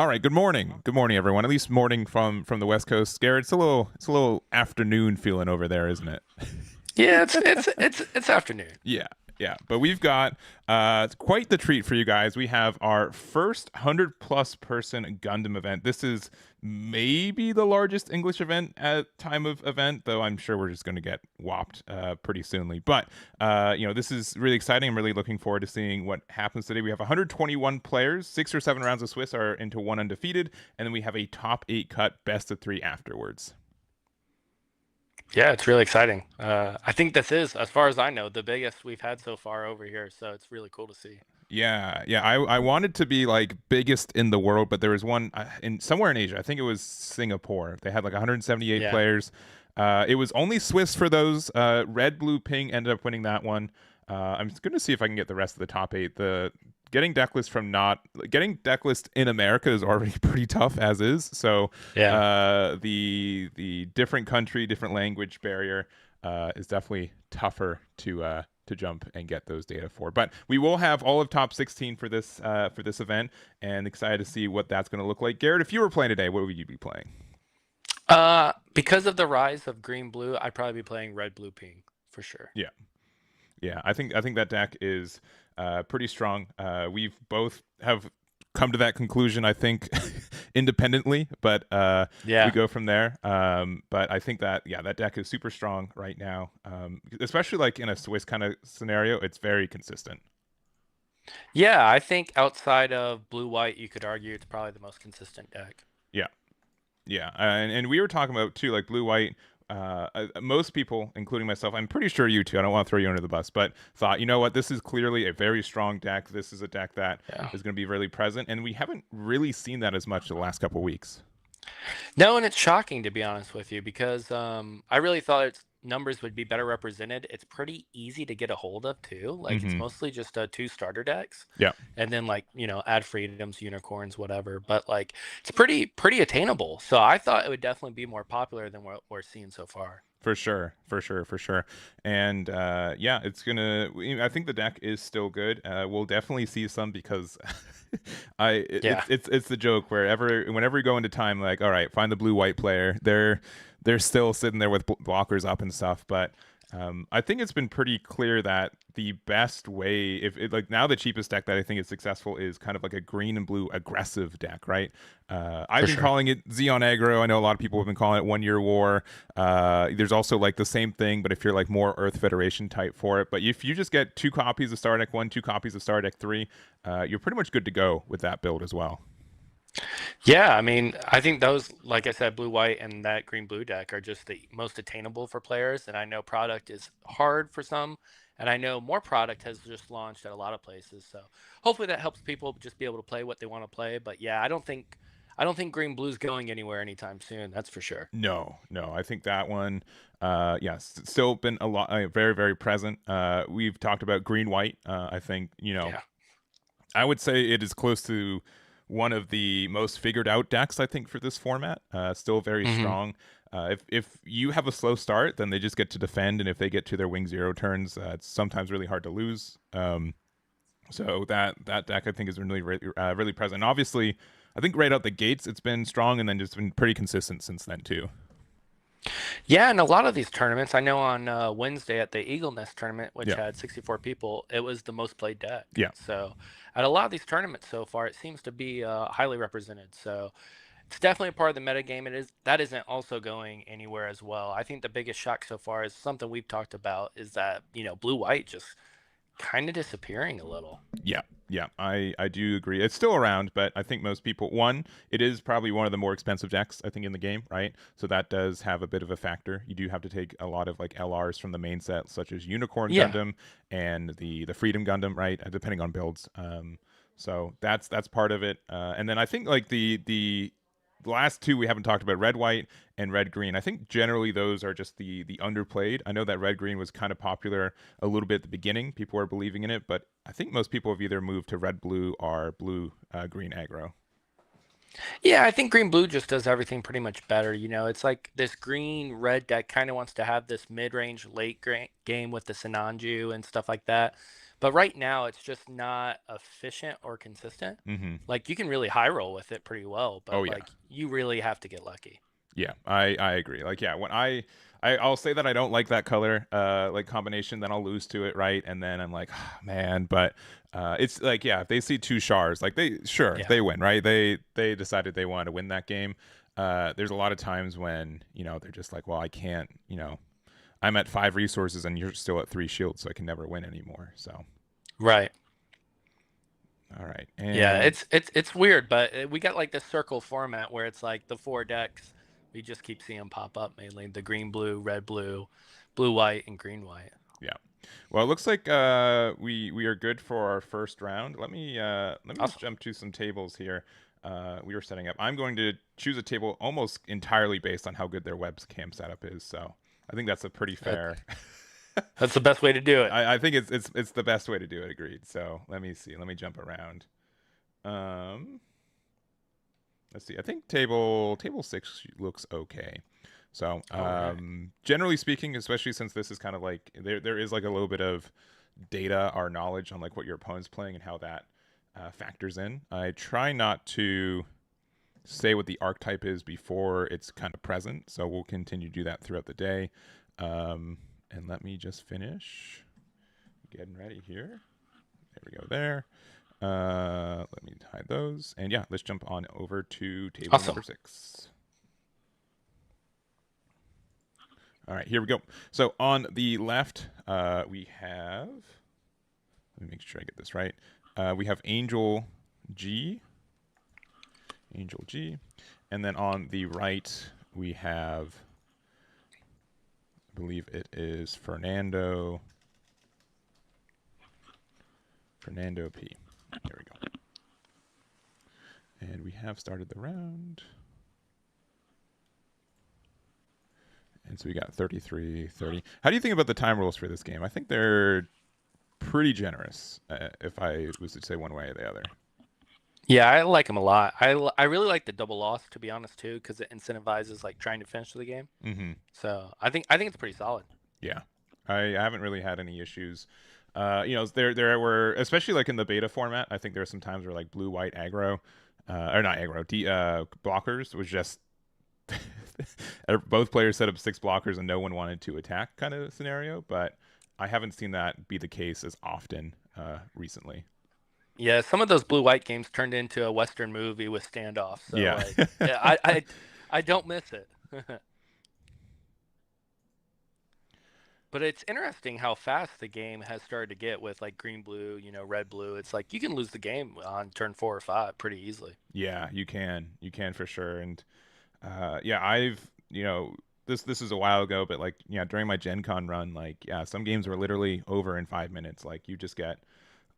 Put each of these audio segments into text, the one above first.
All right. Good morning. Good morning, everyone. At least morning from the West Coast. Garrett, it's a little afternoon feeling over there, isn't it? Yeah, it's afternoon. Yeah, yeah. But we've got quite the treat for you guys. We have our first 100 plus person Gundam event. This is maybe the largest English event at time of event, though I'm sure we're just going to get whopped pretty soonly. But this is really exciting. I'm really looking forward to seeing what happens today. We have 121 players. 6 or 7 rounds of Swiss are into one undefeated, and then we have a top 8 cut, best of 3 afterwards. Yeah, it's really exciting. I think this is, as far as I know, the biggest we've had so far over here. So it's really cool to see. Yeah, yeah. I wanted to be like biggest in the world, but there was one in somewhere in Asia. I think it was Singapore. They had like 178 Yeah. players. It was only Swiss for those. Red, blue, ping ended up winning that one. I'm going to see if I can get the rest of the top 8. The getting deck list in America is already pretty tough as is. So Yeah. the different country, different language barrier is definitely tougher to jump and get those data for. But we will have all of top 16 for this event, and excited to see what that's going to look like. Garrett, if you were playing today, what would you be playing? Because of the rise of green blue, I'd probably be playing red blue pink for sure. Yeah, yeah. I think that deck is pretty strong. We've both have come to that conclusion, I think, independently, but we Yeah. go from there. But I think that that deck is super strong right now, especially like in a Swiss kind of scenario. It's very consistent. Yeah, I think outside of blue white, you could argue it's probably the most consistent deck. Yeah, yeah, and we were talking about too, like blue white. Most people, including myself, I'm pretty sure you too. I don't want to throw you under the bus, but thought, you know what, this is clearly a very strong deck. This is a deck that Yeah. is going to be really present, and we haven't really seen that as much the last couple weeks. No, and it's shocking to be honest with you because I really thought its numbers would be better represented. It's pretty easy to get a hold of too. Like it's Hmm. mostly just two starter decks, Yeah, and then like add freedoms, unicorns, whatever. But like it's pretty attainable. So I thought it would definitely be more popular than what we're seeing so far. for sure, for sure, for sure. And yeah, I think the deck is still good. We'll definitely see some because Yeah. it's the joke whenever we go into time, like, all right, find the blue white player. They're still sitting there with blockers up and stuff, but I think it's been pretty clear that the best way, if it, like now the cheapest deck that I think is successful is kind of like a green and blue aggressive deck, right? I've For been sure. calling it Xeon aggro. I know a lot of people have been calling it 1 Year War. There's also like the same thing, but if you're like more Earth Federation type for it. But if you just get 2 copies of Star Deck 1, 2 copies of Star Deck 3, you're pretty much good to go with that build as well. Yeah, I mean, I think those, like I said, blue white and that green blue deck are just the most attainable for players. And I know product is hard for some, and I know more product has just launched at a lot of places. So hopefully that helps people just be able to play what they want to play. But yeah, I don't think green blue's going anywhere anytime soon. That's for sure. No, no, I think that one, still been a lot, very, very present. We've talked about green white. I think Yeah. I would say it is close to one of the most figured out decks, I think, for this format. Still very Hmm. strong. If you have a slow start, then they just get to defend, and if they get to their wing zero turns, it's sometimes really hard to lose. So that deck I think is really present. And obviously, I think right out the gates it's been strong, and then just been pretty consistent since then too. Yeah, and a lot of these tournaments, I know on Wednesday at the Eagle Nest tournament, which Yeah, had 64 people, it was the most played deck. yeah, So at a lot of these tournaments so far, it seems to be highly represented. So it's definitely a part of the metagame. That isn't also going anywhere as well. I think the biggest shock so far is something we've talked about is that blue white just kind of disappearing a little. yeah, yeah. I do agree. It's still around, but I think most people, one, it is probably one of the more expensive decks I think in the game, right? So that does have a bit of a factor. You do have to take a lot of like LRs from the main set, such as Unicorn Yeah. Gundam and the Freedom Gundam, right? Depending on builds. So that's part of it. And then I think like the last two we haven't talked about, red white and red green. I think generally those are just the underplayed. I know that red green was kind of popular a little bit at the beginning. People were believing in it, but I think most people have either moved to red blue or blue green aggro. Yeah, I think green blue just does everything pretty much better. It's like this green red deck kind of wants to have this mid range late game with the Sinanju and stuff like that. But right now, it's just not efficient or consistent. Mm-hmm. Like you can really high roll with it pretty well, Oh but yeah. like you really have to get lucky. Yeah, I agree. Like, yeah, when I'll say that I don't like that color like combination, then I'll lose to it, right? And then I'm like, oh, man, but it's like, yeah, if they see two Shars, like Yeah. they win, right? They decided they wanted to win that game. There's a lot of times when, they're just like, well, I can't, I'm at 5 resources and you're still at 3 shields, so I can never win anymore. So, Right. all right. Yeah, And it's weird, but we got like this circle format where it's like the 4 decks. We just keep seeing them pop up mainly the green blue, red blue, blue white, and green white. yeah. Well, it looks like we are good for our first round. Let me just Awesome. jump to some tables here. We were setting up. I'm going to choose a table almost entirely based on how good their webcam setup is. So I think that's a pretty fair. That's the best way to do it. I think it's the best way to do it. Agreed. So let me see. Let me jump around. Um, let's see. I think table 6 looks okay. So, All generally speaking, especially since this is kind of like there is like a little bit of data or knowledge on like what your opponent's playing and how that factors in. I try not to say what the archetype is before it's kind of present, so we'll continue to do that throughout the day. And let me just finish getting ready here. There we go. There. Let me hide those, and yeah, let's jump on over to table Awesome. number 6. All right, here we go. So on the left, we have. Let me make sure I get this right. We have Angel G. Angel G. And then on the right, we have. I believe it is Fernando. Fernando P. There we go. And we have started the round. And so we got 33, 30. How do you think about the time rules for this game? I think they're pretty generous, if I was to say one way or the other. Yeah, I like them a lot. I really like the double loss, to be honest, too, because it incentivizes like trying to finish the game. Mm-hmm. So I think it's pretty solid. Yeah, I haven't really had any issues. There were, especially like in the beta format, I think there were some times where like blue white aggro, or not aggro, blockers was just both players set up 6 blockers and no one wanted to attack kind of scenario. But I haven't seen that be the case as often recently. Yeah, some of those blue white games turned into a Western movie with standoffs. So Yeah. like, yeah, I don't miss it. But it's interesting how fast the game has started to get with like green blue, red blue. It's like you can lose the game on turn 4 or 5 pretty easily. Yeah, you can for sure. And yeah, this is a while ago, but like, yeah, during my Gen Con run, like, yeah, some games were literally over in 5 minutes. Like, you just get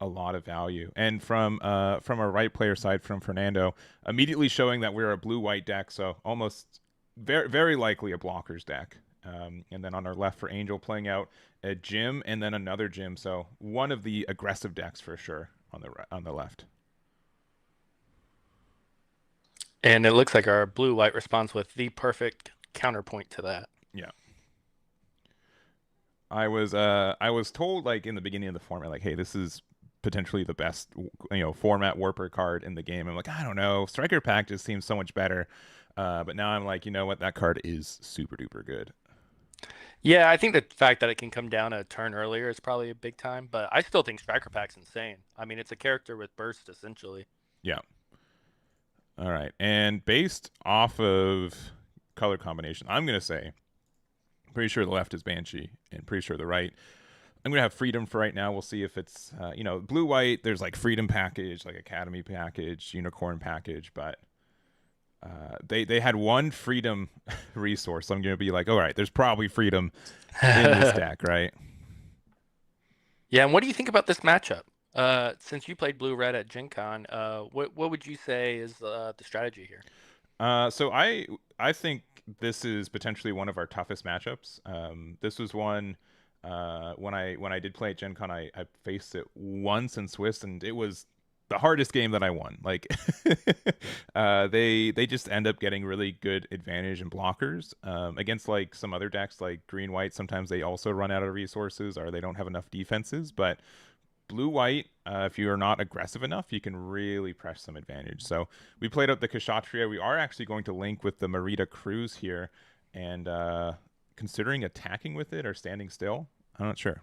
a lot of value. And from a right player side, from Fernando, immediately showing that we're a blue white deck, so almost very likely a blockers deck. And then on our left for Angel, playing out a Jim and then another Jim, so one of the aggressive decks for sure on the left. And it looks like our blue white responds with the perfect counterpoint to that. Yeah. I was told like in the beginning of the format, like, hey, this is potentially the best format warper card in the game. I'm like, I don't know, Striker Pack just seems so much better. But now I'm like, you know what, that card is super duper good. Yeah, I think the fact that it can come down a turn earlier is probably a big time, but I still think Striker Pack's insane. I mean, it's a character with burst essentially. Yeah. All right. And based off of color combination, I'm gonna say, pretty sure the left is Banshee and pretty sure the right, I'm gonna have Freedom for right now. We'll see if it's blue white. There's like Freedom package, like Academy package, Unicorn package, but they had one Freedom resource. So I'm gonna be like, all right, there's probably Freedom in this deck, right? Yeah, and what do you think about this matchup? Since you played blue red at Gen Con, what would you say is the strategy here? So I think this is potentially one of our toughest matchups. This was one when I did play at Gen Con, I faced it once in Swiss, and it was the hardest game that I won. Like they just end up getting really good advantage and blockers against like some other decks like green white. Sometimes they also run out of resources or they don't have enough defenses, but blue-white, if you are not aggressive enough, you can really press some advantage. So we played out the Kshatriya. We are actually going to link with the Merida Cruise here, and considering attacking with it or standing still, I'm not sure.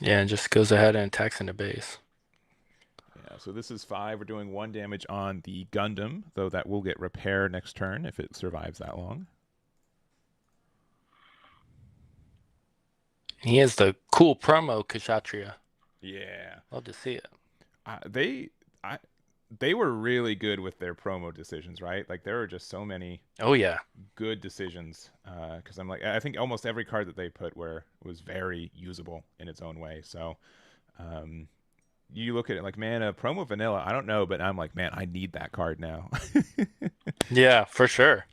Yeah, and just goes ahead and attacks into base. Yeah, so this is 5. We're doing 1 damage on the Gundam, though that will get repair next turn if it survives that long. He has the cool promo Kshatriya. Yeah. Love to see it. They were really good with their promo decisions, right? Like there were just so many Oh yeah, good decisions. Because I'm like, I think almost every card that they put was very usable in its own way. So, you look at it like, man, a promo vanilla, I don't know, but I'm like, man, I need that card now. yeah, for sure.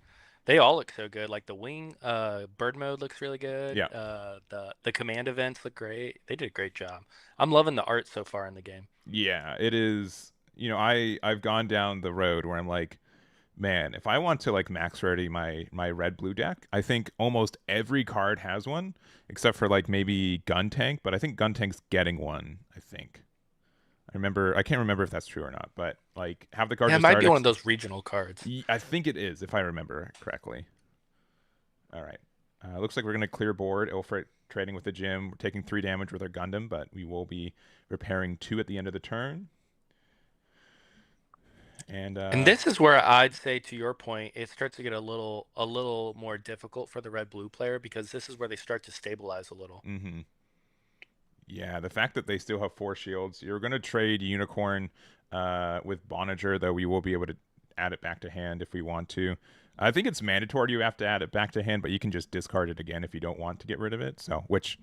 They all look so good. Like the wing, bird mode looks really good. Yeah. The command events look great. They did a great job. I'm loving the art so far in the game. Yeah, it is. You know, I've gone down the road where I'm like, man, if I want to like max rarity my red blue deck, I think almost every card has one, except for like maybe Gun Tank. But I think Gun Tank's getting one. I think. I can't remember if that's true or not, but like have the card Yeah, it just might start. be one of those regional cards. I think it is, if I remember correctly. All right. Looks like we're going to clear board. Ilfrit trading with the gym. We're taking 3 damage with our Gundam, but we will be repairing 2 at the end of the turn. And this is where I'd say, to your point, it starts to get a little more difficult for the red blue player, because this is where they start to stabilize a little. Mm-hmm. Yeah, the fact that they still have 4 shields. You're going to trade Unicorn with Bonager, though we will be able to add it back to hand if we want to. I think it's mandatory you have to add it back to hand, but you can just discard it again if you don't want to get rid of it. So, which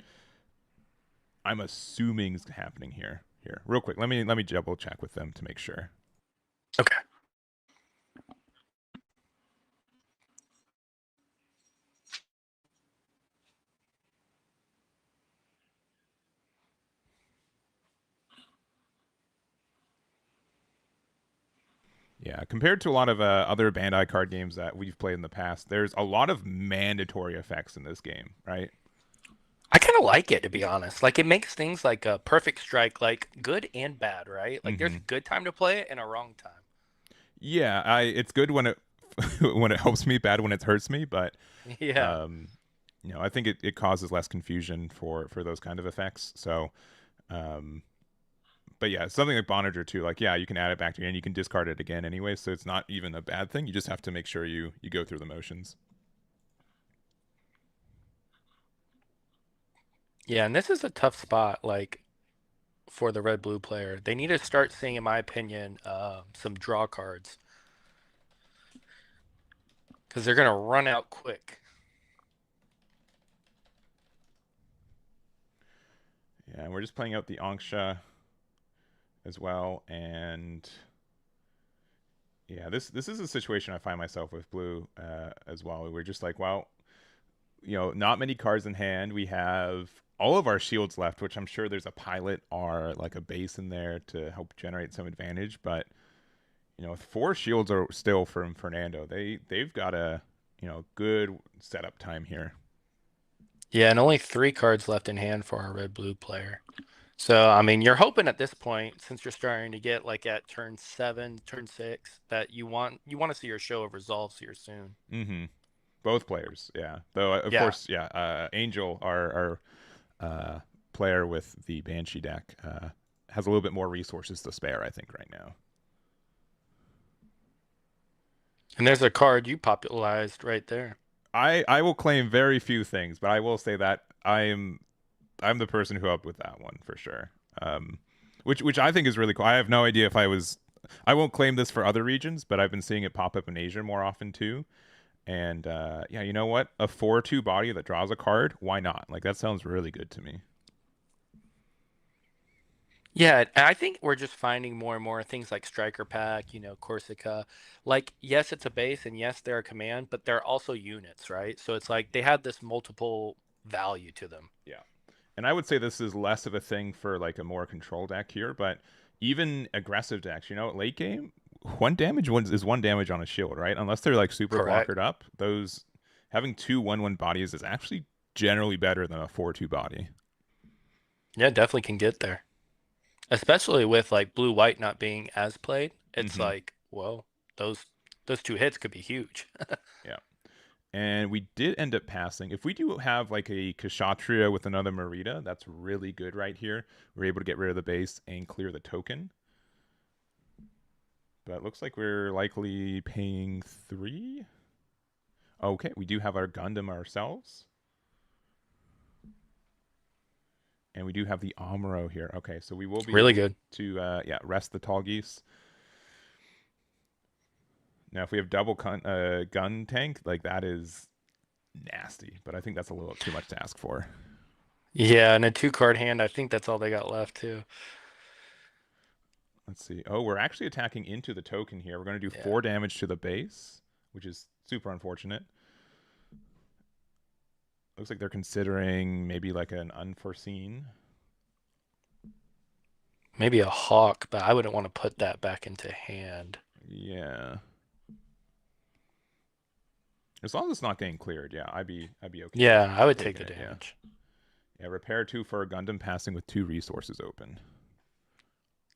I'm assuming is happening here. Here, real quick, let me double check with them to make sure. Okay. Yeah, compared to a lot of other Bandai card games that we've played in the past, there's a lot of mandatory effects in this game, right? I kind of like it, to be honest. Like it makes things like a perfect strike, like good and bad, right? Like there's a good time to play it and a wrong time. Yeah, it's good when it when it helps me, bad when it hurts me, but Yeah. you know, I think it causes less confusion for those kind of effects. So, but yeah, something like Bonager too. Like, yeah, you can add it back to you and you can discard it again anyway. So it's not even a bad thing. You just have to make sure you go through the motions. Yeah, and this is a tough spot, like for the red blue player. They need to start seeing, in my opinion, some draw cards, because they're gonna run out quick. Yeah, and we're just playing out the Anksha as well, and yeah, this is a situation I find myself with blue as well. We're just like, well, you know, not many cards in hand. We have all of our shields left, which I'm sure there's a pilot or like a base in there to help generate some advantage. But you know, 4 shields are still from Fernando. They've got a good setup time here. Yeah, and only 3 cards left in hand for our red blue player. So, I mean, you're hoping at this point, since you're starting to get like at turn 7, turn 6, that you want to see your show of resolves here soon. Mm-hmm. Both players, yeah. Though of course, yeah. Angel, our player with the Banshee deck, has a little bit more resources to spare, I think, right now. And there's a card you popularized right there. I will claim very few things, but I will say that I'm the person who helped with that one for sure. Which I think is really cool. I have no idea if I won't claim this for other regions, but I've been seeing it pop up in Asia more often too. And yeah, you know what? A 4/2 body that draws a card, why not? Like that sounds really good to me. Yeah, and I think we're just finding more and more things like Striker Pack, Corsica. Like, yes, it's a base, and yes, they're a command, but they're also units, right? So it's like they have this multiple value to them. Yeah. And I would say this is less of a thing for like a more control deck here, but even aggressive decks, late game, 1 damage is 1 damage on a shield, right? Unless they're like super Correct. blockered up, those having two 1/1 bodies is actually generally better than a 4/2 body. Yeah, definitely can get there. Especially with like blue white not being as played. It's Mm-hmm. like, well, those two hits could be huge. Yeah. And we did end up passing. If we do have like a Kshatriya with another Marita, that's really good right here. We're able to get rid of the base and clear the token. But it looks like we're likely paying 3. Okay, we do have our Gundam ourselves. And we do have the Amuro here. Okay, so we will be Really able good. to rest the tall geese. Now, if we have double gun tank, like that is nasty. But I think that's a little too much to ask for. Yeah, and a 2-card hand, I think that's all they got left too. Let's see. Oh, we're actually attacking into the token here. We're going to do Yeah. 4 damage to the base, which is super unfortunate. Looks like they're considering maybe like an unforeseen. Maybe a hawk, but I wouldn't want to put that back into hand. Yeah. As long as it's not getting cleared, yeah, I'd be okay. Yeah, I would take the Taking it, damage. Yeah, repair 2 for a Gundam passing with 2 resources open.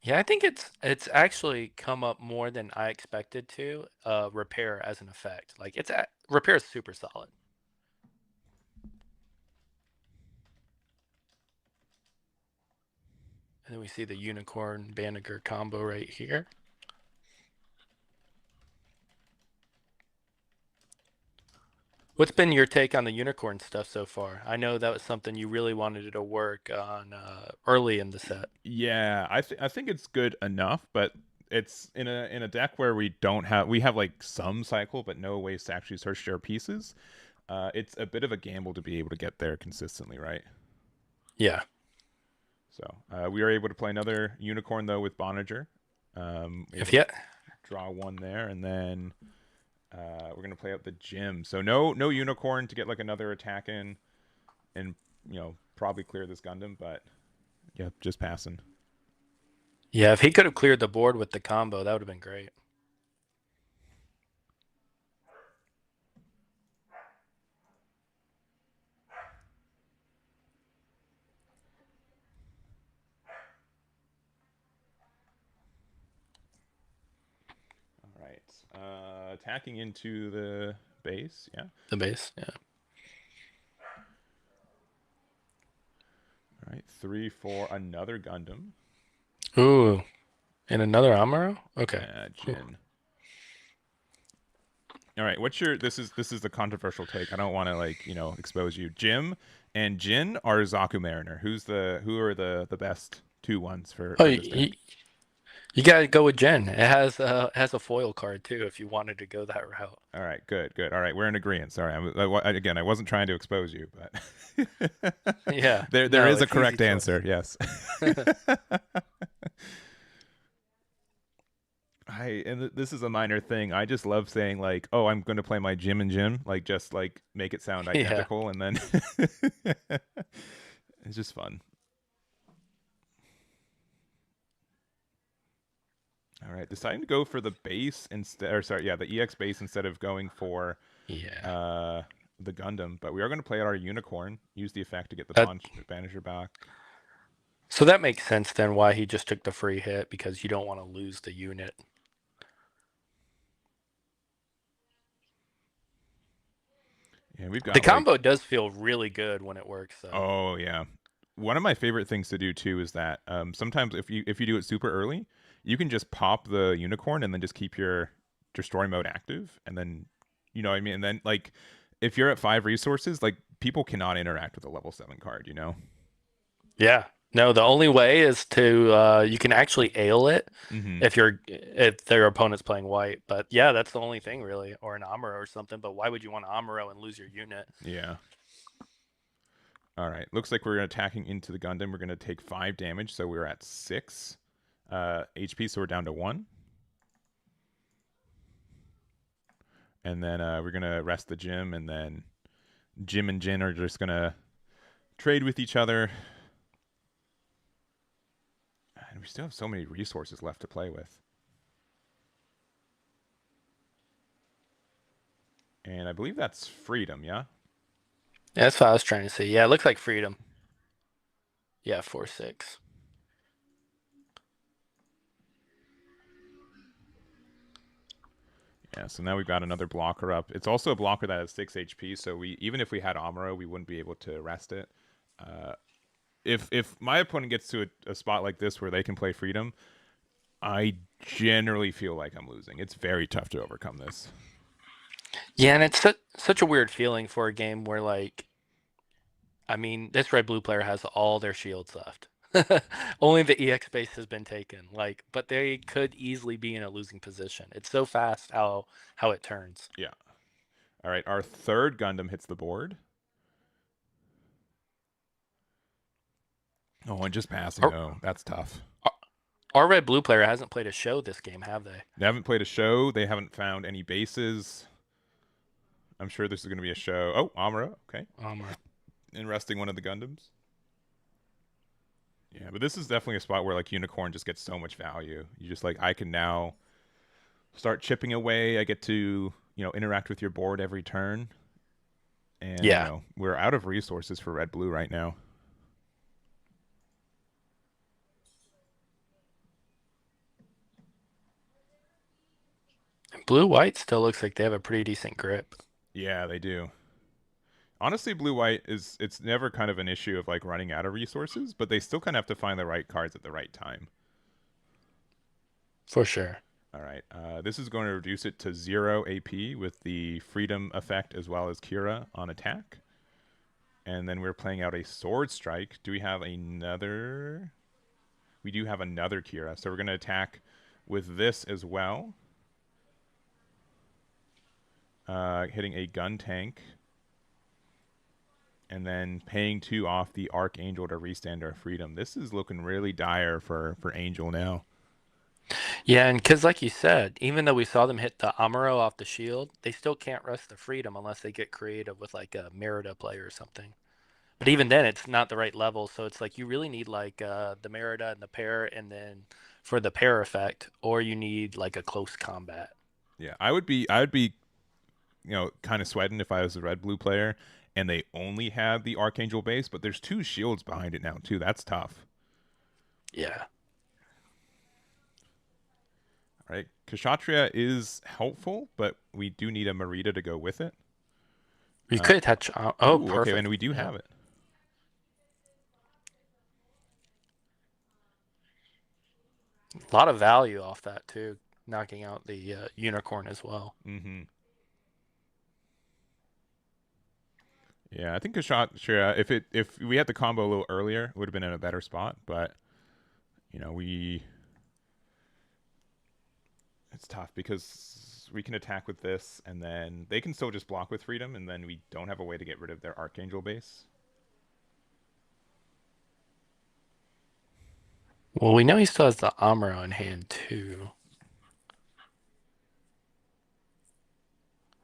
Yeah, I think it's actually come up more than I expected to. Repair as an effect, like repair is super solid. And then we see the unicorn Banneker combo right here. What's been your take on the unicorn stuff so far? I know that was something you really wanted to work on early in the set. Yeah, I think it's good enough, but it's in a deck where we have like some cycle, but no ways to actually search their pieces. It's a bit of a gamble to be able to get there consistently, right? Yeah. So we are able to play another unicorn though with Bonager. If Able to yeah, draw 1 there, and then we're gonna play out the gym. So no unicorn to get like another attack in, and probably clear this Gundam, but yeah, just passing. yeah, if he could have cleared the board with the combo, that would have been great. All right, attacking into the base. Yeah. The base, yeah. All right, 3 for another Gundam. Ooh, and another Amaro. Okay. Jin. All right, what's your? This is the controversial take. I don't want to expose you. Jim and Jin are Zaku Mariner. Who are the best 2/1s for Oh, this deck? you gotta go with Jen. It has a foil card too, if you wanted to go that route. All right, good. All right, we're in agreement. Sorry, again, I wasn't trying to expose you, but Yeah. there No, is a it's easy correct choice. answer. Yes. This is a minor thing. I just love saying like, "Oh, I'm going to play my Jim and Jim," like just like make it sound Yeah. identical, and then it's just fun. All right, deciding to go for the base instead, or sorry, yeah, the EX base instead of going for Yeah. the Gundam. But we are going to play out our unicorn. Use the effect to get the That, Banisher back. so that makes sense then why he just took the free hit, because you don't want to lose the unit. Yeah, we've got The combo does feel really good when it works, though. Oh yeah, one of my favorite things to do too is that sometimes if you do it super early, you can just pop the unicorn and then just keep your destroy mode active, and then what I mean. And then like if you're at 5 resources, like people cannot interact with a level 7 card. Yeah. No, the only way is to you can actually ale it Mm-hmm. if their opponent's playing white. But yeah, that's the only thing really, or an Amuro or something. But why would you want an Amuro and lose your unit? Yeah. All right. Looks like we're attacking into the Gundam. We're going to take 5 damage, so we're at 6 HP, so we're down to 1. And then we're going to rest the Jim, and then Jim and Jin are just going to trade with each other. And we still have so many resources left to play with. And I believe that's Freedom, yeah? Yeah, that's what I was trying to say. Yeah, it looks like Freedom. Yeah, 4/6. Yeah, so now we've got another blocker up. It's also a blocker that has 6 HP, so even if we had Amuro, we wouldn't be able to rest it. Uh, if my opponent gets to a spot like this where they can play Freedom, I generally feel like I'm losing. It's very tough to overcome this. Yeah, and it's such a weird feeling for a game where, like, I mean, this red blue player has all their shields left. Only the EX base has been taken. Like, but they could easily be in a losing position. It's so fast how it turns. Yeah. All right, our third Gundam hits the board. Oh, and just passing Our, though. That's tough. our red blue player hasn't played a show this game, have they? They haven't played a show. They haven't found any bases. I'm sure this is going to be a show. Oh, Amuro. Okay. And resting one of the Gundams. Yeah, but this is definitely a spot where like Unicorn just gets so much value. You just like I can now start chipping away. I get to, interact with your board every turn. And Yeah. we're out of resources for red blue right now. Blue white still looks like they have a pretty decent grip. Yeah, they do. Honestly, blue white it's never kind of an issue of like running out of resources, but they still kind of have to find the right cards at the right time. For sure. All right. This is going to reduce it to 0 AP with the freedom effect as well as Kira on attack. And then we're playing out a sword strike. Do we have another? We do have another Kira. So we're going to attack with this as well. Hitting a gun tank. And then paying 2 off the Archangel to restand our freedom. This is looking really dire for Angel now. Yeah, and because like you said, even though we saw them hit the Amuro off the shield, they still can't rest the freedom unless they get creative with like a Merida play or something. But even then, it's not the right level. So it's like you really need like the Merida and the pair, and then for the pair effect, or you need like a close combat. Yeah, I would be, kind of sweating if I was a red blue player and they only had the Archangel base, but there's 2 shields behind it now too. That's tough. Yeah. All right, Kshatriya is helpful, but we do need a Merida to go with it. You could touch. Oh, perfect. Okay, and we do have it. A lot of value off that too, knocking out the unicorn as well. Mm-hmm. Yeah, I think Kshatriya, if we had the combo a little earlier, it would have been in a better spot. But it's tough because we can attack with this, and then they can still just block with freedom, and then we don't have a way to get rid of their Archangel base. Well, we know he still has the Amuro in hand too.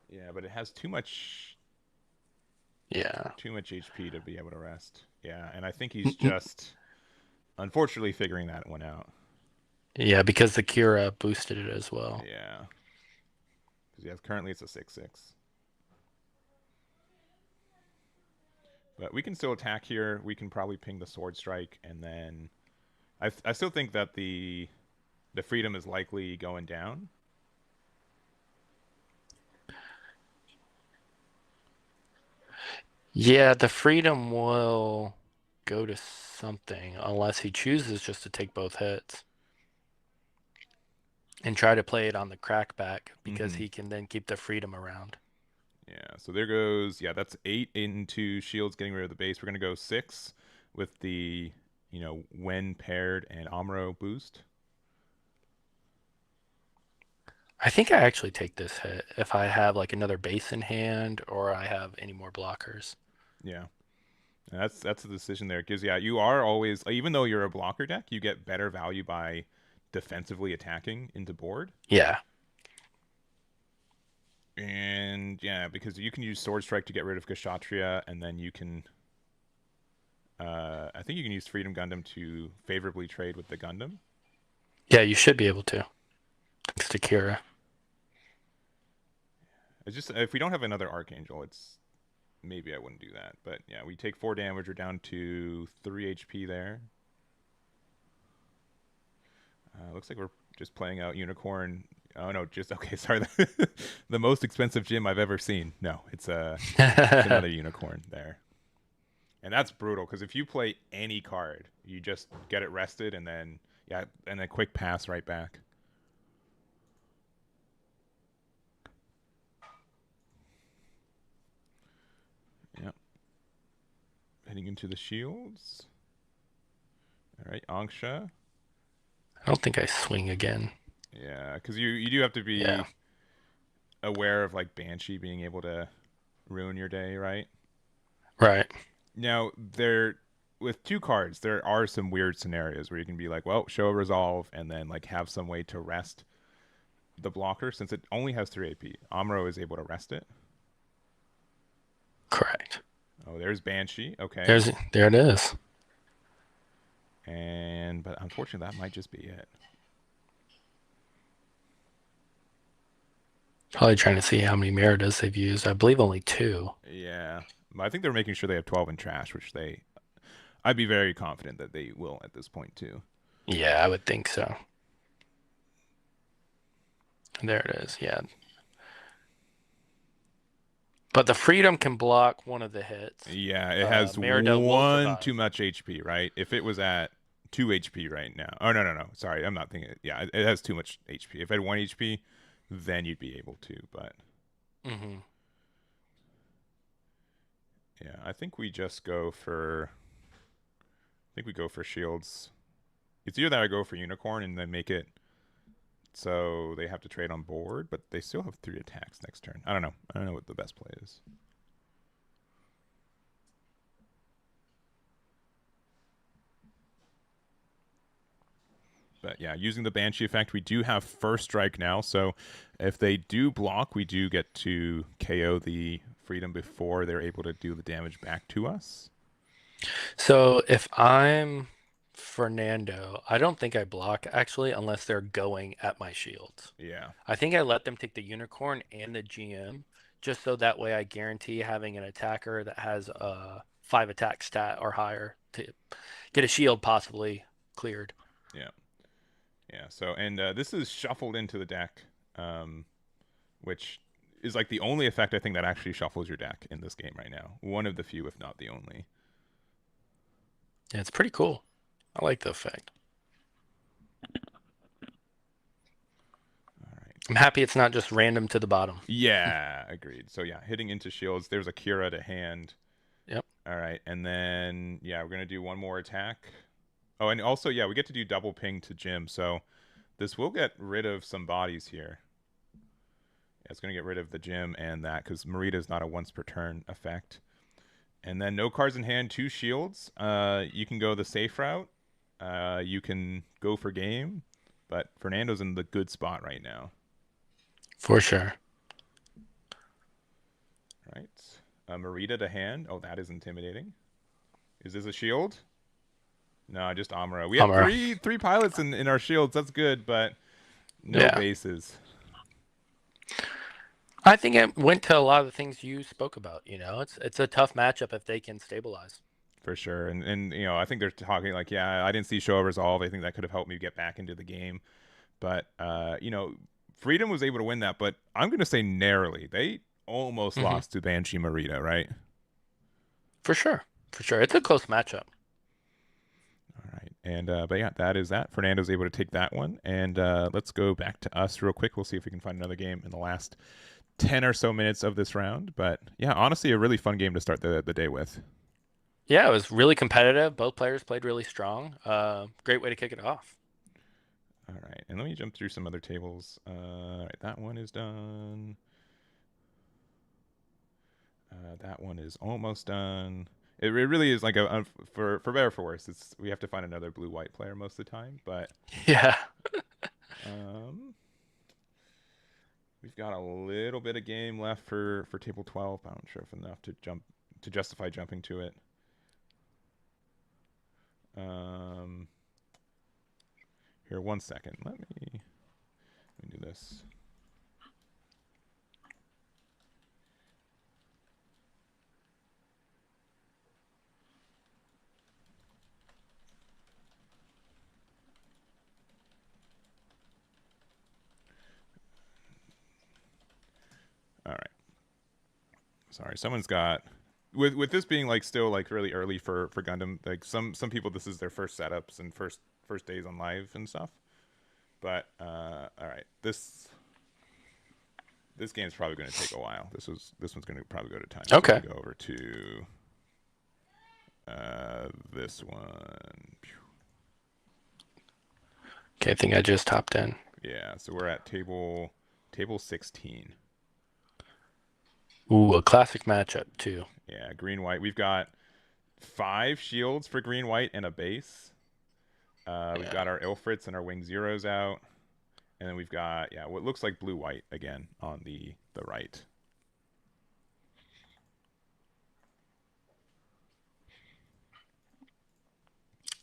Yeah, but it has too much Yeah. HP to be able to rest. Yeah, and I think he's just unfortunately figuring that one out. Yeah, because the Kira boosted it as well. Yeah. Because currently it's a 6/6. But we can still attack here. We can probably ping the sword strike, and then I still think that the freedom is likely going down. Yeah, the freedom will go to something unless he chooses just to take both hits and try to play it on the crackback because he can then keep the freedom around. Yeah, so there goes, that's 8 into shields getting rid of the base. We're going to go 6 with the, when paired and Amuro boost. I think I actually take this hit if I have like another base in hand or I have any more blockers. Yeah. And that's the decision there. Because, you are always, even though you're a blocker deck, you get better value by defensively attacking into board. Yeah. And, because you can use Sword Strike to get rid of Kshatriya, and then you can, I think you can use Freedom Gundam to favorably trade with the Gundam. Yeah, you should be able to. Thanks to Kira. It's just if we don't have another Archangel, it's maybe I wouldn't do that. But yeah, we take 4 damage. We're down to 3 HP there. Looks like we're just playing out Unicorn. Oh no, just okay. Sorry, the most expensive gym I've ever seen. No, it's another Unicorn there, and that's brutal because if you play any card, you just get it rested and then yeah, and a quick pass right back. Yep. Heading into the shields. All right, Angsha. I don't think I swing again. Yeah, because you do have to Yeah. be aware of like Banshee being able to ruin your day, right? Right. Now there with 2 cards, there are some weird scenarios where you can be like, well, show a resolve and then like have some way to rest the blocker since it only has 3 AP. Amuro is able to rest it. Correct. Oh, there's Banshee. Okay. There it is. And but unfortunately that might just be it. Probably trying to see how many Meritas they've used. I believe only 2. Yeah. But I think they're making sure they have 12 in trash, which I'd be very confident that they will at this point too. Yeah, I would think so. There it is. Yeah. But the Freedom can block one of the hits. Yeah, it has Merida will one survive. too much HP, right? If it was at 2 HP right now. Oh no. Sorry, I'm not thinking. Yeah, it has too much HP. If it had 1 HP, then you'd be able to. But Mm-hmm. yeah, I think we just go for. I think we go for shields. It's either that I go for unicorn and then make it so they have to trade on board, but they still have 3 attacks next turn. I don't know. I don't know what the best play is. But yeah, using the Banshee effect, we do have first strike now. So if they do block, we do get to KO the Freedom before they're able to do the damage back to us. So if I'm Fernando, I don't think I block actually unless they're going at my shields. Yeah. I think I let them take the unicorn and the GM just so that way I guarantee having an attacker that has a 5 attack stat or higher to get a shield possibly cleared. Yeah. Yeah. So, and this is shuffled into the deck, which is like the only effect I think that actually shuffles your deck in this game right now. One of the few, if not the only. Yeah, it's pretty cool. I like the effect. All right. I'm happy it's not just random to the bottom. Yeah, agreed. So yeah, hitting into shields. There's a Kira to hand. Yep. All right, and then yeah, we're gonna do one more attack. Oh, and also yeah, we get to do double ping to Jim. So this will get rid of some bodies here. Yeah, it's gonna get rid of the Jim and that because Marita is not a once per turn effect. And then no cards in hand, 2 shields. You can go the safe route. You can go for game, but Fernando's in the good spot right now. For sure. Right. Marita to hand. Oh, that is intimidating. Is this a shield? No, just Amuro. We have Amuro. three pilots in our shields. That's good, but no Yeah. bases. I think it went to a lot of the things you spoke about. You know, it's a tough matchup if they can stabilize. For sure. And you know, I think they're talking like, yeah, I didn't see show resolve. I think that could have helped me get back into the game. But you know, Freedom was able to win that, but I'm gonna say narrowly. They almost lost to Banshee Marita, right? For sure. For sure. It's a close matchup. All right. And but yeah, that is that. Fernando's able to take that one. And let's go back to us real quick. We'll see if we can find another game in the last 10 or so minutes of this round. But yeah, honestly, a really fun game to start the day with. Yeah, it was really competitive. Both players played really strong. Great way to kick it off. All right, and let me jump through some other tables. All right, that one is done. That one is almost done. It really is like for better or for worse. We have to find another blue-white player most of the time, but Yeah. we've got a little bit of game left for table 12. I'm not sure if enough to justify jumping to it. Here, 1 second. Let me do this. Sorry, someone's got with this being like still like really early for Gundam. Like some people, this is their first setups and first days on live and stuff. But all right, this game's probably going to take a while. This one's going to probably go to time. So Okay. we go over to this one. Okay, I think I just hopped in. Yeah, so we're at table 16. Ooh, a classic matchup too. Yeah, green white. We've got 5 shields for green white and a base. We've Yeah. got our Ilfrits and our Wing Zeros out, and then we've got what looks like blue white again on the right.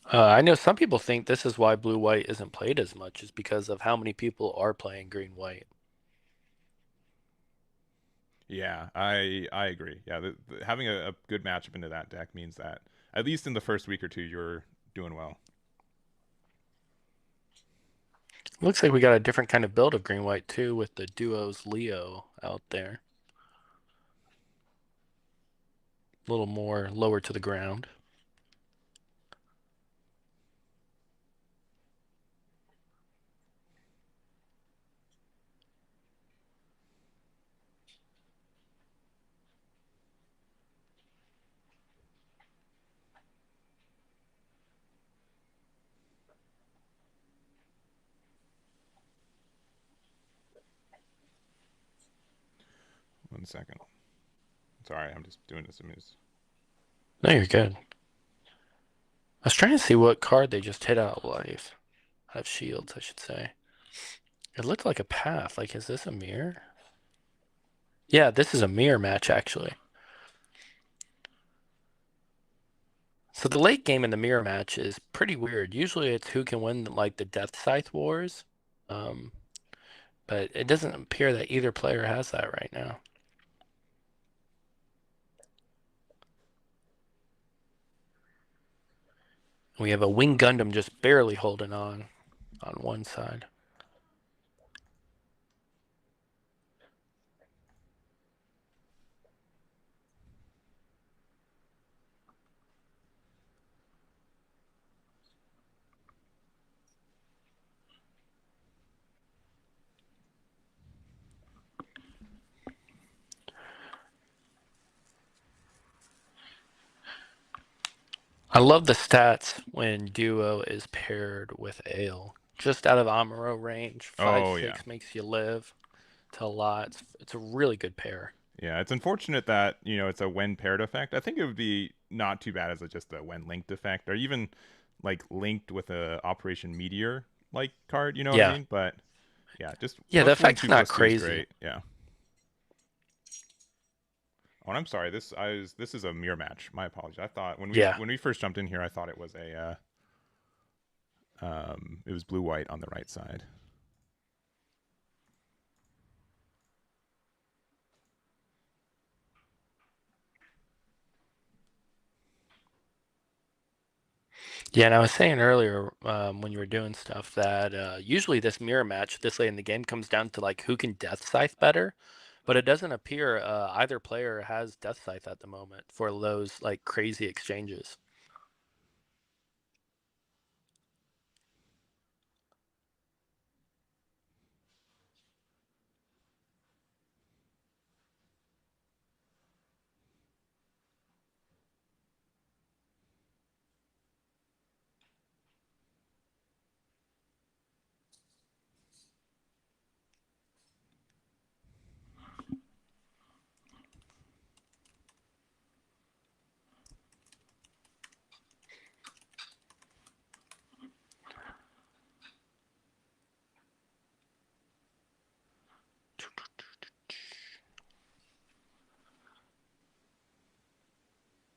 I know some people think this is why blue white isn't played as much, is because of how many people are playing green white. Yeah, I agree. Yeah, having a good matchup into that deck means that at least in the first week or two you're doing well. Looks like we got a different kind of build of green white too, with the duos Leo out there. A little more lower to the ground. One second. Sorry, I'm just doing this. No, you're good. I was trying to see what card they just hit out of life. Out of shields, I should say. It looked like a path. Like, is this a mirror? Yeah, this is a mirror match, actually. So the late game in the mirror match is pretty weird. Usually it's who can win, like, the Death Scythe Wars. Um, but it doesn't appear that either player has that right now. We have a Wing Gundam just barely holding on one side. I love the stats when Duo is paired with Ale. Just out of Amuro range, Oh yeah, 5/6 makes you live to a lot. It's a really good pair. yeah. It's unfortunate that it's a when paired effect. I think it would be not too bad as just a when linked effect, or even like linked with a Operation Meteor like card. You know what I Yeah. mean? But yeah, just Yeah, the +1 effect's two not +2 is crazy. great. Yeah. Oh, and I'm sorry. This is a mirror match. My apologies. I thought Yeah. when we first jumped in here, I thought it was it was blue white on the right side. Yeah, and I was saying earlier when you were doing stuff that usually this mirror match this late in the game comes down to like who can Death Scythe better, but it doesn't appear either player has Death Scythe at the moment for those like crazy exchanges.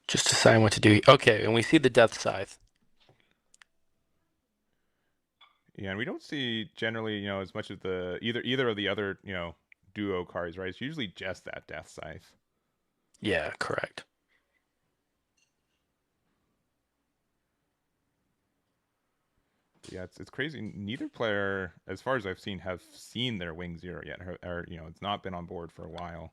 Just decide what to do. Okay, and we see the Death Scythe. Yeah, and we don't see generally as much of the either of the other duo cards, right? It's usually just that Death Scythe. Yeah, correct. But yeah, it's crazy. Neither player, as far as I've seen, have seen their Wing Zero yet, or it's not been on board for a while.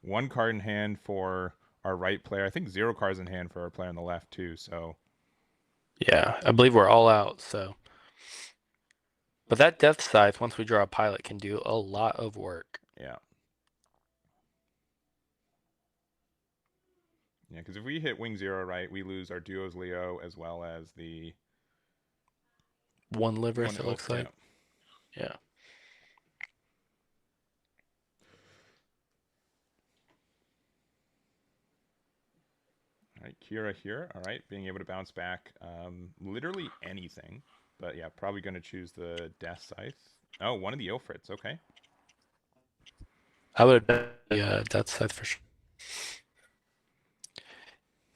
1 card in hand for our right player. I think 0 cards in hand for our player on the left too. So Yeah, I believe we're all out. So, but that Death Scythe, once we draw a pilot, can do a lot of work. yeah. Yeah, because if we hit wing 0 right, we lose our duos Leo as well as the 1 Livers, 1 it elf. looks Yeah. like. Yeah. All right, Kira here. All right, being able to bounce back literally anything. But yeah, probably going to choose the Death Scythe. Oh, one of the Ilfrits. Okay. I would bet Death Scythe for sure.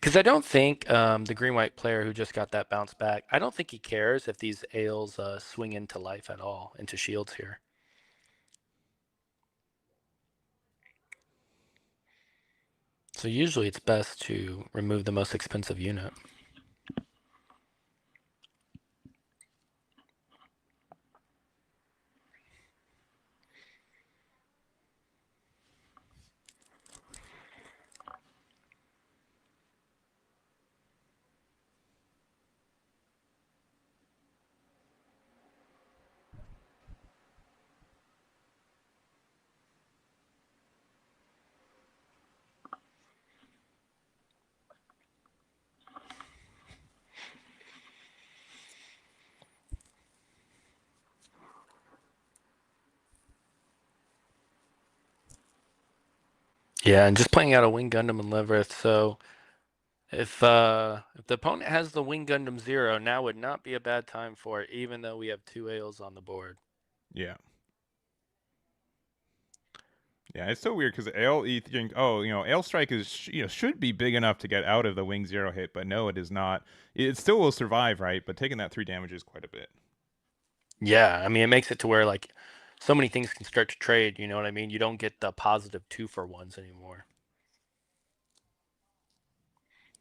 Because I don't think the green-white player who just got that bounce back, I don't think he cares if these Ales swing into life at all, into shields here. So usually it's best to remove the most expensive unit. Yeah, and just playing out a Wing Gundam and Leverith, so if the opponent has the Wing Gundam 0, now would not be a bad time for it, even though we have 2 Ales on the board. Yeah. Yeah, it's so weird because Ale, you think, oh, Ale Strike is should be big enough to get out of the wing 0 hit, but no, it is not. It still will survive, right? But taking that 3 damage is quite a bit. Yeah, I mean, it makes it to where, like, so many things can start to trade, you know what I mean? You don't get the positive 2-for-1s anymore.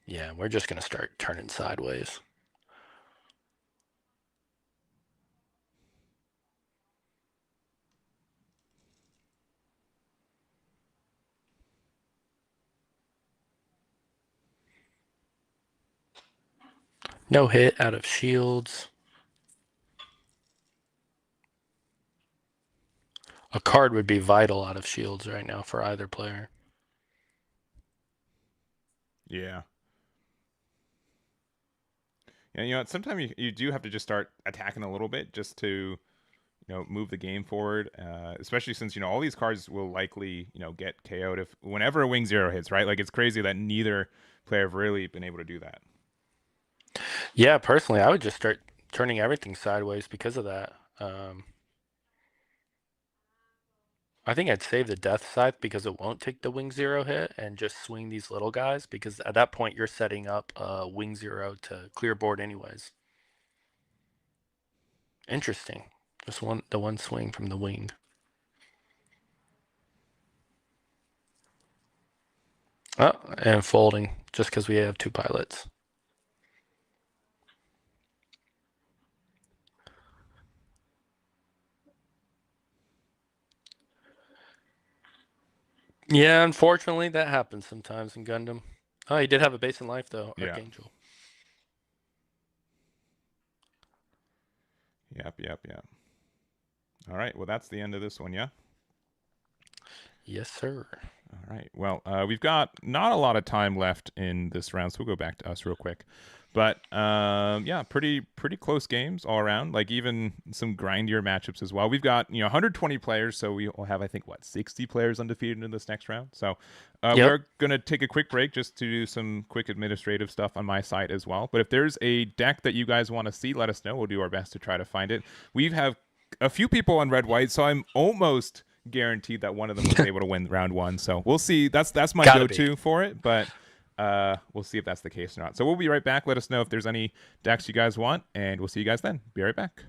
Yeah, we're just going to start turning sideways. No hit out of shields. A card would be vital out of shields right now for either player. Yeah. And sometimes you do have to just start attacking a little bit just to move the game forward, especially since all these cards will likely get KO'd if whenever a wing 0 hits, right? Like, it's crazy that neither player have really been able to do that. Yeah, personally, I would just start turning everything sideways because of that. I think I'd save the Death Scythe because it won't take the Wing 0 hit and just swing these little guys, because at that point you're setting up Wing 0 to clear board anyways. Interesting. Just the one swing from the wing. Oh, and folding just because we have 2 pilots. Yeah, unfortunately that happens sometimes in Gundam. Oh, he did have a base in life though, Yeah. Archangel. Yep. All right, well, that's the end of this one. Yeah. Yes, sir. All right. Well, we've got not a lot of time left in this round, so we'll go back to us real quick. But yeah, pretty close games all around. Like, even some grindier matchups as well. We've got 120 players, so we will have, I think, 60 players undefeated in this next round. So we're gonna take a quick break just to do some quick administrative stuff on my side as well. But if there's a deck that you guys want to see, let us know. We'll do our best to try to find it. We have a few people on red white, so I'm almost guaranteed that one of them was able to win round 1. So we'll see. That's my go-to for it, but we'll see if that's the case or not. So we'll be right back. Let us know if there's any decks you guys want, and we'll see you guys then. Be right back.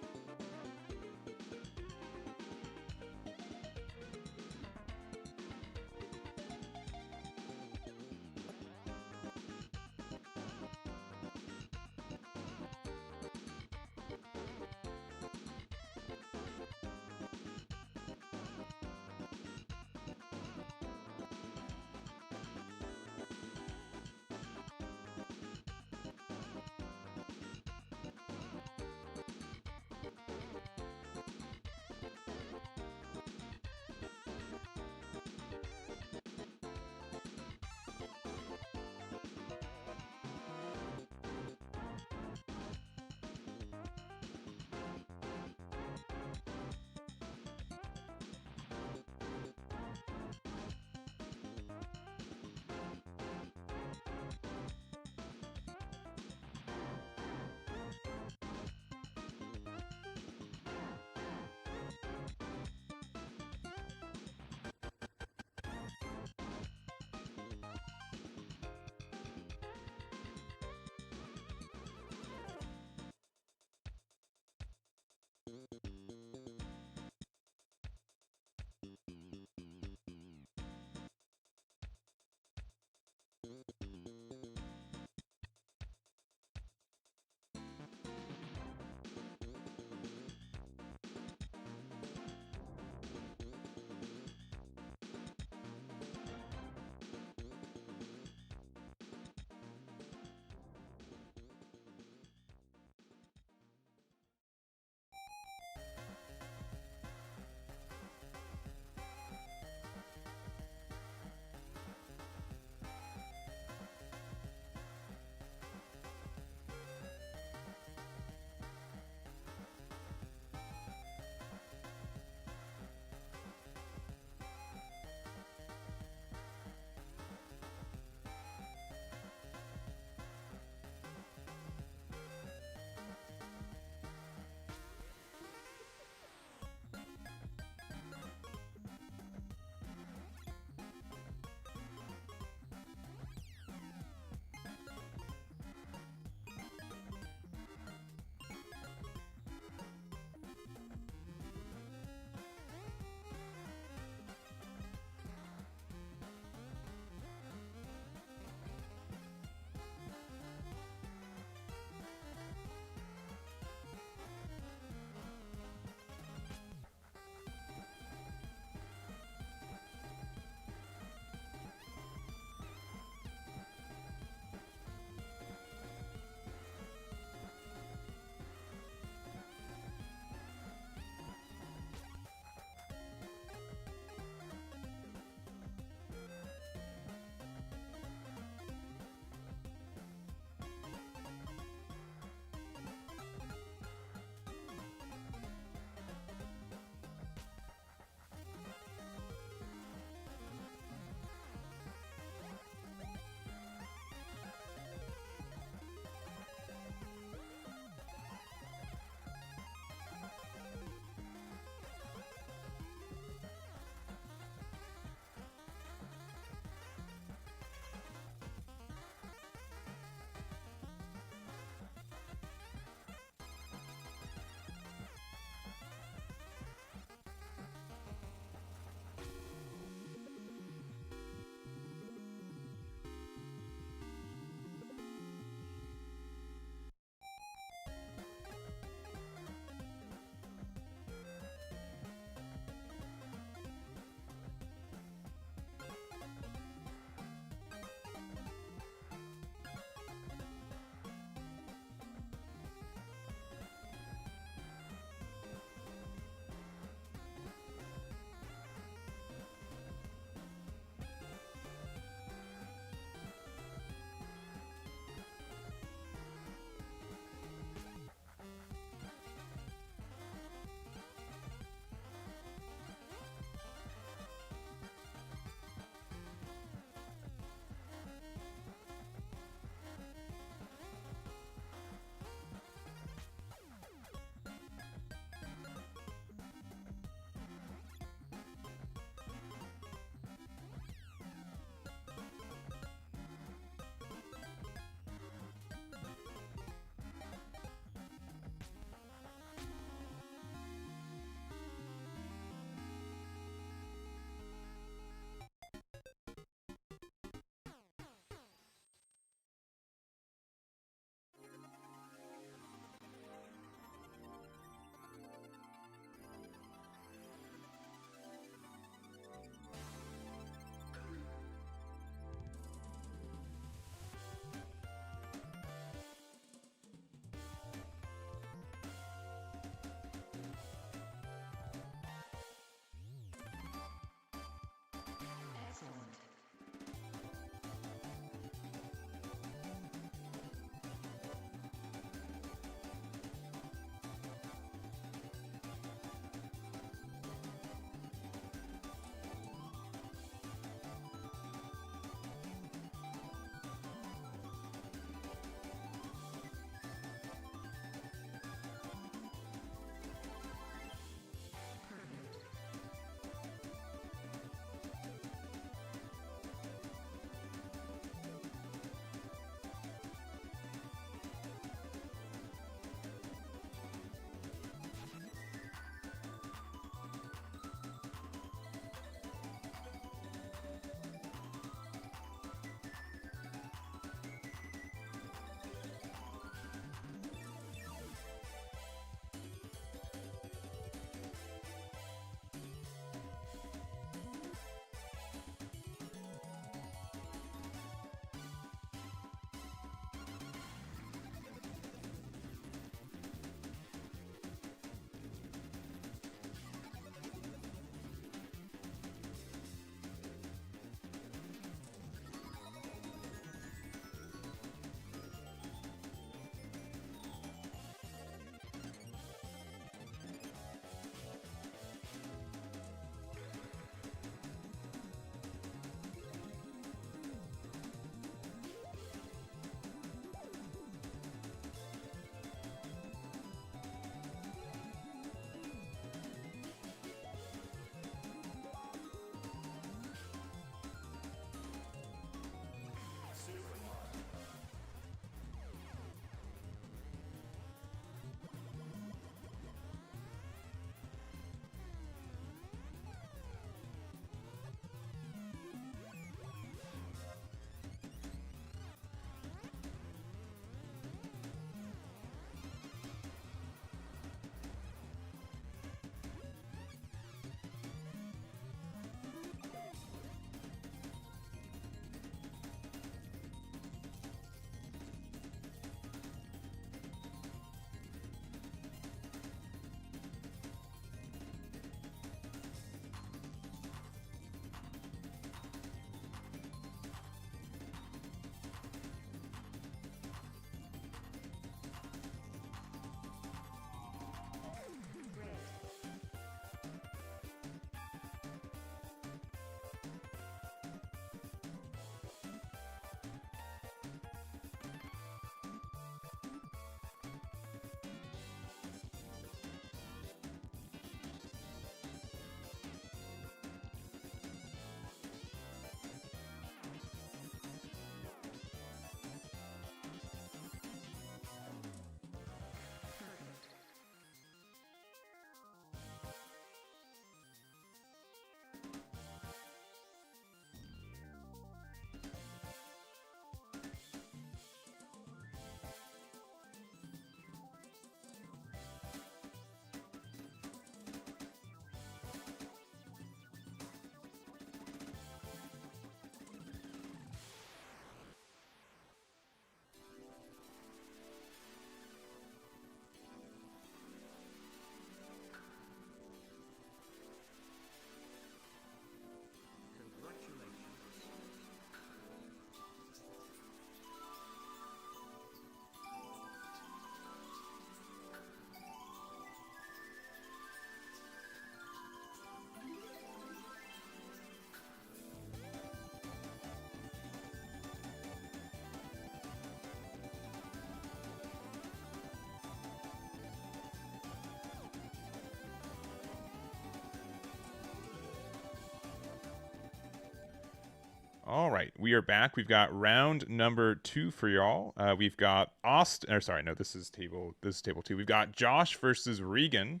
All right, we are back. We've got round number 2 for y'all. We've got Austin. Or sorry, no, this is table. This is table 2. We've got Josh versus Regan,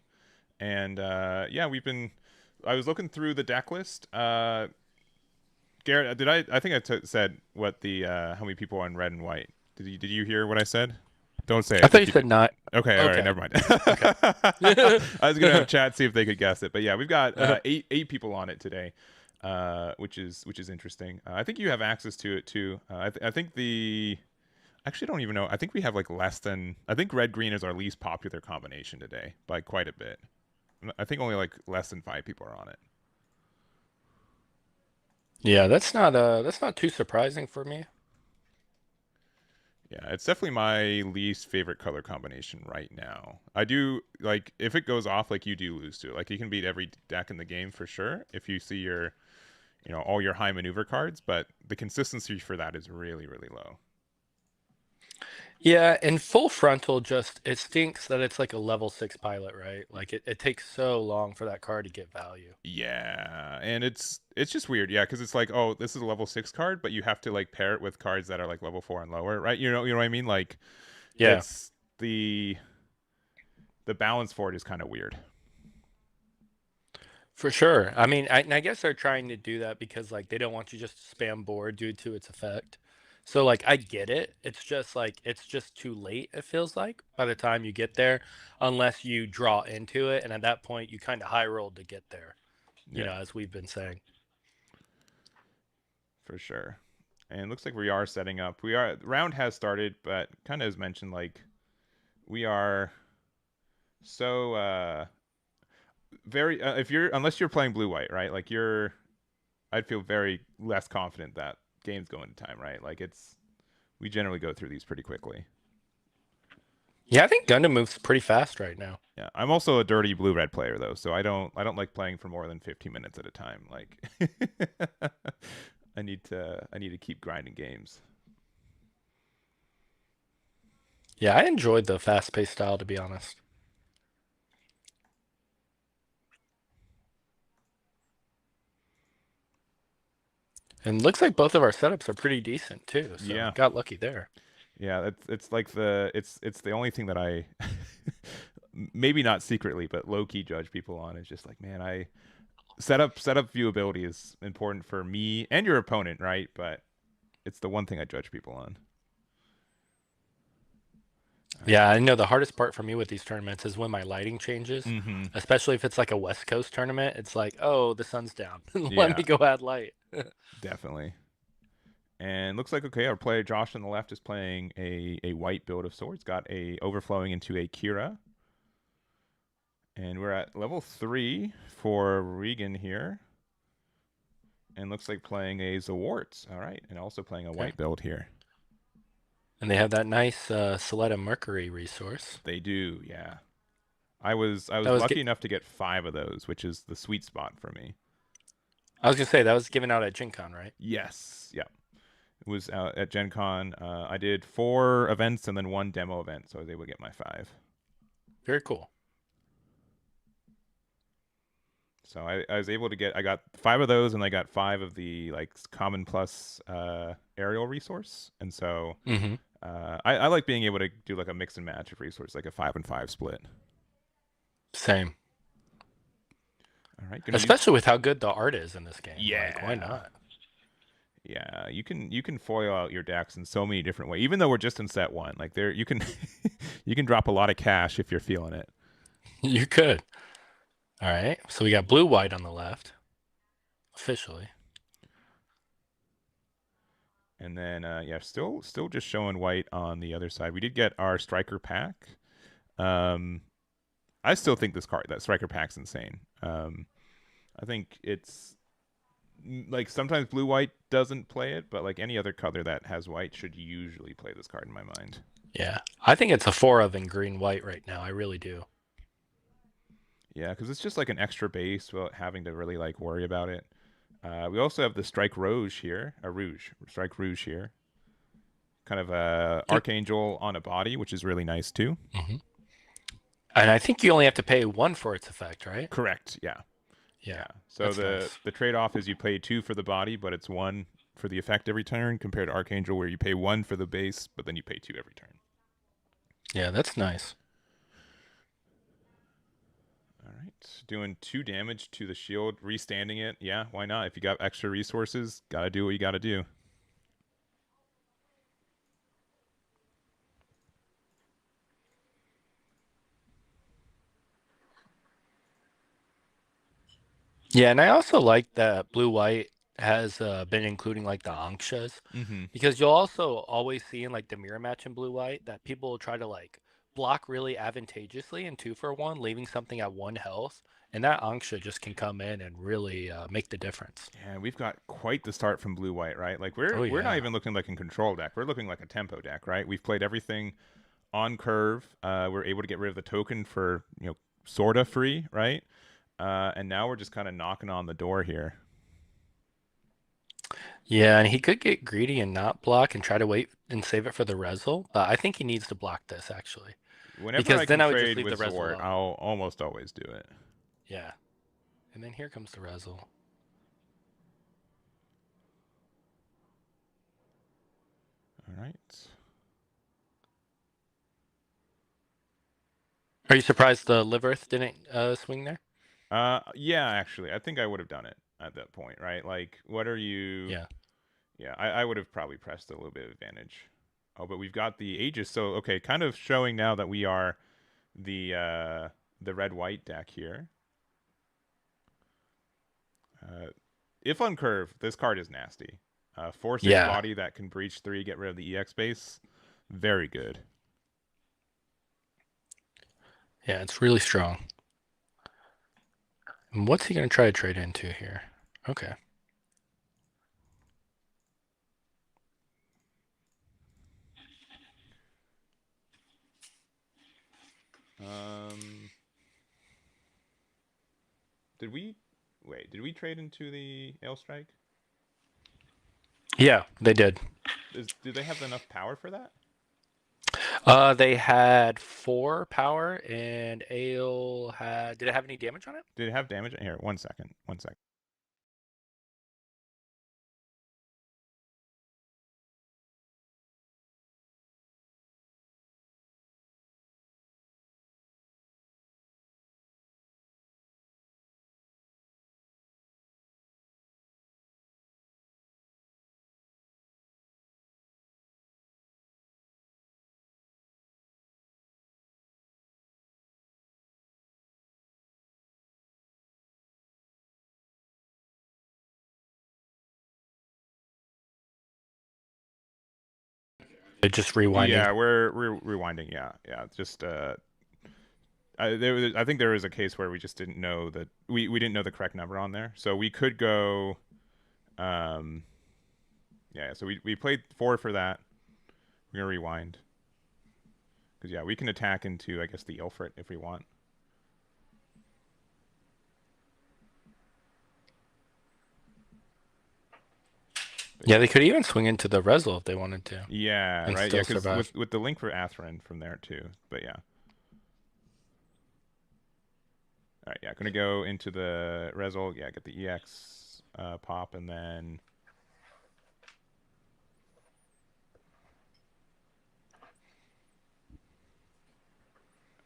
and yeah, we've been. I was looking through the deck list. Garrett, did I think said what the how many people are in red and white? Did you hear what I said? Don't say I it thought if you you said did. not. Okay, all right, Okay. never mind. Okay. I was gonna have chat see if they could guess it, but yeah, we've got eight people on it today, which is interesting. I think you have access to it too. I think the actually I don't even know. I think we have like less than. I think red green is our least popular combination today by quite a bit. I think only like less than 5 people are on it. Yeah, that's not too surprising for me. Yeah, it's definitely my least favorite color combination right now. I do like if it goes off, like you do lose to it. Like you can beat every deck in the game for sure if you see your, all your high maneuver cards, but the consistency for that is really, really low. Yeah, and full frontal just it stinks that it's like a level 6 pilot, right? Like it takes so long for that card to get value. Yeah, and it's just weird, yeah, because it's like, oh, this is a level 6 card, but you have to like pair it with cards that are like level 4 and lower, right? You know what I mean? Like, Yeah, it's the balance for it is kind of weird. for sure. I mean, I guess they're trying to do that because like they don't want you just to spam board due to its effect. So like I get it. It's just like it's just too late, it feels like, by the time you get there, unless you draw into it, and at that point you kind of high rolled to get there, Yeah, as we've been saying. for sure. And it looks like we are setting up. Round has started, but kind of as mentioned, like we are so very if you're unless you're playing blue white, right? Like I'd feel very less confident that game's going to time, right? Like we generally go through these pretty quickly. Yeah, I think Gundam moves pretty fast right now. Yeah, I'm also a dirty blue red player though, so I don't like playing for more than 15 minutes at a time. Like I need to keep grinding games. Yeah, I enjoyed the fast-paced style, to be honest. And looks like both of our setups are pretty decent too, so Yeah. got lucky there. Yeah, it's like it's the only thing that I maybe not secretly, but low key judge people on. Is just like, man, I setup viewability is important for me and your opponent, right? But it's the one thing I judge people on. All Yeah, right. I know the hardest part for me with these tournaments is when my lighting changes, Mm-hmm. especially if it's like a West Coast tournament. It's like, oh, the sun's down. Let Yeah, me go add light. definitely. And looks like okay, our player Josh on the left is playing a white build of swords, got a overflowing into a Kira. And we're at level 3 for Regan here. And looks like playing a Zawarts. All right. And also playing a Okay. white build here. And they have that nice Soleta Mercury resource. They do, yeah. I was That was lucky enough to get 5 of those, which is the sweet spot for me. I was gonna say that was given out at Gen Con, right? Yes. Yeah. It was out at Gen Con. I did 4 events and then 1 demo event, so I was able to get my 5. Very cool. So I was able to I got 5 of those, and I got 5 of the like common plus aerial resource. And so Mm-hmm. I like being able to do like a mix and match of resource, like a 5 and 5 split. Same. All right, Especially with how good the art is in this game. Yeah. Like, why not? Yeah, you can foil out your decks in so many different ways. Even though we're just in set 1, like there you can you can drop a lot of cash if you're feeling it. You could. All right. So we got blue white on the left. Officially. And then yeah, still just showing white on the other side. We did get our striker pack. I still think that striker pack's insane. I think it's like sometimes blue white doesn't play it, but like any other color that has white should usually play this card in my mind. Yeah. I think it's a 4 of in green white right now. I really do. Yeah, because it's just like an extra base without having to really like worry about it. We also have the Strike Rouge here, Strike Rouge here. Kind of a Archangel on a body, which is really nice too. Mm-hmm. And I think you only have to pay 1 for its effect, right? Correct. Yeah. Yeah. So the the trade off is you pay 2 for the body, but it's 1 for the effect every turn, compared to Archangel, where you pay 1 for the base, but then you pay 2 every turn. Yeah, that's nice. All right, doing 2 damage to the shield, restanding it. Yeah, why not? If you got extra resources, gotta do what you gotta do. Yeah, and I also like that blue white has been including like the ankhas, Mm-hmm. because you'll also always see in like the mirror match in blue white that people will try to like block really advantageously in 2-for-1, leaving something at 1 health, and that anksha just can come in and really make the difference. Yeah, we've got quite the start from blue white, right? Like we're Oh we're not yeah. even looking like a control deck. We're looking like a tempo deck, right? We've played everything on curve. We're able to get rid of the token for sorta free, right? And now we're just kind of knocking on the door here. Yeah, and he could get greedy and not block and try to wait and save it for the Rezel, but I think he needs to block this actually. Whenever Because I can then I would just trade leave with the Rezel Zort, up. I'll almost always do it. Yeah. And then here comes the Rezel. All right. Are you surprised the Live Earth didn't swing there? Yeah, actually, I think I would have done it at that point, right? Like, what are you? Yeah. Yeah, I would have probably pressed a little bit of advantage. Oh, but we've got the Aegis, so okay, kind of showing now that we are the red white deck here. Uh, if on curve, this card is nasty. 4/6 Yeah. body that can breach 3, get rid of the EX base. Very good. Yeah, it's really strong. And what's he going to try to trade into here? Okay. Um, did we wait? Did we trade into the Ale Strike? Yeah, they did. Do they have enough power for that? They had 4 power, and Ale had. Did it have any damage on it? Did it have damage? Here, 1 second. 1 second. It just rewinding. Yeah, we're rewinding. Yeah, yeah. Just I think there was a case where we just didn't know that we didn't know the correct number on there, so we could go. Um, yeah. So we played 4 for that. We're gonna rewind because yeah, we can attack into I guess the Ilfrit if we want. Yeah, they could even swing into the Rezel if they wanted to. Yeah, And right. still Yeah, because survive. with the link for Atherin from there too. But yeah. All right, yeah, gonna go into the Rezel. Yeah, get the EX pop, and then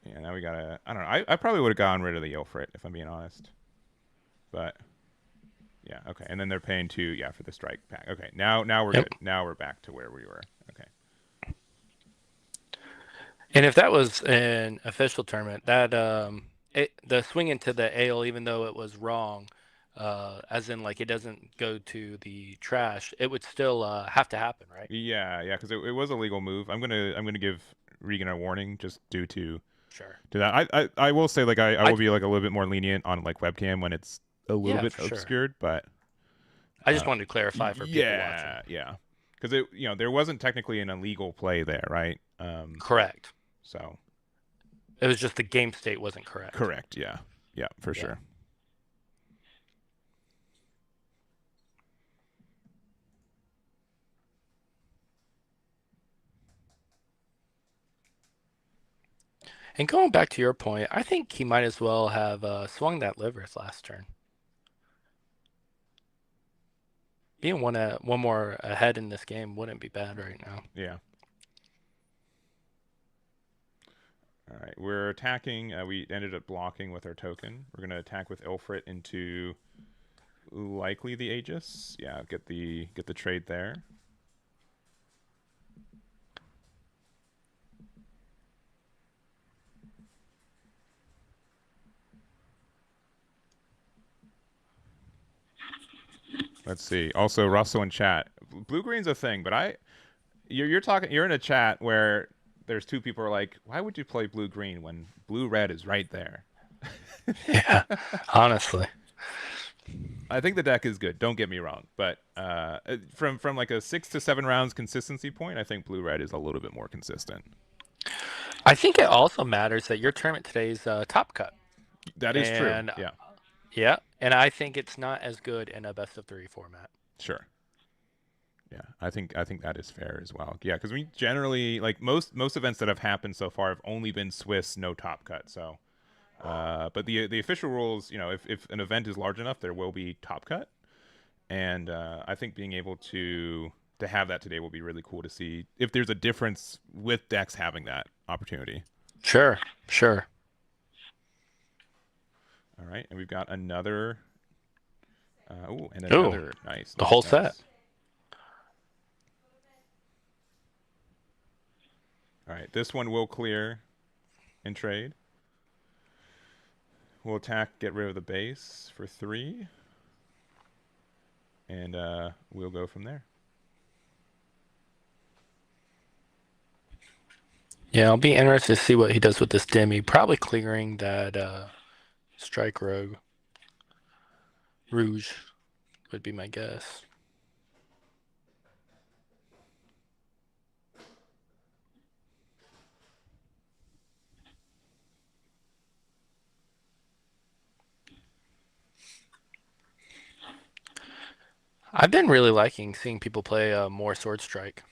yeah, now we gotta. I don't know. I probably would have gotten rid of the Ilfrit if I'm being honest. But yeah, okay. And then they're paying 2, yeah, for the strike pack. Okay, now we're Yep. good. Now we're back to where we were. Okay. And if that was an official tournament, that the swing into the ale, even though it was wrong, as in like it doesn't go to the trash, it would still have to happen, right? Yeah, yeah, because it was a legal move. I'm gonna give Regan a warning just due Sure. to that. I will say like I I will be like a little bit more lenient on like webcam when it's a little Yeah, bit for sure. obscured, but I just wanted to clarify for people watching. yeah, because it there wasn't technically an illegal play there, right? Correct. So It was just the game state wasn't correct. correct, yeah, yeah, for Yeah. sure. And going back to your point, I think he might as well have swung that livers last turn. Being one more ahead in this game wouldn't be bad right now. Yeah. All right, we're attacking. We ended up blocking with our token. We're gonna attack with Ilfrit into likely the Aegis. Yeah, get the trade there. Let's see. Also, Russell in chat. Blue green's a thing, but you're talking. You're in a chat where there's two people who are like, why would you play blue green when blue red is right there? Yeah, honestly. I think the deck is good. Don't get me wrong, but from like a 6 to 7 rounds consistency point, I think blue red is a little bit more consistent. I think it also matters that your tournament today is top cut. That is true. And Yeah. yeah, and I think it's not as good in a best of 3 format. Sure. Yeah, I think that is fair as well. Yeah, because we generally like most events that have happened so far have only been Swiss, no top cut. So, but the official rules, if an event is large enough, there will be top cut, and I think being able to have that today will be really cool to see if there's a difference with decks having that opportunity. Sure, sure. All right, and we've got another. And Ooh, another nice. the Nice, whole nice. set. All right, this one will clear and trade. We'll attack, get rid of the base for 3, and we'll go from there. Yeah, I'll be interested to see what he does with this Demi. Probably clearing that Strike Rogue. Rouge would be my guess. I've been really liking seeing people play more Sword Strike.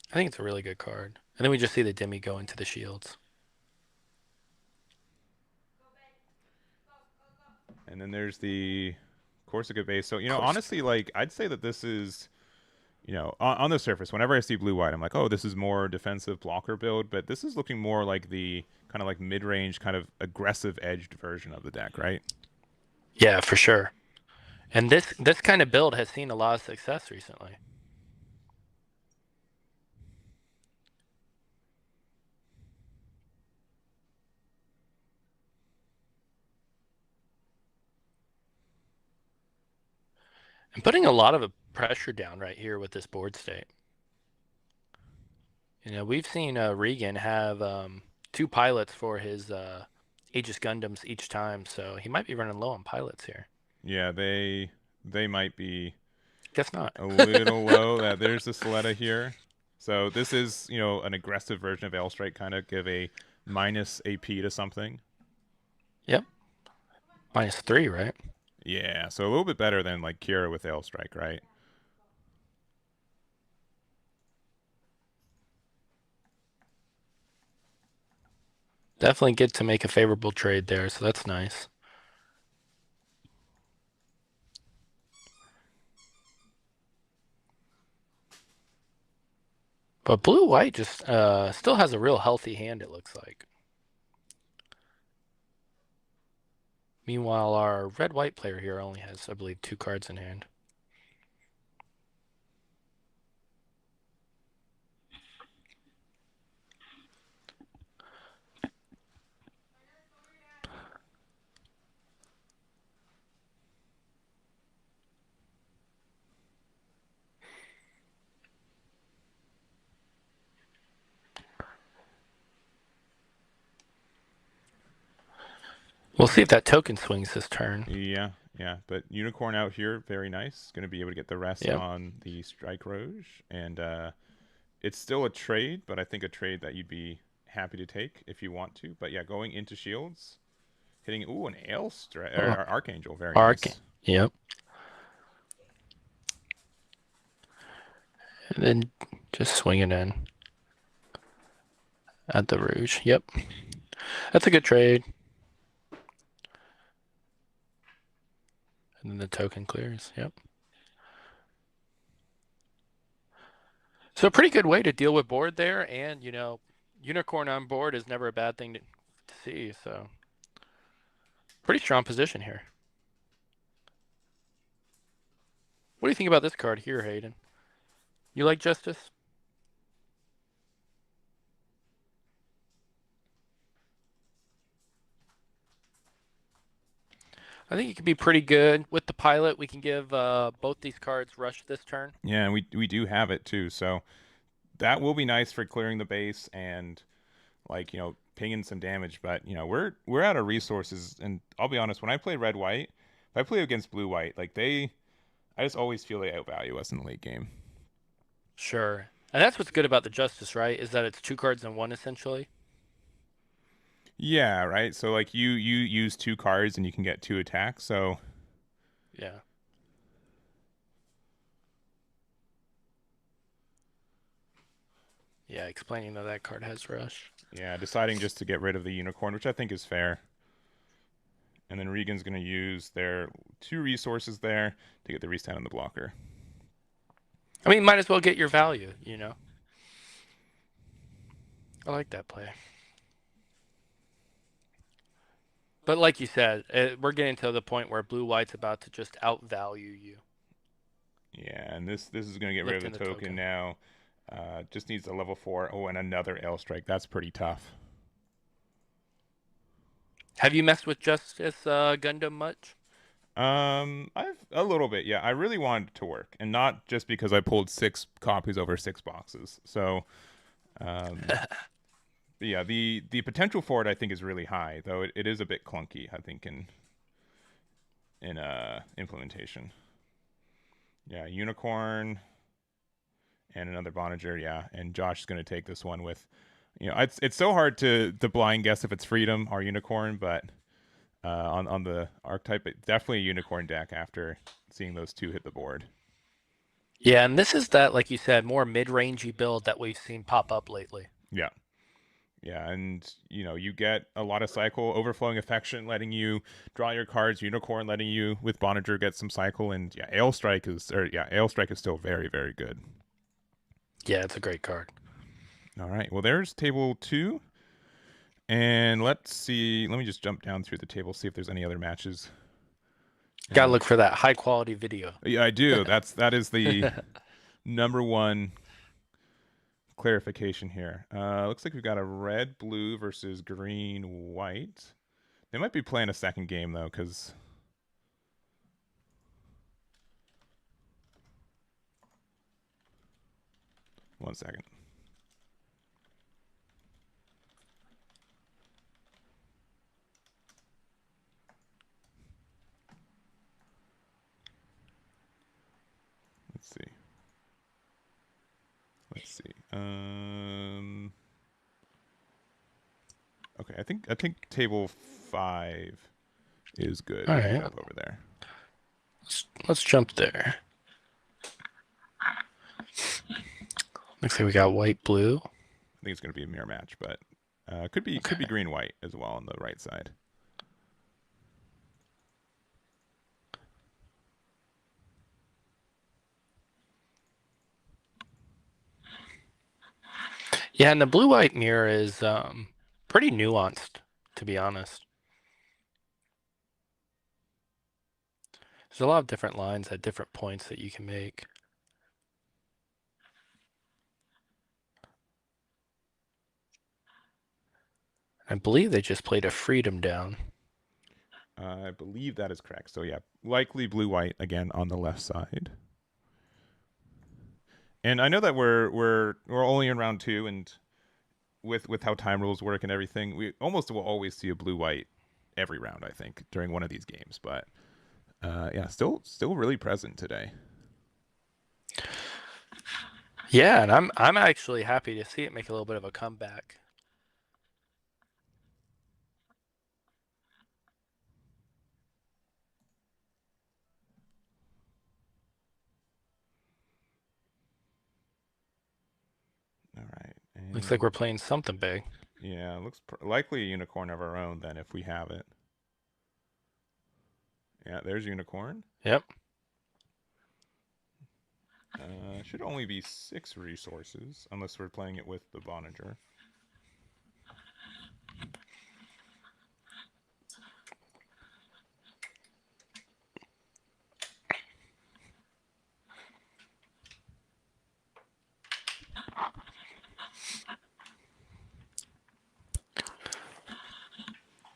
I think it's a really good card. And then we just see the Demi go into the shields. And then there's the Corsica base. So, Corsica. honestly, like, I'd say that this is, on the surface, whenever I see blue-white, I'm like, oh, this is more defensive blocker build. But this is looking more like the kind of like mid-range, kind of aggressive edged version of the deck, right? Yeah, for sure. And this kind of build has seen a lot of success recently. I'm putting a lot of pressure down right here with this board state. We've seen Regan have 2 pilots for his Aegis Gundams each time, so he might be running low on pilots here. Yeah, they might be. Guess not. A little low. There's the Soletta here. So this is, an aggressive version of Ailstrike, kind of give a minus AP to something. Yep. -3, right? Yeah, so a little bit better than like Kira with Ailstrike, right? Definitely get to make a favorable trade there, so that's nice. But blue-white just still has a real healthy hand, it looks like. Meanwhile, our red-white player here only has, I believe, 2 cards in hand. We'll see if that token swings this turn. Yeah, yeah. But Unicorn out here, very nice. Going to be able to get the rest on the Strike Roge. And it's still a trade, but I think a trade that you'd be happy to take if you want to. But yeah, going into shields, hitting, an Archangel, very nice. Yep. And then just swing it in at the Rouge. Yep. That's a good trade. And then the token clears. Yep. So a pretty good way to deal with board there, and unicorn on board is never a bad thing to see. So pretty strong position here. What do you think about this card here, Hayden? You like Justice? I think it could be pretty good. With the pilot, we can give both these cards rush this turn. Yeah, and we do have it too, so that will be nice for clearing the base and like pinging some damage. But we're out of resources, and I'll be honest, when I play red white, if I play against blue white, like I just always feel they outvalue us in the late game. Sure. And that's what's good about the Justice, right? Is that it's 2 cards in one, essentially. Yeah, right. So like you use 2 cards and you can get 2 attacks. So Yeah. Yeah, explaining that that card has rush. yeah, deciding just to get rid of the unicorn, which I think is fair. And then Regan's going to use their 2 resources there to get the restand on the blocker. I mean, might as well get your value, I like that play. But like you said, we're getting to the point where blue-white's about to just outvalue you. Yeah, and this is going to get rid Lifting of the the token, token. now. Just needs a level 4. Oh, and another L strike. That's pretty tough. Have you messed with Justice Gundam much? I've a little bit. Yeah, I really wanted it to work, and not just because I pulled 6 copies over 6 boxes. So, um, yeah, the potential for it I think is really high, though it is a bit clunky. I think in implementation. Yeah, unicorn and another Bonager. Yeah, and Josh is going to take this one with, it's so hard to blind guess if it's freedom or unicorn, but on the archetype, definitely a unicorn deck after seeing those 2 hit the board. Yeah, and this is that, like you said, more mid-rangey build that we've seen pop up lately. Yeah. Yeah, and you get a lot of cycle, overflowing affection, letting you draw your cards, unicorn letting you with Bonager get some cycle, and Ale Strike is still very, very good. Yeah, it's a great card. All right. Well, there's table 2. And let's see. Let me just jump down through the table, see if there's any other matches. Gotta look for that high quality video. Yeah, I do. That is the number one clarification here. Looks like we've got a red blue versus green white. They might be playing a second game though, because one second. Let's see. Let's see. Okay, I think table 5 is good. All We can right. jump over there. Let's jump there. Looks like we got white blue. I think it's going to be a mirror match, but could be green white as well on the right side. Yeah, and the blue-white mirror is pretty nuanced, to be honest. There's a lot of different lines at different points that you can make. I believe they just played a freedom down. I believe that is correct. So yeah, likely blue white again on the left side. And I know that we're only in round 2, and with how time rules work and everything, we almost will always see a blue white every round, I think, during one of these games. But yeah, still really present today. Yeah, and I'm actually happy to see it make a little bit of a comeback. All right. Looks like we're playing something big. Yeah, looks likely a unicorn of our own then if we have it. Yeah, there's Unicorn. Yep. Should only be 6 resources, unless we're playing it with the Boninger.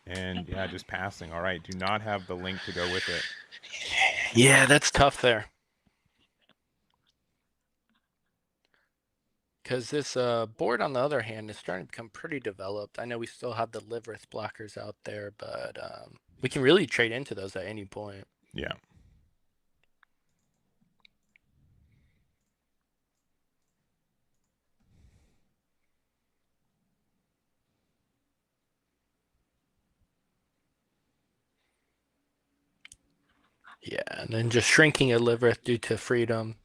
And yeah, just passing. All right, do not have the link to go with it. Yeah, that's tough there. Because this board, on the other hand, is starting to become pretty developed. I know we still have the Livrith blockers out there, but we can really trade into those at any point. Yeah. Yeah, and then just shrinking a Livrith due to freedom.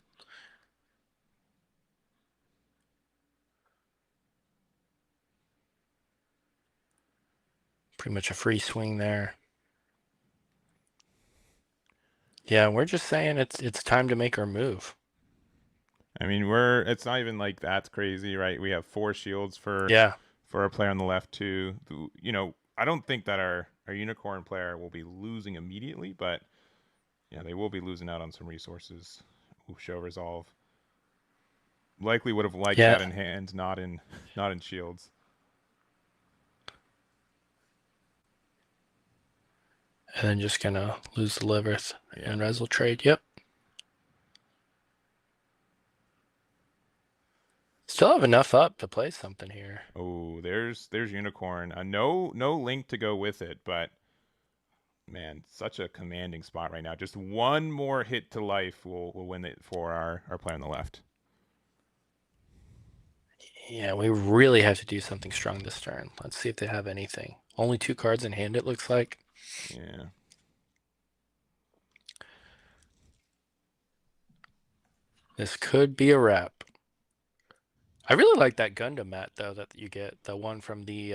Pretty much a free swing there. Yeah, we're just saying it's time to make our move. I mean, it's not even like that's crazy, right? We have 4 shields for a player on the left too. You know, I don't think that our Unicorn player will be losing immediately, but yeah, they will be losing out on some resources. Ooh, show resolve. Likely would have liked that in hand, not in shields. And then just gonna lose the Livrith and Rezel trade. Yep. Still have enough up to play something here. Oh, there's Unicorn. No link to go with it, but man, such a commanding spot right now. Just one more hit to life will win it for our player on the left. Yeah, we really have to do something strong this turn. Let's see if they have anything. Only 2 cards in hand, it looks like. Yeah. This could be a wrap. I really like that Gundam mat, though, that you get. The one from the...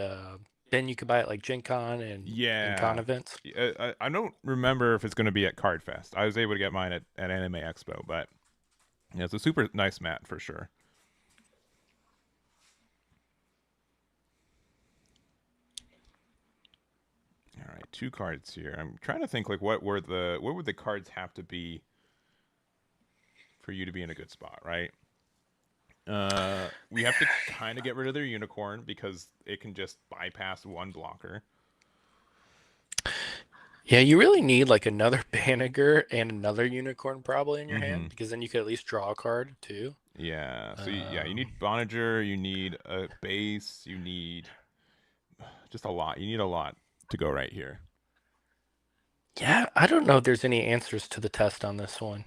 then you could buy it like Gen Con and Con events. I don't remember if it's going to be at Card Fest. I was able to get mine at Anime Expo, but yeah, it's a super nice mat for sure. All right, 2 cards here. I'm trying to think like what would the cards have to be for you to be in a good spot, right? We have to kind of get rid of their Unicorn because it can just bypass 1 blocker. Yeah, you really need like another Banniger and another Unicorn probably in your hand, because then you could at least draw a card too. Yeah, so you need Boninger, you need a base, you need just a lot. You need a lot to go right here. Yeah, I don't know if there's any answers to the test on this one.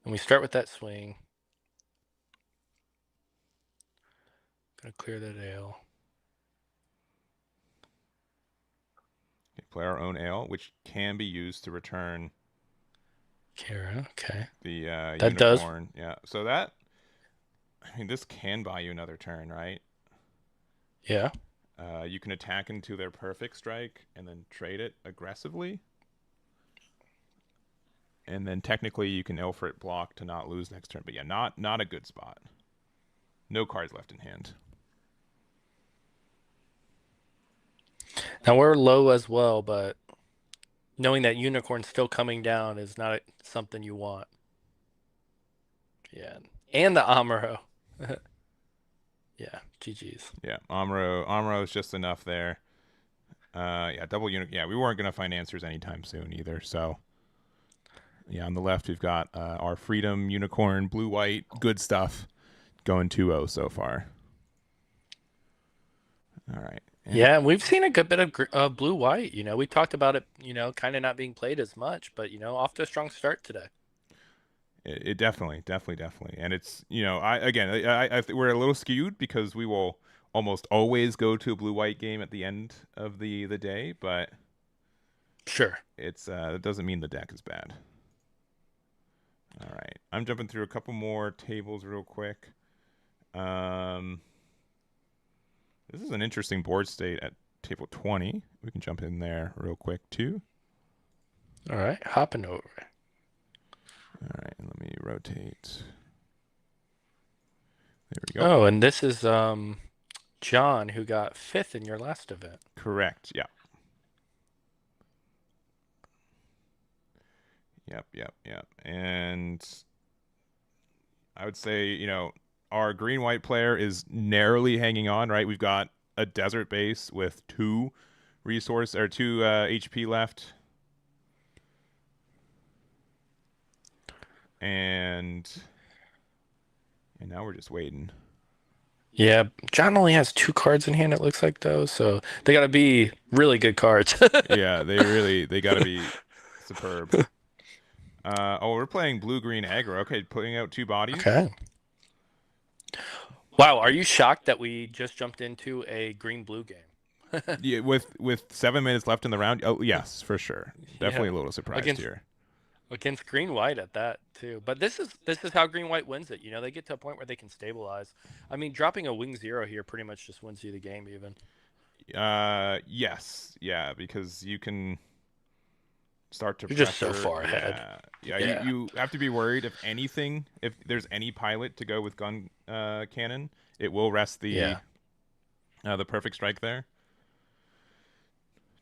And we start with that swing. Gonna clear that ale. Okay, play our own ale, which can be used to return Kara, okay. The that Unicorn. Does. Yeah, so that, I mean, this can buy you another turn, right? Yeah. You can attack into their perfect strike and then trade it aggressively. And then technically you can Ilfrit block to not lose next turn. But yeah, not a good spot. No cards left in hand. Now we're low as well, but knowing that Unicorn's still coming down is not something you want. Yeah. And the Amuro. Yeah, GG's. Yeah, Amuro is just enough there. Yeah, double unit. Yeah, we weren't gonna find answers anytime soon either. So, yeah, on the left we've got our Freedom Unicorn, blue white, good stuff, going 2-0 so far. All right. Yeah, we've seen a good bit of blue white. You know, we talked about it. You know, kind of not being played as much, but off to a strong start today. It definitely, and it's I think we're a little skewed because we will almost always go to a blue white game at the end of the day, but sure, it doesn't mean the deck is bad. All right, I'm jumping through a couple more tables real quick. This is an interesting board state at table 20. We can jump in there real quick too. All right, hopping over. All right, let me rotate. There we go. Oh, and this is John, who got 5th in your last event. Correct. Yeah. Yep. And I would say, our green-white player is narrowly hanging on, right? We've got a desert base with 2 HP left. And now we're just waiting. Yeah, John only has 2 cards in hand, it looks like, though, so they got to be really good cards. Yeah, they got to be superb. We're playing blue-green aggro. Okay, putting out 2 bodies. Okay. Wow, are you shocked that we just jumped into a green-blue game? Yeah, with 7 minutes left in the round. Oh, yes, for sure. Definitely a little surprised here. Against green-white at that too. But this is how green-white wins it. They get to a point where they can stabilize. I mean, dropping a wing 0 here pretty much just wins you the game even. Yes. Yeah, because you can start to You're pressure. just so far ahead. Yeah. You have to be worried if there's any pilot to go with gun cannon, it will rest the perfect strike there.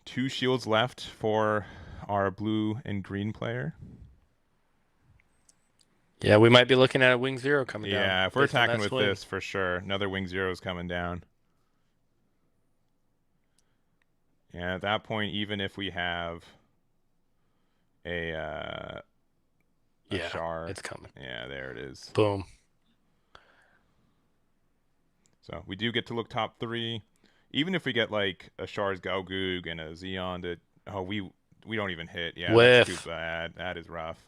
2 shields left for our blue and green player. Yeah, we might be looking at a wing 0 coming down. Yeah, if we're attacking with this, for sure, another wing 0 is coming down. Yeah, at that point, even if we have a char, it's coming. Yeah, there it is. Boom. So we do get to look top 3. Even if we get like a Char's Galgoog and a Xeon we don't even hit. Yeah, Whiff. That's too bad. That is rough.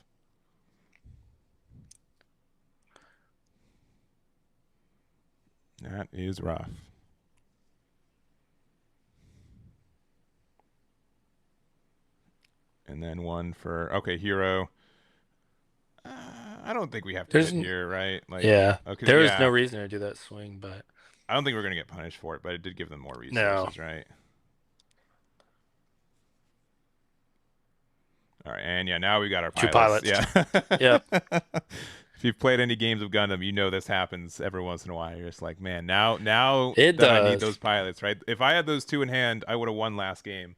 That is rough. And then one for hero. I don't think we have to hit here, right? There is no reason to do that swing, but I don't think we're gonna get punished for it. But it did give them more resources, right? All right, and now we got our pilots. 2 pilots. Yeah. If you've played any games of Gundam, you know this happens every once in a while. You're just like, man, now I need those pilots, right? If I had those 2 in hand, I would have won last game.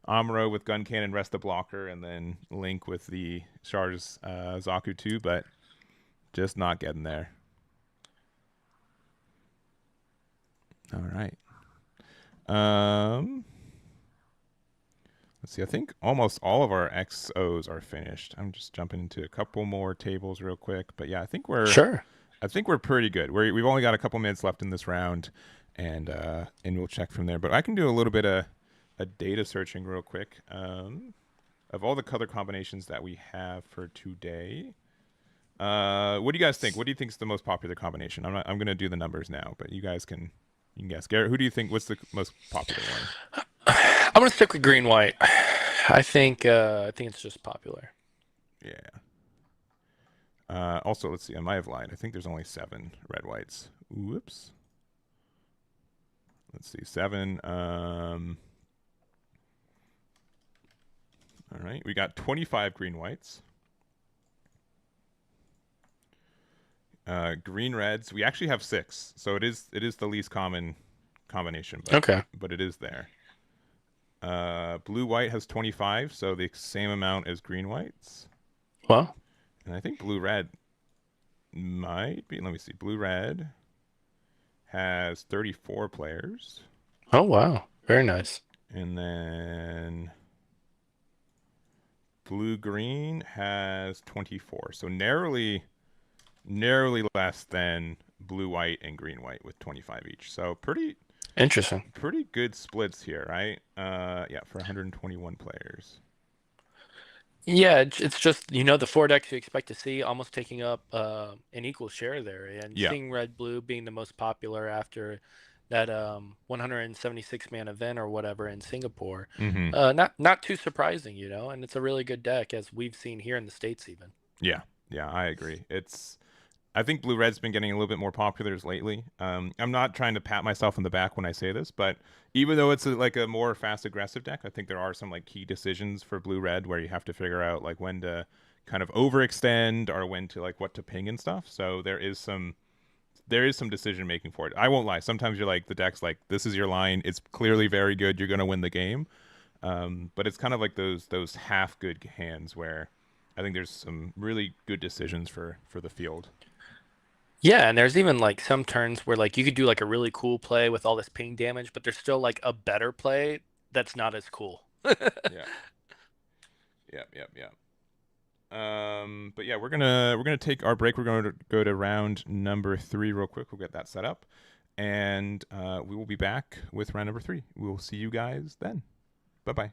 Amuro with gun cannon, rest the blocker, and then Link with the Char's Zaku 2, but just not getting there. All right. Let's see. I think almost all of our XOs are finished. I'm just jumping into a couple more tables real quick, but yeah, I think we're pretty good. We've only got a couple minutes left in this round, and we'll check from there. But I can do a little bit of data searching real quick of all the color combinations that we have for today. What do you guys think? What do you think is the most popular combination? I'm going to do the numbers now, but you guys can guess. Garrett, who do you think? What's the most popular one? I'm going to stick with green-white. I think it's just popular. Yeah. Also, let's see. I might have lied. I think there's only 7 red-whites. Whoops. Let's see. 7. All right. We got 25 green-whites. Green-reds. We actually have 6. So it is the least common combination. But it is there. Blue-white has 25, so the same amount as green-whites. Well, and I think blue-red might be. Let me see. Blue-red has 34 players. Oh wow, very nice. And then blue-green has 24, so narrowly less than blue-white and green-white with 25 each. So pretty interesting. Pretty good splits here, right? For 121 players. Yeah, it's just the 4 decks you expect to see almost taking up an equal share there, and seeing red blue being the most popular after that 176 man event or whatever in Singapore. Mm-hmm. Not too surprising, and it's a really good deck as we've seen here in the States even. Yeah, I agree. It's I think blue red's been getting a little bit more popular lately. I'm not trying to pat myself on the back when I say this, but even though it's like a more fast aggressive deck, I think there are some like key decisions for blue red where you have to figure out like when to kind of overextend or when to like what to ping and stuff. So there is some decision making for it. I won't lie. Sometimes you're like the deck's like this is your line. It's clearly very good. You're gonna win the game. But it's kind of like those half good hands where I think there's some really good decisions for the field. Yeah, and there's even like some turns where like you could do like a really cool play with all this ping damage, but there's still like a better play that's not as cool. Yeah. Yep. Yep. Yep. But yeah, we're gonna take our break. We're going to go to round number 3 real quick. We'll get that set up, and we will be back with round number 3. We will see you guys then. Bye bye.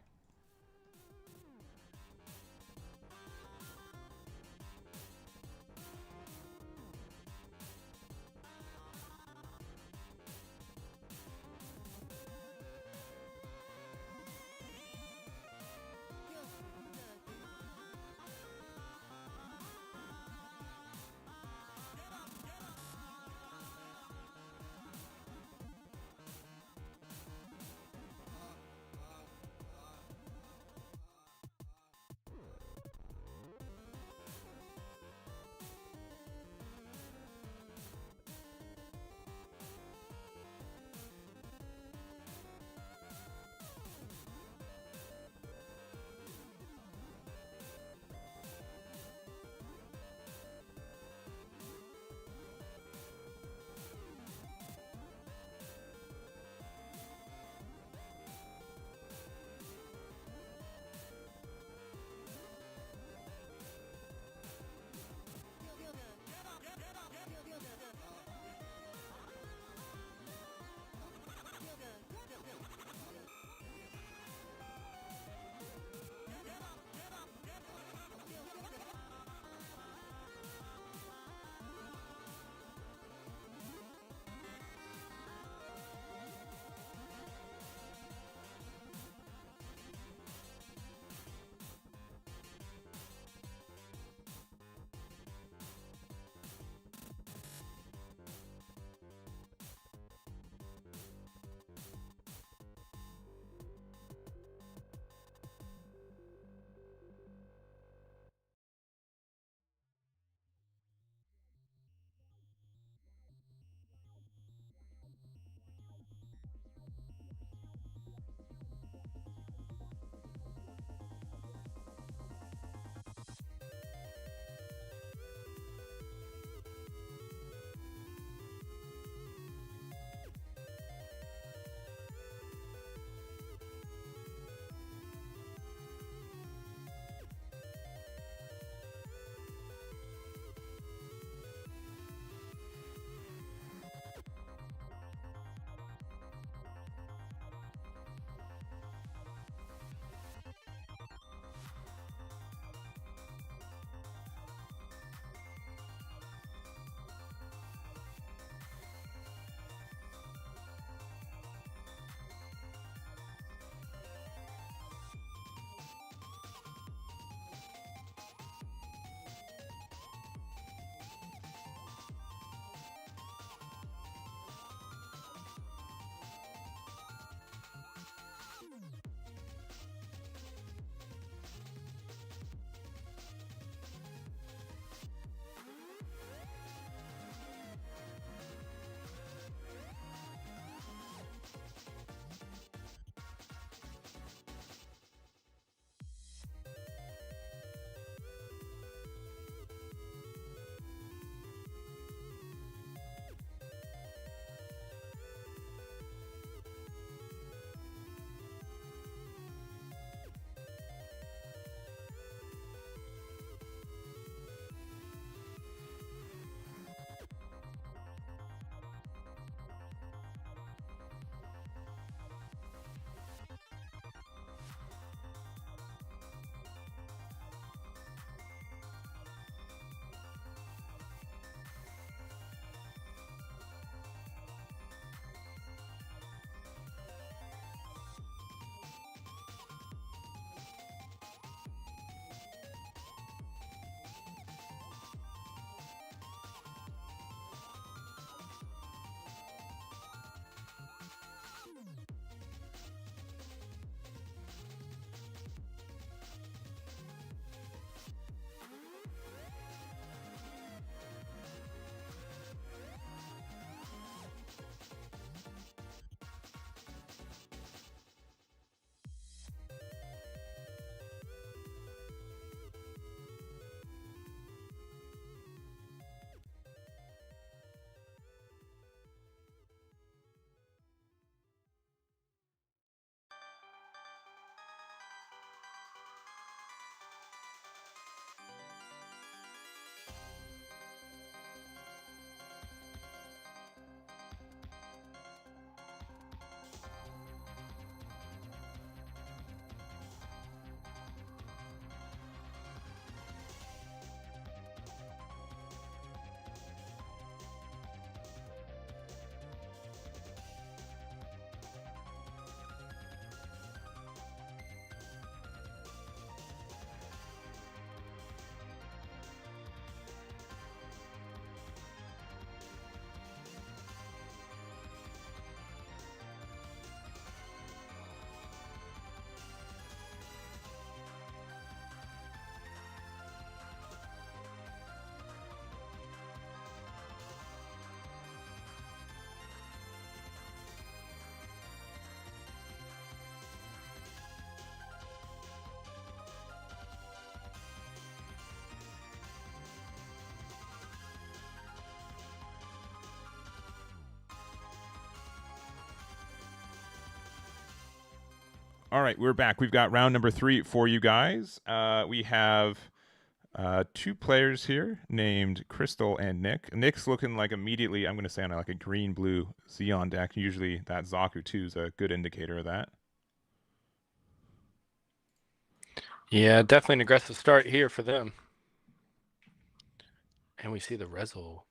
All right, we're back. We've got round number 3 for you guys. We have two players here named Crystal and Nick. Nick's looking like immediately, I'm going to say, on like a green-blue Xeon deck. Usually that Zaku 2 is a good indicator of that. Yeah, definitely an aggressive start here for them. And we see the Rezel.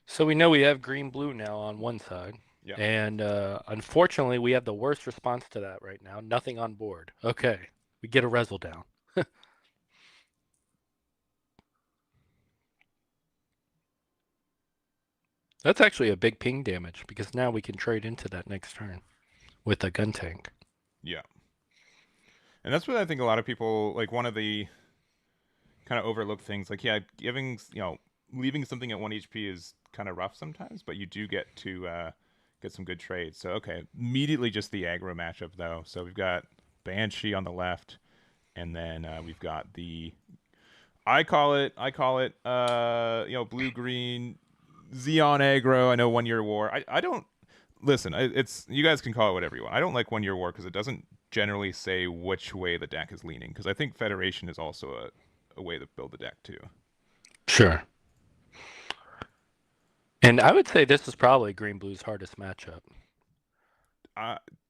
So we know we have green-blue now on one side. Yeah. And unfortunately, we have the worst response to that right now. Nothing on board. Okay, we get a Rezel down. That's actually a big ping damage because now we can trade into that next turn with a gun tank. Yeah. And that's what I think a lot of people, like, one of the kind of overlooked things. Like, yeah, giving, leaving something at 1 HP is kind of rough sometimes, but you do get to get some good trades. So, okay, immediately just the aggro matchup, though. So we've got Banshee on the left, and then we've got the, I call it, blue-green Xeon aggro. I know 1 Year War. I don't, listen, it's, you guys can call it whatever you want. I don't like 1 Year War because it doesn't generally say which way the deck is leaning, because I think Federation is also a way to build the deck too. Sure. And I would say this is probably green-blue's hardest matchup.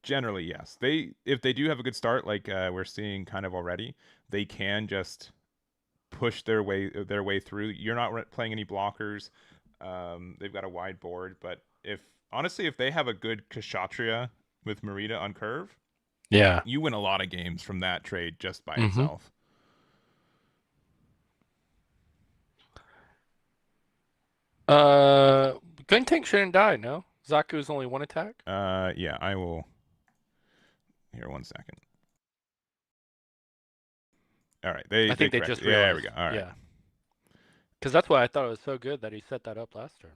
Generally, yes. If they do have a good start, like we're seeing kind of already, they can just push their way through. You're not playing any blockers. They've got a wide board, but if they have a good Kshatriya with Marita on curve, yeah, you win a lot of games from that trade just by itself. Gun tank shouldn't die, no? Zaku's only 1 attack? Yeah, I will. Here, 1 second. All right, I think they just realized. Yeah, there we go. All right. Yeah. Because that's why I thought it was so good that he set that up last turn.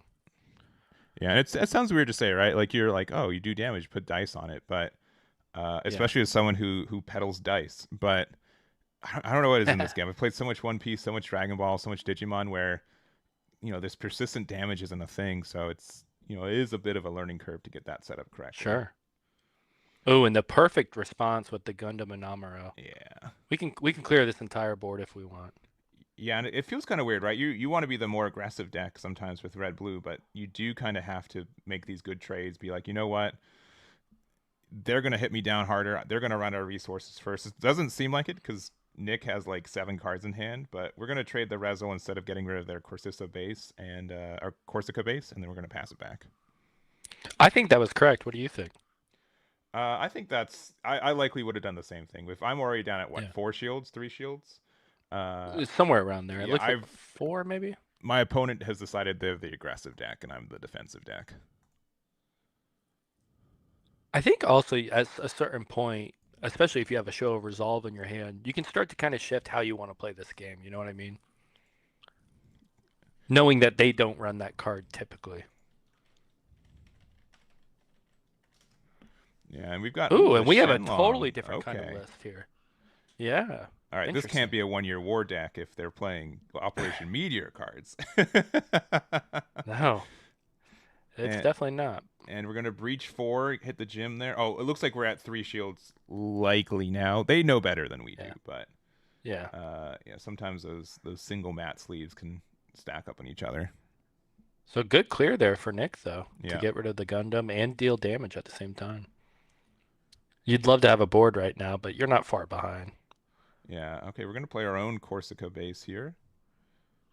Yeah, and it sounds weird to say, right? Like, you're like, oh, you do damage, put dice on it, but especially as someone who peddles dice. But I don't know what is in this game. I've played so much One Piece, so much Dragon Ball, so much Digimon, where this persistent damage isn't a thing. So it's it is a bit of a learning curve to get that set up correctly. Sure. Oh, and the perfect response with the Gundam and Amuro. Yeah. We can clear this entire board if we want. Yeah, and it feels kind of weird, right? You want to be the more aggressive deck sometimes with red blue, but you do kind of have to make these good trades. Be like, you know what? They're gonna hit me down harder. They're gonna run out of resources first. It doesn't seem like it because Nick has like 7 cards in hand, but we're gonna trade the Rezo instead of getting rid of their Corsica base and our Corsica base, and then we're gonna pass it back. I think that was correct. What do you think? I think that's. I likely would have done the same thing. If I'm already down at what 4 shields, 3 shields. It's somewhere around there. It looks like 4, maybe. My opponent has decided they're the aggressive deck, and I'm the defensive deck. I think also at a certain point, especially if you have a show of resolve in your hand, you can start to kind of shift how you want to play this game. You know what I mean? Knowing that they don't run that card typically. Yeah, and we've got. Ooh, and we have a totally different kind of list here. Yeah. All right, this can't be a 1 Year War deck if they're playing Operation Meteor cards. No. It's definitely not. And we're going to breach 4, hit the gym there. Oh, it looks like we're at 3 shields likely now. They know better than we do, but yeah, sometimes those single mat sleeves can stack up on each other. So good clear there for Nick, though, to get rid of the Gundam and deal damage at the same time. You'd love to have a board right now, but you're not far behind. Yeah, okay, we're going to play our own Corsica base here.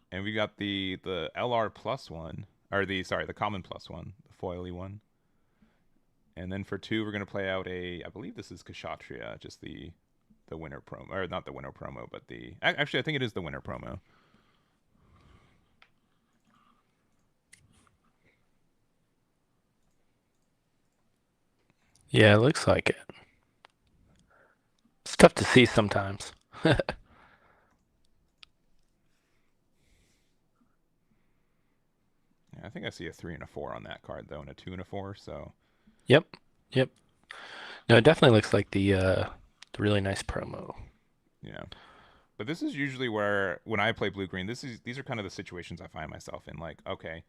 And we got the LR plus one, or the common plus one, the foily one. And then for 2, we're going to play out I believe this is Kshatriya, just the winter promo, or not the winter promo, but actually I think it is the winter promo. Yeah, it looks like it. It's tough to see sometimes. Yeah, I think I see a 3 and a 4 on that card though, and a 2 and a 4. So. Yep. No, it definitely looks like the really nice promo. Yeah, but this is usually where when I play blue green, these are kind of the situations I find myself in. Like, okay,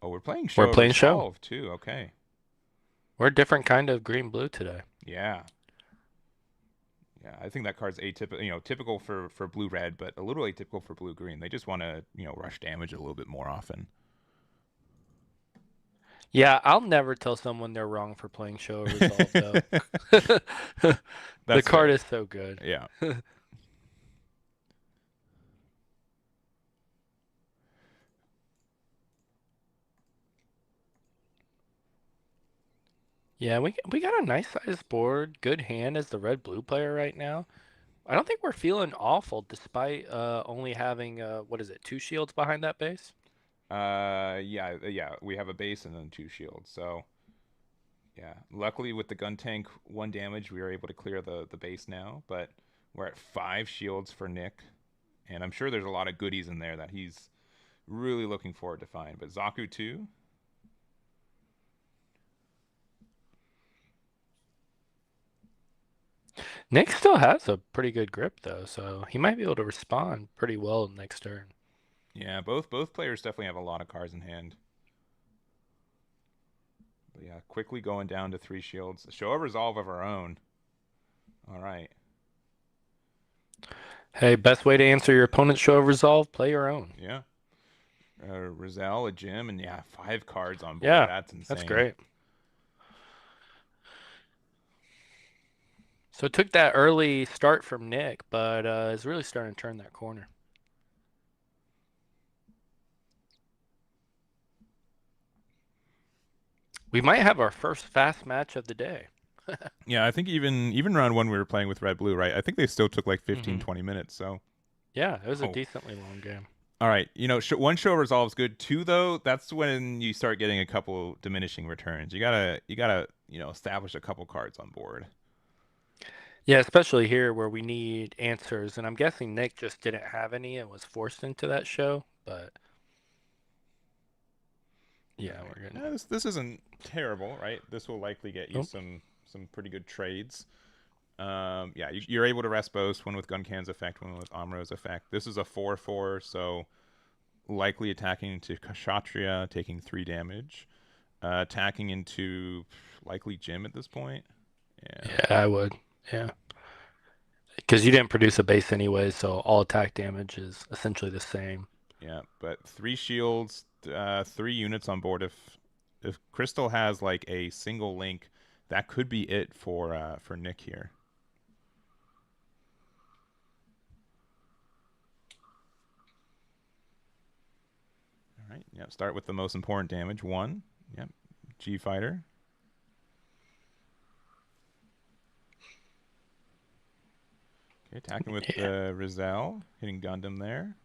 we're playing show. We're playing show too. Okay. We're a different kind of green-blue today. Yeah. Yeah, I think that card's atypical, typical for blue red, but a little atypical for blue green. They just want to, rush damage a little bit more often. Yeah, I'll never tell someone they're wrong for playing Show of Resolve, though. The That's card fair. is so good. Yeah. Yeah, we got a nice sized board. Good hand as the red-blue player right now. I don't think we're feeling awful despite only having what is it, two shields behind that base? Yeah. We have a base and then two shields. So yeah, luckily with the gun tank 1 damage, we are able to clear the base now. But we're at 5 shields for Nick, and I'm sure there's a lot of goodies in there that he's really looking forward to find. But Zaku too. Nick still has a pretty good grip though, so he might be able to respond pretty well next turn. Yeah, both players definitely have a lot of cards in hand. But yeah, quickly going down to 3 shields. Show a resolve of our own. All right. Hey, best way to answer your opponent's Show of Resolve, play your own. Yeah. Rizal, a gym, and yeah, 5 cards on board. Yeah, That's that's insane. great. So it took that early start from Nick, but is really starting to turn that corner. We might have our first fast match of the day. Yeah, I think even round one we were playing with red blue, right? I think they still took like 15, Hmm. 20 minutes. So, Yeah, it was a oh, decently long game. all right. One show resolves good. Two though, that's when you start getting a couple diminishing returns. You gotta establish a couple cards on board. Yeah, especially here where we need answers, and I'm guessing Nick just didn't have any and was forced into that show, but All yeah, right. we're good. No, this isn't terrible, right? This will likely get you Oh, some pretty good trades. Yeah, you're able to rest both, one with Guncan's effect, one with Amro's effect. This is a 4/4, so likely attacking into Kshatriya, taking 3 damage. Attacking into likely Jim at this point. Yeah, yeah, I would. Yeah. Because you didn't produce a base anyway, so all attack damage is essentially the same. yeah. But 3 shields, 3 units on board. If Crystal has like a single link, that could be it for Nick here. All right. Yeah. Start with the most important damage. 1. Yep. G fighter. Okay, attacking with Yeah. the Rizal, hitting Gundam there.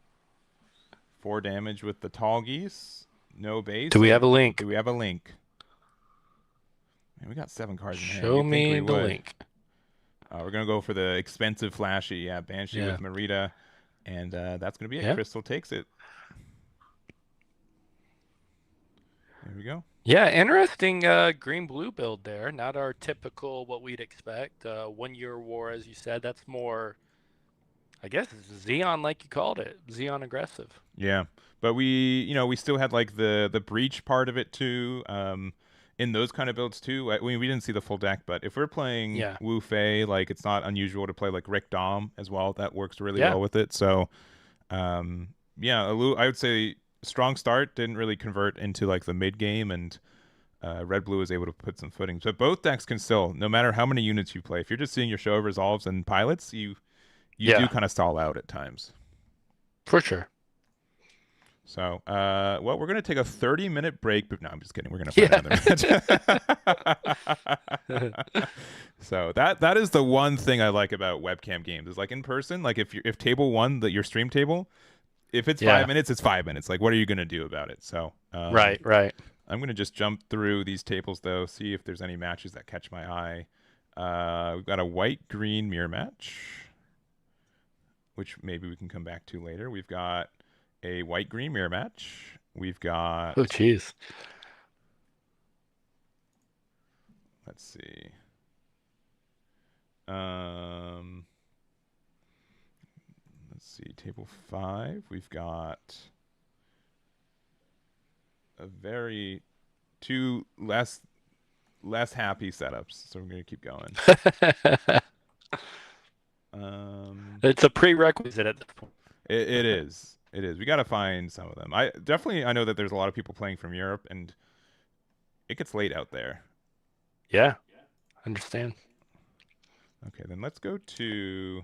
4 damage with the Tall Geese. No Do base. we have And a link? do we have a link? Man, we got 7 cards in hand. Show You'd think me we the would. link. We're gonna go for the expensive flashy. Yeah, Banshee Yeah. with Marita, and that's gonna be it. Yeah. Crystal takes it. There we go. Yeah, interesting green blue build there. Not our typical what we'd expect. 1 year war, as you said. That's more, I guess, Xeon like you called it. Xeon aggressive. Yeah, but we still had like the breach part of it too. In those kind of builds too. We didn't see the full deck, but if we're playing Yeah. Wu Fei, like it's not unusual to play like Rick Dom as well. That works really Yeah. well with it. So, yeah, I would say strong start didn't really convert into like the mid game, and Red Blue was able to put some footing. So both decks can still, no matter how many units you play, if you're just seeing your show of resolves and pilots, you do Yeah. kind of stall out at times. For sure. So, well, we're gonna take a 30-minute break. But no, I'm just kidding. We're gonna find Yeah. another match. So that is the one thing I like about webcam games is like in person. Like if table one, your stream table, if it's five Yeah. minutes, it's 5 minutes. Like what are you gonna do about it? So, Right. Right. I'm gonna just jump through these tables though, see if there's any matches that catch my eye. We've got a white green mirror match, which maybe we can come back to later. We've got a white green mirror match. We've Oh, got, jeez. let's see. Um, let's see. Table 5. We've got a very two less happy setups, so we're gonna keep going. It's a prerequisite at this point. It is. It is. We got to find some of them. I know that there's a lot of people playing from Europe, and it gets late out there. Yeah, understand. Okay, then let's go to.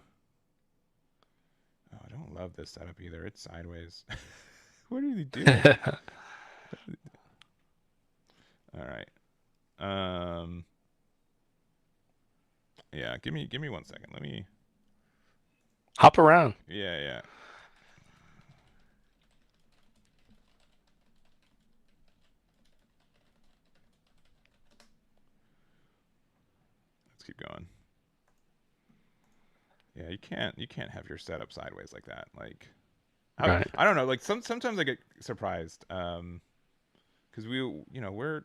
Oh, I don't love this setup either. It's sideways. What are they doing? All right. Yeah. Give me 1 second. Let me. Hop around. Yeah. Yeah. Let's keep going. Yeah, you can't have your setup sideways like that. Like, Right. I don't know. Like sometimes I get surprised. Because we're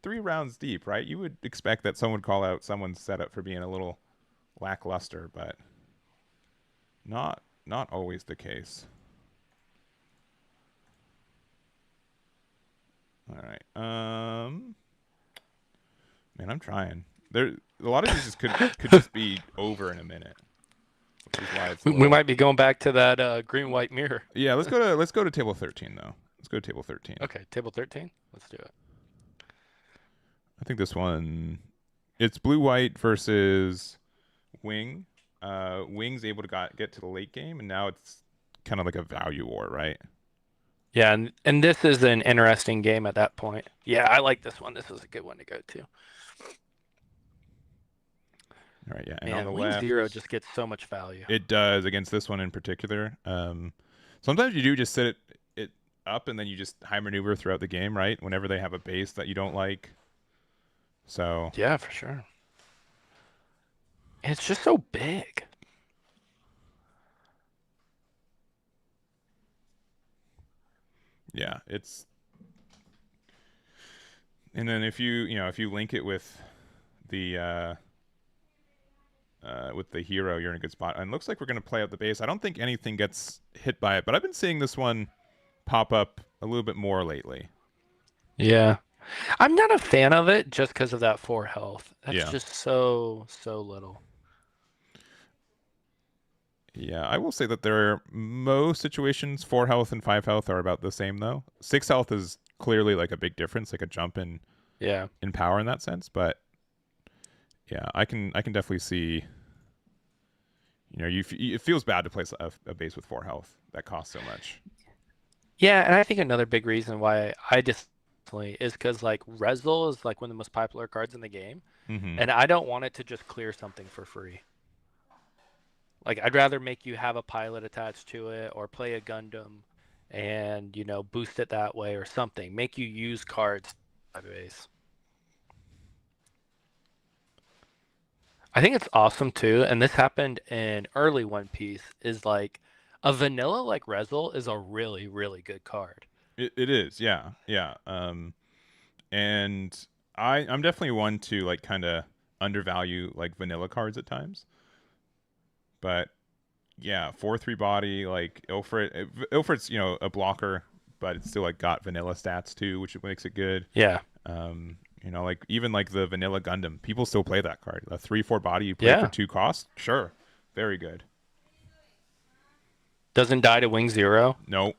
3 rounds deep, right? You would expect that someone would call out someone's setup for being a little lackluster, but not always the case. All right. Man, I'm trying. There, a lot of these just could just be over in a minute, which is why it's a We little... might be going back to that green white mirror. Yeah, let's go to table 13 though. Let's go to table 13. Okay, table 13. Let's do it. I think this one, it's blue white versus Wing. Wing's able to get to the late game, and now it's kind of like a value war, right? Yeah, and this is an interesting game at that point. Yeah, I like this one. This is a good one to go to. All right, yeah. And Man, on the Wing left, Zero just gets so much value. it does against this one in particular. Sometimes you do just sit it up, and then you just high maneuver throughout the game, right? Whenever they have a base that you don't like. So yeah, for sure. And it's just so big. yeah, it's... And then if you link it with the hero, you're in a good spot. And it looks like we're going to play out the base. I don't think anything gets hit by it, but I've been seeing this one pop up a little bit more lately. Yeah. I'm not a fan of it just because of that 4 health. That's just so little. Yeah, I will say that there are most situations 4 health and 5 health are about the same though. 6 health is clearly like a big difference, like a jump in power in that sense, but yeah, I can definitely see, it feels bad to play a base with 4 health that costs so much. Yeah, and I think another big reason why I just is because like Rezel is like one of the most popular cards in the game, and I don't want it to just clear something for free. Like I'd rather make you have a pilot attached to it or play a Gundam and boost it that way or something. Make you use cards by base. I think it's awesome too, and this happened in early One Piece, is like a vanilla like Rezel is a really, really good card. It is, yeah. And I'm definitely one to like kind of undervalue like vanilla cards at times. But yeah, 4/3 body, like Ilfrit's a blocker, but it's still like got vanilla stats too, which makes it good. Yeah. Like even like the vanilla Gundam, people still play that card. A 3/4 body you play for 2 costs, sure, very good. Doesn't die to Wing Zero. Nope.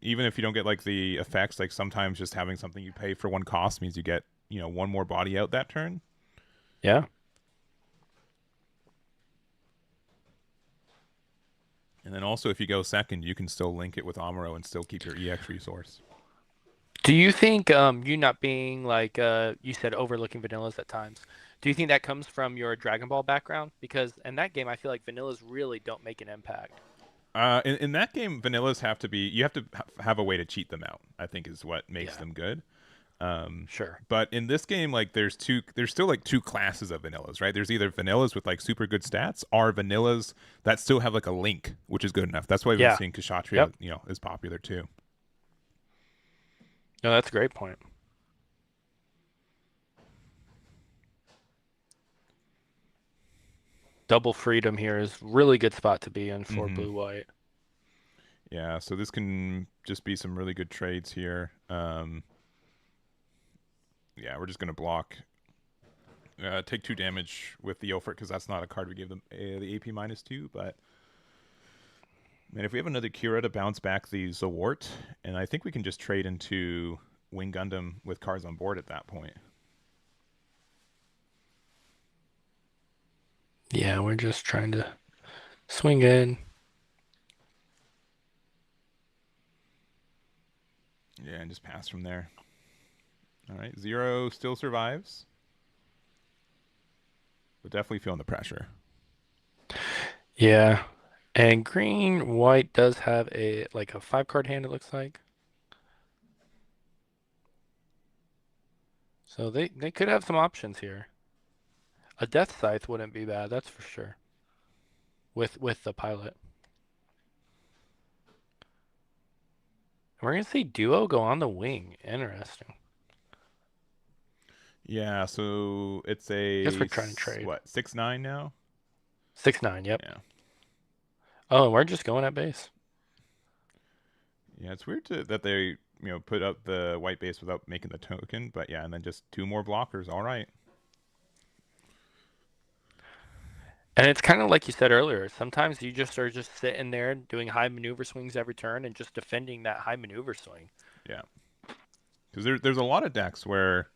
Even if you don't get like the effects, like sometimes just having something you pay for 1 cost means you get 1 more body out that turn. Yeah. And then also if you go second, you can still link it with Amuro and still keep your EX resource. Do you think you not being like you said overlooking vanillas at times, do you think that comes from your Dragon Ball background? Because in that game I feel like vanillas really don't make an impact. In that game, vanillas have to be, you have to have a way to cheat them out, I think is what makes them good. Sure. But in this game, like there's still like 2 classes of vanillas, right? There's either vanillas with like super good stats or vanillas that still have like a link, which is good enough. That's why we've been seeing Kshatriya, is popular too. No, that's a great point. Double freedom here is really good spot to be in for blue white. Yeah, so this can just be some really good trades here. Yeah, we're just gonna block. Take 2 damage with the Ilford because that's not a card we give them the AP -2. But man, if we have another Kira to bounce back the Zawart, and I think we can just trade into Wing Gundam with cards on board at that point. Yeah, we're just trying to swing in. Yeah, and just pass from there. All right, 0 still survives, but definitely feeling the pressure. Yeah. And green white does have a 5-card hand, it looks like. So they could have some options here. A Death Scythe wouldn't be bad, that's for sure. With the pilot. We're gonna see Duo go on the wing. Interesting. Yeah, so it's I guess a we're trying to trade. what 6/9 now? 6/9, yep. Yeah. Oh, and we're just going at base. Yeah, it's weird that they put up the white base without making the token, but yeah, and then just 2 more blockers. All right. And it's kind of like you said earlier. Sometimes you just are just sitting there doing high maneuver swings every turn and just defending that high maneuver swing. Yeah, because there's a lot of decks where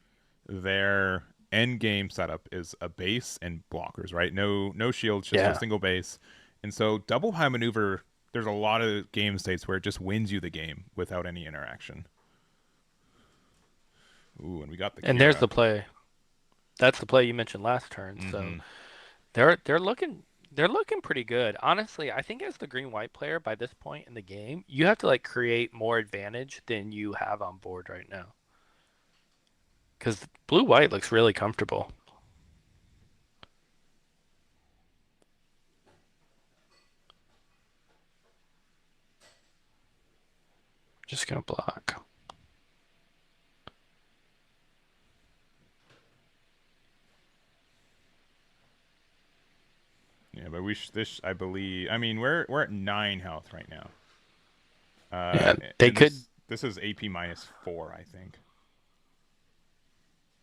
their end game setup is a base and blockers, right? No shields, just a Yeah. single base, and so double high maneuver. There's a lot of game states where it just wins you the game without any interaction. Ooh, and we got the And Kira. there's the play. That's the play you mentioned last turn. Mm-hmm. So they're looking pretty good. Honestly, I think as the green white player by this point in the game, you have to create more advantage than you have on board right now. Cuz blue white looks really comfortable. Just going to block. Yeah, but this I believe. I mean, we're at 9 health right now. Yeah, they could. This is AP -4, I think.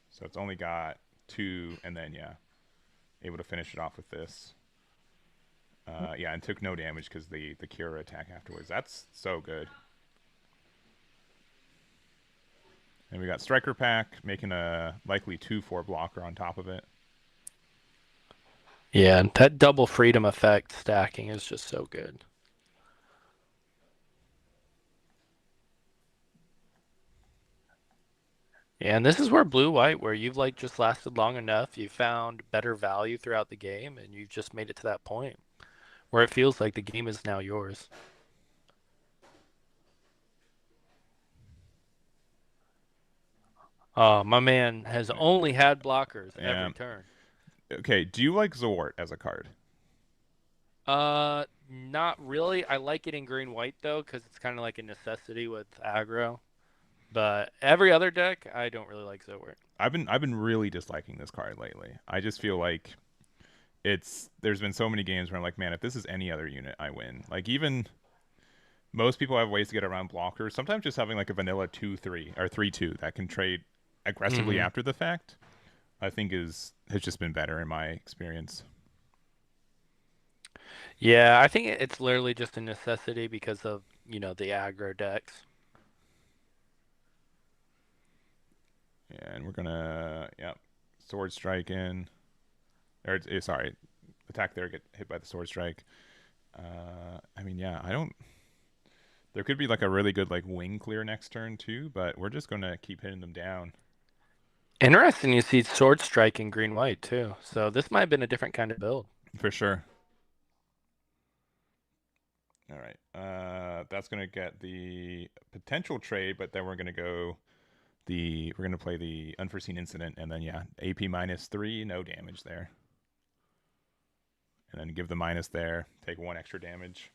So it's only got 2, and then yeah, able to finish it off with this. Yeah, and took no damage because the Kira attack afterwards. That's so good. And we got Striker Pack making a likely 2/4 blocker on top of it. Yeah, that double freedom effect stacking is just so good. Yeah, and this is where blue-white, where you've just lasted long enough, you found better value throughout the game, and you've just made it to that point where it feels like the game is now yours. My man has only had blockers every turn. Okay, do you like Zawart as a card? Not really. I like it in green-white though, because it's kind of like a necessity with aggro. But every other deck, I don't really like Zowart. I've been really disliking this card lately. I just feel like there's been so many games where I'm like, man, if this is any other unit, I win. Like even most people have ways to get around blockers. Sometimes just having like a vanilla 2/3 or 3/2 that can trade aggressively after the fact, I think has just been better in my experience. Yeah, I think it's literally just a necessity because of, the aggro decks. Yeah, and we're gonna sword strike in. Or sorry, attack there, get hit by the sword strike. I mean, yeah, I don't. There could be like a really good like wing clear next turn too, but we're just gonna keep hitting them down. Interesting, you see sword strike in green white too. So this might have been a different kind of build. For sure. All right. That's gonna get the potential trade, but then we're gonna play the unforeseen incident, and then yeah, AP -3, no damage there, and then give the minus there, take 1 extra damage,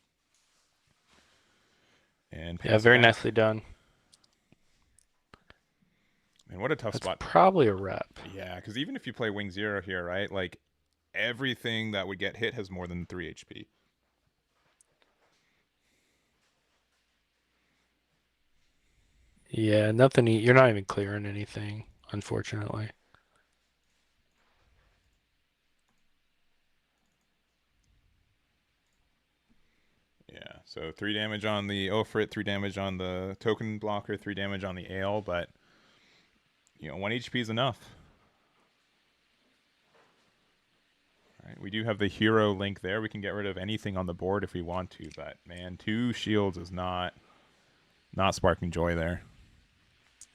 and Yeah, very nicely done. And what a tough spot. Probably a rep. Yeah, because even if you play Wing Zero here, right, like everything that would get hit has more than 3 HP. Yeah, nothing. You're not even clearing anything unfortunately. Yeah, so 3 damage on the Ulfrit, 3 damage on the token blocker, 3 damage on the Ale, but 1 HP is enough. All right, we do have the hero link there. We can get rid of anything on the board if we want to, but man, 2 shields is not sparking joy there.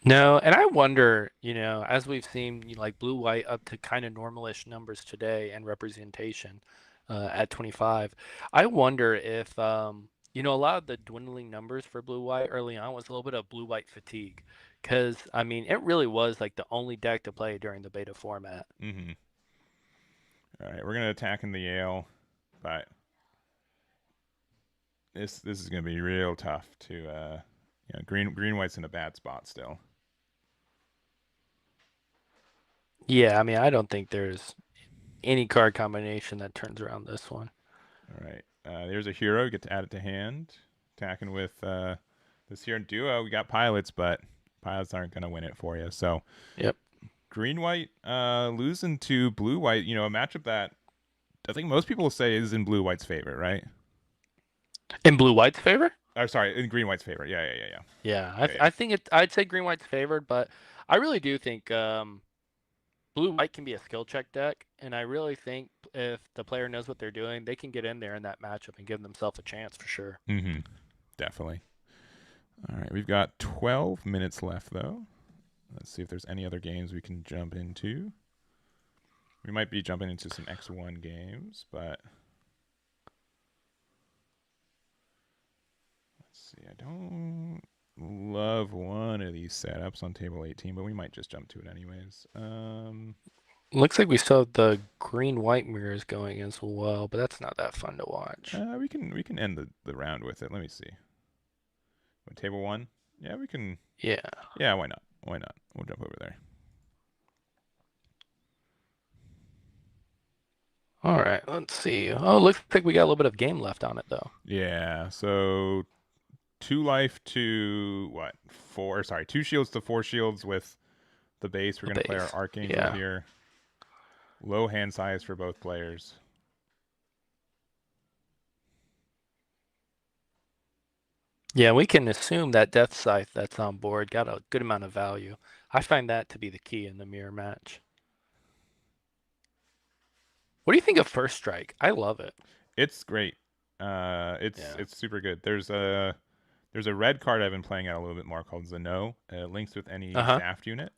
No, and I wonder, as we've seen, like blue white up to kind of normalish numbers today and representation at 25. I wonder if a lot of the dwindling numbers for blue white early on was a little bit of blue white fatigue, because I mean it really was like the only deck to play during the beta format. Mm-hmm. All right, we're gonna attack in the Ale, but this is gonna be real tough to green white's in a bad spot still. Yeah, I mean I don't think there's any card combination that turns around this one. All right, there's a hero. You get to add it to hand. Attacking with this here duo. We got pilots, but pilots aren't gonna win it for you. So Yep. green white losing to blue white. A matchup that I think most people say is in blue white's favor, right? In blue white's favor? Or sorry, in green white's favor. Yeah. Yeah, I think I'd say green white's favored, but I really do think blue white can be a skill check deck, and I really think if the player knows what they're doing, they can get in there in that matchup and give themselves a chance for sure. Mm-hmm. Definitely. All right, we've got 12 minutes left though. Let's see if there's any other games we can jump into. We might be jumping into some X1 games, but let's see. I don't love one of these setups on table 18, but we might just jump to it anyways. Looks like we still have the green-white mirrors going as well, but that's not that fun to watch. We can end the round with it. Let me see. What, table 1? Yeah, we can. Yeah. Yeah, why not? Why not? We'll jump over there. All right, let's see. Oh, looks like we got a little bit of game left on it though. Yeah, so 2 life to what? 4, sorry, 2 shields to 4 shields with the base. We're going to play our Archangel here. Low hand size for both players. Yeah, we can assume that Death Scythe that's on board got a good amount of value. I find that to be the key in the mirror match. What do you think of First Strike? I love it. It's great. It's super good. There's a red card I've been playing out a little bit more called Zeno. It links with any staffed unit.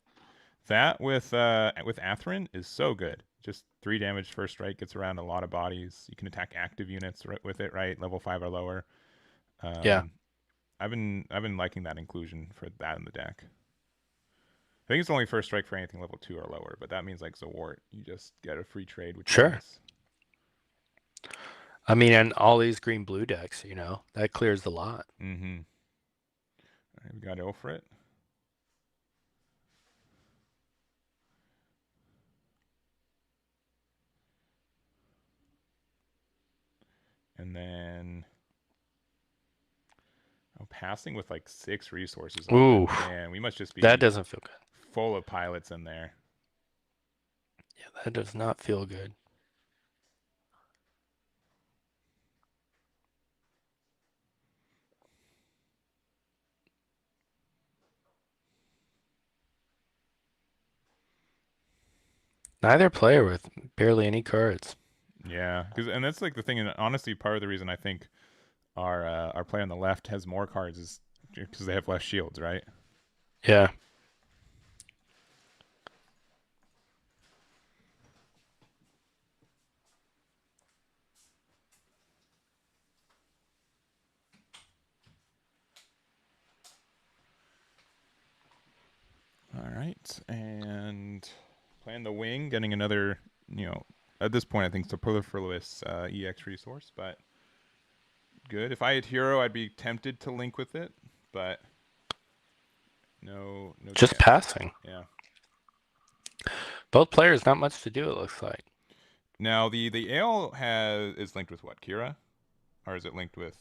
That with Atherin is so good. Just 3 damage first strike, gets around a lot of bodies. You can attack active units with it, right? Level 5 or lower. Yeah. I've been liking that inclusion for that in the deck. I think it's only first strike for anything level 2 or lower, but that means like Zawart, you just get a free trade, which sure. is nice. I mean, and all these green-blue decks, that clears the lot. Mm-hmm. All right, we got Ulfrit. And then passing with like 6 resources. Ooh, man, we must just be that doesn't feel good. Full of pilots in there. Yeah, that does not feel good. Neither player with barely any cards. Yeah, and that's like the thing, and honestly, part of the reason I think our player on the left has more cards is because they have less shields, right? Yeah. All right, and playing the wing, getting another, at this point I think superfluous EX resource, but good. If I had hero, I'd be tempted to link with it, but no. Just chance. passing. Yeah. Both players, not much to do, it looks like. Now the Ale is linked with what, Kira, or is it linked with?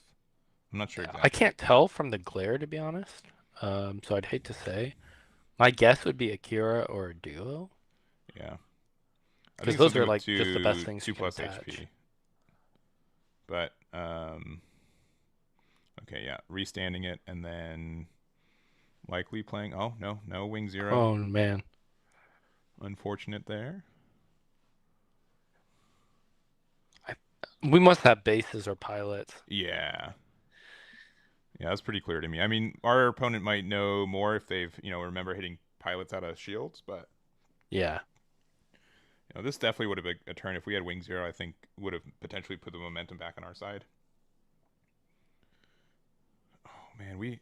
I'm not sure exactly. I can't tell from the glare, to be honest. So I'd hate to say. My guess would be Akira or a Duo, Yeah. I because think it's those something are with like just the best two things you two can plus attach. HP. But okay, yeah, restanding it and then likely playing. Oh no, Wing Zero. Oh man, Unfortunate there. I, we must have bases or pilots. Yeah. Yeah, that's pretty clear to me. I mean, our opponent might know more if they've, remember hitting pilots out of shields, but Yeah, this definitely would have been a turn if we had Wing Zero. I think would have potentially put the momentum back on our side. Oh man, we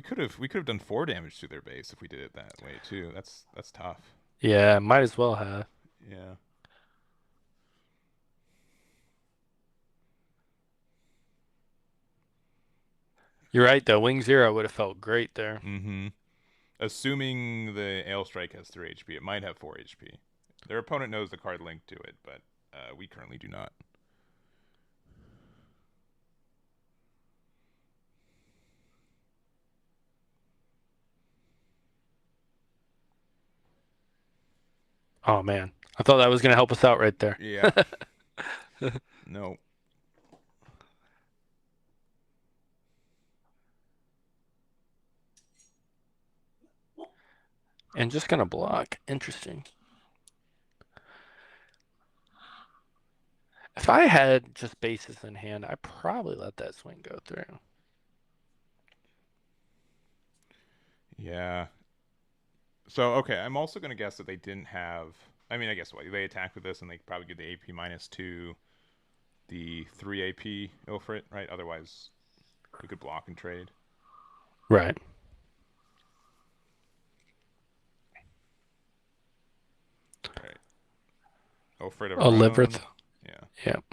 could have done 4 damage to their base if we did it that way too. That's tough. yeah, might as well have. Yeah. You're right though. Wing Zero would have felt great there. Mm-hmm. Assuming the Ale Strike has 3 HP, it might have 4 HP. Their opponent knows the card linked to it, but we currently do not. Oh man, I thought that was gonna help us out right there. Yeah. No. And just gonna block. Interesting. If I had just bases in hand, I'd probably let that swing go through. Yeah. So okay, I'm also gonna guess that they didn't have. I mean, I guess what they attacked with this, and they probably give the AP minus to the 3 AP Ilfrit, right? Otherwise, we could block and trade. Right. All right. Ilfrit of A our own. Livrith. Yeah. Yep.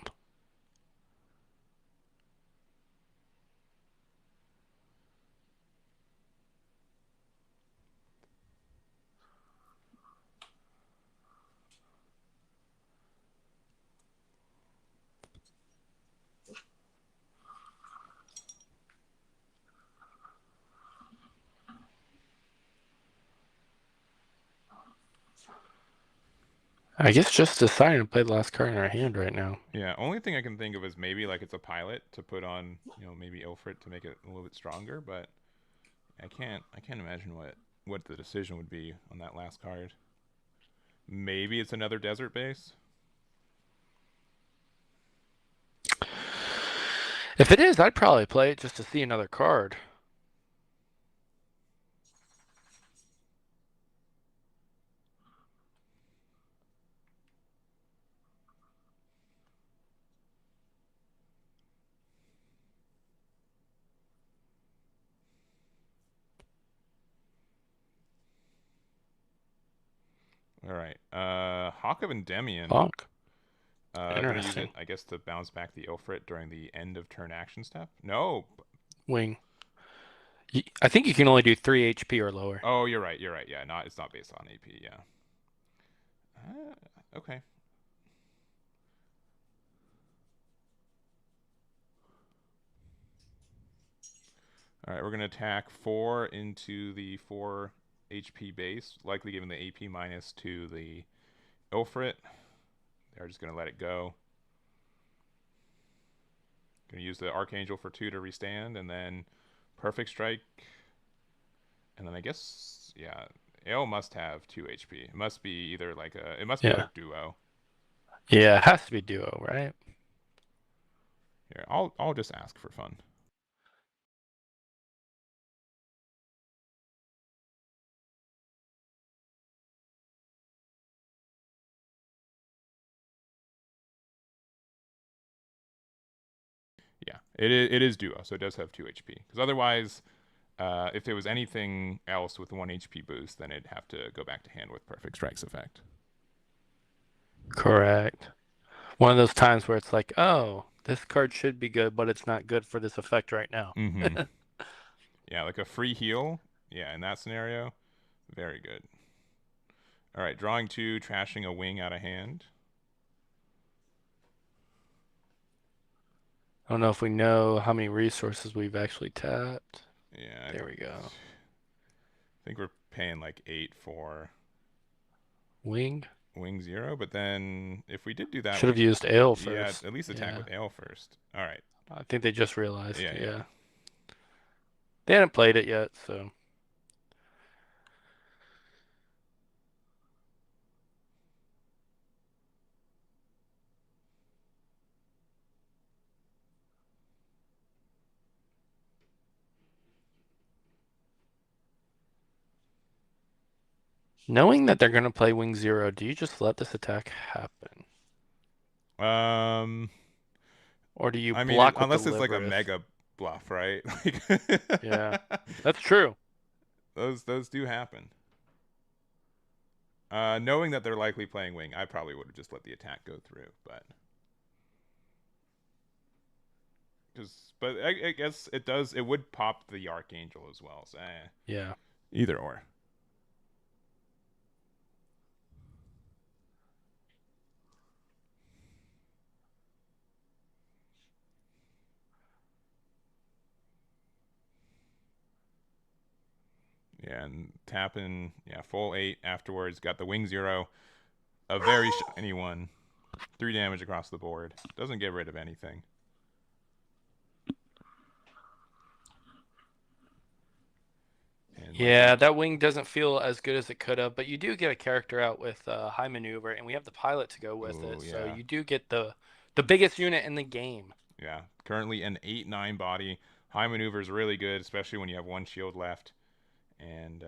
I guess just deciding to play the last card in our hand right now. Yeah. Only thing I can think of is maybe like it's a pilot to put on, maybe Ilfrit to make it a little bit stronger, but I can't imagine what the decision would be on that last card. Maybe it's another desert base. If it is, I'd probably play it just to see another card. All right. Hawk of Endymion. Fuck. Gonna use it, Interesting. I guess, to bounce back the Ilfrit during the end of turn action step. No. Wing. I think you can only do 3 HP or lower. Oh, you're right. You're right. Yeah, it's not based on AP. Yeah. Okay. All right, we're gonna attack 4 into the 4 HP base, likely giving the AP minus to the Ilfrit. They're just gonna let it go. Gonna use the Archangel for 2 to restand, and then Perfect Strike, and then I guess Ale must have 2 HP. It must be either like it must be Yeah. like duo. Yeah, it has to be duo, right? Here, I'll just ask for fun. Yeah, it is duo, so it does have 2 HP. Because otherwise, if there was anything else with 1 HP boost, then it'd have to go back to hand with Perfect Strike's effect. Correct. One of those times where it's like, oh, this card should be good, but it's not good for this effect right now. Mm-hmm. Yeah, like a free heal. Yeah, in that scenario, very good. All right, drawing 2, trashing a wing out of hand. I don't know if we know how many resources we've actually tapped. Yeah, There we go. think we're paying like 8 for Wing. Wing 0, but then if we did do that, Should have used ale yeah, first. at least attack Yeah. with ale first. All right. I think they just realized. Yeah, yeah. Yeah. They hadn't played it yet, so. Knowing that they're going to play Wing 0, do you just let this attack happen? Um, Or do you I mean, block with unless it's like a Deliberate? mega bluff, right? Yeah. Like That's true. those do happen. Knowing that they're likely playing wing, I probably would have just let the attack go through, but I guess it does. It would pop the Archangel as well. So Yeah. either or. Yeah, and tapping, yeah, full 8 afterwards. Got the Wing 0, a very shiny one. 3 damage across the board. Doesn't get rid of anything. And Yeah, that wing doesn't feel as good as it could have, but you do get a character out with high maneuver, and we have the pilot to go with ooh, it, so yeah. you do get the biggest unit in the game. Yeah, currently an 8/9 body. High maneuver is really good, especially when you have one shield left. And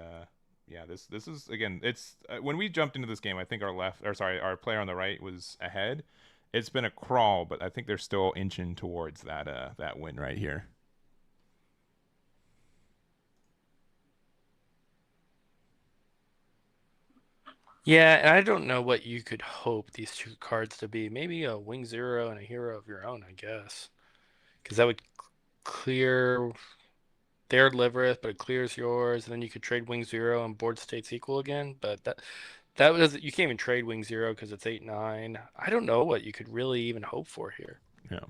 yeah, this is again. It's when we jumped into this game, I think our player on the right was ahead. It's been a crawl, but I think they're still inching towards that win right here. Yeah, and I don't know what you could hope these two cards to be. Maybe a Wing 0 and a hero of your own, I guess. Because that would clear their Livereth, but it clears yours, and then you could trade Wing 0 and board states equal again. But that was you can't even trade Wing 0 because it's 8/9. I don't know what you could really even hope for here. Yeah.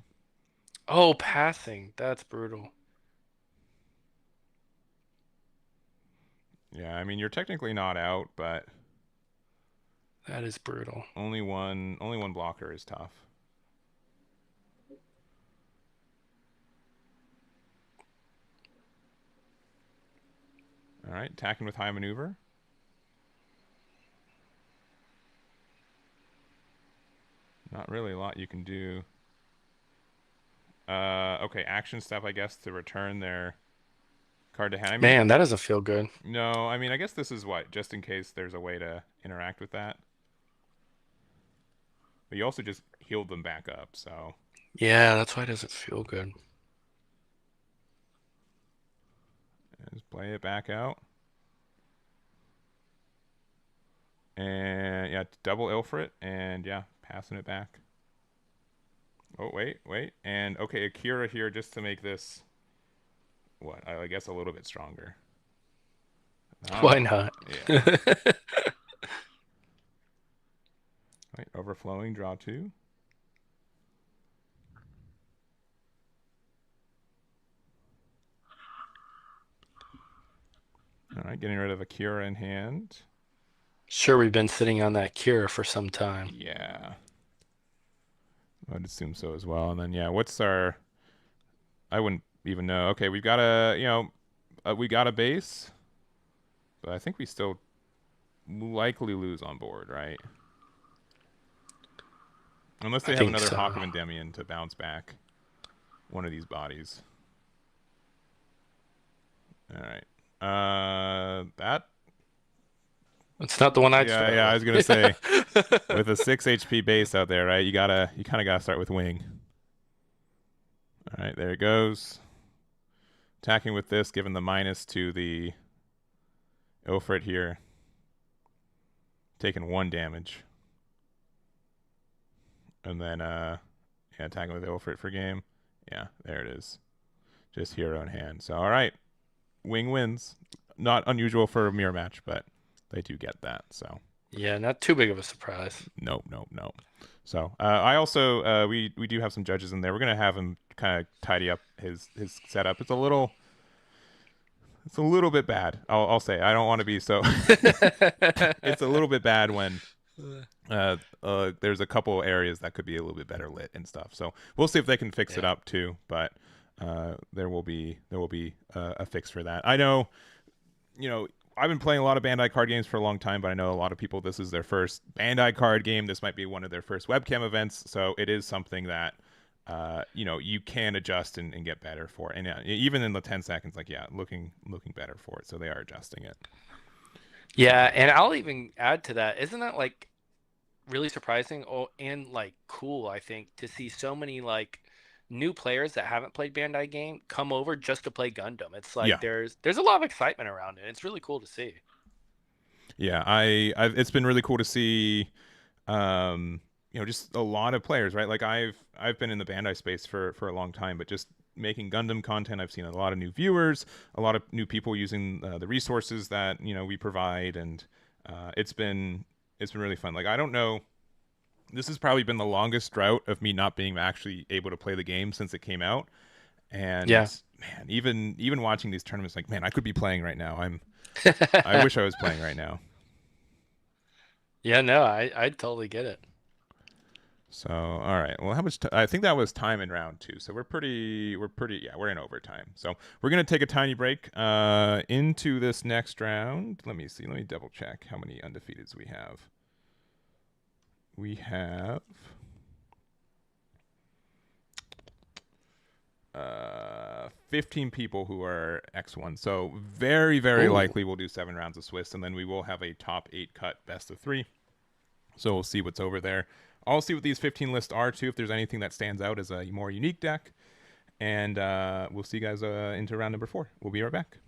Oh, passing. That's brutal. Yeah, I mean you're technically not out, but That is brutal. only one blocker is tough. All right, attacking with high maneuver. Not really a lot you can do. Okay, action step, I guess, to return their card to hand. I mean, Man, that doesn't feel good. no, I mean, I guess this is what, just in case there's a way to interact with that. But you also just healed them back up, so. Yeah, that's why it doesn't feel good. Just play it back out. And yeah, double Ilfrit, and yeah, passing it back. Oh, wait. And okay, Akira here just to make this, what, I guess a little bit stronger. Why not? Yeah. Right, overflowing, draw 2. All right, getting rid of Akira in hand. Sure, we've been sitting on that cure for some time. Yeah. I'd assume so as well. And then, yeah, what's our. I wouldn't even know. Okay, we've got we got a base. But I think we still likely lose on board, right? Unless they I have think another so. Hawk of Endymion to bounce back one of these bodies. All right. That. It's not the one I'd start Yeah. I was gonna with. say, with a 6 HP base out there, right? You kind of gotta start with wing. All right, there it goes. Attacking with this, given the minus to the Ilfrit here. Taking 1 damage. And then, yeah, attacking with Ilfrit for game. Yeah, there it is. Just hero in hand. So, all right. Wing wins. Not unusual for a mirror match, but they do get that. So, Yeah, not too big of a surprise. nope. So, I also, we do have some judges in there. We're going to have him kind of tidy up his setup. It's a little it's a little bit bad. I'll say. I don't want to be so. It's a little bit bad when there's a couple areas that could be a little bit better lit and stuff. So we'll see if they can fix it Yeah. up too. But there will be a fix for that. I know, I've been playing a lot of Bandai card games for a long time, but I know a lot of people, this is their first Bandai card game. This might be one of their first webcam events. So it is something that, you can adjust and get better for. And even in the 10 seconds, like, yeah, looking better for it. So they are adjusting it. Yeah, and I'll even add to that. Isn't that like really surprising and like cool, I think, to see so many like new players that haven't played Bandai game come over just to play Gundam. It's like Yeah. there's a lot of excitement around it. It's really cool to see. Yeah. It's been really cool to see, just a lot of players, right? Like I've been in the Bandai space for a long time, but just making Gundam content, I've seen a lot of new viewers, a lot of new people using the resources that we provide, and it's been really fun. Like I don't know, this has probably been the longest drought of me not being actually able to play the game since it came out, Yeah. and man, even watching these tournaments, like man, I could be playing right now. I wish I was playing right now. Yeah, no, I totally get it. So, all right. Well, how much? I think that was time in round two. So yeah, we're in overtime. So we're gonna take a tiny break into this next round. Let me see. Let me double check how many undefeateds we have. We have 15 people who are X1. So very Ooh. likely we'll do 7 rounds of Swiss, and then we will have a top 8 cut best of 3. So we'll see what's over there. I'll see what these 15 lists are too, if there's anything that stands out as a more unique deck. And we'll see you guys into round number 4. We'll be right back.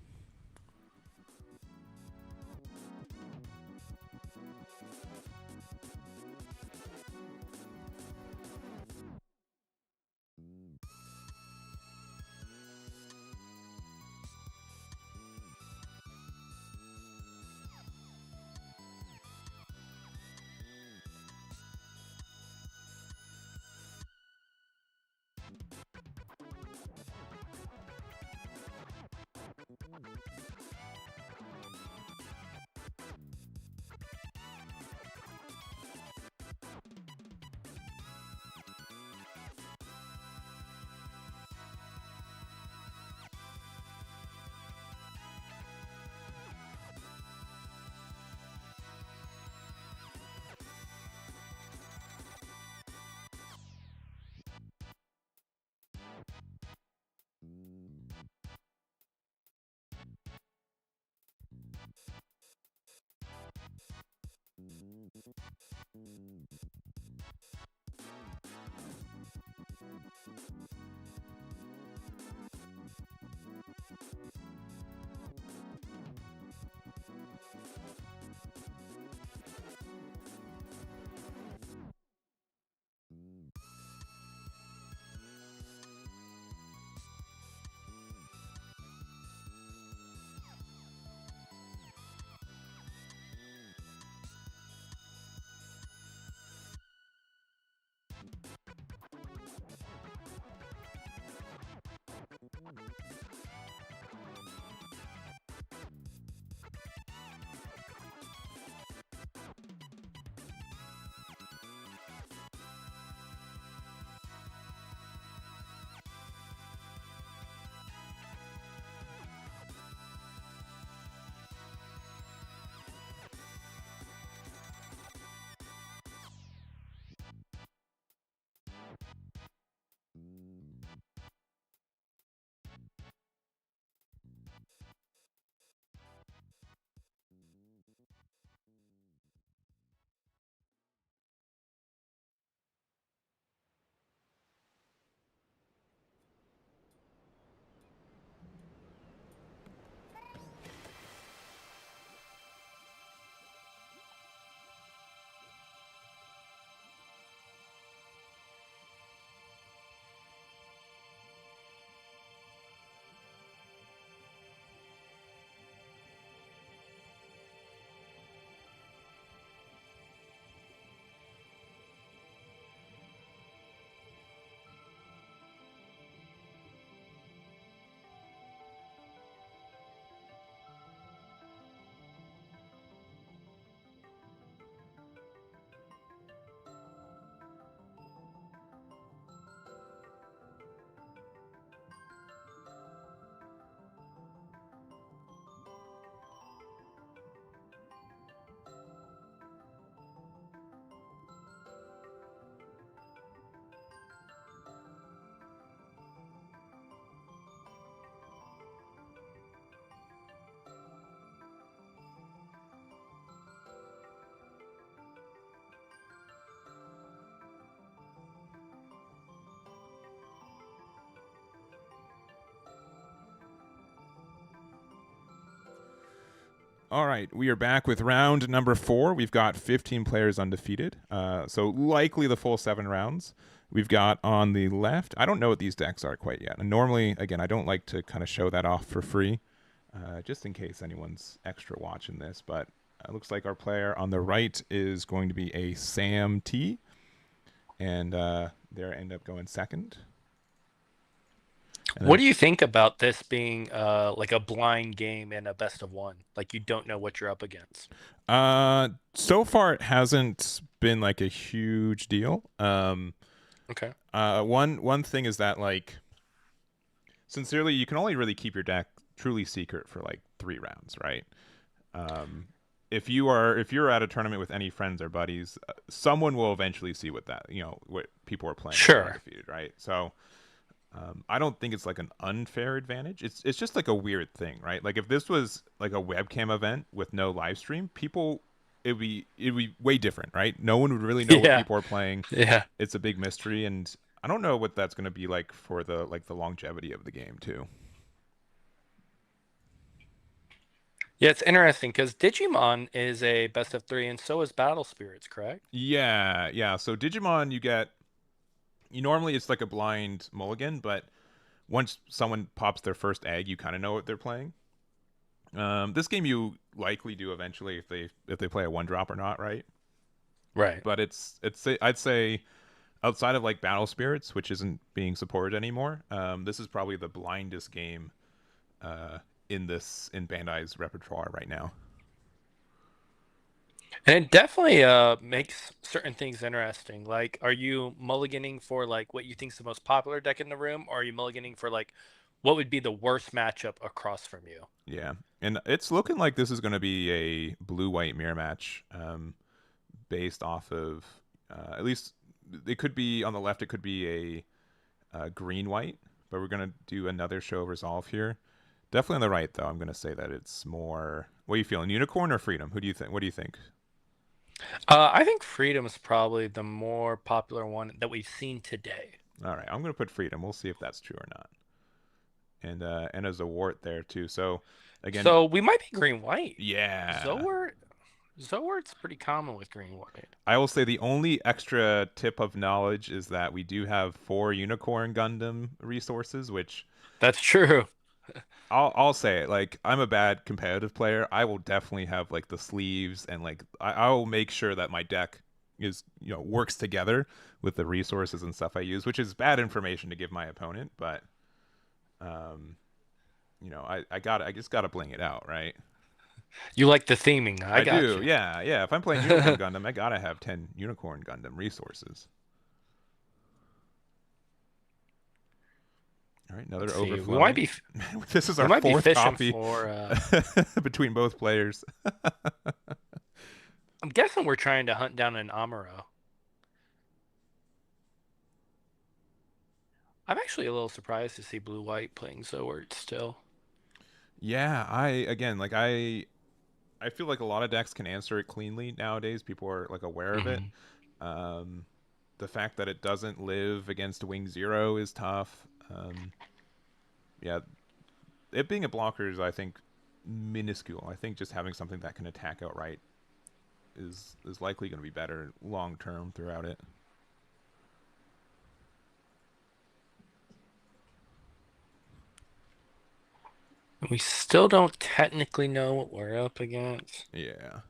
All right, we are back with round number 4. We've got 15 players undefeated, so likely the full 7 rounds. We've got on the left, I don't know what these decks are quite yet. And normally, again, I don't like to kind of show that off for free, just in case anyone's extra watching this. But it looks like our player on the right is going to be a Sam T, and they end up going second. What do you think about this being like a blind game and a best of one? Like you don't know what you're up against. So far it hasn't been like a huge deal. Okay. One thing is that, like, sincerely, you can only really keep your deck truly secret for like 3 rounds, right? If you're at a tournament with any friends or buddies, someone will eventually see what people are playing. Sure. Undefeated, right? So I don't think it's like an unfair advantage. It's just like a weird thing, right? Like if this was like a webcam event with no live stream, it'd be way different, right? No one would really know what people are playing. Yeah. It's a big mystery, and I don't know what that's going to be like for the longevity of the game too. Yeah, it's interesting because Digimon is a best of 3, and so is Battle Spirits, correct? Yeah. So Digimon, normally it's like a blind mulligan, but once someone pops their first egg, you kind of know what they're playing. This game you likely do eventually if they play a 1-drop or not, right? Right. But I'd say outside of like Battle Spirits, which isn't being supported anymore, this is probably the blindest game in Bandai's repertoire right now. And it definitely makes certain things interesting. Like, are you mulliganing for like what you think is the most popular deck in the room, or are you mulliganing for like what would be the worst matchup across from you? Yeah, and it's looking like this is going to be a blue-white mirror match, based off of at least it could be on the left. It could be a green-white, but we're going to do another show of resolve here. Definitely on the right, though. I'm going to say that it's more. What are you feeling, Unicorn or Freedom? Who do you think? What do you think? I think Freedom is probably the more popular one that we've seen today. All right, I'm going to put Freedom. We'll see if that's true or not. And as a wart there too. So again, so we might be green white. Yeah. Zowart's pretty common with green white. I will say the only extra tip of knowledge is that we do have 4 Unicorn Gundam resources, which That's true. I'll say it. Like, I'm a bad competitive player. I will definitely have like the sleeves, and like I will make sure that my deck is works together with the resources and stuff I use, which is bad information to give my opponent, but I just gotta bling it out, right? You like the theming. I got do. you. Yeah. If I'm playing Unicorn Gundam, I gotta have 10 Unicorn Gundam resources. All right, another overflow. We might be. This is our 4th copy for, between both players. I'm guessing we're trying to hunt down an Amuro. I'm actually a little surprised to see blue-white playing Zowart still. Yeah, I feel like a lot of decks can answer it cleanly nowadays. People are like aware of it. The fact that it doesn't live against Wing Zero is tough. Yeah, it being a blocker is, I think, minuscule. I think just having something that can attack outright is likely going to be better long term throughout it. We still don't technically know what we're up against. Yeah.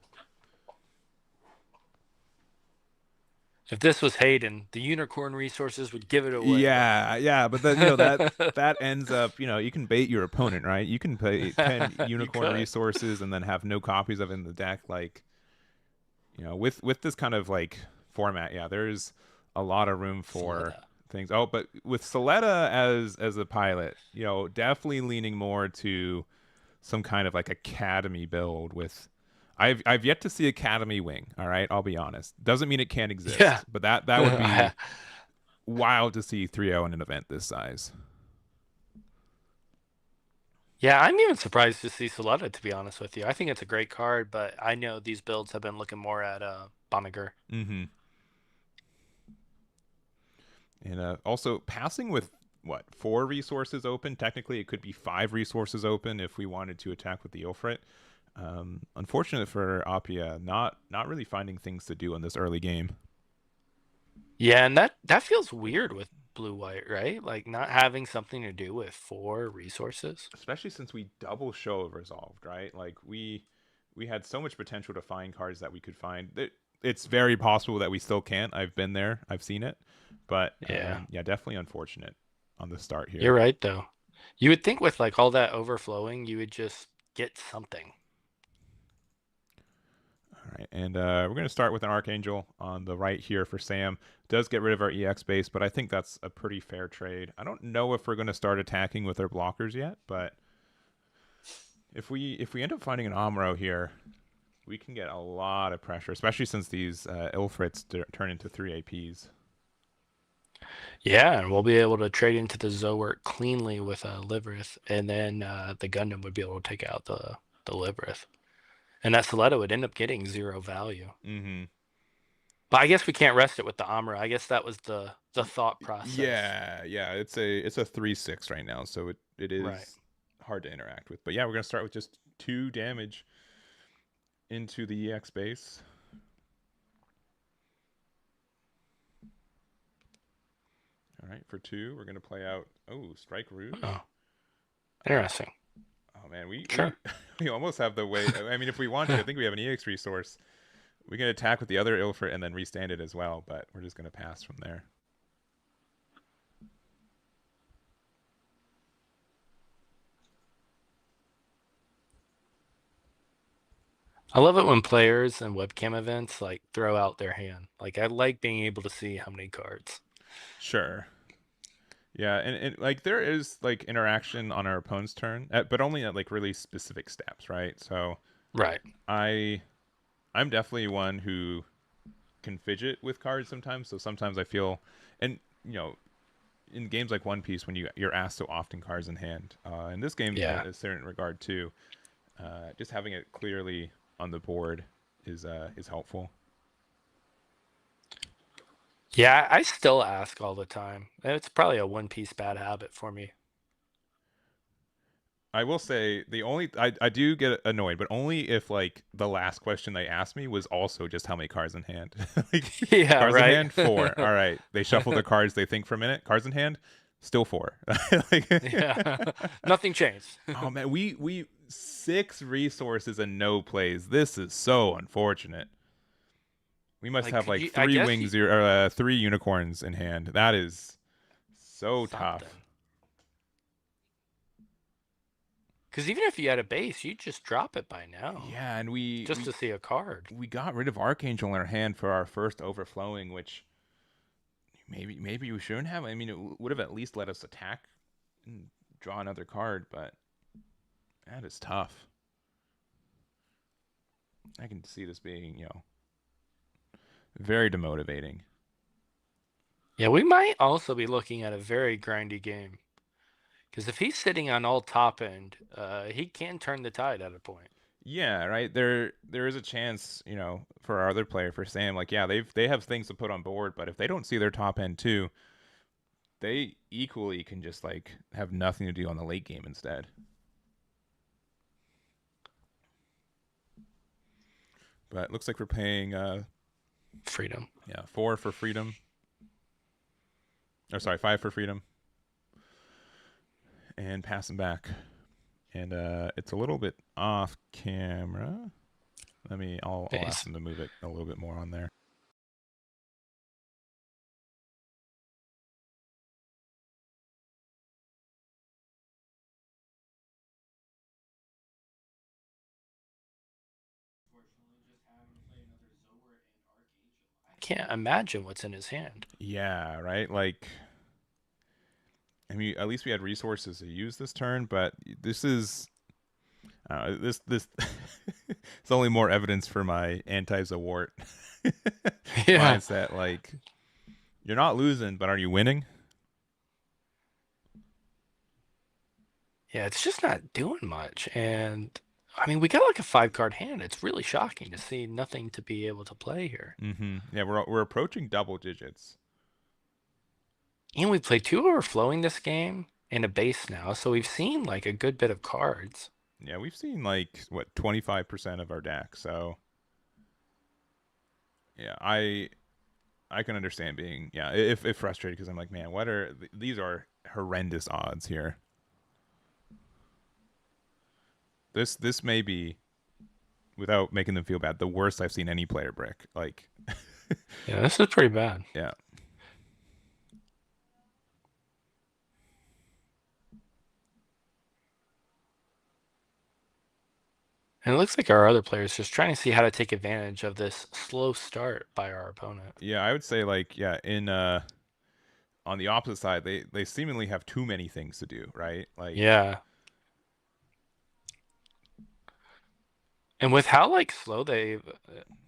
If this was Hayden, the unicorn resources would give it away. Yeah, but then that ends up, you can bait your opponent, right? You can pay 10 unicorn resources and then have no copies of it in the deck. Like, with this kind of like format, yeah, there's a lot of room for things. Oh, but with Soletta as a pilot, definitely leaning more to some kind of like academy build with. I've yet to see Academy Wing. All right, I'll be honest. Doesn't mean it can't exist. Yeah. But that would be wild to see 3-0 in an event this size. Yeah, I'm even surprised to see Soletta, to be honest with you. I think it's a great card, but I know these builds have been looking more at Bamiger. Mm-hmm. And also passing with 4 resources open. Technically, it could be 5 resources open if we wanted to attack with the Ilfret. Unfortunate for Appia, not really finding things to do in this early game. Yeah, and that feels weird with blue white, right? Like not having something to do with 4 resources. Especially since we double show resolved, right? Like we had so much potential to find cards that we could find. It's very possible that we still can't. I've been there, I've seen it, but Yeah, yeah, definitely unfortunate on the start you're here. right though. You would think with like all that overflowing, you would just get something. All right, and we're going to start with an Archangel on the right here for Sam. Does get rid of our EX base, but I think that's a pretty fair trade. I don't know if we're going to start attacking with our blockers yet, but if we end up finding an Amuro here, we can get a lot of pressure, especially since these Ilfrits turn into 3 APs. Yeah, and we'll be able to trade into the Zowert cleanly with a Livrith, and then the Gundam would be able to take out the Livrith. And that Stiletto would end up getting 0 value. Mm-hmm. But I guess we can't rest it with the Amuro. I guess that was the thought process. Yeah. It's a 3/6 right now, so it Right. is hard to interact with. But yeah, we're gonna start with just 2 damage into the EX base. All right, for 2, we're gonna play out. Oh, Strike Rouge. Oh, interesting. Oh man, we Sure. we almost have the way. I mean, if we want to, I think we have an EX resource. We can attack with the other Ilfrit and then restand it as well, but we're just gonna pass from there. I love it when players and webcam events like throw out their hand. Like I like being able to see how many cards. Sure. Yeah, and like there is like interaction on our opponent's turn, but only at like really specific steps, right? So Right. I I'm definitely one who can fidget with cards sometimes. So sometimes I feel, and in games like One Piece, when you're asked so often cards in hand, in this game in Yeah. a certain regard too, just having it clearly on the board is helpful. Yeah, I still ask all the time. It's probably a One Piece bad habit for me. I will say the only I do get annoyed, but only if like the last question they asked me was also just how many cards in hand. Like Yeah, cards in right. hand, 4. All right. They shuffle the cards they think for a minute. Cards in hand, still 4. Like, Yeah. Nothing changed. oh man, we 6 resources and no plays. This is so unfortunate. We must Like have could like you I 3 guess you wings or 3 unicorns in hand. That is so tough. something. Because even if you had a base, you'd just drop it by now. Yeah, and we Just we to see a card. we got rid of Archangel in our hand for our first overflowing, which maybe we shouldn't have. I mean, it would have at least let us attack and draw another card, but that is tough. I can see this being, very demotivating. Yeah, we might also be looking at a very grindy game. Because if he's sitting on all top end, he can turn the tide at a point. Yeah, right. There is a chance, for our other player, for Sam. Like, yeah, they have things to put on board, but if they don't see their top end too, they equally can just like have nothing to do on the late game instead. But it looks like we're paying Freedom. yeah, 4 for freedom. Or sorry, 5 for freedom. And passing back. And it's a little bit off camera. I'll ask them to move it a little bit more on there. Can't imagine what's in his hand. Yeah, right. Like, I mean, at least we had resources to use this turn, but this is this it's only more evidence for my anti-Zawart Yeah. mindset. Like, you're not losing, but are you winning? Yeah, it's just not doing much. And I mean, we got like a 5-card hand. It's really shocking to see nothing to be able to play here. Mm-hmm. Yeah, we're approaching double digits. And we played 2 overflowing this game and a base now, so we've seen like a good bit of cards. Yeah, we've seen like what 25% of our deck. So yeah, I can understand being if frustrated because I'm like, man, what are these are horrendous odds here. This may be, without making them feel bad, the worst I've seen any player brick. Like, Yeah, this is pretty bad. yeah. And it looks like our other players just trying to see how to take advantage of this slow start by our opponent. Yeah, I would say like in on the opposite side, they seemingly have too many things to do, right? Like Yeah. And with how like slow the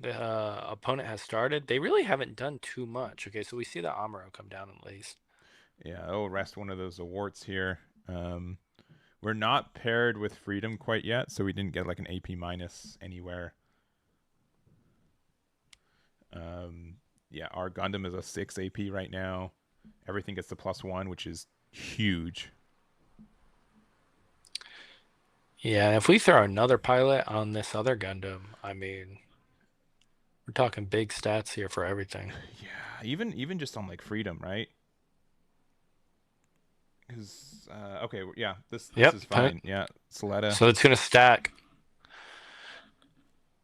opponent has started, they really haven't done too much. Okay, so we see the Amuro come down at least. yeah, oh, rest one of those awards here. We're not paired with Freedom quite yet, so we didn't get like an AP minus anywhere. Yeah, our Gundam is a 6 AP right now. Everything gets the +1, which is huge. Yeah, if we throw another pilot on this other Gundam, I mean, we're talking big stats here for everything. Yeah, even just on like Freedom, right? Because okay, yeah, this Yep. is fine. Yeah, Soletta. So it's gonna stack.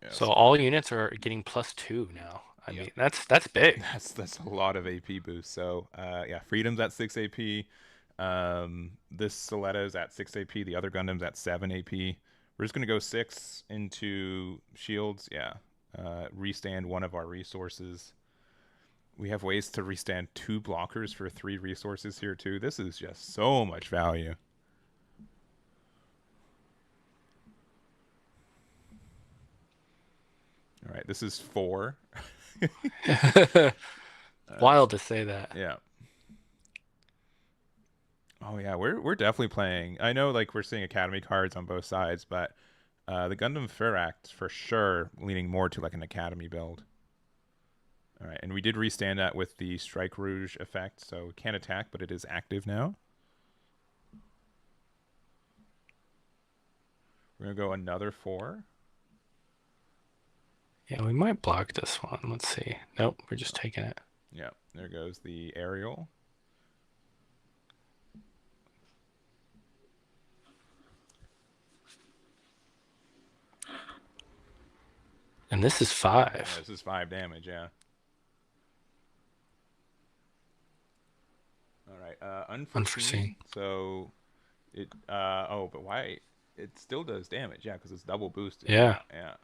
Yeah, So all units are getting +2 now. I mean, that's big. That's a lot of AP boost. So yeah, Freedom's at 6 AP. This Soletta is at 6 AP. The other Gundam's at 7 AP. We're just gonna go 6 into shields. Yeah, restand one of our resources. We have ways to restand 2 blockers for 3 resources here too. This is just so much value. All right, this is 4. Wild to say that. Yeah. Oh yeah, we're definitely playing. I know like we're seeing Academy cards on both sides, but the Gundam Firact for sure leaning more to like an Academy build. All right, and we did restand that with the Strike Rouge effect, so we can't attack, but it is active now. We're gonna go another 4. Yeah, we might block this one. Let's see. Nope, we're just taking it. Yeah, there goes the aerial. And this is 5. Yeah, this is 5 damage. Yeah. All right. Unforeseen. So it. Oh, but why? It still does damage. Yeah, because it's double boosted. Yeah. Yeah.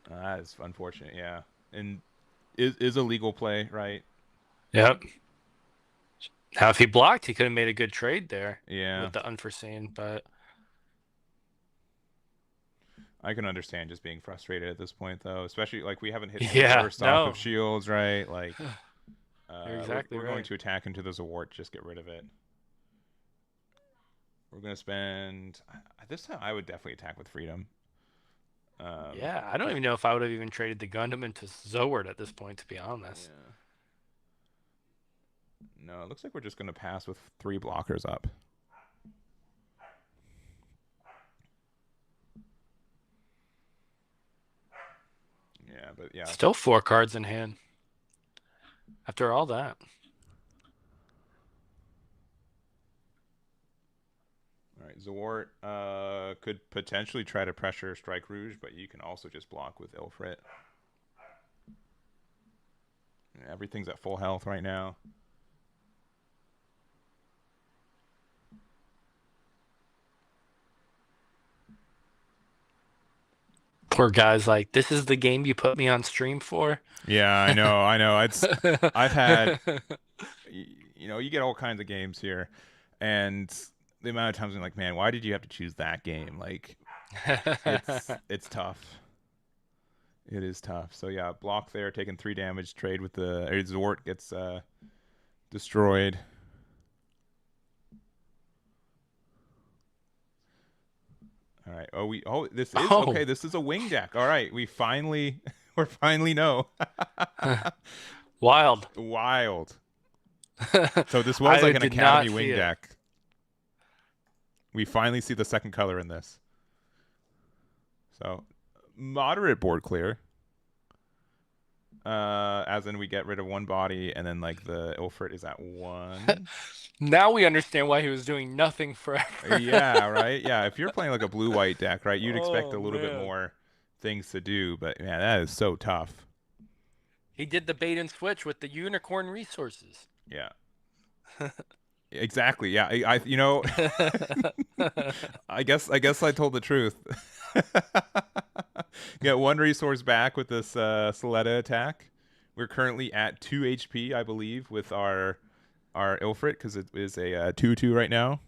That is unfortunate. Yeah, and is a legal play, right? Yep. Now, if he blocked, he could have made a good trade there. Yeah. With the unforeseen, but I can understand just being frustrated at this point, though, especially like we haven't hit the first off of shields, right? Like, you're exactly we're right. going to attack into the Zawart, just get rid of it. We're going to spend this time. I would definitely attack with Freedom. Yeah, I don't even know if I would have even traded the Gundam into Zoward at this point, to be honest. Yeah. No, it looks like we're just going to pass with 3 blockers up. Yeah, but yeah. Still 4 cards in hand. After all that. All right, Zawart could potentially try to pressure Strike Rouge, but you can also just block with Ilfrit. Everything's at full health right now. Poor guy's like, this is the game you put me on stream for? Yeah, I know. I've had, you get all kinds of games here, and the amount of times I'm like, man, why did you have to choose that game? Like, it's tough. It is tough. So yeah, block there, taking 3 damage. Trade with the Zort gets destroyed. All right. This is okay. This is a wing deck. All right, we're finally know. Wild. So this was like an Academy wing deck. We finally see the second color in this. So moderate board clear. As in we get rid of one body, and then like the Ilfrit is at 1. Now we understand why he was doing nothing forever. Yeah, right. Yeah, if you're playing like a blue-white deck, right, you'd expect Oh a little bit man. more things to do, but man, that is so tough. He did the bait and switch with the unicorn resources. Yeah, exactly. Yeah, I you know, I guess I told the truth. Get one resource back with this Soletta attack. We're currently at 2 HP, I believe, with our Ilfrit because it is a 2/2 right now.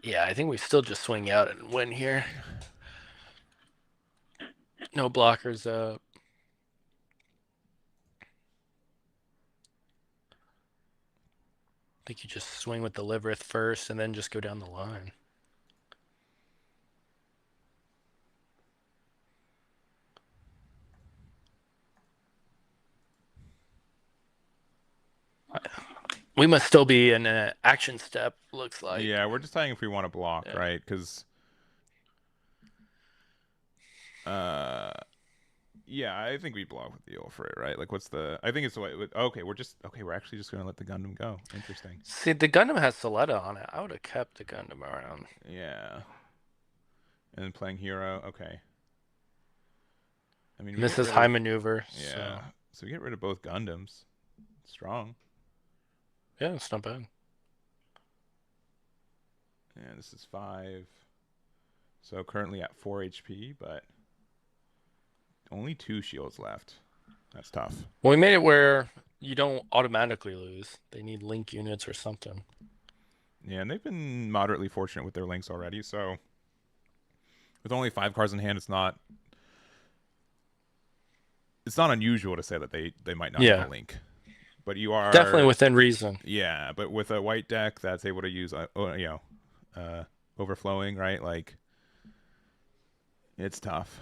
Yeah, I think we still just swing out and win here. No blockers up. I think you just swing with the Liverith first and then just go down the line. We must still be in an action step, looks like. Yeah, we're deciding if we want to block, Yeah. right? Because, yeah, I think we block with the Ilfrit, right? Like, what's the? I think it's the way. Okay, we're actually just gonna let the Gundam go. Interesting. See, the Gundam has Soletta on it. I would have kept the Gundam around. Yeah. And then playing hero. Okay. I mean, This is high maneuver. Yeah. So we get rid of both Gundams. Strong. Yeah, it's not bad. And this is 5. So currently at 4 HP, but only 2 shields left. That's tough. Well, we made it where you don't automatically lose. They need link units or something. Yeah, and they've been moderately fortunate with their links already. So with only 5 cards in hand, it's not unusual to say that they might not have a link. But you are definitely within reason. Yeah, but with a white deck that's able to use overflowing, right? Like it's tough.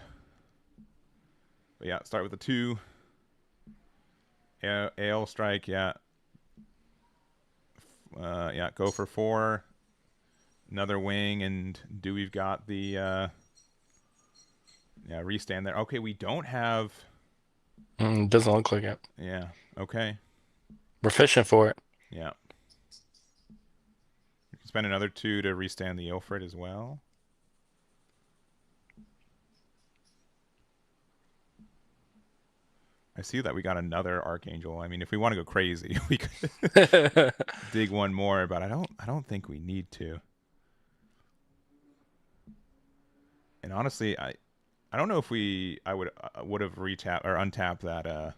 But yeah, start with a 2. AL strike, yeah. Yeah, go for 4. Another wing, and we've got the restand there. Okay, we don't have. Doesn't look like it. Yeah. Okay. We're fishing for it. Yeah. We can spend another 2 to restand the Ilfrit as well. I see that we got another Archangel. I mean, if we want to go crazy, we could dig one more, but I don't think we need to. And honestly, I don't know if I would have retapped or untapped that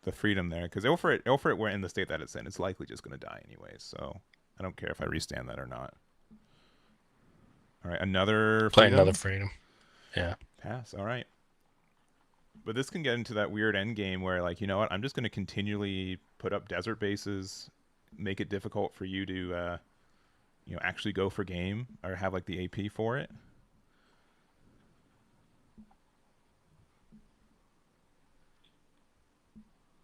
the freedom there, because Ilfrit we're in the state that it's in. It's likely just going to die anyways, so I don't care if I restand that or not. All right, another play another freedom. Yeah. Pass. All right. But this can get into that weird end game where, like, you know what? I'm just going to continually put up desert bases, make it difficult for you to, actually go for game or have like the AP for it.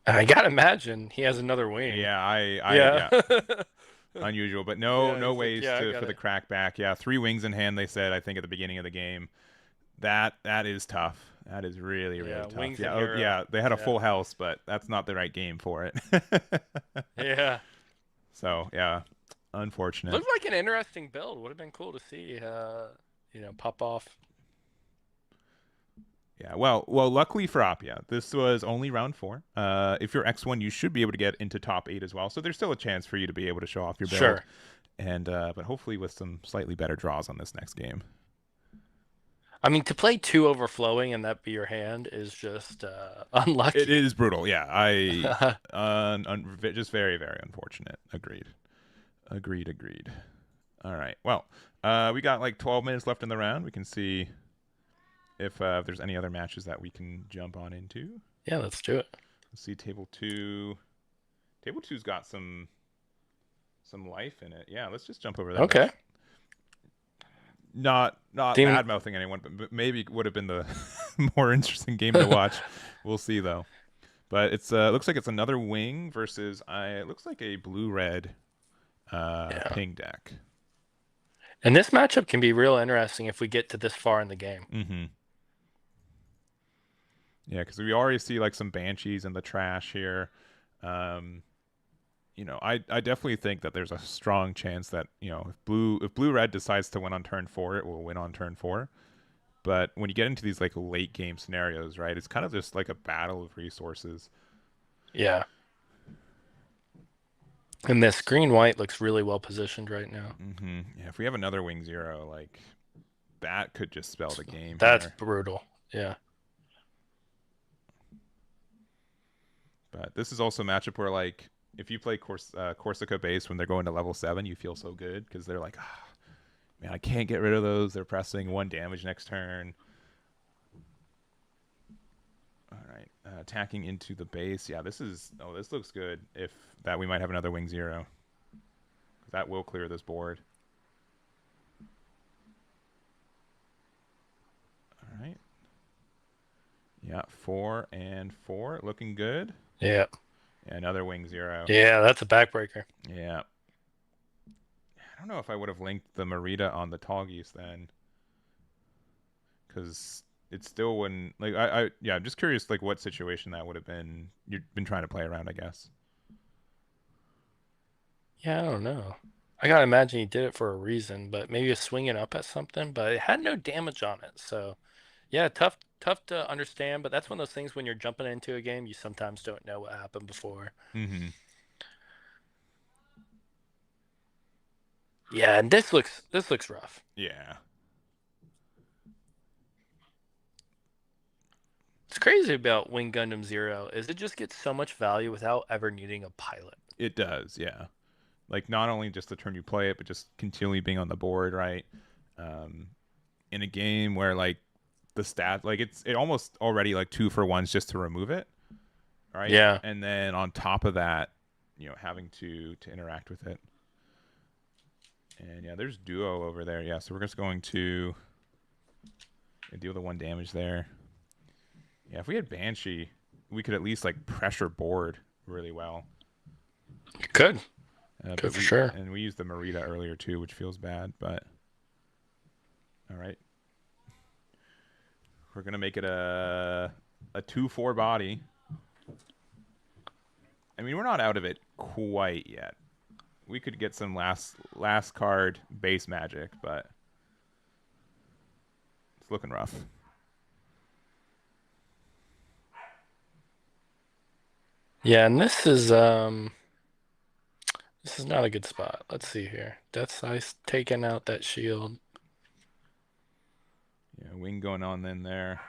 I gotta imagine he has another wing. Yeah, yeah. Unusual, but no ways for the crack back. Yeah, 3 wings in hand. They said I think at the beginning of the game. That is tough. That is really tough. Wings They had a full house, but that's not the right game for it. Yeah. So yeah, unfortunate. Looked like an interesting build. Would have been cool to see, pop off. Yeah, well, luckily for Appia, this was only round 4. If you're X1, you should be able to get into top 8 as well. So there's still a chance for you to be able to show off your build. Sure. And but hopefully with some slightly better draws on this next game. I mean, to play 2 overflowing and that be your hand is just unlucky. It is brutal. Yeah, just very, very unfortunate. Agreed. All right. Well, we got like 12 minutes left in the round. We can see if there's any other matches that we can jump on into. Yeah, let's do it. Let's see table 2. Table 2's got some life in it. Yeah, let's just jump over that. Okay. Not bad mouthing anyone, but maybe would have been the more interesting game to watch. We'll see though. But it's looks like it's another wing versus it looks like a blue-red Yeah. ping deck. And this matchup can be real interesting if we get to this far in the game. Mm-hmm. Yeah, because we already see like some banshees in the trash here. Um, I definitely think that there's a strong chance that if blue red decides to win on turn 4, it will win on turn 4. But when you get into these like late game scenarios, right, it's kind of just like a battle of resources. Yeah. And this green-white looks really well positioned right now. Mm-hmm. Yeah, if we have another wing 0, like that could just spell the game That's here. brutal. Yeah. But this is also a matchup where like if you play Corsica base when they're going to level 7, you feel so good because they're like, man, I can't get rid of those. They're pressing 1 damage next turn. All right, attacking into the base. Yeah, this looks good. If that, we might have another wing 0. That will clear this board. All right. Yeah, 4 and 4, looking good. Yeah. Another wing 0. Yeah, that's a backbreaker. Yeah. I don't know if I would have linked the Merida on the Tallgeese then, because it still wouldn't. Like I'm just curious, like what situation that would have been. You've been trying to play around, I guess. Yeah, I don't know. I gotta imagine he did it for a reason, but maybe he's swinging up at something, but it had no damage on it. So, yeah, tough to understand. But that's one of those things when you're jumping into a game, you sometimes don't know what happened before. Mm-hmm. Yeah, and this looks rough. Yeah. It's crazy about Wing Gundam Zero is it just gets so much value without ever needing a pilot. It does. Yeah. Like not only just the turn you play it, but just continually being on the board, right? Um, in a game where like the stat, like it almost already like 2-for-1s just to remove it, right? Yeah. And then on top of that, having to interact with it. And yeah, there's duo over there. Yeah, so we're just going to deal the 1 damage there. Yeah, if we had Banshee, we could at least like pressure board really well. Could for sure. And we used the Merida earlier too, which feels bad, but all right. We're gonna make it a 2/4 body. I mean, we're not out of it quite yet. We could get some last card base magic, but it's looking rough. Yeah, and this is not a good spot. Let's see here. Death Size taking out that shield. Yeah, wing going on then there.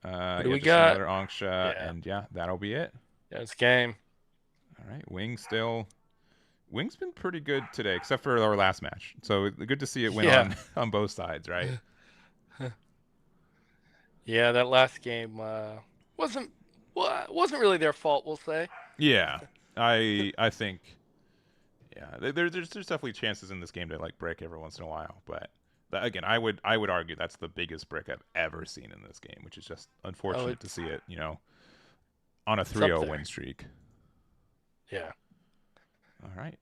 What do we just got? Another Anksha, and yeah, that'll be it. Yeah, it's game. All right, wing still. Wing's been pretty good today, except for our last match. So good to see it win on both sides, right? Yeah, that last game wasn't really their fault, we'll say. Yeah, I think. Yeah, there's definitely chances in this game to like break every once in a while, but again, I would argue that's the biggest brick I've ever seen in this game, which is just unfortunate to see it, on a 3-0 win streak. Yeah. All right.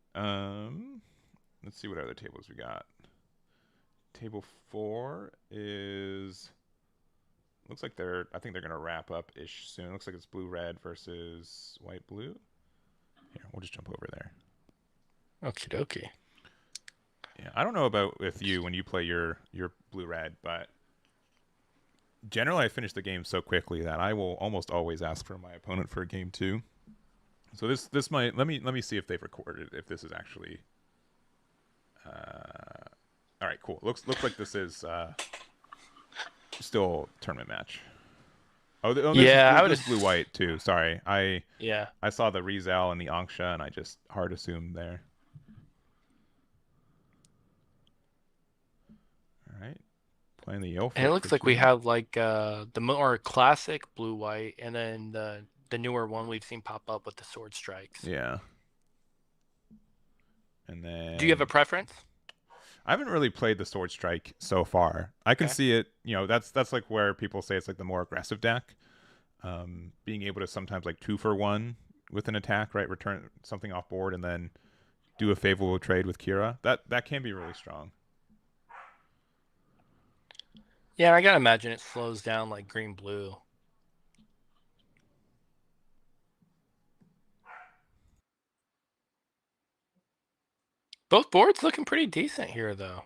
Let's see what other tables we got. Table 4 is looks like I think they're gonna wrap up ish soon. Looks like it's blue red versus white blue. Here, we'll just jump over there. Okie dokie. Yeah, I don't know about with you when you play your blue red, but generally I finish the game so quickly that I will almost always ask for my opponent for a game 2. So this might let me see if they've recorded if this is actually. All right, cool. Looks like this is still a tournament match. This is blue white too. Sorry, I saw the Rizal and the Anksha, and I just hard assumed there. All right, playing the Yelf. And it looks like we have like the more classic blue white, and then the newer one we've seen pop up with the sword strikes. Yeah. And then, do you have a preference? I haven't really played the sword strike so far. I can see it. That's like where people say it's like the more aggressive deck. Being able to sometimes like 2-for-1 with an attack, right? Return something off board and then do a favorable trade with Kira. That can be really strong. Yeah, I gotta imagine it slows down like green blue. Both boards looking pretty decent here, though.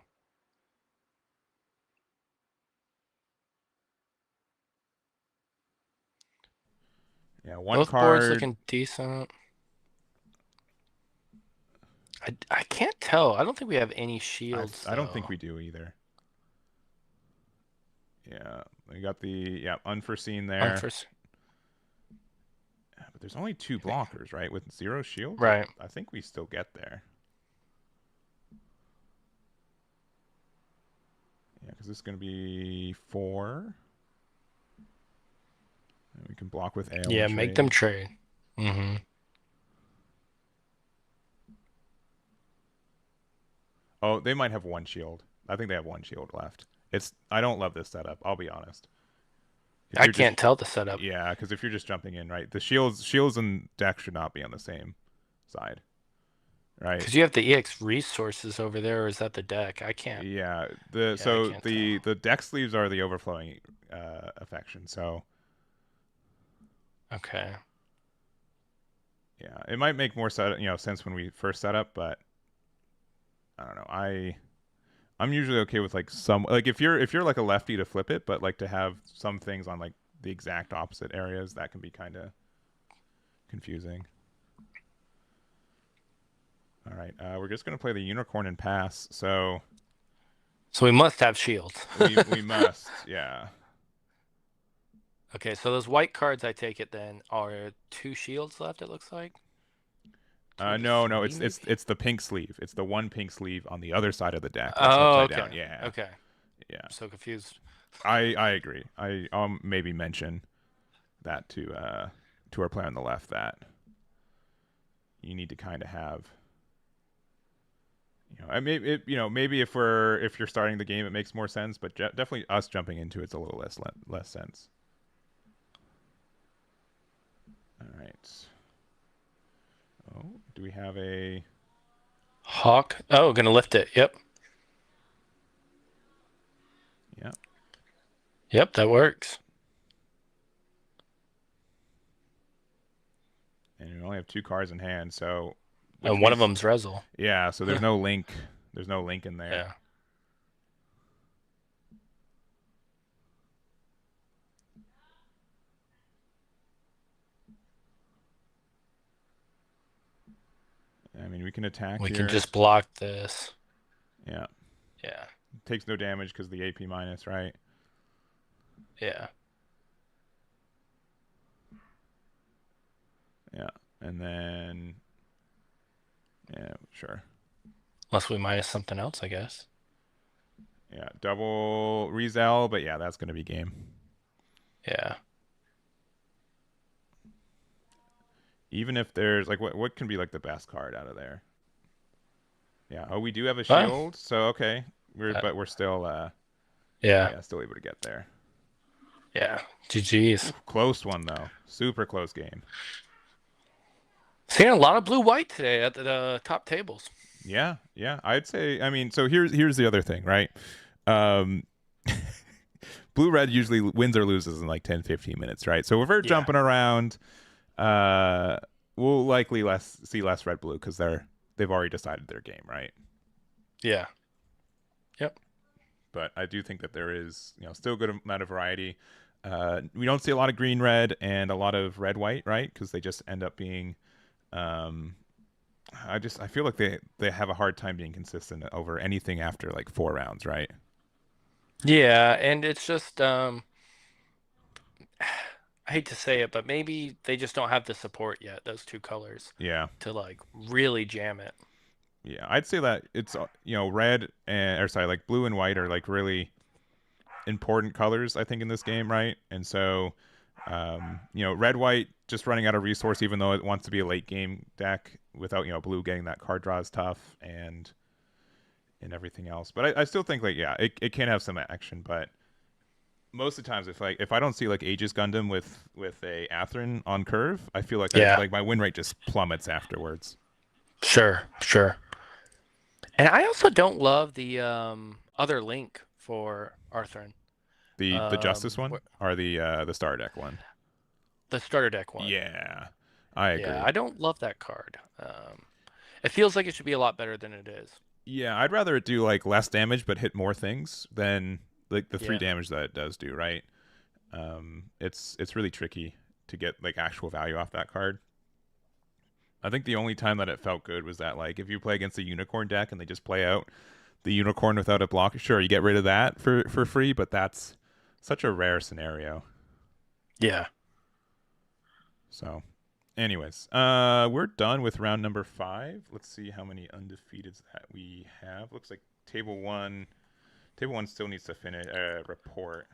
Yeah, one Both boards card. looking decent. I can't tell. I don't think we have any shields, I don't think though. we do either. Yeah, we got the unforeseen there. Unforeseen. But there's only 2 blockers, right? With 0 shields. Right. I think we still get there. Yeah, because this is going to be 4. And we can block with Ale. Yeah, make them trade. Mm-hmm. Oh, they might have 1 shield. I think they have 1 shield left. I don't love this setup. I'll be honest. I can't tell the setup. Yeah, because if you're just jumping in, right, the shields and deck should not be on the same side, right? Because you have the EX resources over there, or is that the deck? I can't. Yeah, I can't the deck sleeves are the overflowing affection. So okay. yeah, it might make more sense when we first set up, but I don't know. I'm usually okay with like some like if you're like a lefty to flip it, but like to have some things on like the exact opposite areas, that can be kind of confusing. All right, we're just gonna play the unicorn and pass. So we must have shields. we must, yeah. Okay, so those white cards, I take it then, are 2 shields left. It looks like. No, it's the pink sleeve. It's the 1 pink sleeve on the other side of the deck. That's Oh, upside okay. down. Yeah. Okay. Yeah. I'm so confused. I agree. I'll maybe mention that to our player on the left that you need to kind of have. Maybe if you're starting the game, it makes more sense. But definitely us jumping into it's a little less sense. All right. Oh, do we have a Hawk? Oh, gonna lift it. Yep. Yeah. Yep, that works. And we only have 2 cards in hand, so. And one of them's Rezel. Yeah, so there's no link. There's no link in there. Yeah. I mean, we can attack. We can just block this. Yeah. Yeah. It takes no damage because the AP minus, right? Yeah. Yeah, and then yeah, sure. Unless we minus something else, I guess. Yeah, double Rizel, but yeah, that's gonna be game. Yeah. Even if there's like what can be like the best card out of there? Yeah. Oh, we do have a shield, so okay. But we're still still able to get there. Yeah. GG's. Close one though. Super close game. Seeing a lot of blue-white today at the top tables. Yeah, I'd say. I mean, so here's the other thing, right? Blue-red usually wins or loses in like 10, 15 minutes, right? So if we're jumping around, we'll likely see less red-blue because they've already decided their game, right? Yeah. Yep. But I do think that there is, still a good amount of variety. We don't see a lot of green-red and a lot of red-white, right? Because they just end up being. I feel like they have a hard time being consistent over anything after like 4 rounds, right? Yeah, and it's just I hate to say it, but maybe they just don't have the support yet, those 2 colors. Yeah. To like really jam it. Yeah, I'd say that it's red like blue and white are like really important colors I think in this game, right? And so red white just running out of resource even though it wants to be a late game deck without blue getting that card draw is tough and everything else. But I still think like it can have some action, but most of the times if I don't see like Aegis Gundam with a Atherin on curve, I feel like like my win rate just plummets afterwards. Sure. And I also don't love the other link for Arthur. The Justice one Wh- or the Star Deck one? the starter deck one. Yeah, I Yeah, agree. I don't love that card. It feels like it should be a lot better than it is. Yeah, I'd rather it do like less damage but hit more things than like the three Yeah. damage that it does do, right? It's really tricky to get like actual value off that card. I think the only time that it felt good was that like if you play against a unicorn deck and they just play out the unicorn without a block, sure you get rid of that for free, but that's such a rare scenario. Yeah. So, anyways, we're done with round number 5. Let's see how many undefeateds that we have. Looks like table 1 still needs to finish report.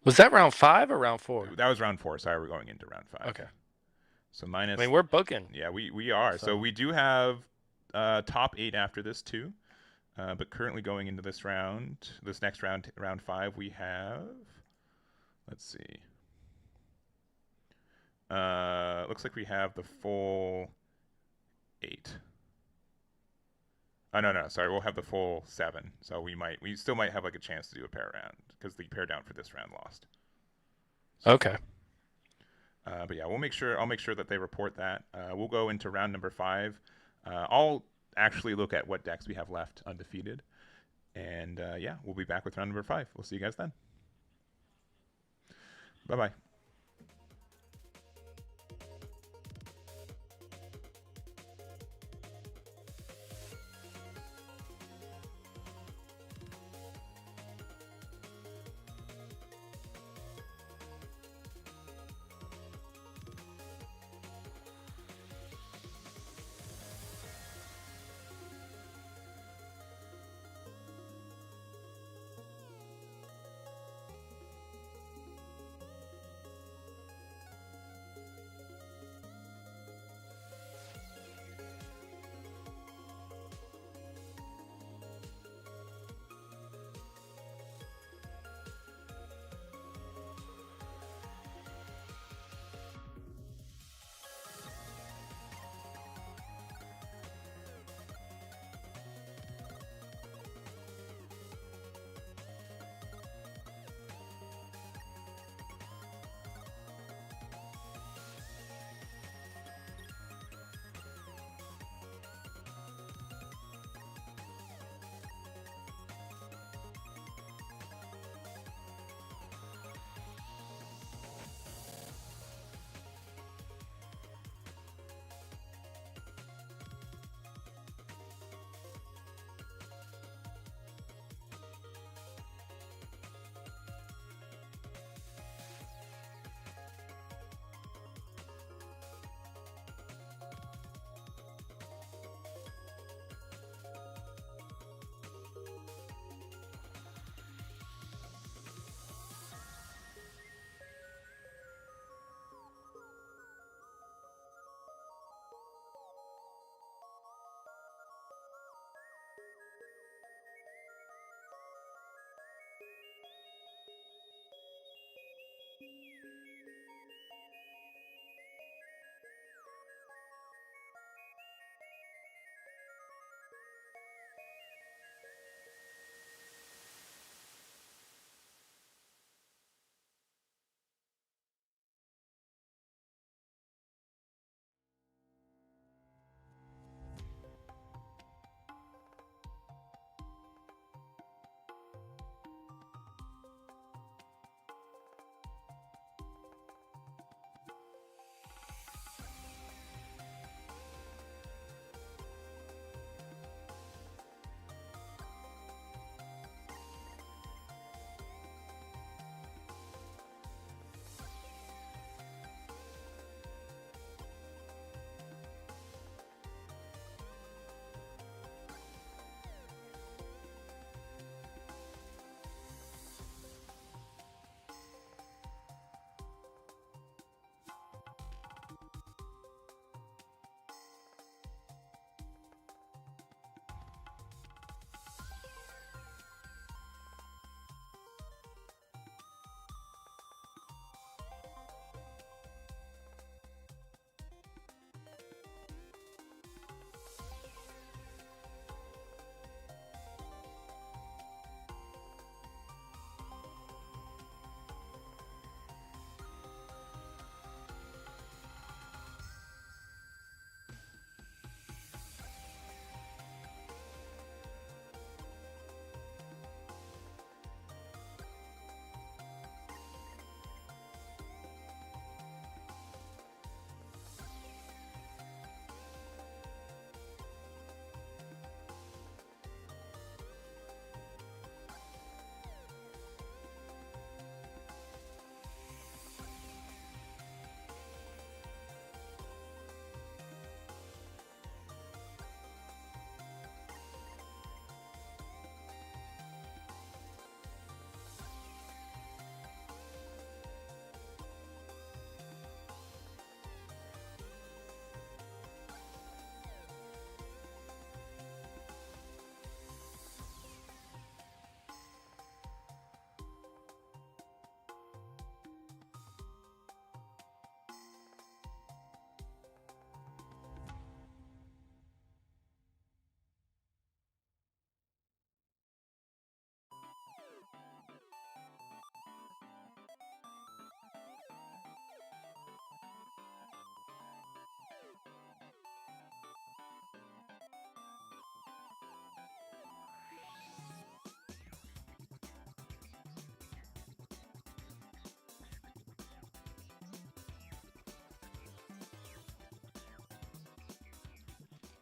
Was that round 5 or round 4? That was round 4. Sorry, we're going into round 5. Okay. So minus. I mean, we're booking. Yeah, we are. So we do have top 8 after this too. But currently going into this next round, round 5, we have. Let's see. Looks like we have the full 8. Oh no, sorry, we'll have the full 7. So we still might have like a chance to do a pair round because the pair down for this round lost. So, Okay. but yeah, I'll make sure that they report that. We'll go into round number 5. I'll actually look at what decks we have left undefeated, and yeah, we'll be back with round number 5. We'll see you guys then. Bye bye.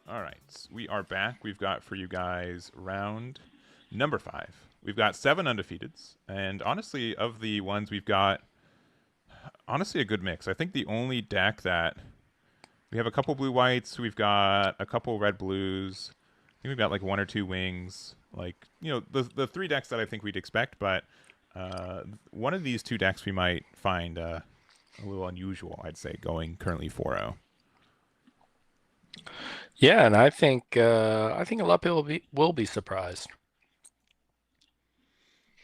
All right, we are back. We've got for you guys round number 5. We've got 7 undefeateds, and honestly, of the ones we've got, honestly, a good mix. I think the only deck that we have a couple blue whites, we've got a couple red blues. I think we've got like 1 or 2 wings. Like, you know, the 3 decks that I think we'd expect, but one of these 2 decks we might find a little unusual, I'd say, going currently 4-0. Yeah, and I think a lot of people will be surprised.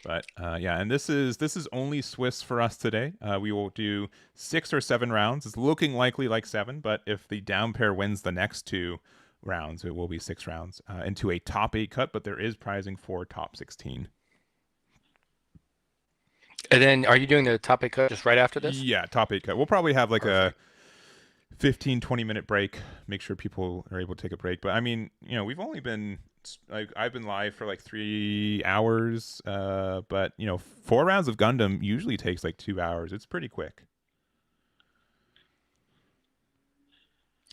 But yeah, and this is only Swiss for us today. We will do 6 or 7 rounds. It's looking likely like 7, but if the down pair wins the next 2 rounds, it will be 6 rounds into a top 8 cut. But there is prizing for top 16. And then, are you doing the top 8 cut just right after this? Yeah, top 8 cut. We'll probably have like a 15-20 minute break. Make sure people are able to take a break. But I mean, you know, we've only been like I've been live for like 3 hours, but you know, 4 rounds of Gundam usually takes like 2 hours. It's pretty quick.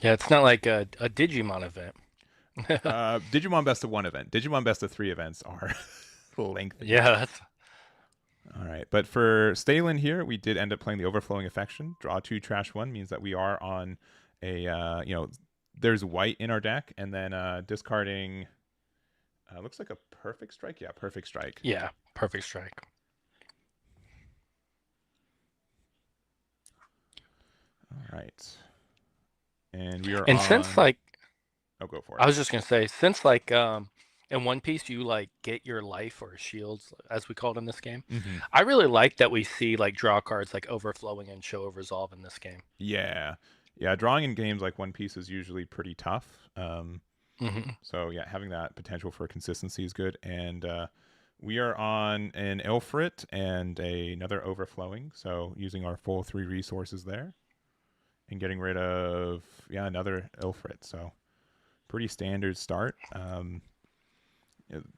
Yeah, it's not like a Digimon event. Digimon Best of 1 event. Digimon Best of 3 events are lengthy. Yeah, that's All right, but for Stalin here, we did end up playing the Overflowing Affection. Draw 2, trash 1 means that we are on a you know, there's white in our deck, and then discarding. Looks like a Perfect Strike. Yeah, Perfect Strike. Yeah, Perfect Strike. All right. And we are And on... since like, oh, go for it. I was just gonna say, since like in One Piece you like get your life or shields as we call it in this game. Mm-hmm. I really like that we see like draw cards like Overflowing and Show of Resolve in this game. Yeah, yeah. Drawing in games like One Piece is usually pretty tough. So yeah, having that potential for consistency is good. And we are on an Ilfrit and another Overflowing, so using our full 3 resources there, and getting rid of another Ilfrit. So pretty standard start.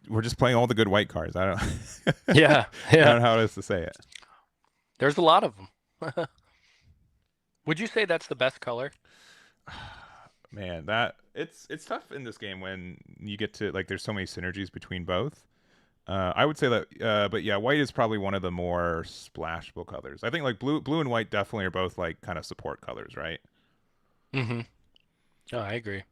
We're just playing all the good white cards. I don't. Yeah, I don't know how else to say it. There's a lot of them. Would you say that's the best color? Man, that it's tough in this game when you get to like there's so many synergies between both. I would say that, but yeah, white is probably one of the more splashable colors. I think like blue and white definitely are both like kind of support colors, right? Mm-hmm. Oh, I agree.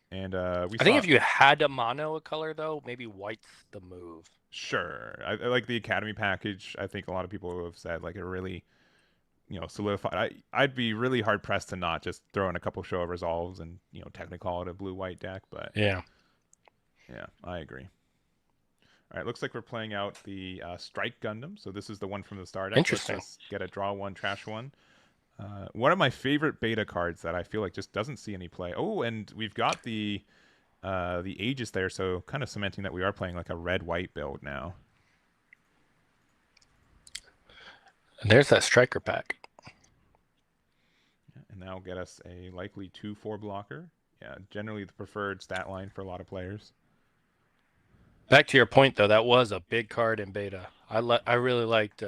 And I think if you had to mono a color though, maybe white's the move. Sure, I like the Academy package. I think a lot of people have said like it really, you know, solidified. I'd be really hard pressed to not just throw in a couple Show of Resolves and, you know, technically call it a blue white deck. But Yeah. yeah, I agree. All right, looks like we're playing out the Strike Gundam. So this is the one from the Star deck. Interesting. Let's just get a draw 1, trash 1. One of my favorite beta cards that I feel like just doesn't see any play. Oh, and we've got the Aegis there, so kind of cementing that we are playing like a red-white build now. And there's that striker pack. Yeah, and that'll get us a likely 2/4 blocker. Yeah, generally the preferred stat line for a lot of players. Back to your point though, that was a big card in beta. I really liked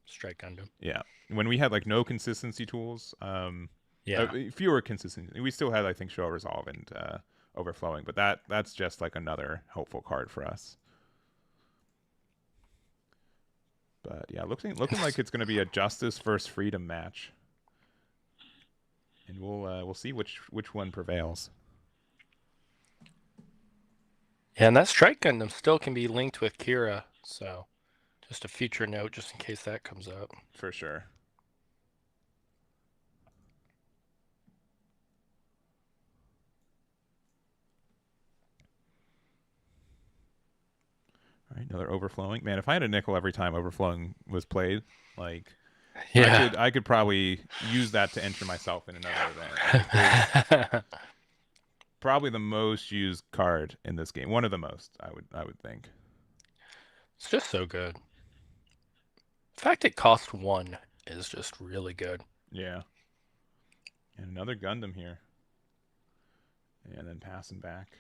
Strike Gundam. Yeah, when we had like no consistency tools, fewer consistency, we still had I think Show of Resolve and Overflowing, but that's just like another helpful card for us. But yeah, looking like it's going to be a Justice versus Freedom match, and we'll see which one prevails. Yeah, and that Strike Gundam still can be linked with Kira, so just a future note just in case that comes up. For sure. All right, another Overflowing. Man, if I had a nickel every time Overflowing was played, like Yeah. I could probably use that to enter myself in another event. Probably the most used card in this game. One of the most, I would think. It's just so good. The fact it cost 1 is just really good. Yeah. And another Gundam here. And then passing back.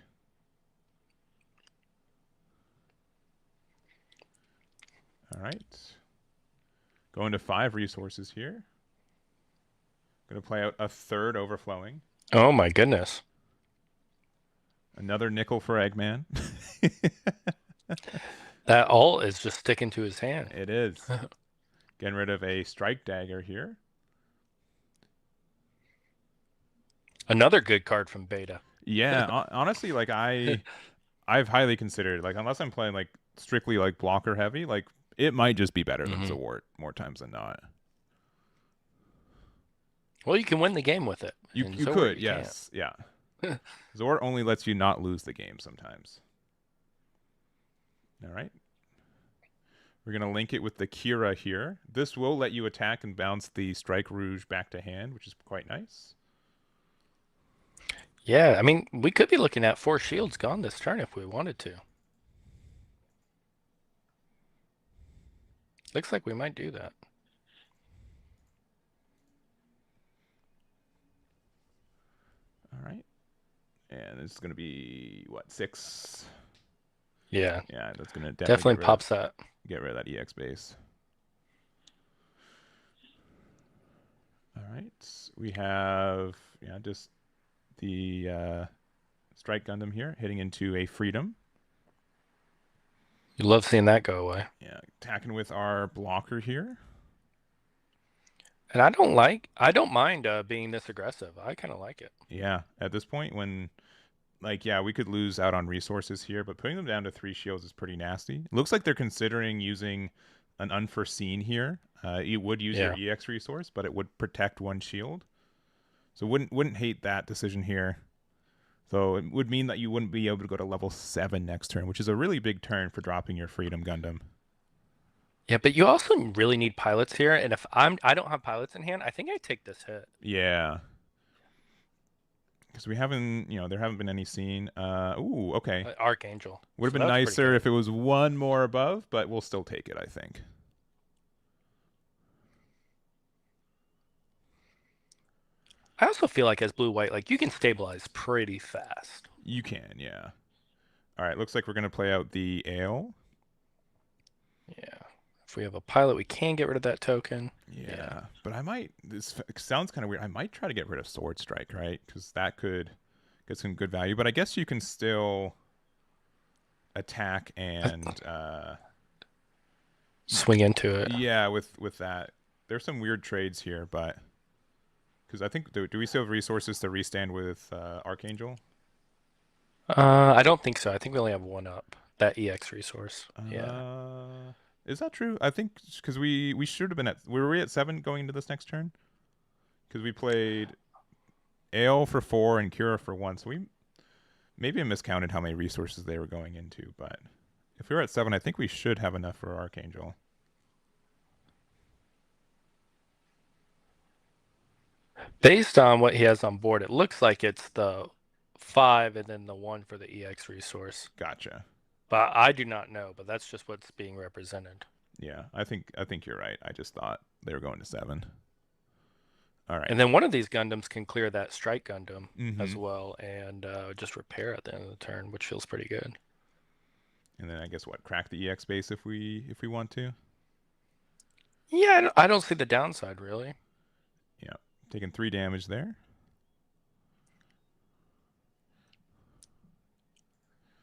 All right. Going to 5 resources here. Going to play out a third Overflowing. Oh my goodness. Another nickel for Eggman. That alt is just sticking to his hand. It is. Getting rid of a strike dagger here. Another good card from Beta. Yeah, honestly, like I've highly considered, like, unless I'm playing like strictly like blocker heavy, like it might just be better than Zawart more times than not. Well, you can win the game with it. You Zawart, could, you yes, yeah. Zawart only lets you not lose the game sometimes. All right. We're going to link it with the Kira here. This will let you attack and bounce the Strike Rouge back to hand, which is quite nice. Yeah, I mean, we could be looking at 4 shields gone this turn if we wanted to. Looks like we might do that. All right. And it's going to be, what, 6? Yeah. Yeah, that's going to definitely pops that. Get rid of that EX base. All right. We have, just the Strike Gundam here heading into a Freedom. You love seeing that go away. Yeah, attacking with our blocker here. And I don't mind being this aggressive. I kind of like it. Yeah, at this point when, like, yeah, we could lose out on resources here, but putting them down to 3 shields is pretty nasty. It looks like they're considering using an unforeseen here. You would use your EX resource, but it would protect 1 shield. So wouldn't hate that decision here. So it would mean that you wouldn't be able to go to level 7 next turn, which is a really big turn for dropping your Freedom Gundam. Yeah, but you also really need pilots here, and if I don't have pilots in hand, I think I take this hit. Yeah. Because we haven't, there haven't been any seen. Ooh, okay. Archangel. Would have been nicer if it was 1 more above, but we'll still take it, I think. I also feel like as blue-white, like you can stabilize pretty fast. You can, yeah. All right, looks like we're going to play out the Ale. Yeah. If we have a pilot, we can get rid of that token. Yeah. But I might, this sounds kind of weird. I might try to get rid of Sword Strike, right? Because that could get some good value. But I guess you can still attack and swing into it. Yeah, with that. There's some weird trades here, but because I think, do we still have resources to restand with Archangel? I don't think so. I think we only have 1 up. That EX resource. Is that true? I think because we should have been were we at 7 going into this next turn? Because we played Ale for 4 and Kira for 1, so we maybe I miscounted how many resources they were going into. But if we were at 7, I think we should have enough for Archangel. Based on what he has on board, it looks like it's the 5 and then the 1 for the EX resource. Gotcha. But I do not know, but that's just what's being represented. Yeah, I think you're right. I just thought they were going to 7. All right. And then one of these Gundams can clear that Strike Gundam as well and just repair at the end of the turn, which feels pretty good. And then I guess crack the EX base if we want to. Yeah, I don't see the downside really. Yeah, taking 3 damage there.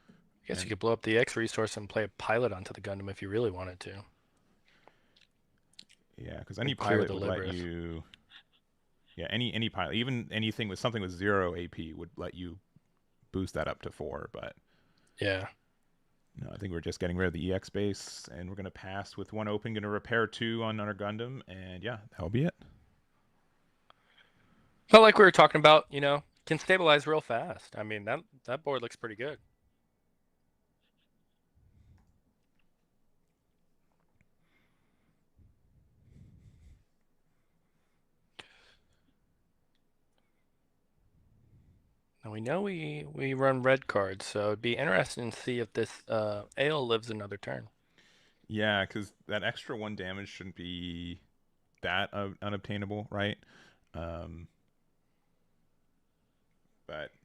I guess you could blow up the X resource and play a pilot onto the Gundam if you really wanted to. Yeah, because any pilot would let you. Yeah, any pilot, even anything with something with 0 AP would let you boost that up to 4. But yeah, no, I think we're just getting rid of the EX base, and we're gonna pass with 1 open, gonna repair 2 on our Gundam, and yeah, that'll be it. But like we were talking about, can stabilize real fast. I mean, that board looks pretty good. Now we know we run red cards, so it'd be interesting to see if this Ale lives another turn. Yeah, because that extra 1 damage shouldn't be that unobtainable, right? But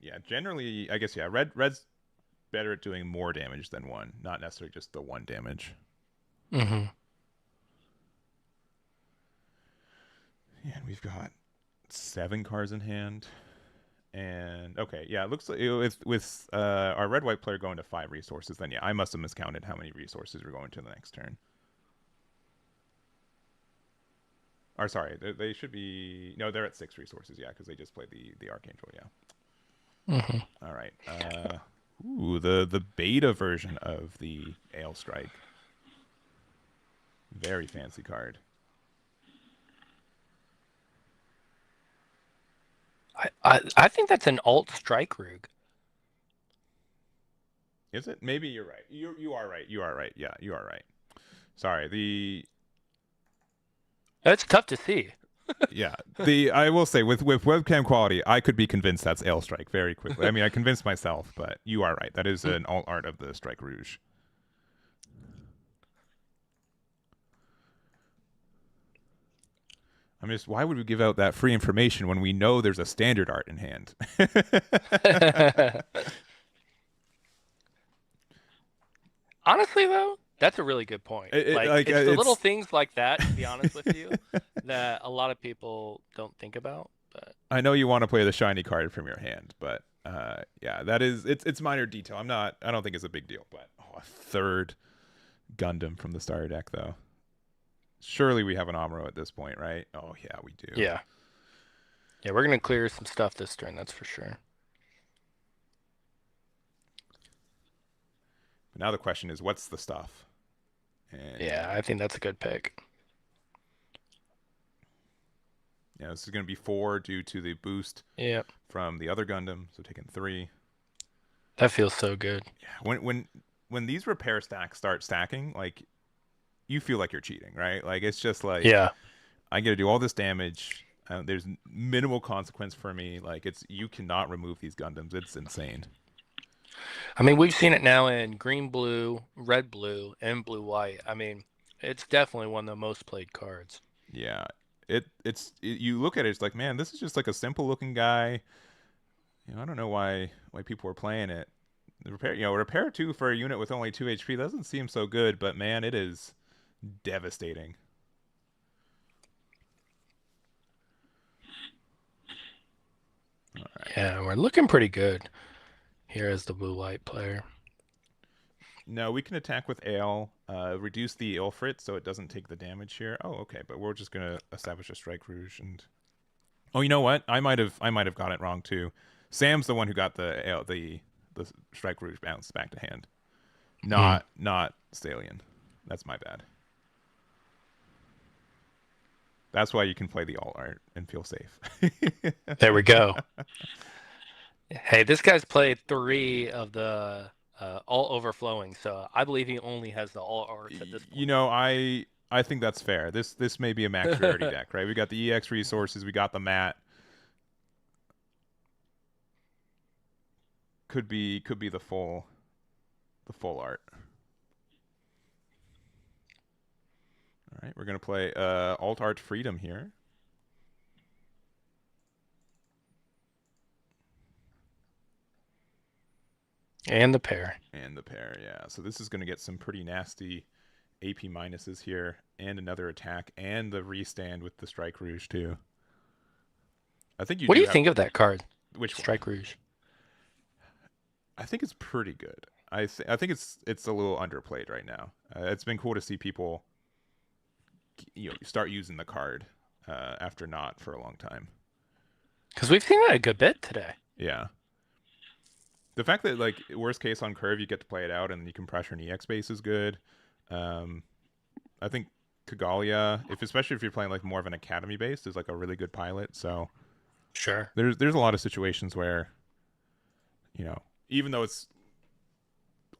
yeah, generally, I guess, yeah, red's better at doing more damage than 1, not necessarily just the 1 damage. Mm-hmm. And we've got 7 cards in hand. And okay, yeah, it looks like with our red white player going to 5 resources. Then yeah, I must have miscounted how many resources were going to the next turn. Or sorry, they should be no, they're at 6 resources. Yeah, because they just played the Archangel. Yeah. Mm-hmm. All right. Ooh, the beta version of the Ale Strike. Very fancy card. I think that's an alt strike rig. Is it? Maybe you're right. You are right. You are right. Yeah, you are right. Sorry. That's tough to see. Yeah. I will say with webcam quality, I could be convinced that's Ale Strike very quickly. I mean, I convinced myself, but you are right. That is an alt art of the Strike Rouge. I'm just, why would we give out that free information when we know there's a standard art in hand? Honestly, though, that's a really good point. It's the little things like that, to be honest with you, that a lot of people don't think about. But I know you want to play the shiny card from your hand, but yeah, that is it's minor detail. I don't think it's a big deal, but a third Gundam from the starter deck though. Surely we have an Amuro at this point, right? Oh yeah, we do. yeah, we're gonna clear some stuff this turn, that's for sure. But now the question is, what's the stuff? And yeah, I think that's a good pick. yeah, this is going to be 4 due to the boost from the other Gundam, so taking 3. That feels so good. Yeah, when these repair stacks start stacking, like you feel like you're cheating, right? Like it's just like I got to do all this damage. There's minimal consequence for me. Like you cannot remove these Gundams. It's insane. I mean, we've seen it now in green, blue, red, blue, and blue, white. I mean, it's definitely one of the most played cards. Yeah, you look at it, it's like, man, this is just like a simple looking guy. You know, I don't know why people are playing it. The repair 2 for a unit with only 2 HP doesn't seem so good, but man, it is devastating. All right. Yeah, we're looking pretty good here as the blue-white player. No, we can attack with Ale, reduce the Ilfrit so it doesn't take the damage here. Oh, okay, but we're just gonna establish a Strike Rouge and. Oh, you know what? I might have got it wrong too. Sam's the one who got the Strike Rouge bounce back to hand. Not Stallion. That's my bad. That's why you can play the alt art and feel safe. There we go. Hey, this guy's played 3 of the alt overflowing, so I believe he only has the alt arts at this point. You know, I think that's fair. This may be a max rarity deck, right? We got the EX resources, we got the mat. Could be the full art. All right, we're gonna play alt art freedom here. And the pair. Yeah. So this is gonna get some pretty nasty AP minuses here, and another attack, and the restand with the Strike Rouge too. I think you. What do you think of that card? Which Strike Rouge? I think it's pretty good. I think it's a little underplayed right now. It's been cool to see people, start using the card after not for a long time. Because we've seen it a good bit today. Yeah. The fact that, like, worst case on curve, you get to play it out and you can pressure an EX base is good. I think Kagalia, especially if you're playing like more of an academy base, is like a really good pilot. So sure, there's a lot of situations where, even though it's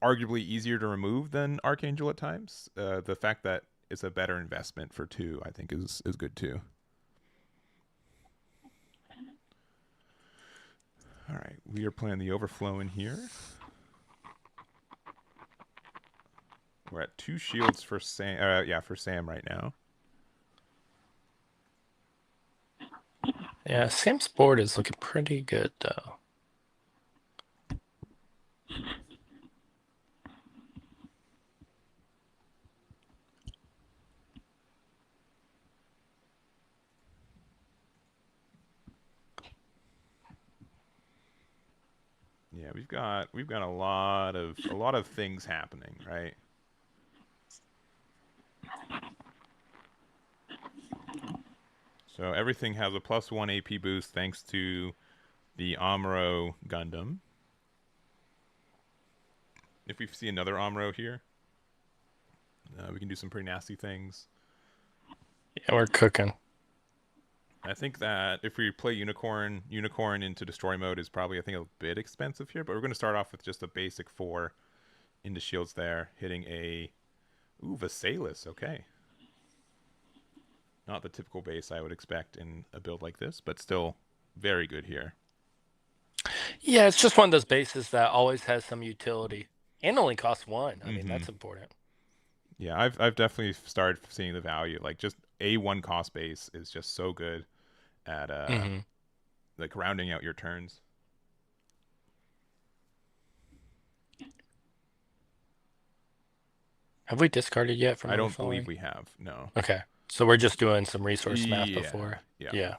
arguably easier to remove than Archangel at times, the fact that it's a better investment for 2, I think is good too. All right, we are playing the Overflow in here. We're at 2 shields for Sam. For Sam right now. Yeah, Sam's board is looking pretty good though. Yeah, we've got a lot of things happening, right? So everything has a +1 AP boost thanks to the Amuro Gundam. If we see another Amuro here, we can do some pretty nasty things. Yeah, we're cooking. I think that if we play Unicorn into Destroy mode is probably, I think, a bit expensive here, but we're going to start off with just a basic 4 into shields there, hitting a... Ooh, Vasalis, okay. Not the typical base I would expect in a build like this, but still very good here. Yeah, it's just one of those bases that always has some utility and only costs 1. I mean, Mm-hmm. that's important. Yeah, I've definitely started seeing the value. Like, just a 1 cost base is just so good at like rounding out your turns. Have we discarded yet from I don't believe overflowing? we have. No. Okay, so we're just doing some resource math Yeah. before. Yeah. Yeah.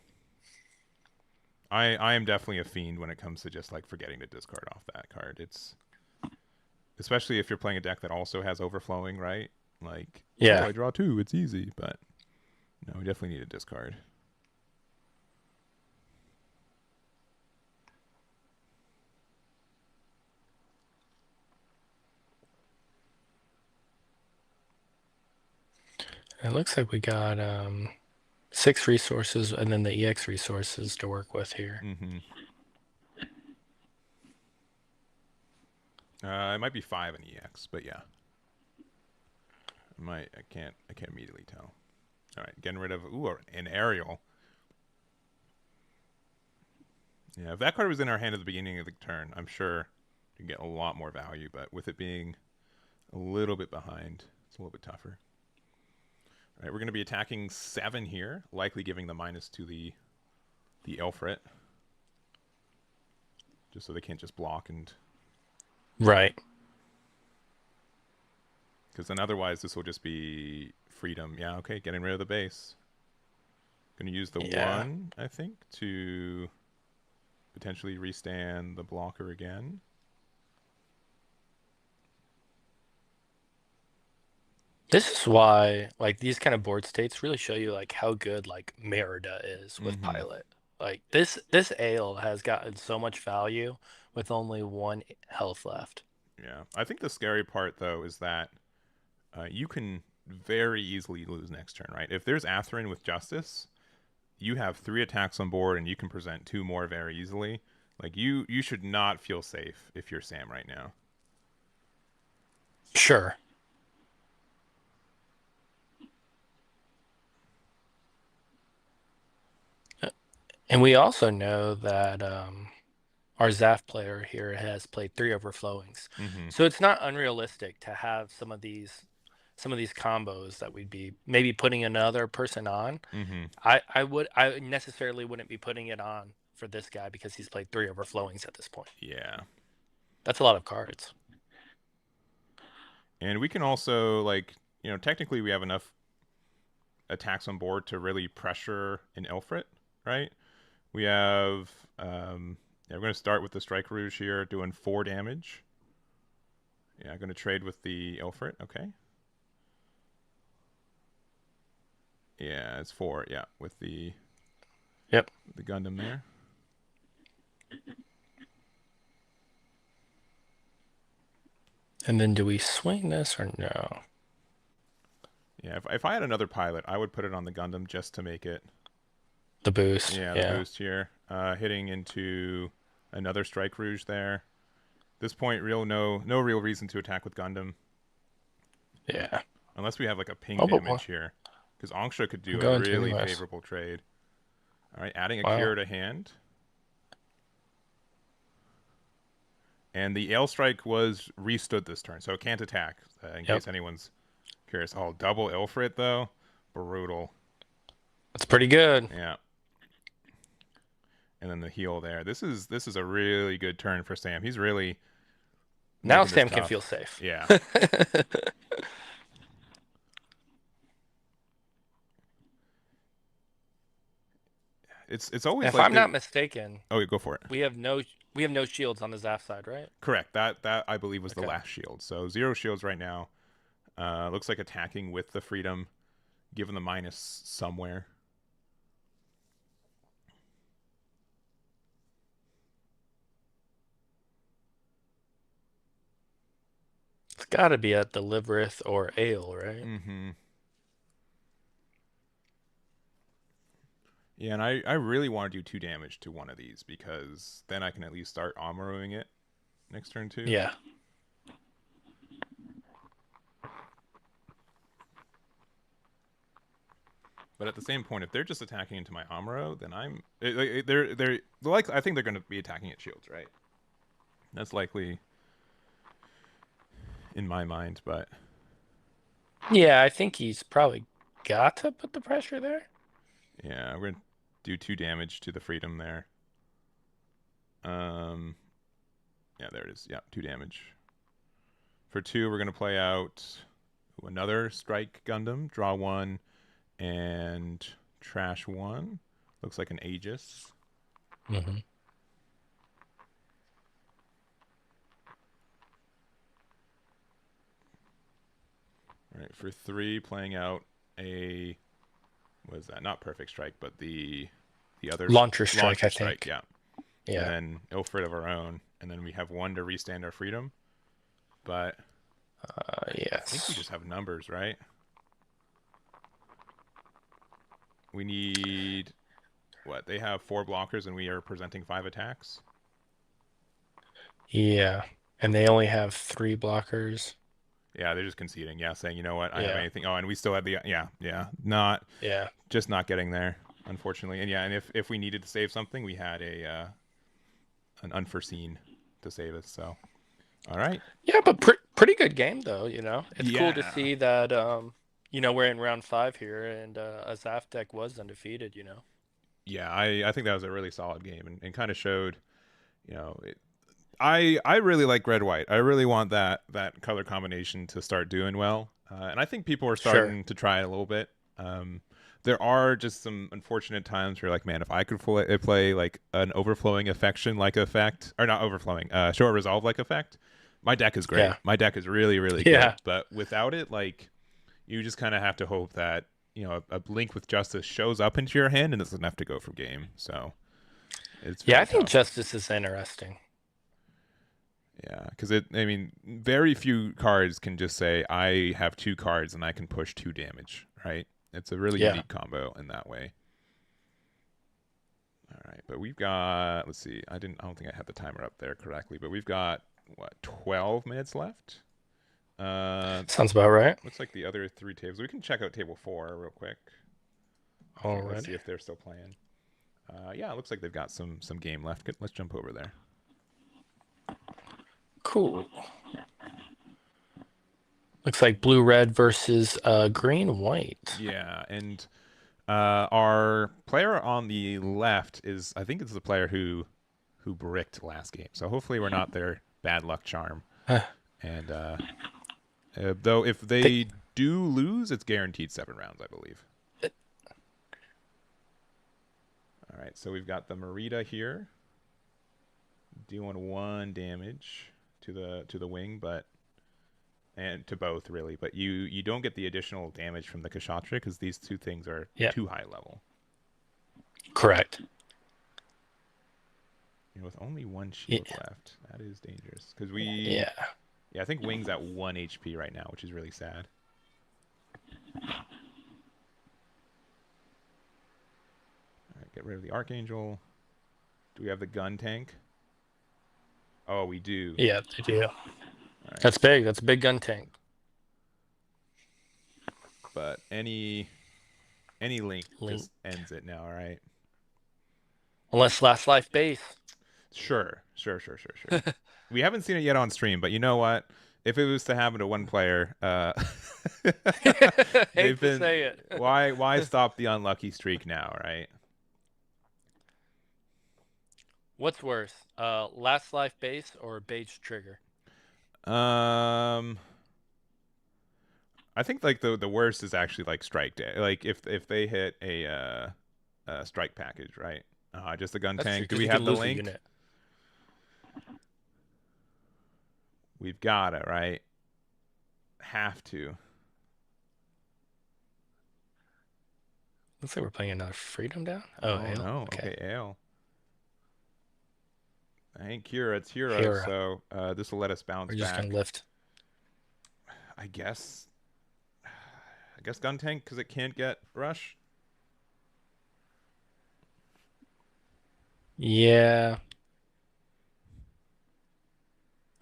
I am definitely a fiend when it comes to just like forgetting to discard off that card. It's especially if you're playing a deck that also has overflowing, right? Like, Yeah. oh, I draw 2, it's easy, but no, we definitely need a discard. It looks like we got 6 resources and then the EX resources to work with here. Mm-hmm. It might be 5 in EX, but yeah. I can't immediately tell. All right, getting rid of an aerial. Yeah, if that card was in our hand at the beginning of the turn, I'm sure you can get a lot more value. But with it being a little bit behind, it's a little bit tougher. All right, we're going to be attacking 7 here, likely giving the minus to the Elfret, just so they can't just block and. Right. Because then otherwise this will just be freedom. Yeah, okay, getting rid of the base. Going to use the 1, I think, to potentially restand the blocker again. This is why, like, these kind of board states really show you like how good like Merida is with Pilot. Like this ale has gotten so much value with only 1 health left. Yeah, I think the scary part though is that you can very easily lose next turn, right? If there's Atherin with Justice, you have 3 attacks on board and you can present 2 more very easily. Like, you should not feel safe if you're Sam right now. Sure. And we also know that our Zaf player here has played 3 overflowings. Mm-hmm. So it's not unrealistic to have some of these combos that we'd be maybe putting another person on. Mm-hmm. I necessarily wouldn't be putting it on for this guy because he's played 3 overflowings at this point. Yeah. That's a lot of cards. And we can also, like, technically we have enough attacks on board to really pressure an Elfret, right? We have, yeah, we're going to start with the Strike Rouge here, doing 4 damage. Yeah, I'm going to trade with the Elfret, okay. Yeah, it's 4, yeah, with the Gundam there. And then do we swing this or no? Yeah, if I had another pilot, I would put it on the Gundam just to make it the boost. Yeah, the boost here. Hitting into another Strike Rouge there. This point, no real reason to attack with Gundam. Yeah. Unless we have like a ping damage here. Because Angsha could do a really favorable trade. All right, adding a Kira to hand. And the Ale Strike was restood this turn, so it can't attack, in case anyone's curious. Oh, double Elfret, though? Brutal. That's pretty good. Yeah. And then the heal there. This is a really good turn for Sam. He's really now Sam can feel safe. Yeah. It's always if like I'm not mistaken. Oh, go for it. We have no We have no shields on the Zaf side, right? Correct. That I believe was the Okay. last shield. So 0 shields right now. Looks like attacking with the freedom, given the minus somewhere. It's got to be at Delivereth or Ale, right? Mm-hmm. Yeah, and I really want to do 2 damage to one of these because then I can at least start armoring it next turn too. Yeah. But at the same point, if they're just attacking into my Amuro, then they're like I think they're going to be attacking at shields, right? That's likely in my mind, but Yeah, I think he's probably got to put the pressure there. yeah, we're gonna do 2 damage to the freedom there. Yeah, there it is. Yeah, 2 damage. For 2, we're gonna play out another strike Gundam, draw 1, and trash 1. Looks like an Aegis. Mm-hmm. All right, for 3, playing out a what is that? Not perfect strike, but the other Launcher strike, launcher I strike. think. Yeah, and Yeah. then Ilfred of our own, and then we have 1 to restand our freedom. But I think we Yes. just have numbers, right? We need what? They have 4 blockers, and we are presenting 5 attacks. Yeah. And they only have 3 blockers. Yeah, they're just conceding. Yeah, saying, you know what, I have Yeah. anything. Oh, and we still have the not Yeah. just not getting there, unfortunately. And yeah, and if we needed to save something, we had an unforeseen to save us. So, all right. Yeah, but pretty good game though, you know. It's cool to Yeah. see that we're in round 5 here and a Zaf deck was undefeated, you know. Yeah, I think that was a really solid game and kind of showed, I really like red white. I really want that color combination to start doing well, and I think people are Sure. starting to try it a little bit. There are just some unfortunate times where, like, man, if I could play like an overflowing affection like effect, or not overflowing, short resolve like effect, my deck is great. Yeah. My deck is really really good. Yeah. But without it, like, you just kind of have to hope that a link with justice shows up into your hand and it's enough to go for game. So it's Yeah, I very think tough. Justice is interesting. Yeah, because I mean, very few cards can just say I have 2 cards and I can push 2 damage, right? It's a really Yeah. unique combo in that way. All right, but we've got, let's see, I don't think I had the timer up there correctly, but we've got what, 12 minutes left. Sounds about right. Looks like the other 3 tables. We can check out table 4 real quick. Let's see Already. if they're still playing. Yeah, it looks like they've got some game left. Let's jump over there. Cool. Looks like blue red versus green white. Yeah, and our player on the left is, I think it's the player who bricked last game. So hopefully we're not their bad luck charm. And though if They, they do lose, it's guaranteed 7 rounds, I believe. All right, so we've got the Merida here, doing 1 damage to the wing, and to both really, but you don't get the additional damage from the Kashatra because these 2 things are yeah, too high level. correct. With only 1 shield Yeah. left, that is dangerous. Because Yeah. I think Wing's at 1 HP right now, which is really sad. All right, get rid of the Archangel. Do we have the gun tank? Oh, we do. Yeah, they do. Right. That's big. That's a big gun tank. But any link just ends it now, all right? Unless last life base. Sure. We haven't seen it yet on stream, but you know what? If it was to happen to one player, Hate to say it. why stop the unlucky streak now, right? What's worse, last life base or base trigger? I think like the worst is actually like strike day. Like if they hit a strike package, right? Just a gun That's true, tank. Do 'cause we you have can the lose a link? unit. We've got it, right? Have to. Looks like we're playing another Freedom down. Oh, Ale. no. Okay. Okay, Ale. I ain't Kira, it's Hero, Hero. so this will let us bounce We're just back. gonna lift. I guess gun tank because it can't get rush. Yeah.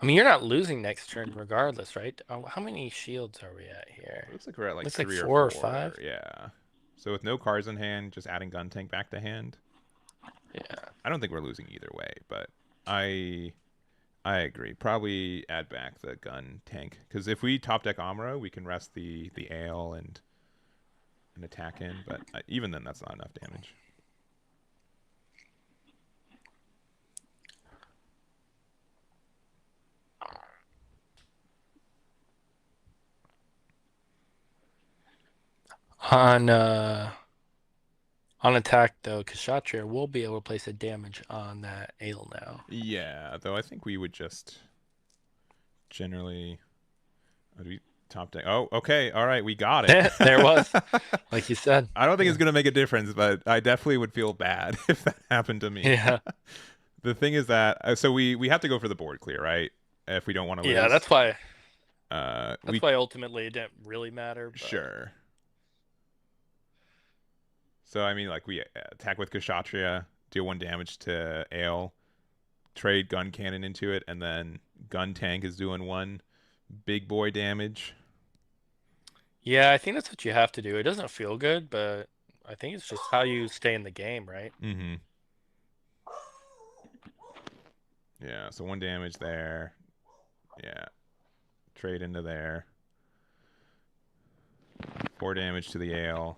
I mean, you're not losing next turn regardless, right? How many shields are we at here? Looks like we're at like Looks like 3 or 4 or 4. 5. Yeah. So with no cards in hand, just adding gun tank back to hand. Yeah. I don't think we're losing either way, but I agree. Probably add back the gun tank because if we top deck Amuro, we can rest the ale and attack in. But even then, that's not enough damage. On attack though, Kshatriya will be able to place a damage on that ale now. Yeah, though I think we would just generally. Do we top deck? Oh, okay. All right, we got it. There it was, like you said. I don't think Yeah. it's gonna make a difference, but I definitely would feel bad if that happened to me. Yeah. The thing is that so we have to go for the board clear, right? If we don't want to lose. Yeah, that's why. We That's why ultimately it didn't really matter. But... sure. So I mean, like we attack with Kshatriya, deal 1 damage to Ale, trade gun cannon into it, and then gun tank is doing 1 big boy damage. Yeah, I think that's what you have to do. It doesn't feel good, but I think it's just how you stay in the game, right? Mm-hmm. Yeah, so 1 damage there. Yeah. Trade into there. 4 damage to the ale.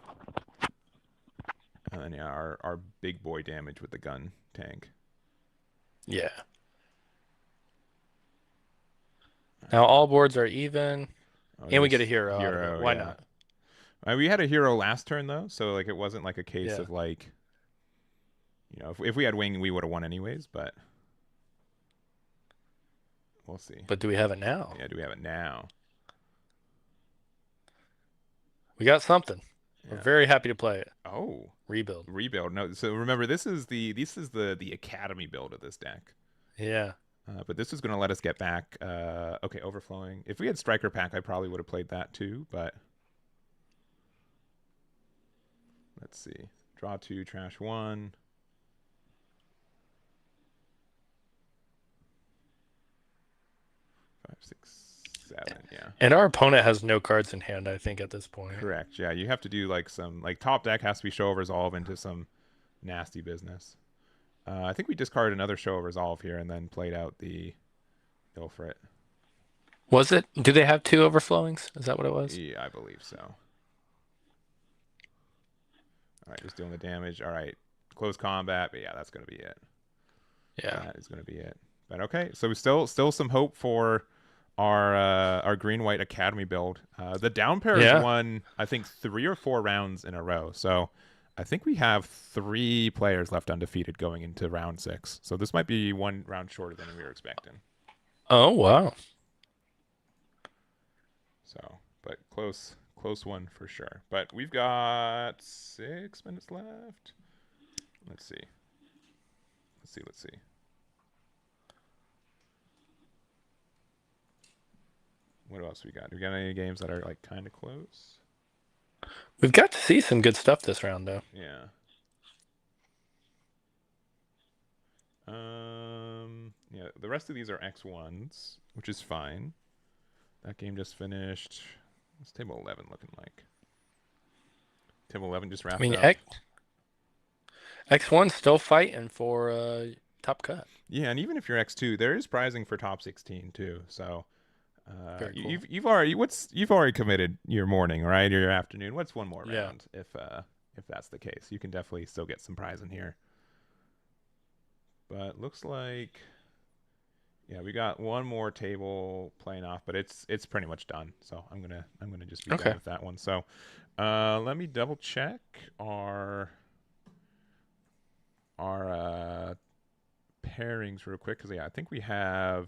And then yeah, our big boy damage with the gun tank. Yeah. Now all boards are even, and we get a hero out of it. Why yeah. not? We had a hero last turn though, so like it wasn't like a case Yeah. of like, if we had wing, we would have won anyways. But we'll see. But do we have it now? Yeah, do we have it now? We got something. Yeah. We're very happy to play it. Oh, Rebuild. No, so remember this is the academy build of this deck. Yeah. But this is going to let us get back. Okay, overflowing. If we had striker pack, I probably would have played that too. But let's see. Draw 2, trash 1. 5, 6, 7. Yeah. And our opponent has no cards in hand, I think, at this point. Correct. Yeah, you have to do like some top deck has to be show of resolve into some nasty business. I think we discarded another show of resolve here and then played out the Ilfrit. Was it? Do they have 2 overflowings? Is that what it was? Yeah, I believe so. All right, just doing the damage. All right, close combat. But yeah, that's gonna be it. Yeah, that is gonna be it. But okay, so we still some hope for our green white academy build. The down pair has won I think 3 or 4 rounds in a row. So I think we have 3 players left undefeated going into round 6. So this might be 1 round shorter than we were expecting. Oh wow. So, but close one for sure. But we've got 6 minutes left. Let's see. What else we got? Do we got any games that are like kind of close? We've got to see some good stuff this round, though. Yeah. Yeah, the rest of these are X1s, which is fine. That game just finished. What's table 11 looking like? Table 11 just wrapped up. X1's still fighting for top cut. Yeah, and even if you're X2, there is prizing for top 16 too. So Very cool. you've already committed your morning, right? Or your afternoon. What's one more round if that's the case? You can definitely still get some prize in here. But looks like we got one more table playing off, but it's pretty much done. So I'm gonna just be done with that one. So let me double check our pairings real quick because I think we have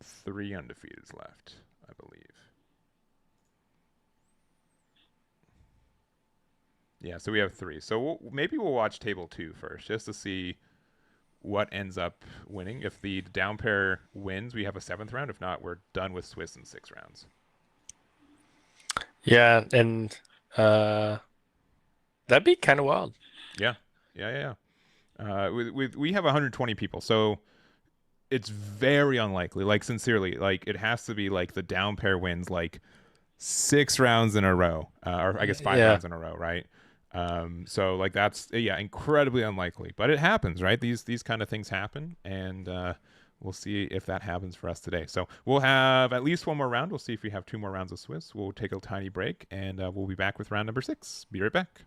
3 undefeateds left, I believe. Yeah, so we have 3. So maybe we'll watch table 2 first, just to see what ends up winning. If the down pair wins, we have a 7th round. If not, we're done with Swiss in 6 rounds. Yeah, and that'd be kind of wild. Yeah. We have 120 people, so it's very unlikely. Like sincerely, like it has to be like the down pair wins like 6 rounds in a row, or I guess 5 Yeah. rounds in a row, right? So like that's incredibly unlikely, but it happens, right? These kind of things happen, and we'll see if that happens for us today. So we'll have at least 1 more round. We'll see if we have 2 more rounds of Swiss. We'll take a tiny break, and we'll be back with round number 6. Be right back.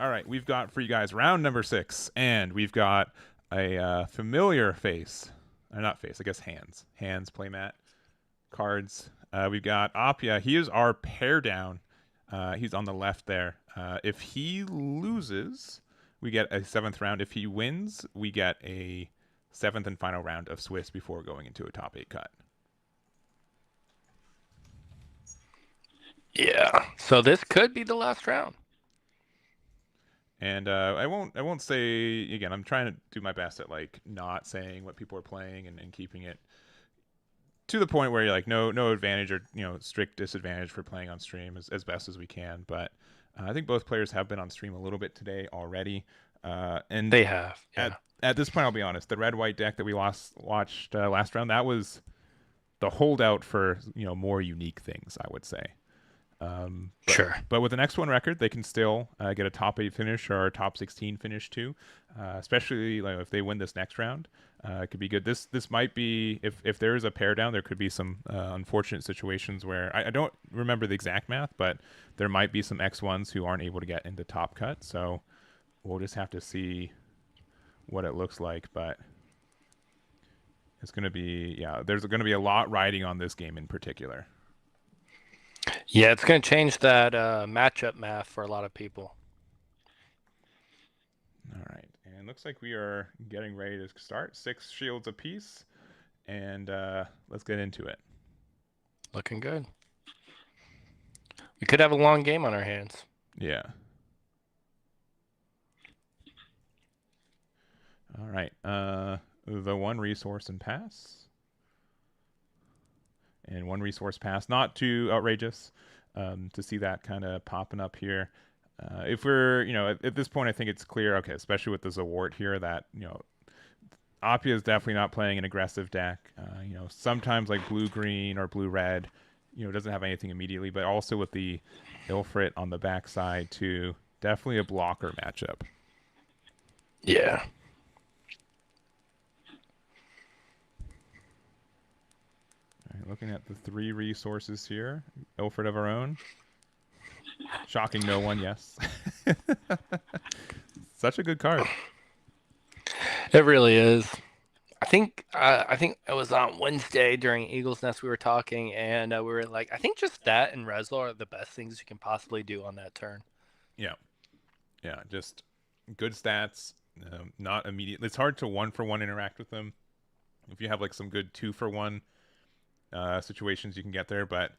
All right, we've got for you guys round number 6, and we've got a familiar face. Not face, I guess hands. Hands playmat cards. We've got Appia. He is our pair down. He's on the left there. If he loses, we get a 7th round. If he wins, we get a 7th and final round of Swiss before going into a top 8 cut. Yeah. So this could be the last round. And I won't say again. I'm trying to do my best at like not saying what people are playing and keeping it to the point where you're like no advantage or strict disadvantage for playing on stream as best as we can. But I think both players have been on stream a little bit today already, and they have. Yeah. At this point, I'll be honest. The red-white deck that we watched last round, that was the holdout for more unique things, I would say. Sure. But with the next one record, they can still get a top 8 finish or a top 16 finish too. Especially if they win this next round, it could be good. This might be if there is a pair down, there could be some unfortunate situations where I don't remember the exact math, but there might be some X1s who aren't able to get into top cut. So we'll just have to see what it looks like. But it's going to be there's going to be a lot riding on this game in particular. Yeah, it's going to change that matchup math for a lot of people. All right, and looks like we are getting ready to start. 6 shields apiece, and let's get into it. Looking good. We could have a long game on our hands. Yeah. All right, the 1 resource and pass. And 1 resource pass, not too outrageous to see that kind of popping up here. If we're, at this point, I think it's clear, okay, especially with this award here, that, Appia is definitely not playing an aggressive deck. Sometimes like blue-green or blue-red, doesn't have anything immediately, but also with the Ilfrit on the backside, too, definitely a blocker matchup. Yeah. Looking at the 3 resources here. Ilfrit of our own. Shocking no one, yes. Such a good card. It really is. I think it was on Wednesday during Eagles Nest we were talking, and we were like, I think just that and Rezel are the best things you can possibly do on that turn. Yeah. Yeah, just good stats. Not immediate. It's hard to 1-for-1 interact with them. If you have like some good 2-for-1 situations, you can get there, but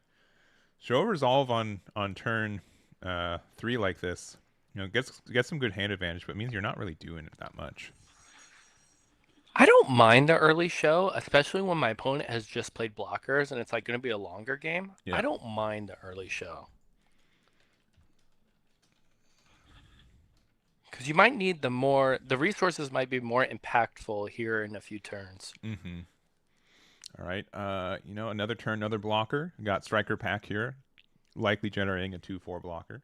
show resolve on turn 3 like this, get some good hand advantage, but it means you're not really doing it that much. I don't mind the early show, especially when my opponent has just played blockers and it's like going to be a longer game. Yeah. I don't mind the early show. Because you might need the resources might be more impactful here in a few turns. Mm-hmm. All right, another turn, another blocker. We got Striker Pack here, likely generating a 2/4 blocker.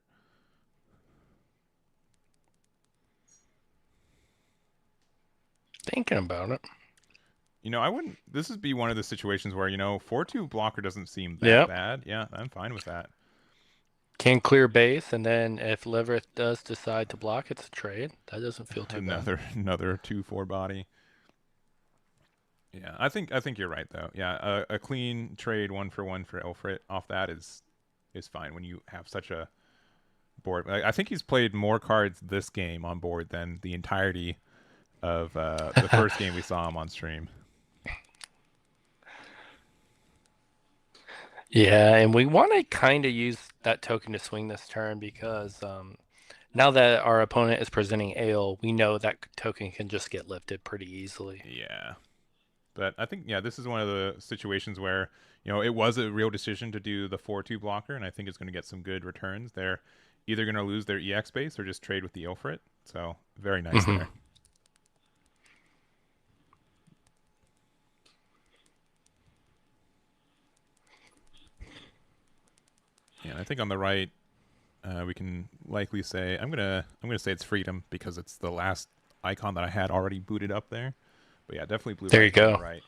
Thinking about it. I wouldn't. This would be one of the situations where 4/2 blocker doesn't seem that bad. Yeah, I'm fine with that. Can clear base, and then if Liverith does decide to block, it's a trade. That doesn't feel too bad. Another 2/4 body. Yeah, I think you're right though. Yeah, a clean trade 1-for-1 for Ilfrit off that is fine when you have such a board. I think he's played more cards this game on board than the entirety of the first game we saw him on stream. Yeah, and we want to kind of use that token to swing this turn because now that our opponent is presenting Ale, we know that token can just get lifted pretty easily. Yeah. But I think, this is one of the situations where, it was a real decision to do the 4/2 blocker, and I think it's going to get some good returns. They're either going to lose their EX base or just trade with the Ilfrit. So, very nice there. Yeah, I think on the right, we can likely say, I'm gonna say it's Freedom because it's the last icon that I had already booted up there. But yeah, definitely blue. There you go. Right.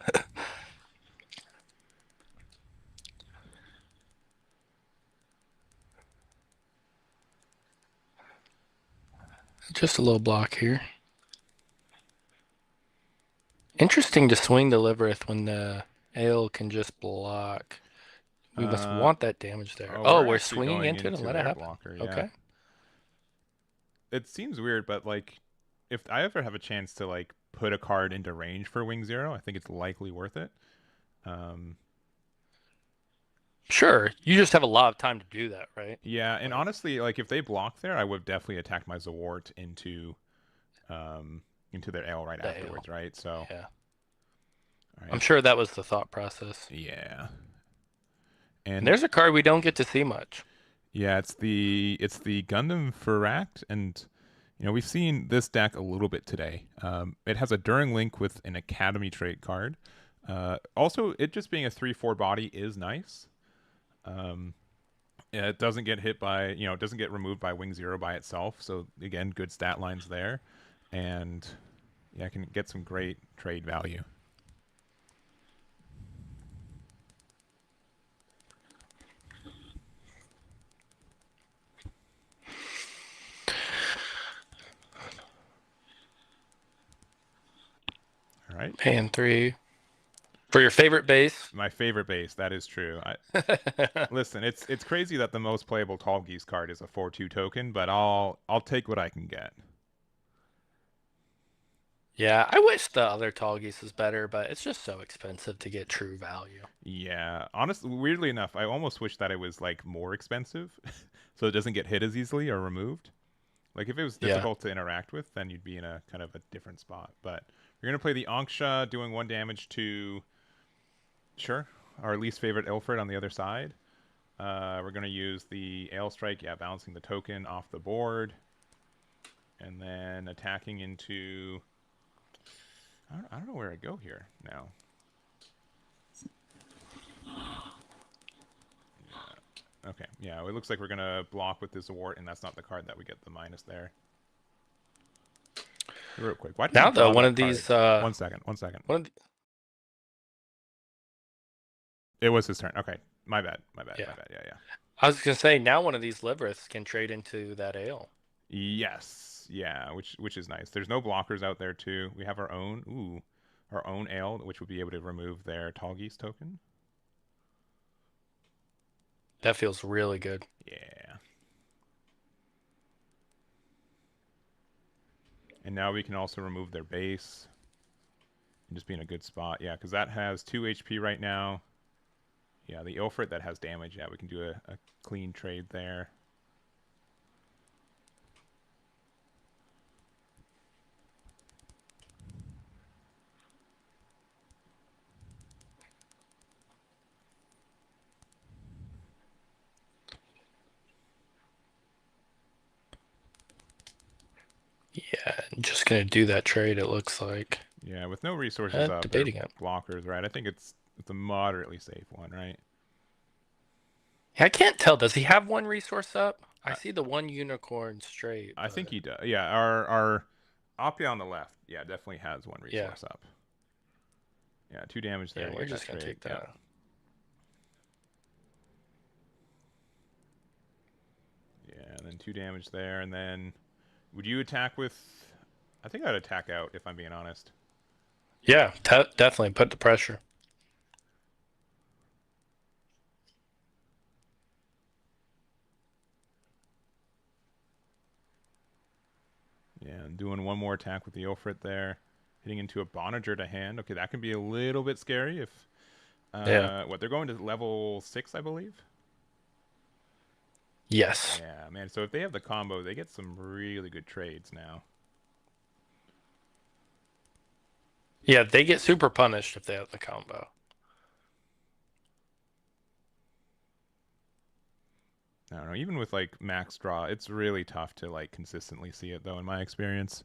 Just a little block here. Interesting to swing the Liverith when the Ale can just block. We must want that damage there. Oh, Oh, we're we're actually swinging going into it and into let it their happen. blocker, yeah. Okay. It seems weird, but like, if I ever have a chance to like put a card into range for Wing Zero, I think it's likely worth it. Sure. You just have a lot of time to do that, right? Yeah, and Like, honestly, like if they block there, I would definitely attack my Zawart into their Ale right the Ale. afterwards, right? So, Yeah. all right, I'm sure that was the thought process. yeah, And and there's a card we don't get to see much. yeah, it's the Gundam Feract, and you know we've seen this deck a little bit today. It has a During Link with an Academy trait card. Also, it just being a 3/4 body is nice. Um, yeah, it doesn't get hit by, it doesn't get removed by Wing Zero by itself. So again, good stat lines there, and yeah, I can get some great trade value. All right. And 3. For your favorite base. My favorite base, that is true. Listen, it's crazy that the most playable Tall Geese card is a 4/2 token, but I'll take what I can get. Yeah, I wish the other Tall Geese was better, but it's just so expensive to get true value. Yeah, honestly, weirdly enough, I almost wish that it was like more expensive, so it doesn't get hit as easily or removed. Like if it was Yeah. difficult to interact with, then you'd be in a kind of a different spot. But we're gonna play the Anksha, doing 1 damage to, sure, our least favorite Ilfred on the other side. We're gonna use the Ale Strike, yeah, bouncing the token off the board, and then attacking into. I don't know where I go here now. Yeah. Okay. Yeah, it looks like we're gonna block with this Award, and that's not the card that we get the minus there. Real quick, why did Now you though, draw one that of card? these 1 second. 1 second. one of the, It was his turn. Okay, my bad. yeah. Yeah. I was gonna say now one of these Liveriths can trade into that Ale. Yes. Yeah, which is nice. There's no blockers out there too. We have our own Ale, which would be able to remove their Tall Geese token. That feels really good. Yeah. And now we can also remove their base and just be in a good spot. Yeah, because that has 2 HP right now. Yeah, the Ilfret that has damage. Yeah, we can do a clean trade there. Yeah, just gonna do that trade. It looks like. Yeah, with no resources up, they're Debating it. blockers, right? I think it's a moderately safe one, right? I can't tell. Does he have one resource up? I see the one unicorn straight. I But... think he does. Yeah, our Appia on the left, yeah, definitely has one resource up. Yeah, 2 damage there. Yeah, we're just gonna take that. Yep. Yeah, and then 2 damage there, and then would you attack with? I think I'd attack out if I'm being honest. Yeah, definitely put the pressure. Yeah, and doing one more attack with the Ilfret there, hitting into a Bonager to hand. Okay, that can be a little bit scary if. Yeah. What, they're going to level 6, I believe. Yes. Yeah, man. So if they have the combo, they get some really good trades now. Yeah, they get super punished if they have the combo. I don't know. Even with like max draw, it's really tough to like consistently see it, though, in my experience.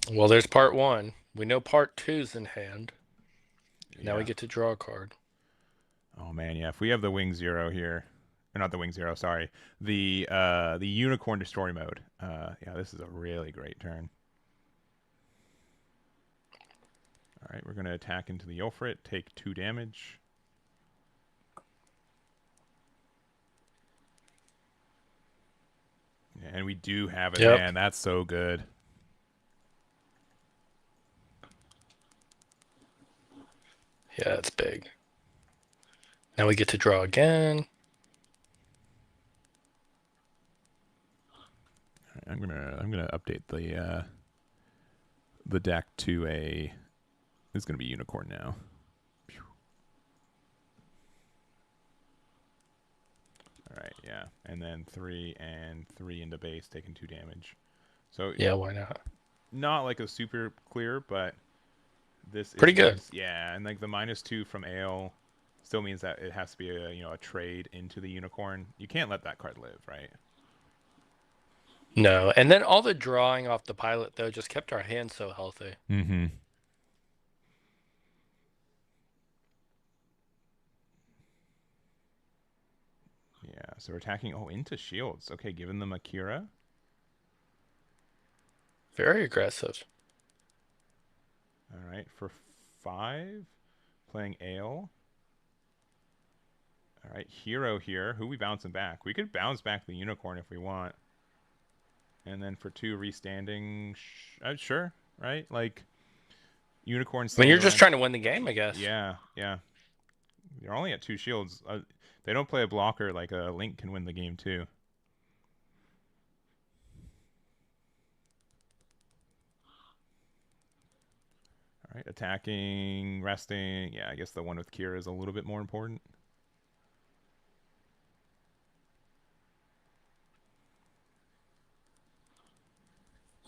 Well, there's part 1. We know part 2's in hand. Yeah. Now we get to draw a card. Oh man, yeah. If we have the Wing Zero here, or not the Wing Zero, sorry, the Unicorn Destroy mode. Yeah, this is a really great turn. All right, we're gonna attack into the Ulfrit, take 2 damage. And we do have it, Yep. man. That's so good. Yeah, it's big. Now we get to draw again. I'm gonna update the deck to a. It's gonna be unicorn now. All right, yeah, and then 3 and 3 into base, taking 2 damage. So Yeah, why not? not like a super clear, but this Pretty is good. nice. Yeah, and like the -2 from Ale still means that it has to be a trade into the unicorn. You can't let that card live, right? No, and then all the drawing off the pilot though just kept our hands so healthy. Mm-hmm. Yeah, so we're attacking into shields. Okay, giving them Akira. Very aggressive. All right, for 5, playing Ale. All right, Hero here. Who we bouncing back? We could bounce back the unicorn if we want. And then for 2, restanding. Sure, right? Like, unicorn I mean, you're stands just around. trying to win the game, I guess. Yeah, yeah. You're only at 2 shields. They don't play a blocker like a Link can win the game too. All right, attacking, resting. Yeah, I guess the one with Kira is a little bit more important.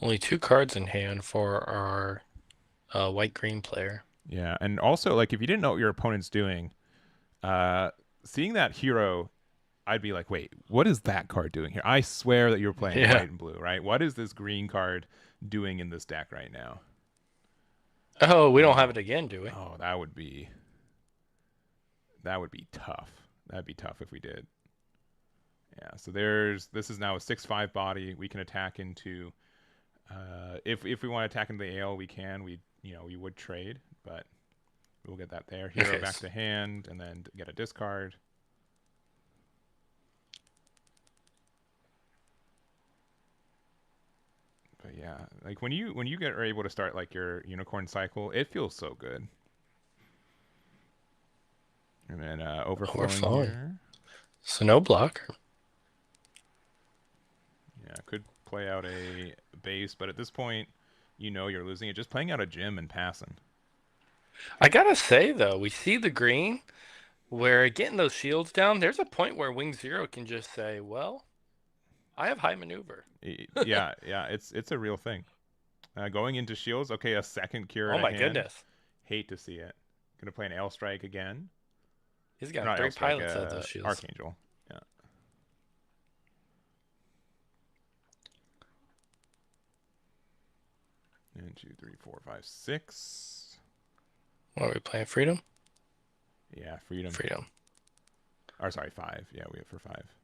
Only 2 cards in hand for our white-green player. Yeah, and also like if you didn't know what your opponent's doing, seeing that hero, I'd be like, wait, what is that card doing here? I swear that you're playing Yeah. white and blue, right? What is this green card doing in this deck right now? Oh, we don't have it again, do we? Oh, that would be tough. That'd be tough if we did. Yeah, so this is now a 6/5 body. We can attack into if we want to attack into the AL, we can. We would trade, but we'll get that there. Hero Okay. back to hand, and then get a discard. But yeah, like when you are able to start like your unicorn cycle, it feels so good. And then overflowing here. So no blocker. Yeah, could play out a base, but at this point, you're losing it. Just playing out a gym and passing. I gotta say though, we see the green where getting those shields down. There's a point where Wing Zero can just say, "Well, I have high maneuver." Yeah, yeah, it's a real thing. Going into shields, okay, a second cure Oh to my hand. goodness, Hate to see it. Gonna play an L strike again. he's Or got not L 3 strike, pilots out of those shields. Archangel. Yeah. And 2, 3, 4, 5, 6. What are we playing? Freedom. Yeah, freedom. Freedom. Or sorry, 5. Yeah, we have for 5.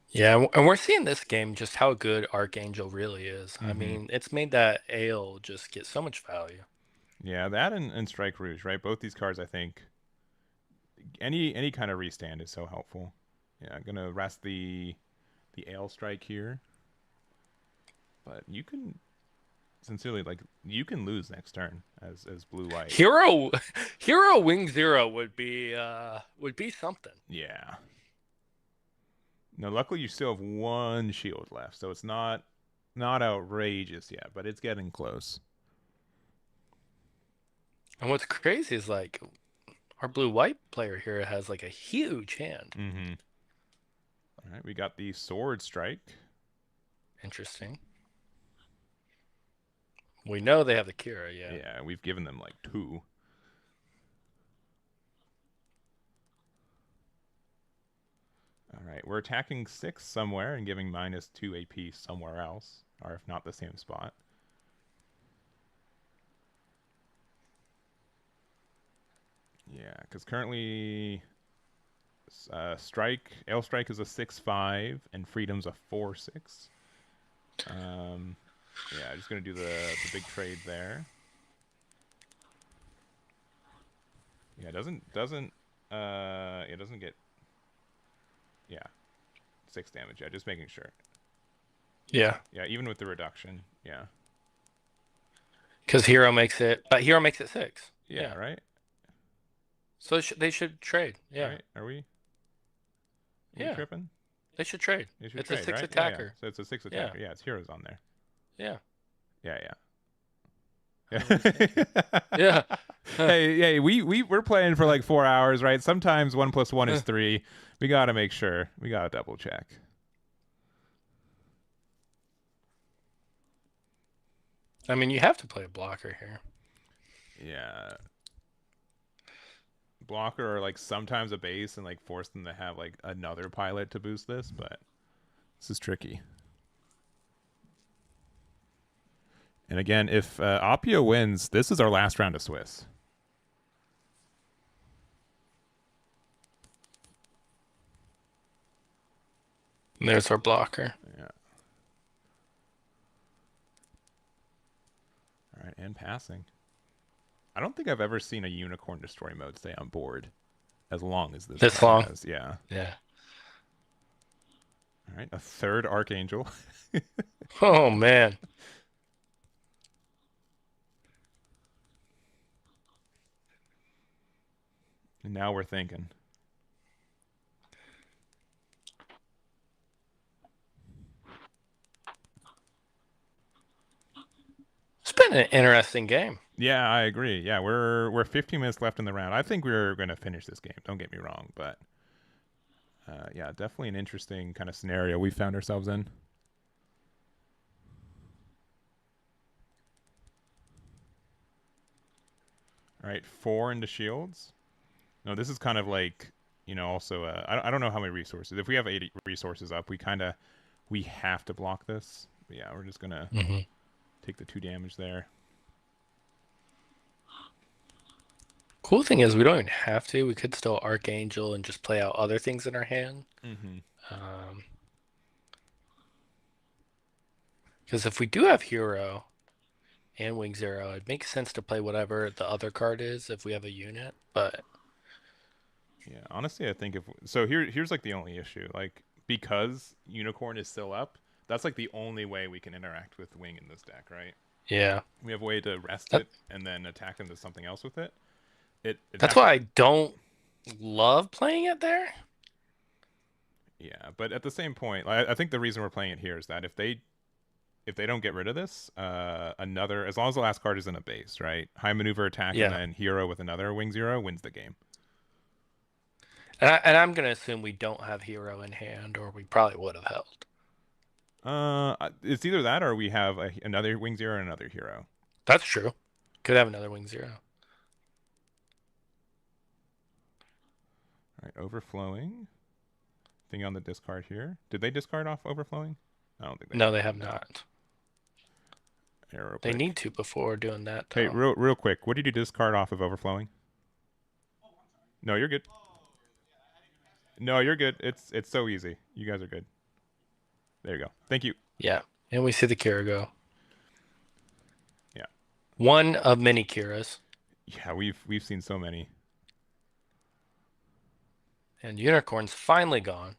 Yeah, and we're seeing this game just how good Archangel really is. Mm-hmm. I mean, it's made that Ale just get so much value. Yeah, that and Strike Rouge, right? Both these cards, I think, any kind of restand is so helpful. Yeah, I'm gonna rest the Ale Strike here, but you can sincerely like you can lose next turn as blue white. Hero Wing Zero would be something. Yeah. No, luckily you still have 1 shield left, so it's not outrageous yet, but it's getting close. And what's crazy is like our blue white player here has like a huge hand. Mm-hmm. All right, we got the Sword Strike. Interesting. We know they have the Kira, yeah. Yeah, we've given them like 2. All right, we're attacking 6 somewhere and giving -2 AP somewhere else, or if not the same spot. Yeah, because currently, Ale Strike is a 6/5 and Freedom's a 4/6. Yeah, just gonna do the big trade there. Yeah, it doesn't get Yeah, 6 damage. Yeah, just making sure. Yeah. Yeah, even with the reduction. Yeah. Because Hero makes it, but Hero makes it 6. Yeah. Yeah. Right. So they should trade. Yeah. Right. Are we Yeah. tripping? They should trade. They should It's a trade, 6 right? Yeah. Yeah. attacker. So it's a 6 Yeah. attacker. Yeah, it's heroes on there. Yeah. Yeah. Yeah. I was thinking. Yeah. Hey, we're playing for like 4 hours, right? Sometimes 1 + 1 is 3. We gotta make sure. We gotta double check. I mean, you have to play a blocker here. Yeah. Blocker or like sometimes a base and like force them to have like another pilot to boost this, but this is tricky. And again, if Appia wins, this is our last round of Swiss. And there's our blocker. Yeah. All right, and passing. I don't think I've ever seen a unicorn destroy mode stay on board as long as this long. has. Yeah. Yeah. All right, a 3rd Archangel. Oh man. And now we're thinking. It's been an interesting game. Yeah, I agree. Yeah, we're 15 minutes left in the round. I think we're going to finish this game. Don't get me wrong, but yeah, definitely an interesting kind of scenario we found ourselves in. All right, 4 into shields. No, this is kind of like, also I don't know how many resources. If we have 80 resources up, we have to block this. But yeah, we're just gonna take the 2 damage there. Cool thing is we don't even have to. We could still Archangel and just play out other things in our hand. Because if we do have Hero and Wing Zero, it makes sense to play whatever the other card is if we have a unit. But yeah, honestly, I think here's like the only issue, like because Unicorn is still up, that's like the only way we can interact with Wing in this deck, right? yeah, We have a way to rest it and then attack into something else with it. That's why I don't love playing it there. Yeah, but at the same point, I think the reason we're playing it here is that if they don't get rid of this, another, as long as the last card is in a base, right? High maneuver attack and then hero with another Wing Zero wins the game. And I'm gonna assume we don't have Hero in hand, or we probably would have held. It's either that or we have another Wing Zero and another hero. That's true. Could have another Wing Zero. All right, overflowing. Thing on the discard here. Did they discard off overflowing? I don't think they. No, they have not. Here, they need to before doing that. Hey, real quick. What did you discard off of overflowing? No, you're good. No, you're good. It's so easy. You guys are good. There you go. Thank you. Yeah, and we see the Kira go. Yeah. One of many Kiras. Yeah, we've seen so many. And Unicorn's finally gone.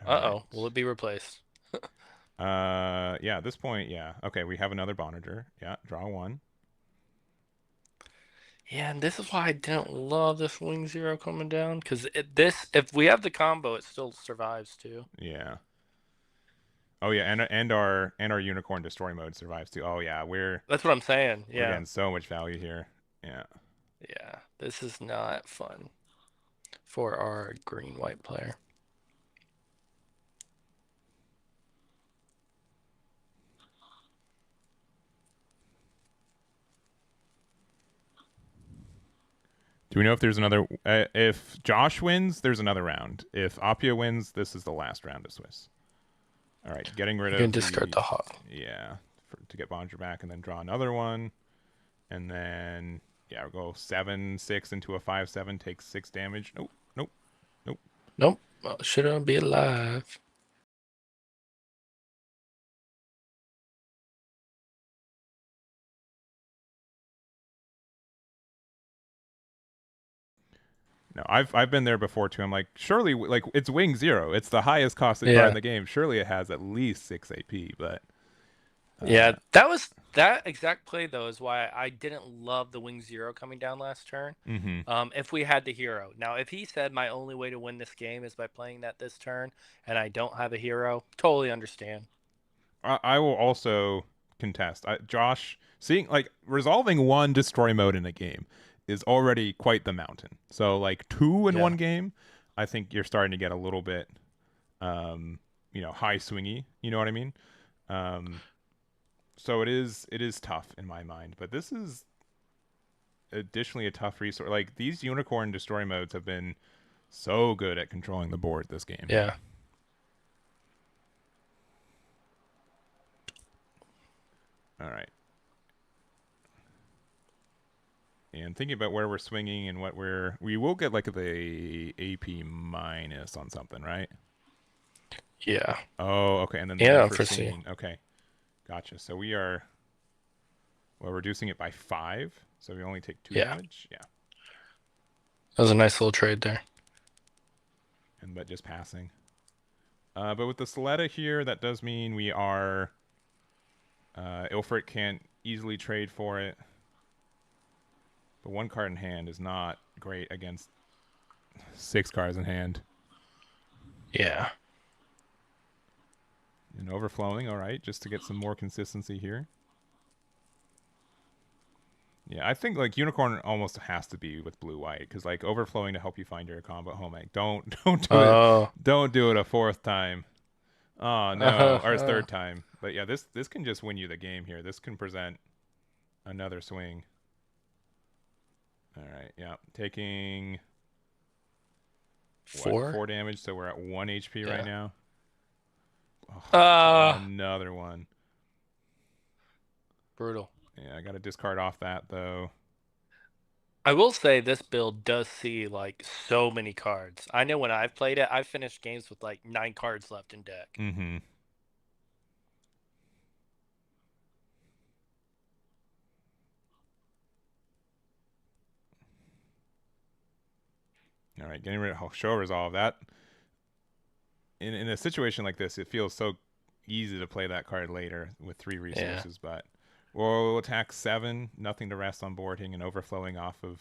Uh-oh. Right. Will it be replaced? Yeah, at this point, yeah. Okay, we have another Bonager. Yeah, draw 1. Yeah, and this is why I didn't love this Wing Zero coming down, because if we have the combo, it still survives too. Yeah. Oh yeah, and our Unicorn destroy mode survives too. Oh yeah, that's what I'm saying. Yeah, we're getting so much value here. Yeah. Yeah, this is not fun for our green-white player. Do we know if there's another? If Josh wins, there's another round. If Appia wins, this is the last round of Swiss. All right, getting rid of. You can discard the hawk. Yeah, to get Bonger back, and then draw another one, and then yeah, we'll go 7/6 into a 5/7, takes 6 damage. Nope. Well, shouldn't be alive. No, I've been there before too. I'm like, surely, like it's Wing Zero. It's the highest costed card in Yeah. the game. Surely it has at least 6 AP. But Yeah, that exact play though is why I didn't love the Wing Zero coming down last turn. mm-hmm. If we had the hero. Now, if he said my only way to win this game is by playing that this turn and I don't have a hero, totally understand. I will also contest. Josh, seeing like resolving one destroy mode in a game is already quite the mountain. So like two in Yeah. one game, I think you're starting to get a little bit, high swingy. You know what I mean? Um, so it is tough in my mind. But this is additionally a tough resource. Like these unicorn destroy modes have been so good at controlling the board this game. Yeah. All right. And thinking about where we're swinging and we will get like the AP minus on something, right? Yeah. Oh, okay. And then the Yeah, unforeseen. unforeseen. Okay, gotcha. So we're reducing it by 5, so we only take 2 Yeah. damage. Yeah, That was a nice little trade there. but just passing. But with the Soletta here, that does mean we are. Ilfrit can't easily trade for it. But 1 card in hand is not great against 6 cards in hand. Yeah. And overflowing, all right, just to get some more consistency here. Yeah, I think like unicorn almost has to be with blue white because like overflowing to help you find your combo home egg. Don't do it. Oh. Don't do it a 4th time. Oh no, or a 3rd time. But yeah, this can just win you the game here. This can present another swing. All right, yeah, taking 4? 4 damage, so we're at 1 HP Yeah. right now. Oh, another one. Brutal. Yeah, I got to discard off that though. I will say this build does see like so many cards. I know when I've played it, I've finished games with like 9 cards left in deck. Mm-hmm. All right, getting rid of show resolve. That in a situation like this, it feels so easy to play that card later with 3 resources. Yeah. But we'll attack 7, nothing to rest on boarding and overflowing off of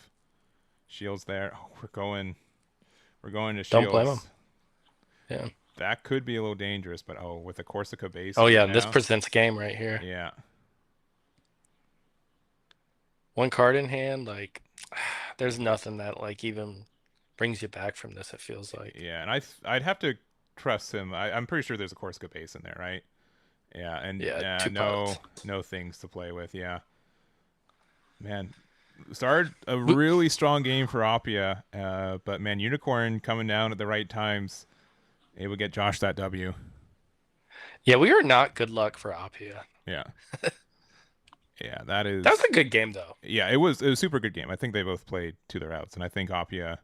shields there. Oh, we're going to shields. Don't blame him. Yeah. That could be a little dangerous, but with a Corsica base. Oh yeah, now, this presents game right here. Yeah. 1 card in hand, like there's nothing that like even brings you back from this. It feels like. Yeah, and I'd have to trust him. I'm pretty sure there's a Corsica base in there, right? Yeah, and no things to play with. Yeah, man, started a really strong game for Appia, but man, Unicorn coming down at the right times, able to get Josh that W. Yeah, we are not good luck for Appia. Yeah. Yeah, that was a good game though. Yeah, it was a super good game. I think they both played to their outs, and I think Appia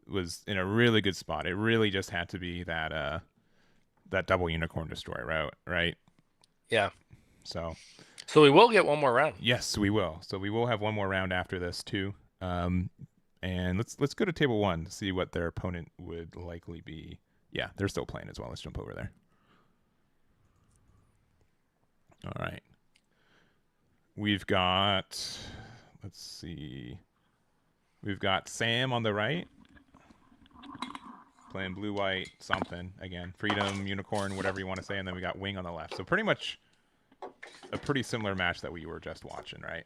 was in a really good spot. It really just had to be that double unicorn destroy route, right? Yeah. So we will get 1 more round. Yes, we will. So we will have 1 more round after this too. And let's go to table 1 to see what their opponent would likely be. Yeah, they're still playing as well. Let's jump over there. All right. We've got, let's see. We've got Sam on the right. Playing blue, white, something. Again, freedom, unicorn, whatever you want to say. And then we got Wing on the left. So pretty much a pretty similar match that we were just watching, right?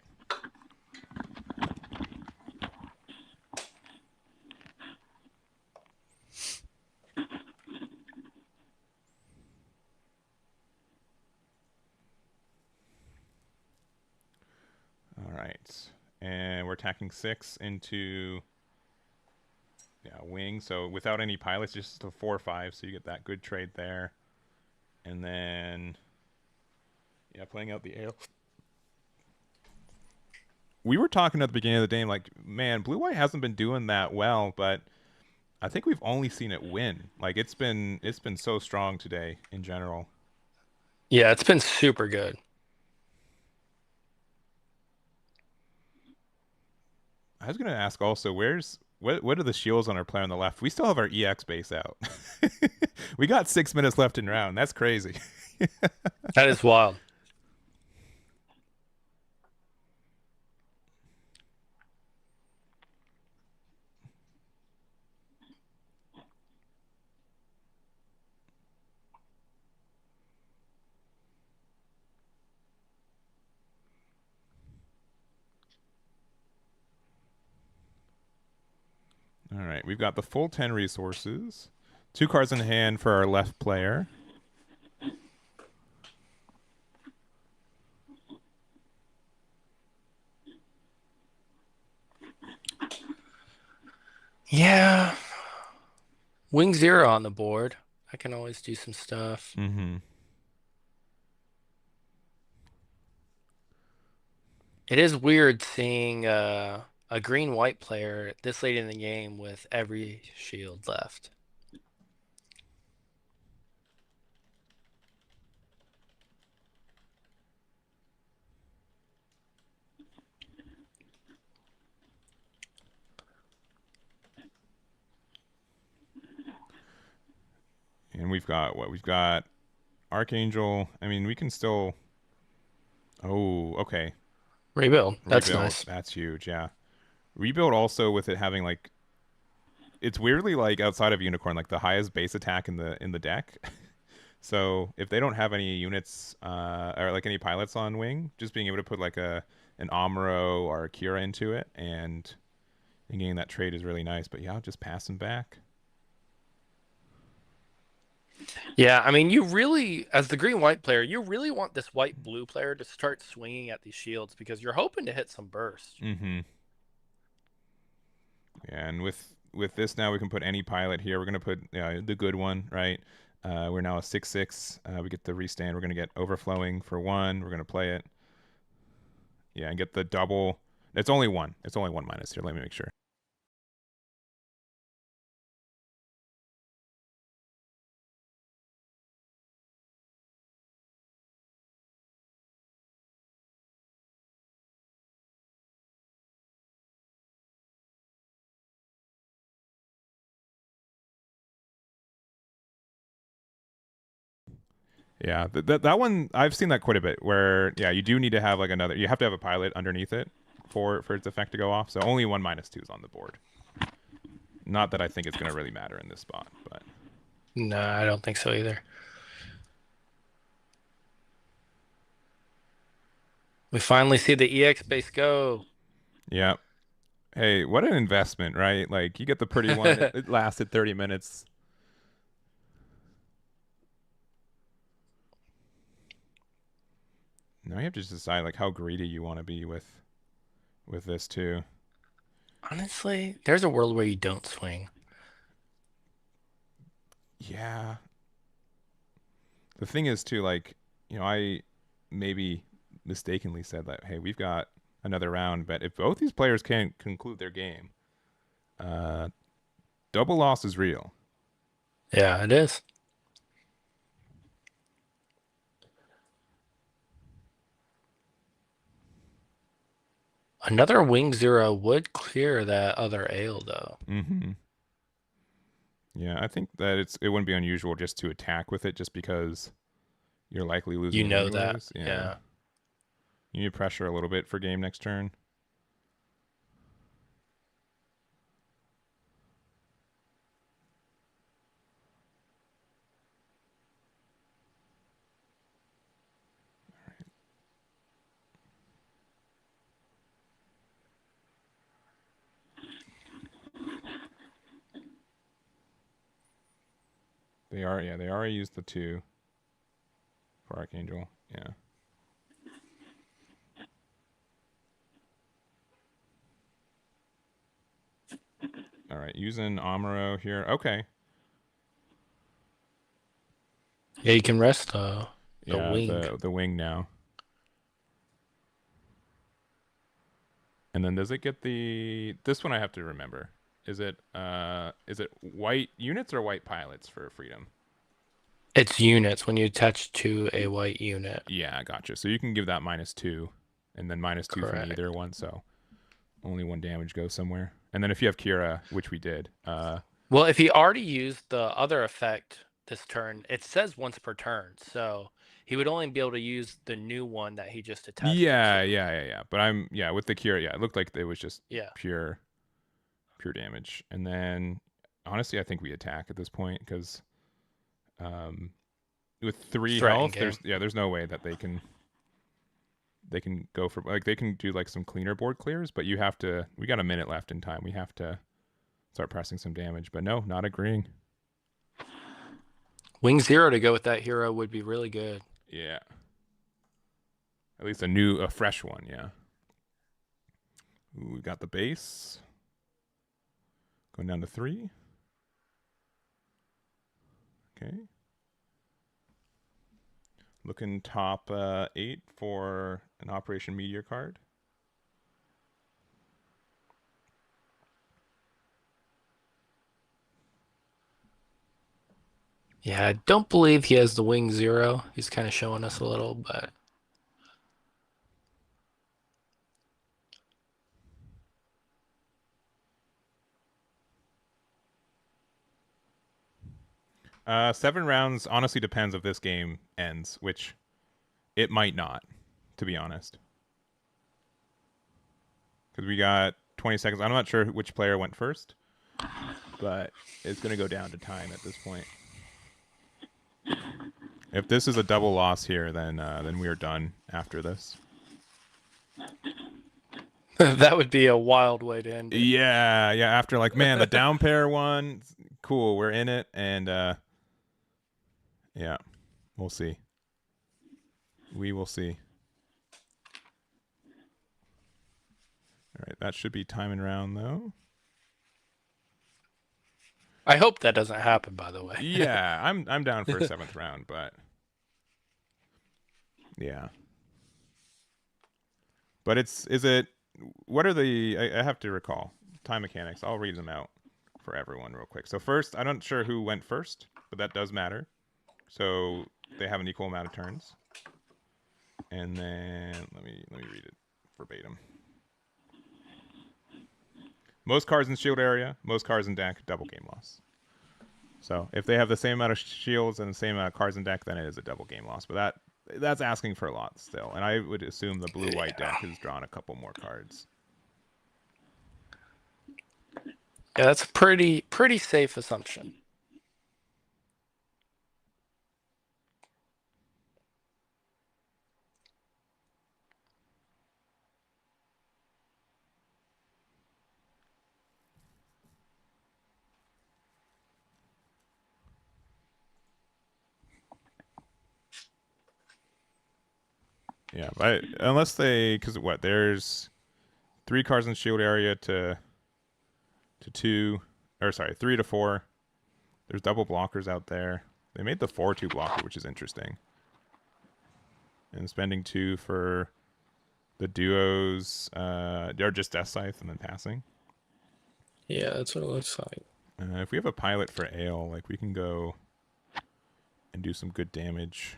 All right. And we're attacking 6 into Wing. So without any pilots, just a 4-5. So you get that good trade there. And then playing out the ale. We were talking at the beginning of the game, like, man, blue white hasn't been doing that well, but I think we've only seen it win. Like it's been so strong today in general. Yeah, it's been super good. I was gonna ask also, where's what are the shields on our player on the left? We still have our EX base out. We got 6 minutes left in round. That's crazy. That is wild. All right, we've got the full 10 resources. 2 cards in hand for our left player. Yeah. Wing 0 on the board. I can always do some stuff. Mm-hmm. It is weird seeing a green-white player this late in the game with every shield left. And we've got what? We've got Archangel. I mean, we can still. Oh, okay. Rebuild. That's Rebuild. nice. That's huge. Yeah. Rebuild also with it having like. It's weirdly like outside of Unicorn, like the highest base attack in the deck. So if they don't have any units or like any pilots on wing, just being able to put like an Amuro or a Kira into it and getting that trade is really nice. But yeah, I'll just pass them back. Yeah, I mean, you really, as the green-white player, you really want this white-blue player to start swinging at these shields because you're hoping to hit some burst. Mm-hmm. Yeah, and with this now we can put any pilot here. We're gonna put the good one, right? We're now a 6/6. We get the restand. We're gonna get overflowing for 1. We're gonna play it. Yeah, and get the double. It's only 1. It's only 1 minus here. Let me make sure. Yeah, that one I've seen that quite a bit. Where yeah, you do need to have like another. You have to have a pilot underneath it for its effect to go off. So only 1 minus 2 is on the board. Not that I think it's gonna really matter in this spot, but No, I don't think so either. We finally see the EX base go. yeah. Hey, what an investment, right? Like you get the pretty one. It lasted 30 minutes. Now you have to just decide like how greedy you want to be with this too. Honestly, there's a world where you don't swing. Yeah. The thing is too, like, I maybe mistakenly said that, hey, we've got another round, but if both these players can't conclude their game, uh, double loss is real. Yeah, it is. Another wing 0 would clear that other ale, though. Mm-hmm. Yeah, I think that it wouldn't be unusual just to attack with it, just because you're likely losing You it know that. anyways. Yeah. You need pressure a little bit for game next turn. They already used the 2 for Archangel. Yeah. All right, using Amuro here. Okay. Yeah, you can rest the Yeah, wing. the wing now. And then does it get this one I have to remember. Is it white units or white pilots for freedom? It's units when you attach to a white unit. Yeah, gotcha. So you can give that -2 and then -2 from Correct. either one, so only 1 damage goes somewhere. And then if you have Kira, which we did, Well, if he already used the other effect this turn, it says once per turn, so he would only be able to use the new one that he just attached it yeah, to. yeah. But with the Kira, yeah, it looked like it was just Yeah. pure damage. And then honestly, I think we attack at this point because with 3 health, there's no way that they can go for, like, they can do like some cleaner board clears, but we got a minute left in time. We have to start pressing some damage. But no, not agreeing. Wing 0 to go with that hero would be really good. Yeah. At least a fresh one, yeah. Ooh, we got the base. Going down to 3. Okay. Looking top 8 for an Operation Meteor card. Yeah, I don't believe he has the Wing 0. He's kind of showing us a little, but... Seven rounds honestly depends if this game ends, which it might not, to be honest. Because we got 20 seconds. I'm not sure which player went first, but it's going to go down to time at this point. If this is a double loss here, then we are done after this. That would be a wild way to end it. Yeah. After, like, man, the down pair won. Cool, we're in it, and yeah, we'll see. We will see. All right, that should be time and round though. I hope that doesn't happen, by the way. Yeah, I'm down for a 7th round, but yeah. But what are I have to recall time mechanics. I'll read them out for everyone real quick. So first, I'm not sure who went first, but that does matter. So they have an equal amount of turns. And then let me read it verbatim. Most cards in shield area, most cards in deck, double game loss. So if they have the same amount of shields and the same amount of cards in deck, then it is a double game loss. But that's asking for a lot still. And I would assume the blue-white deck has drawn a couple more cards. Yeah, that's a pretty safe assumption. Yeah, but unless because there's 3 cards in shield area to 2, or sorry, 3 to 4. There's double blockers out there. They made the 4/2 blocker, which is interesting. And spending 2 for the duos, they're just Death Scythe and then passing. Yeah, that's what it looks like. If we have a pilot for Ale, like, we can go and do some good damage.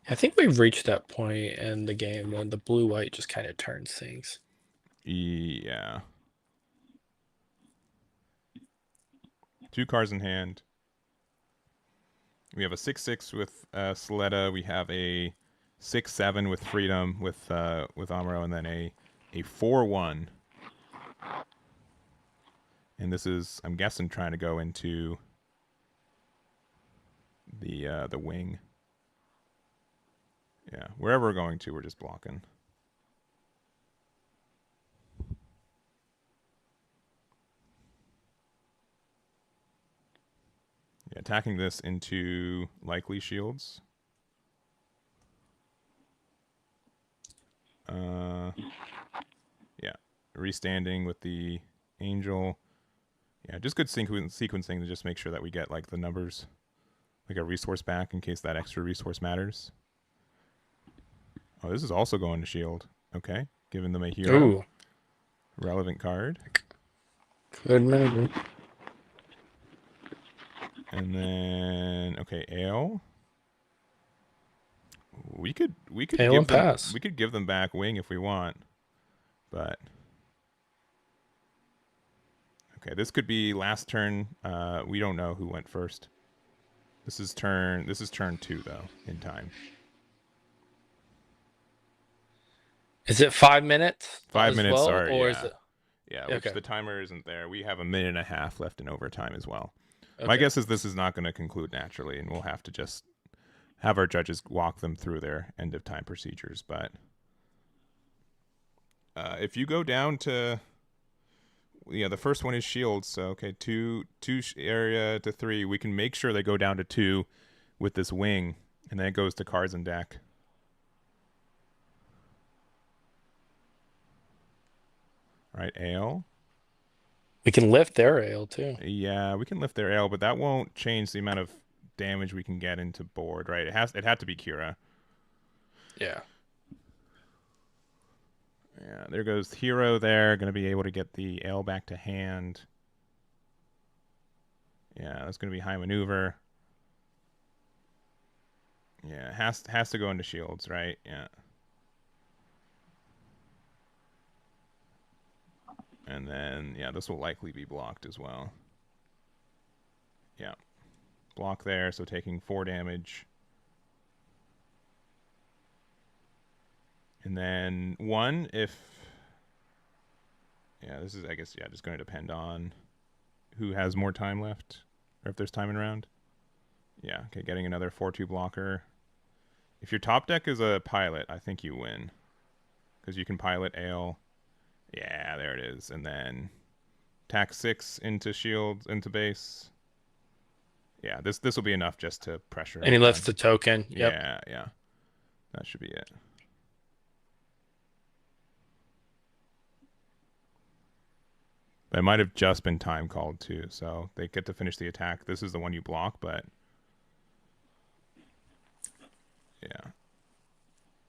I think we've reached that point in the game when the blue-white just kind of turns things. Yeah. 2 cards in hand. We have a 6/6 with Soletta. We have a 6/7 with Freedom with Amuro, and then a 4/1. And this is, I'm guessing, trying to go into the wing. Yeah, wherever we're going to, we're just blocking. Yeah, attacking this into likely shields. Yeah, restanding with the angel. Yeah, just good sequencing to just make sure that we get, like, the numbers, like a resource back in case that extra resource matters. Oh, this is also going to shield. Okay, giving them a hero. Ooh. Relevant card. Good maybe. And then, okay, Ale. We could Hail and pass. we could give them back wing if we want, but okay, this could be last turn. We don't know who went first. This is turn 2 though in time. Is it 5 minutes? 5 minutes, well, sorry. or Yeah. is it? Yeah, which Okay. the timer isn't there. We have a minute and a half left in overtime as well. Okay. My guess is this is not going to conclude naturally, and we'll have to just have our judges walk them through their end of time procedures. But if you go down to, yeah, the first one is shields. So okay, two area to 3. We can make sure they go down to 2 with this wing, and then it goes to cards and deck. All right, ale. We can lift their ale too. Yeah, we can lift their ale, but that won't change the amount of damage we can get into board, right? It had to be Kira. Yeah. Yeah, there goes Hero there, going to be able to get the ale back to hand. Yeah, that's going to be high maneuver. Yeah, has to go into shields, right? Yeah. And then, yeah, this will likely be blocked as well. Yeah. Block there, so taking 4 damage. And then 1 if... Yeah, this is, I guess, yeah, just going to depend on who has more time left. Or if there's time in round. Yeah, okay, getting another 4-2 blocker. If your top deck is a pilot, I think you win. Because you can pilot ale. Yeah, there it is. And then tack 6 into shields, into base. Yeah, this will be enough just to pressure. And he lifts the token. Yep. Yeah, yeah. That should be it. But it might have just been time called too, so they get to finish the attack. This is the one you block, but yeah.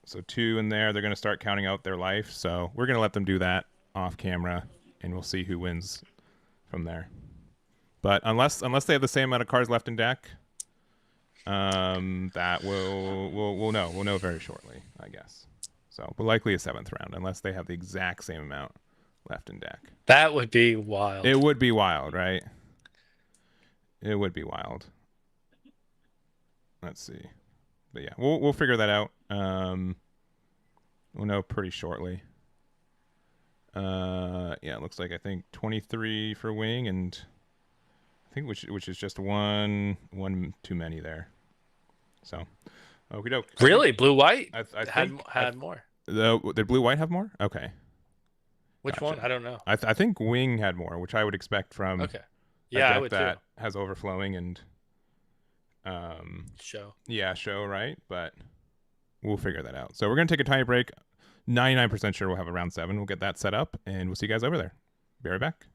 So 2 in there, they're going to start counting out their life, so we're going to let them do that off camera, and we'll see who wins from there. But unless they have the same amount of cards left in deck, that we'll know very shortly, I guess. So, but likely a 7th round, unless they have the exact same amount left in deck. That would be wild. It would be wild, right? It would be wild. Let's see, but yeah, we'll figure that out. We'll know pretty shortly. Yeah, it looks like I think 23 for wing, and I think which is just one too many there. So, okie doke. Really, blue white I had more. Did blue white have more? Okay. Which one? I don't know. I think wing had more, which I would expect from. Okay. Yeah, I would that too. Has overflowing and. Show. Yeah, show, right? But we'll figure that out. So we're gonna take a tiny break. 99% sure we'll have a round 7. We'll get that set up, and we'll see you guys over there. Be right back.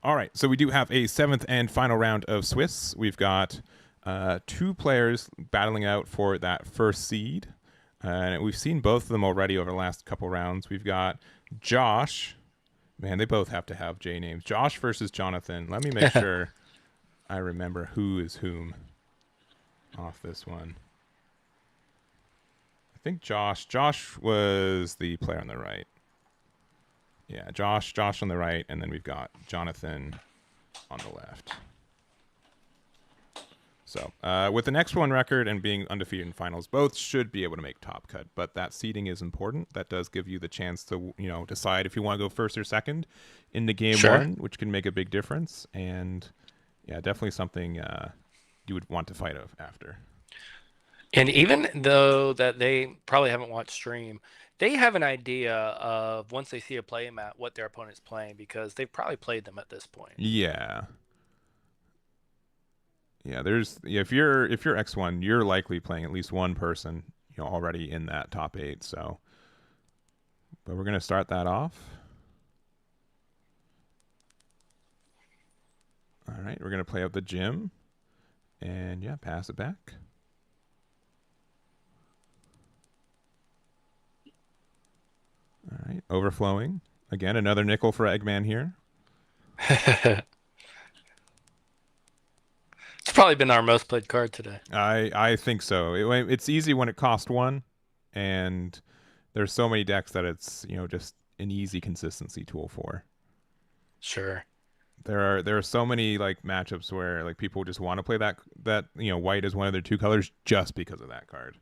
All right, so we do have a seventh and final round of Swiss. We've got two players battling out for that first seed. And we've seen both of them already over the last couple rounds. We've got Josh. Man, they both have to have J names. Josh versus Jonathan. Let me make sure I remember who is whom off this one. I think Josh was the player on the right. Yeah, Josh on the right, and then we've got Jonathan on the left. So, with the next one record and being undefeated in finals, both should be able to make top cut. But that seeding is important. That does give you the chance to, decide if you want to go first or second in the game one, which can make a big difference. And yeah, definitely something you would want to fight after. And even though that they probably haven't watched stream, they have an idea of, once they see a play mat, what their opponent's playing, because they've probably played them at this point. Yeah. Yeah, if you're X1, you're likely playing at least one person, already in that top 8. So, but we're gonna start that off. All right, we're gonna play out the gym, and yeah, pass it back. All right, overflowing again. Another nickel for Eggman here. It's probably been our most played card today. I think so. It's easy when it costs 1, and there's so many decks that it's just an easy consistency tool for. Sure. There are so many like matchups where like people just want to play that white is one of their 2 colors just because of that card.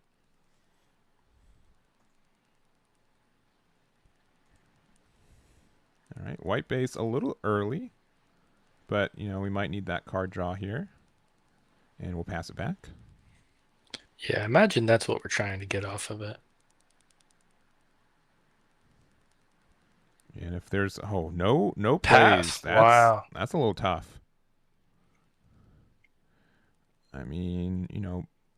All right, white base a little early, but we might need that card draw here. And we'll pass it back. Yeah, imagine that's what we're trying to get off of it. And if there's no plays, that's a little tough. I mean,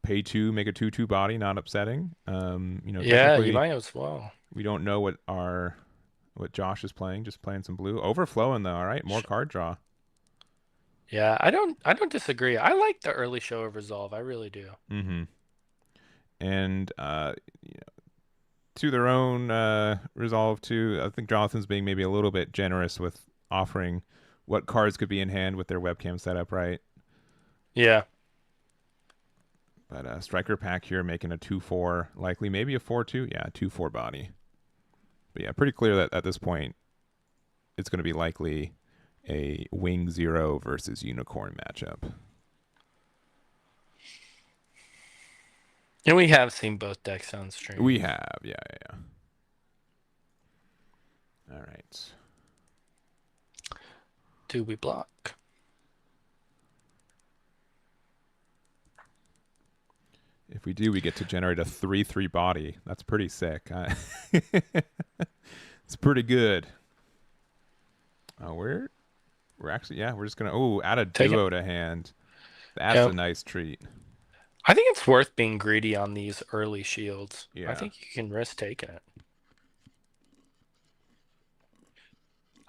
pay 2, make a 2/2 body, not upsetting. Yeah, you might as well. We don't know what Josh is playing, just playing some blue. Overflowing though, all right, more card draw. Yeah, I don't disagree. I like the early show of resolve. I really do. Mm-hmm. And to their own resolve too. I think Jonathan's being maybe a little bit generous with offering what cards could be in hand with their webcam setup, right? Yeah. But striker pack here making a 2/4, likely maybe a 4/2. Yeah, 2/4 body. But yeah, pretty clear that at this point it's going to be likely a Wing Zero versus Unicorn matchup. And we have seen both decks on stream. We have, yeah. All right. Do we block? If we do, we get to generate a 3/3 body. That's pretty sick. It's pretty good. Oh, we're actually, yeah, we're just gonna add a duo to hand. That's a nice treat. I think it's worth being greedy on these early shields. Yeah. I think you can risk taking it.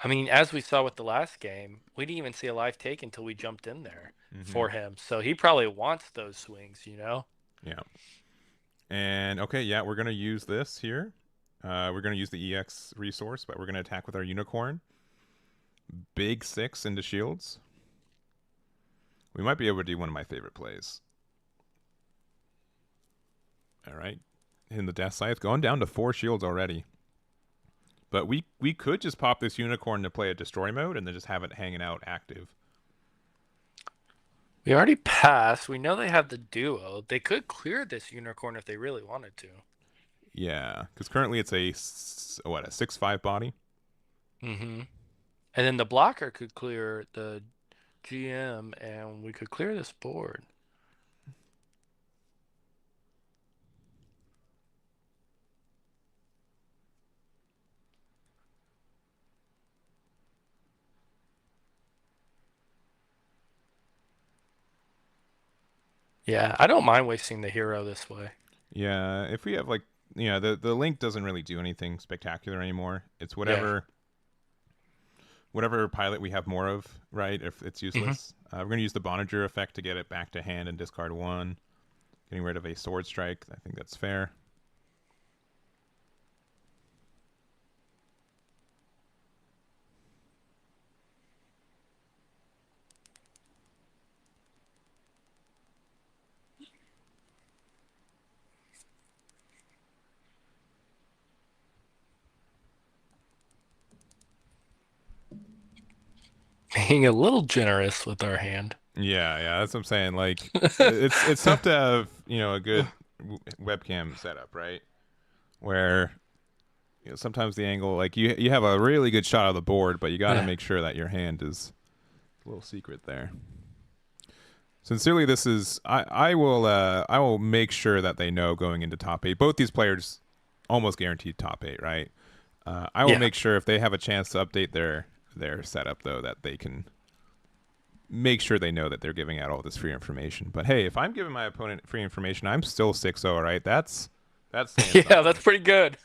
I mean, as we saw with the last game, we didn't even see a life take until we jumped in there for him. So he probably wants those swings, Yeah. And okay, yeah, we're gonna use this here. We're gonna use the EX resource, but we're gonna attack with our Unicorn. Big 6 into shields. We might be able to do one of my favorite plays. All right, hitting the Death Scythe, going down to 4 shields already. But we could just pop this Unicorn to play a Destroy mode and then just have it hanging out active. We already passed. We know they have the duo. They could clear this Unicorn if they really wanted to. Yeah, because currently it's a 6/5 body. Mm-hmm. And then the blocker could clear the GM, and we could clear this board. Yeah, I don't mind wasting the hero this way. Yeah, if we have the link doesn't really do anything spectacular anymore. It's whatever whatever pilot we have more of, right? If it's Hmm. useless, we're going to use the Boninger effect to get it back to hand and discard 1, getting rid of a sword strike. I think that's fair. Being a little generous with our hand. Yeah, that's what I'm saying. Like, it's tough to have a good webcam setup, right? Where sometimes the angle, like you have a really good shot of the board, but you got to make sure that your hand is a little secret there. Sincerely, this is I will make sure that they know going into top 8. Both these players almost guaranteed top 8, right? I will Yeah. make sure if they have a chance to update their setup though that they can make sure they know that they're giving out all this free information. But hey, if I'm giving my opponent free information, I'm still 6-0, right? That's saying Yeah, something. that's pretty good.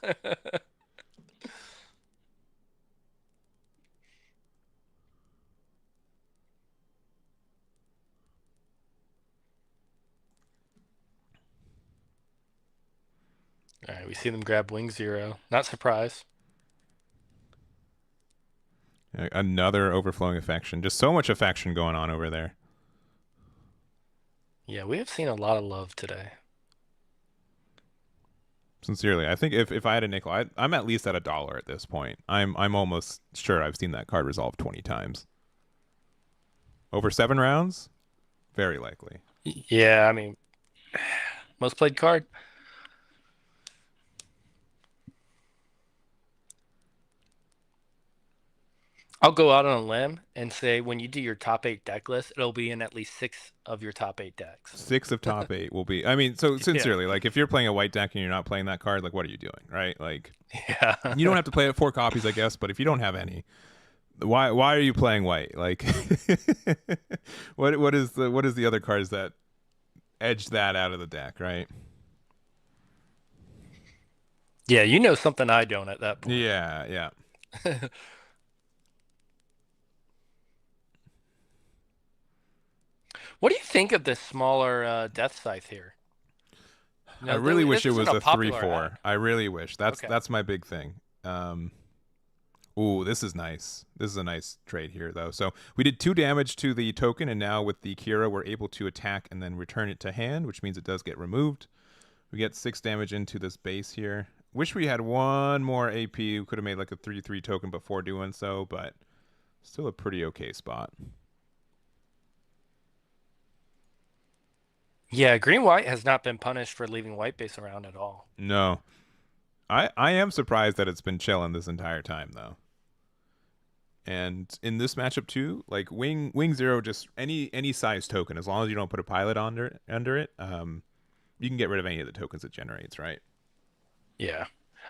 All right, we see them grab wing 0. Not surprised. Another overflowing affection. Just so much affection going on over there. Yeah, we have seen a lot of love today. Sincerely, I think if I had a nickel, I'm at least at $1 at this point. I'm almost sure I've seen that card resolved 20 times. Over 7 rounds? Very likely. Yeah, I mean, most played card. I'll go out on a limb and say when you do your top 8 deck list, it'll be in at least 6 of your top 8 decks. 6 of top 8 will be. I mean, so Yeah. sincerely, like if you're playing a white deck and you're not playing that card, like what are you doing, right? Like Yeah. you don't have to play it 4 copies, I guess, but if you don't have any, why are you playing white? Like what is the other cards that edge that out of the deck, right? Yeah, you know something I don't at that point. Yeah. What do you think of this smaller Death Scythe here? I really wish this it isn't was a popular 3/4. hack. I really wish. Okay. That's my big thing. Ooh, this is nice. This is a nice trade here, though. So we did 2 damage to the token, and now with the Kira, we're able to attack and then return it to hand, which means it does get removed. We get 6 damage into this base here. Wish we had 1 more AP. We could have made like a 3/3 token before doing so, but still a pretty okay spot. Yeah, green-white has not been punished for leaving white base around at all. No. I am surprised that it's been chilling this entire time, though. And in this matchup too, like wing 0, just any size token, as long as you don't put a pilot under it, you can get rid of any of the tokens it generates, right? Yeah.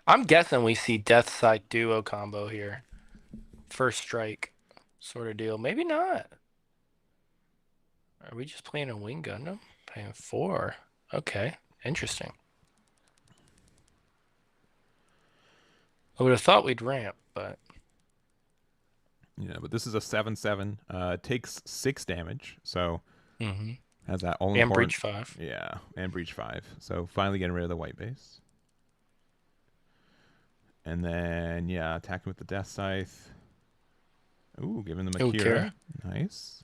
I'm guessing we see Death Scythe duo combo here. First strike sort of deal. Maybe not. Are we just playing a wing Gundam? Playing 4. Okay. Interesting. I would have thought we'd ramp, but Yeah, but this is a 7/7. Takes 6 damage, so mm-hmm. has that all And important. breach 5. Yeah, and breach 5. So finally getting rid of the white base. And then yeah, attacking with the death scythe. Ooh, giving them a Ooh, Kira. Nice.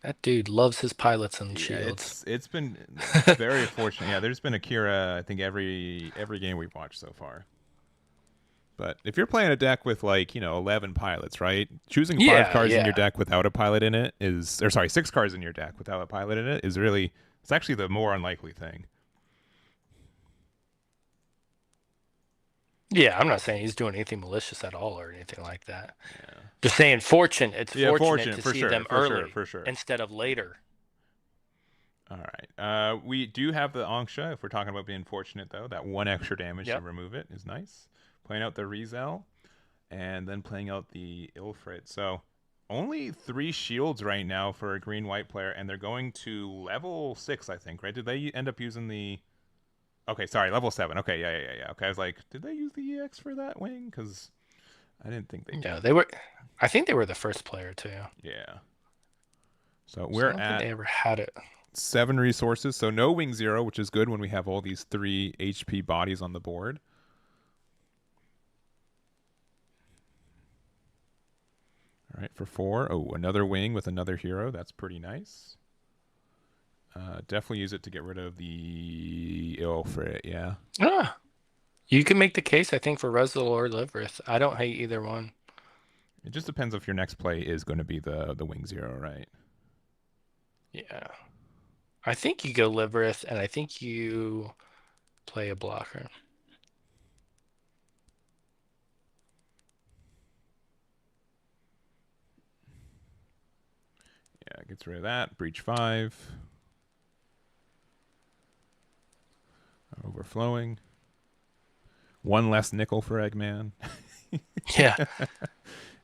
That dude loves his pilots and Yeah, shields. it's been very fortunate. Yeah, there's been a Kira I think every game we've watched so far. But if you're playing a deck with 11 pilots, right? Choosing 5 cards in your deck without a pilot in it is, or sorry, 6 cards in your deck without a pilot in it is really, it's actually the more unlikely thing. Yeah, I'm not saying he's doing anything malicious at all or anything like that. Yeah. Just saying fortunate. It's fortunate to for see sure, them for early sure, for sure. instead of later. All right. We do have the Anksha, if we're talking about being fortunate, though. That 1 extra damage to remove it is nice. Playing out the Rizel, and then playing out the Ilfrid. So only 3 shields right now for a green-white player, and they're going to level 6, I think, right? Did they end up using the... Okay, sorry, level 7. Okay, yeah. Okay, I was like, did they use the EX for that wing? Because I didn't think they Yeah, did. they were. I think they were the first player too. Yeah. So So we're I don't think at they ever had it. 7 resources. So no wing zero, which is good when we have all these 3 HP bodies on the board. All right, for 4. Oh, another wing with another hero. That's pretty nice. Definitely use it to get rid of the Ilfrit, yeah. Ah, you can make the case, I think, for Rezel or Livrith. I don't hate either one. It just depends if your next play is going to be the wing zero, right? Yeah. I think you go Livrith, and I think you play a blocker. Yeah, gets rid of that. Breach 5. Overflowing. 1 less nickel for Eggman. Yeah.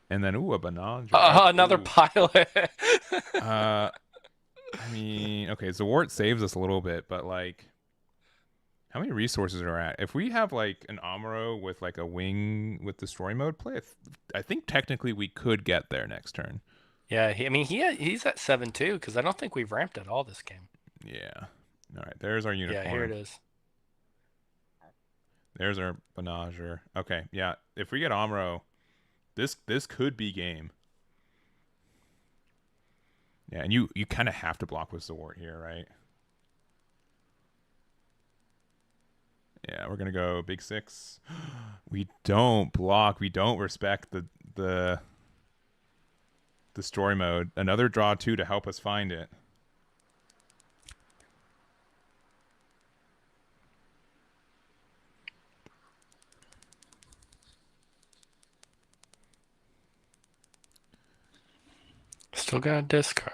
And then, ooh, a Banandra. Another Ooh. pilot. I mean, okay, Zawart saves us a little bit, but like, how many resources are at? If we have like an Amuro with like a wing with destroy mode play, I think technically we could get there next turn. Yeah, I mean he's at 7 too, because I don't think we've ramped at all this game. Yeah. All right, there's our Yeah, here it unicorn. is. There's our Banager. Okay, yeah. If we get Amuro, this could be game. Yeah, and you kind of have to block with Zawart here, right? Yeah, we're gonna go big 6. We don't block. We don't respect the destroy mode. Another draw 2 to help us find it. Still got a discard.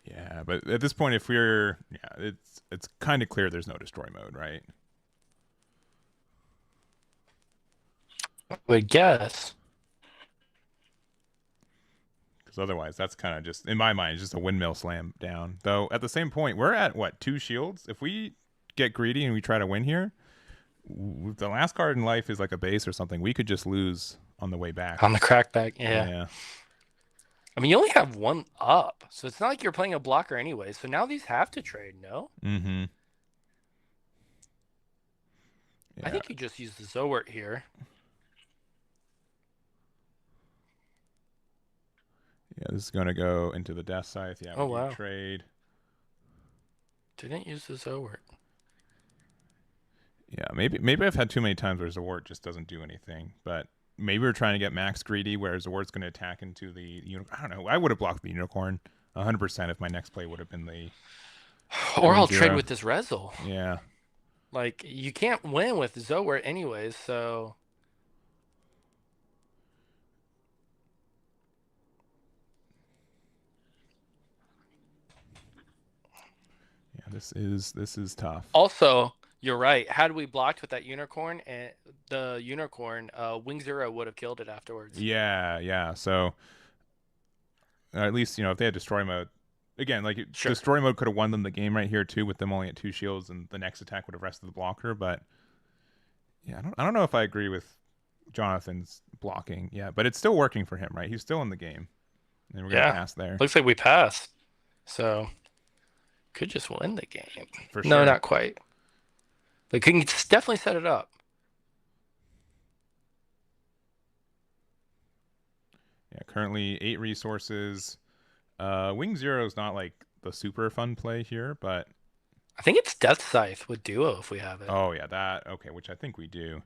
Yeah, but at this point, if we're it's kind of clear there's no destroy mode, right? I would guess. Because otherwise, that's kind of just in my mind just a windmill slam down. Though at the same point, we're at what 2 shields. If we get greedy and we try to win here, the last card in life is like a base or something. We could just lose on the way back. On the crackback, yeah. Yeah. I mean, you only have 1 up, so it's not like you're playing a blocker anyway. So now these have to trade, no? Mm-hmm. I Yeah. think you just use the Zowert here. Yeah, this is gonna go into the death scythe. Yeah, we Oh, do wow. trade. Didn't use the Zowert. Yeah, maybe I've had too many times where Zawart just doesn't do anything, but maybe we're trying to get max greedy where Zawart's going to attack into the unicorn. I don't know. I would have blocked the unicorn 100% if my next play would have been the Or wing I'll trade zero. with this Rezel. Yeah. Like, you can't win with Zowert anyways, so... Yeah, this is tough. Also, you're right. Had we blocked with that unicorn, and the unicorn, Wing Zero would have killed it afterwards. Yeah, yeah. So at least, if they had destroy mode, again, like Sure. destroy mode could have won them the game right here too with them only at 2 shields and the next attack would have rested the blocker, but yeah, I don't know if I agree with Jonathan's blocking. Yeah, but it's still working for him, right? He's still in the game. And we're going to Yeah. pass there. Looks like we passed. So, could just win the game. For No, sure. not quite. But can definitely set it up. Yeah, currently 8 resources. Wing Zero is not like the super fun play here, but I think it's Death Scythe with Duo if we have it. oh yeah, that okay, which I think we do.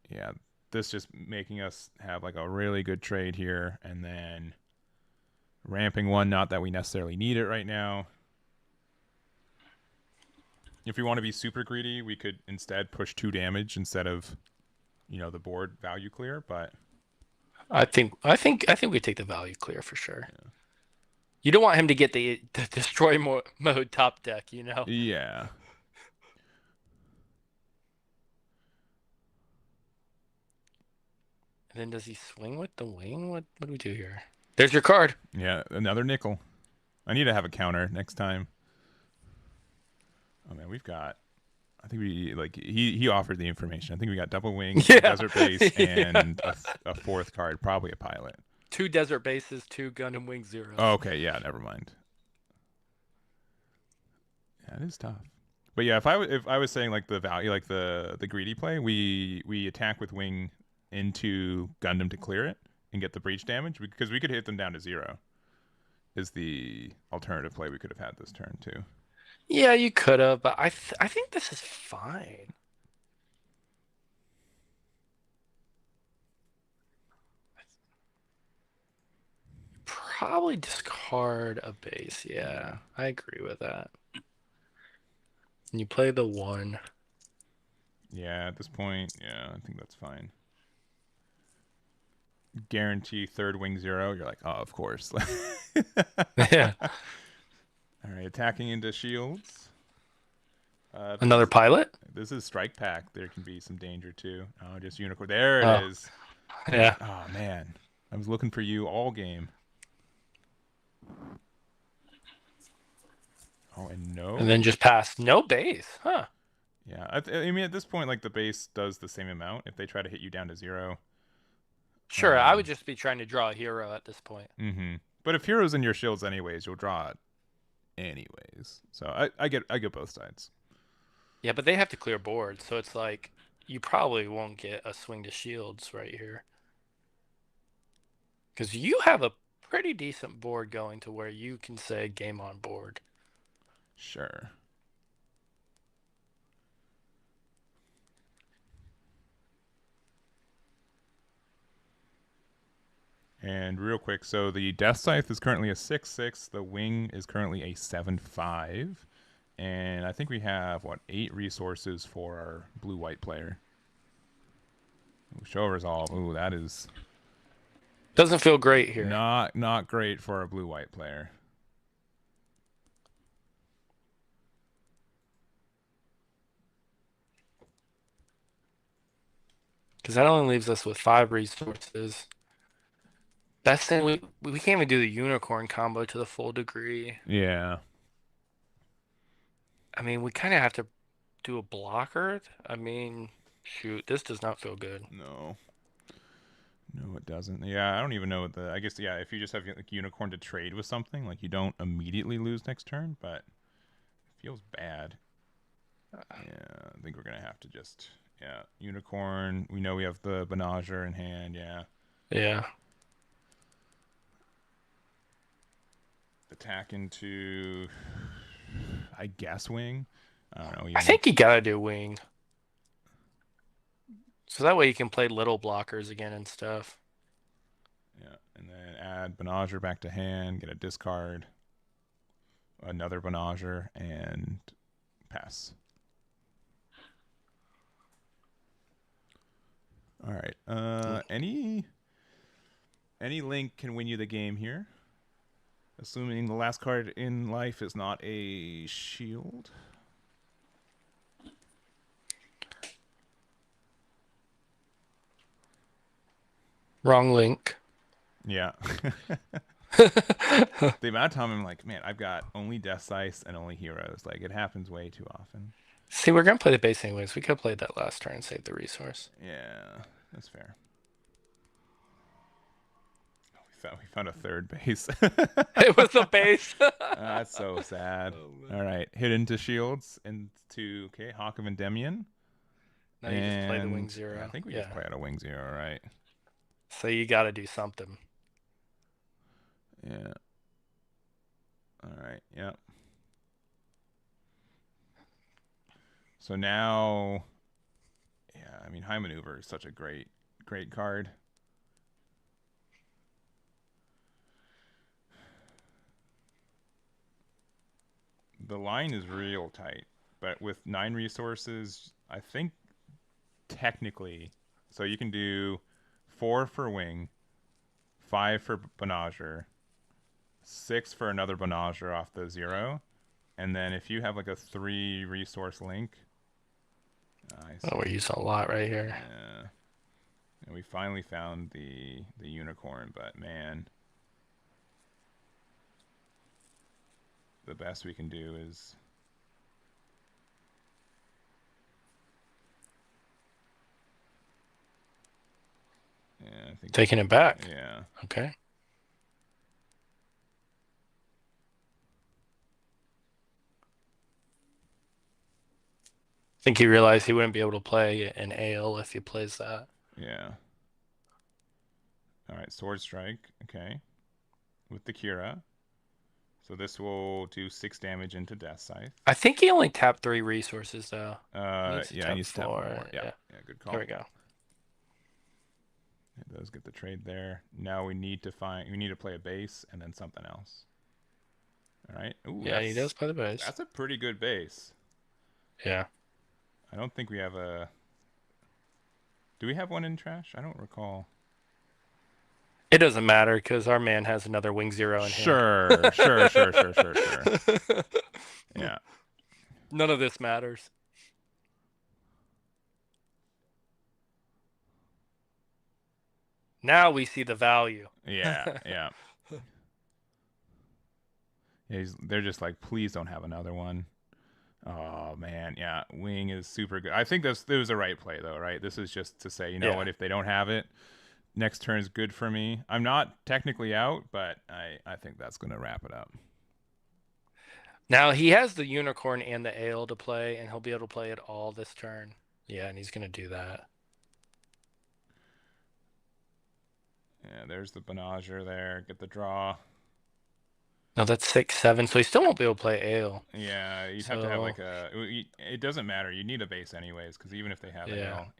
Yeah, this just making us have like a really good trade here, and then ramping one. Not that we necessarily need it right now. If we want to be super greedy, we could instead push 2 damage instead of, the board value clear. But I think we take the value clear for sure. Yeah. You don't want him to get the destroy mode top deck, Yeah. And then does he swing with the wing? What do we do here? There's your card. Yeah, another nickel. I need to have a counter next time. Oh man, we've got I think we like he offered the information. I think we got double wing, Yeah. desert base, Yeah. and a fourth card, probably a pilot. 2 desert bases, 2 Gundam Wing Zeros. Oh, okay, yeah, never mind. Yeah, it is tough. But yeah, if I was saying like the value, like the greedy play, we attack with wing into Gundam to clear it and get the breach damage because we could hit them down to 0. Is the alternative play we could have had this turn too. Yeah, you could have, but I think this is fine. Probably discard a base. Yeah, I agree with that. And you play the 1. Yeah, at this point, yeah, I think that's fine. Guarantee third wing 0. You're like, oh, of course. Yeah. All right, attacking into shields. Another pilot? This is strike pack. There can be some danger too. Oh, just unicorn. There it Oh, is. yeah. Oh man, I was looking for you all game. Oh, and no. And then just pass. No base. Huh. Yeah, I mean at this point, like the base does the same amount. If they try to hit you down to 0. Sure, I would just be trying to draw a hero at this point. Mm-hmm. But if heroes in your shields anyways, you'll draw it anyways. So I get both sides. Yeah, but they have to clear board, so it's like you probably won't get a swing to shields right here. Because you have a pretty decent board going to where you can say game on board. Sure. And real quick, so the Death Scythe is currently a 6/6. The Wing is currently a 7/5. And I think we have, 8 resources for our blue-white player. Ooh, show resolve. Ooh, that is Doesn't feel great here. not great for a blue-white player. Because that only leaves us with 5 resources. Best thing, we can't even do the unicorn combo to the full degree. Yeah. I mean, we kind of have to do a blocker. I mean, shoot, this does not feel good. No. No, it doesn't. Yeah, I don't even know what the. I guess, yeah, if you just have like unicorn to trade with something, like you don't immediately lose next turn, but it feels bad. Yeah, I think we're gonna have to just, yeah, unicorn. We know we have the Benager in hand. Yeah, Yeah. attack into, I guess, wing. I don't know. I think you gotta do wing. So that way you can play little blockers again and stuff. Yeah, and then add Benager back to hand, get a discard, another Benager, and pass. All right. Any link can win you the game here, assuming the last card in life is not a shield. Wrong link. Yeah. The amount of time I'm like, man, I've got only Death Scythe and only heroes. Like, it happens way too often. See, we're gonna play the base anyways. We could have played that last turn and saved the resource. Yeah, that's fair. We found a third base. It was the base. That's so sad. All right, hit into shields into Hawk of Endymion. Now you just play the wing 0. I think we just play out a wing 0, right? So you got to do something. Yeah. All right. Yep. So now, yeah, I mean, High Maneuver is such a great card. The line is real tight, but with 9 resources, I think technically, so you can do 4 for wing, 5 for Benager, 6 for another Benager off the 0, and then if you have like a 3 resource link. Oh, we're using a lot right here. Yeah. And we finally found the unicorn, but man, the best we can do is think Taking it back. Yeah. Okay. I think he realized he wouldn't be able to play an AL if he plays that. Yeah. All right, Sword Strike. Okay. With the Kira. So this will do 6 damage into Death Scythe. I think he only tapped 3 resources though. Yeah, he needs to tap 1 more. Yeah. Yeah, good call. There we go. It does get the trade there. Now we need to play a base and then something else. All right. Ooh, Yeah, he does play the base. That's a pretty good base. Yeah. I don't think we have a. Do we have one in trash? I don't recall. It doesn't matter because our man has another Wing Zero in Sure. Yeah. None of this matters. Now we see the value. Yeah. They're just like, please don't have another one. Oh man, yeah, Wing is super good. I think it was the right play though, right? This is just to say, you know what, if they don't have it, next turn is good for me. I'm not technically out, but I think that's gonna wrap it up. Now he has the Unicorn and the Ale to play, and he'll be able to play it all this turn. Yeah, and he's gonna do that. Yeah, there's the Benager there. Get the draw. No, that's 6/7, so he still won't be able to play Ale. Yeah, you'd have to have like a. It doesn't matter. You need a base anyways, because even if they have Ale,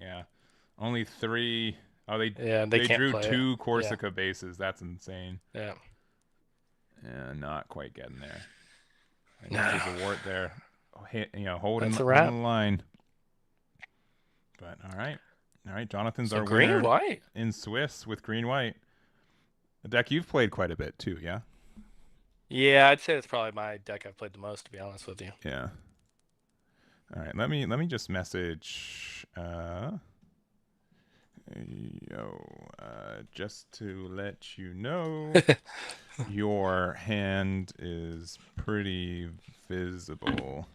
only 3. Oh, they drew 2 Corsica bases. That's insane. Yeah. Yeah, not quite getting there. There's a wart there. Holding the line. But all right. Jonathan's our winner green-white in Swiss with green-white. A deck you've played quite a bit too, yeah? Yeah, I'd say it's probably my deck I've played the most, to be honest with you. Yeah. All right, let me just message just to let you know your hand is pretty visible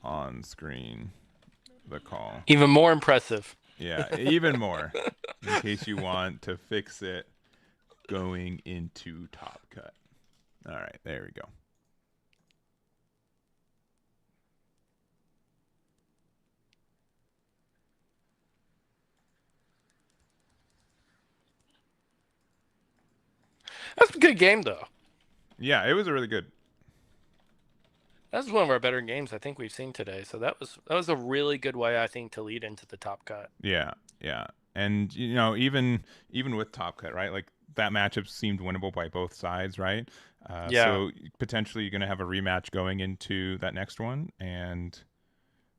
on screen. The call. Even more impressive. Yeah, even more. In case you want to fix it going into Top Cut. All right, there we go. That's a good game, though. Yeah, it was a really good. That's one of our better games I think we've seen today. So that was a really good way, I think, to lead into the Top Cut. Yeah. And even with Top Cut, right? Like that matchup seemed winnable by both sides, right? So potentially you're going to have a rematch going into that next one, and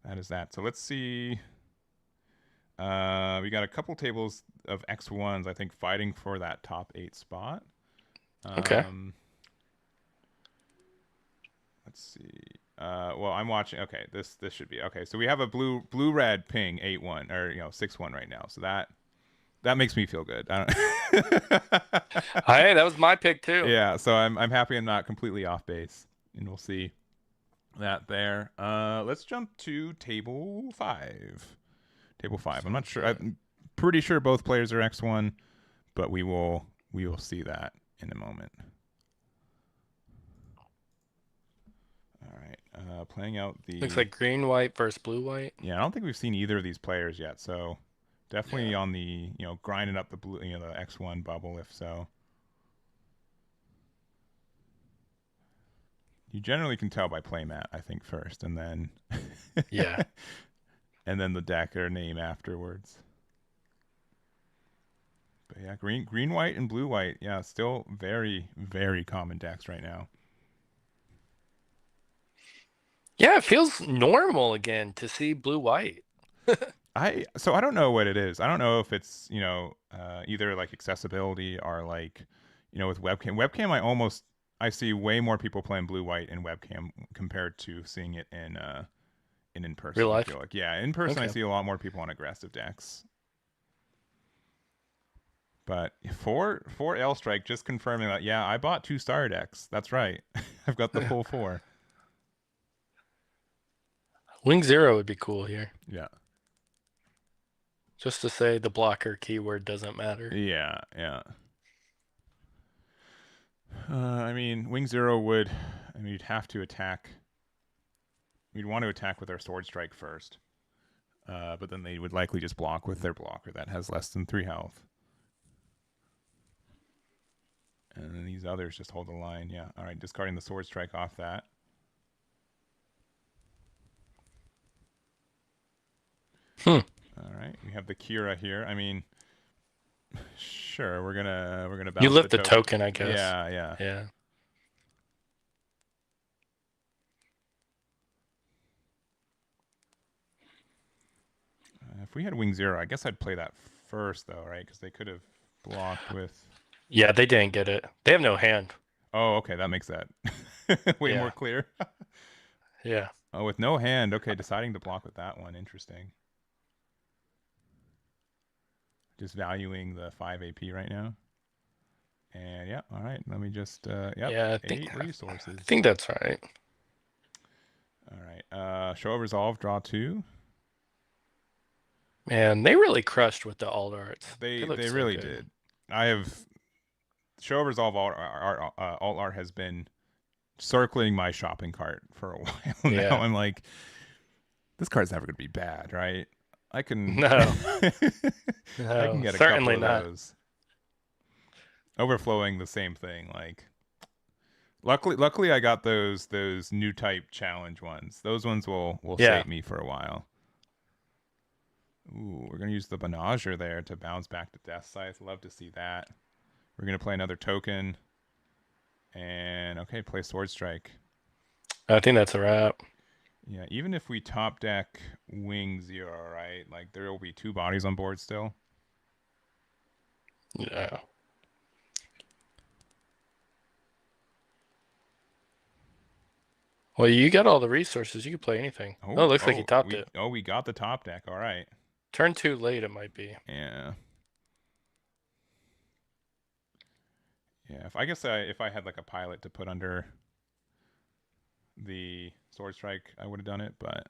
that is that. So let's see. We got a couple tables of X1s, I think, fighting for that top 8 spot. Okay. Let's see. Well, I'm watching. Okay, this should be okay. So we have a blue red ping 8-1 or 6-1 right now. So that makes me feel good. Hey, that was my pick too. Yeah, so I'm happy I'm not completely off base, and we'll see that there. Let's jump to table 5. Table 5. I'm not sure. I'm pretty sure both players are X1, but we will see that in a moment. All right. Playing out the. Looks like green-white versus blue-white. Yeah, I don't think we've seen either of these players yet, so definitely on the grinding up the blue, the X1 bubble if so. You generally can tell by playmat, I think, first, and then and then the deck or name afterwards. But yeah, green, white, and blue, white. Yeah, still very, very common decks right now. Yeah, it feels normal again to see blue-white. So I don't know what it is. I don't know if it's either like accessibility or like with webcam. Webcam, I see way more people playing blue-white in webcam compared to seeing it in person. Real life? I feel like in person I see a lot more people on aggressive decks. But for L Strike, just confirming that I bought 2 star decks. That's right. I've got the full 4. Wing Zero would be cool here. Yeah. Just to say the blocker keyword doesn't matter. Yeah, yeah. I mean, Wing Zero would. I mean, you'd have to attack. We'd want to attack with our Sword Strike first. But then they would likely just block with their blocker that has less than 3 health. And then these others just hold the line. Yeah. All right. Discarding the Sword Strike off that. All right. We have the Kira here. I mean, sure. We're gonna bounce You lift the the token, I guess. Yeah. Yeah. Yeah. If we had Wing Zero, I guess I'd play that first though, right? Because they could have blocked with. Yeah, they didn't get it. They have no hand. Oh, okay. That makes that way more clear. Yeah. Oh, with no hand. Okay, deciding to block with that one. Interesting. Just valuing the 5 AP right now. And yeah, all right. Let me just yep. Yeah, 8 resources. I think that's right. All right. Show of Resolve, draw 2. Man, they really crushed with the alt arts. They so really good. did. I have Show of Resolve alt art has been circling my shopping cart for a while now. Yeah. I'm like, this card's never gonna be bad, right? I can No. I can get a certainly couple of not. those. Overflowing the same thing. Like, luckily I got those new type challenge ones. Those ones will save me for a while. Ooh, we're gonna use the Benager there to bounce back to Death Scythe. Love to see that. We're gonna play another token. And okay, play Sword Strike. I think that's a wrap. Yeah, even if we top deck Wing Zero, right? Like, there will be 2 bodies on board still. Yeah. Well, you got all the resources. You can play anything. Oh, it looks like he topped it. Oh, we got the top deck. All right. Turn 2 late, it might be. Yeah. Yeah. If I had like a pilot to put under the Sword Strike, I would have done it. But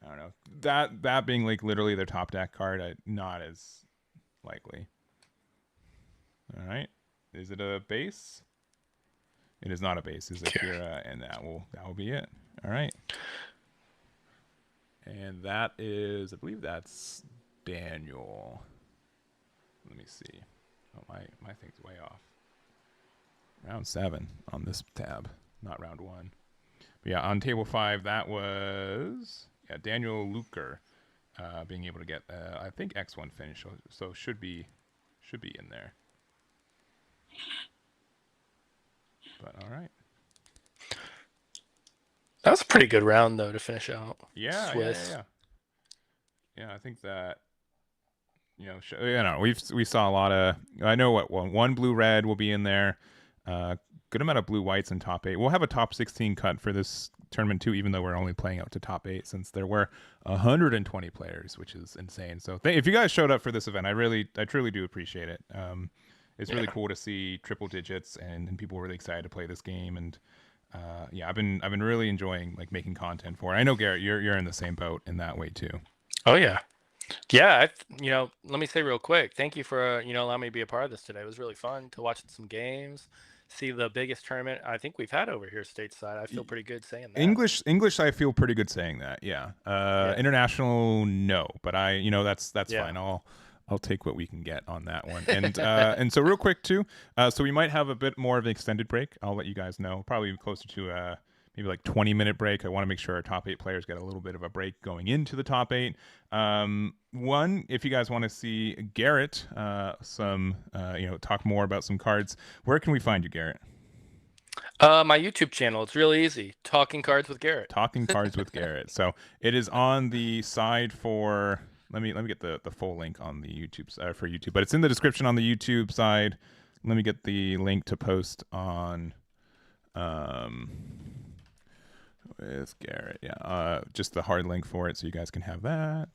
I don't know. That being like literally their top deck card, not as likely. All right. Is it a base? It is not a base. It's a Kira, and that will be it. All right. And that is, I believe that's Daniel. Let me see. Oh, my thing's way off. Round 7 on this tab, not round 1. But yeah, on table 5, that was Daniel Luker, being able to get I think X1 finish, so should be in there. But all right. That was a pretty good round though to finish out. Yeah, Swiss. Yeah, I think that we saw a lot of. I know what one blue red will be in there. Good amount of blue whites in top 8. We'll have a top 16 cut for this tournament too, even though we're only playing out to top 8, since there were 120 players, which is insane. So if you guys showed up for this event, I truly do appreciate it. It's really cool to see triple digits and people really excited to play this game. And I've been really enjoying like making content for it. I know Garrett, you're in the same boat in that way too. Oh yeah. Yeah, let me say real quick, thank you for allowing me to be a part of this today. It was really fun to watch some games, see the biggest tournament I think we've had over here stateside. I feel pretty good saying that. English, I feel pretty good saying that. Yeah. International, no, but that's fine. I'll take what we can get on that one. And and so real quick too, so we might have a bit more of an extended break. I'll let you guys know. Probably closer to maybe like 20-minute break. I want to make sure our top 8 players get a little bit of a break going into the top 8. One, if you guys want to see Garrett, talk more about some cards, where can we find you, Garrett? My YouTube channel. It's really easy. Talking Cards with Garrett. Talking Cards with Garrett. So it is on the side for. Let me get the full link on the YouTube for YouTube, but it's in the description on the YouTube side. Let me get the link to post on with Garrett. Yeah, just the hard link for it, so you guys can have that.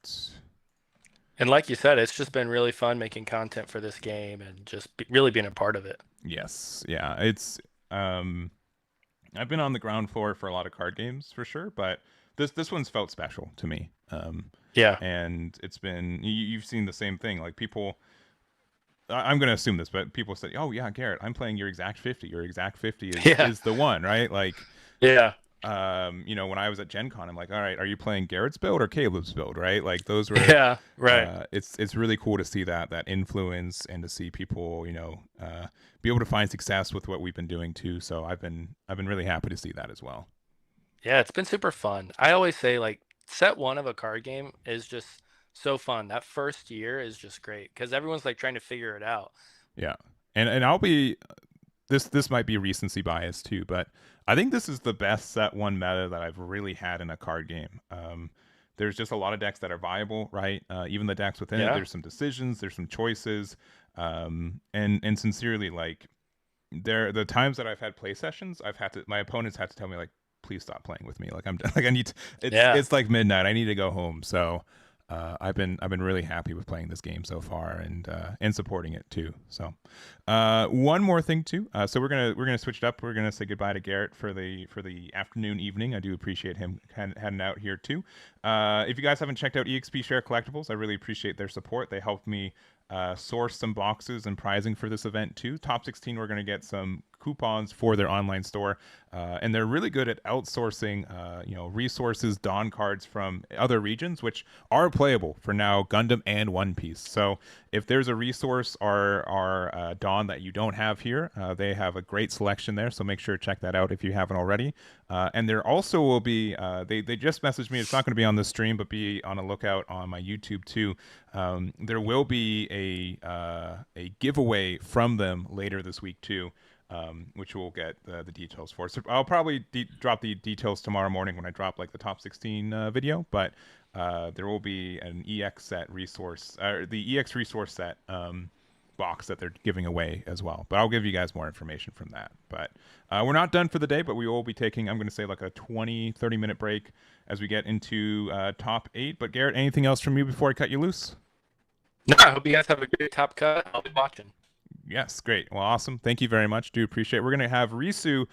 And like you said, it's just been really fun making content for this game and just really being a part of it. Yes, yeah, it's I've been on the ground floor for a lot of card games for sure, but this one's felt special to me. Yeah. And it's been you've seen the same thing. Like people, I'm going to assume this, but people say, "Oh yeah, Garrett, I'm playing your exact 50. Your exact 50 Yeah. is the one, right?" Like, Yeah. when I was at Gen Con, I'm like, "All right, are you playing Garrett's build or Caleb's build?" Right? Like those were. Yeah. Right. It's really cool to see that influence and to see people, be able to find success with what we've been doing too. So I've been really happy to see that as well. Yeah, it's been super fun. I always say like set one of a card game is just so fun. That first year is just great because everyone's like trying to figure it out. Yeah, and I'll be this might be recency bias too, but I think this is the best set one meta that I've really had in a card game. There's just a lot of decks that are viable, right? Even the decks within it, Yeah. there's some decisions, there's some choices, and sincerely, like the times that I've had play sessions, my opponents had to tell me like, please stop playing with me. Like I'm like I need to, Yeah. it's like midnight. I need to go home. So I've been really happy with playing this game so far and supporting it too. So one more thing too. So we're gonna switch it up. We're gonna say goodbye to Garrett for the afternoon evening. I do appreciate him heading out here too. If you guys haven't checked out EXP Share Collectibles, I really appreciate their support. They helped me source some boxes and prizing for this event too. Top 16, we're going to get some coupons for their online store, and they're really good at outsourcing, resources, Dawn cards from other regions, which are playable for now, Gundam and One Piece. So if there's a resource or Dawn that you don't have here, they have a great selection there. So make sure to check that out if you haven't already. And there also will be, they just messaged me. It's not going to be on the stream, but be on a lookout on my YouTube too. There will be a giveaway from them later this week too, which we'll get the details for. So I'll probably drop the details tomorrow morning when I drop like the top 16 video. But there will be an EX set resource, the EX resource set box that they're giving away as well. But I'll give you guys more information from that. But we're not done for the day, but we will be taking, I'm going to say like a 20-30 minute break as we get into top 8. But Garrett, anything else from you before I cut you loose? No, I hope you guys have a great top cut. I'll be watching. Yes, great. Well, awesome. Thank you very much. Do appreciate it. We're going to have Risu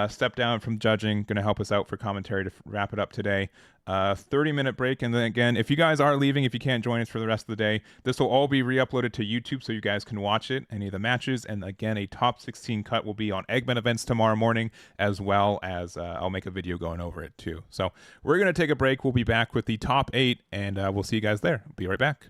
step down from judging, going to help us out for commentary to wrap it up today. 30-minute break. And then again, if you guys are leaving, if you can't join us for the rest of the day, this will all be re-uploaded to YouTube so you guys can watch it, any of the matches. And again, a top 16 cut will be on Eggman events tomorrow morning, as well as I'll make a video going over it too. So we're going to take a break. We'll be back with the top 8, and we'll see you guys there. Be right back.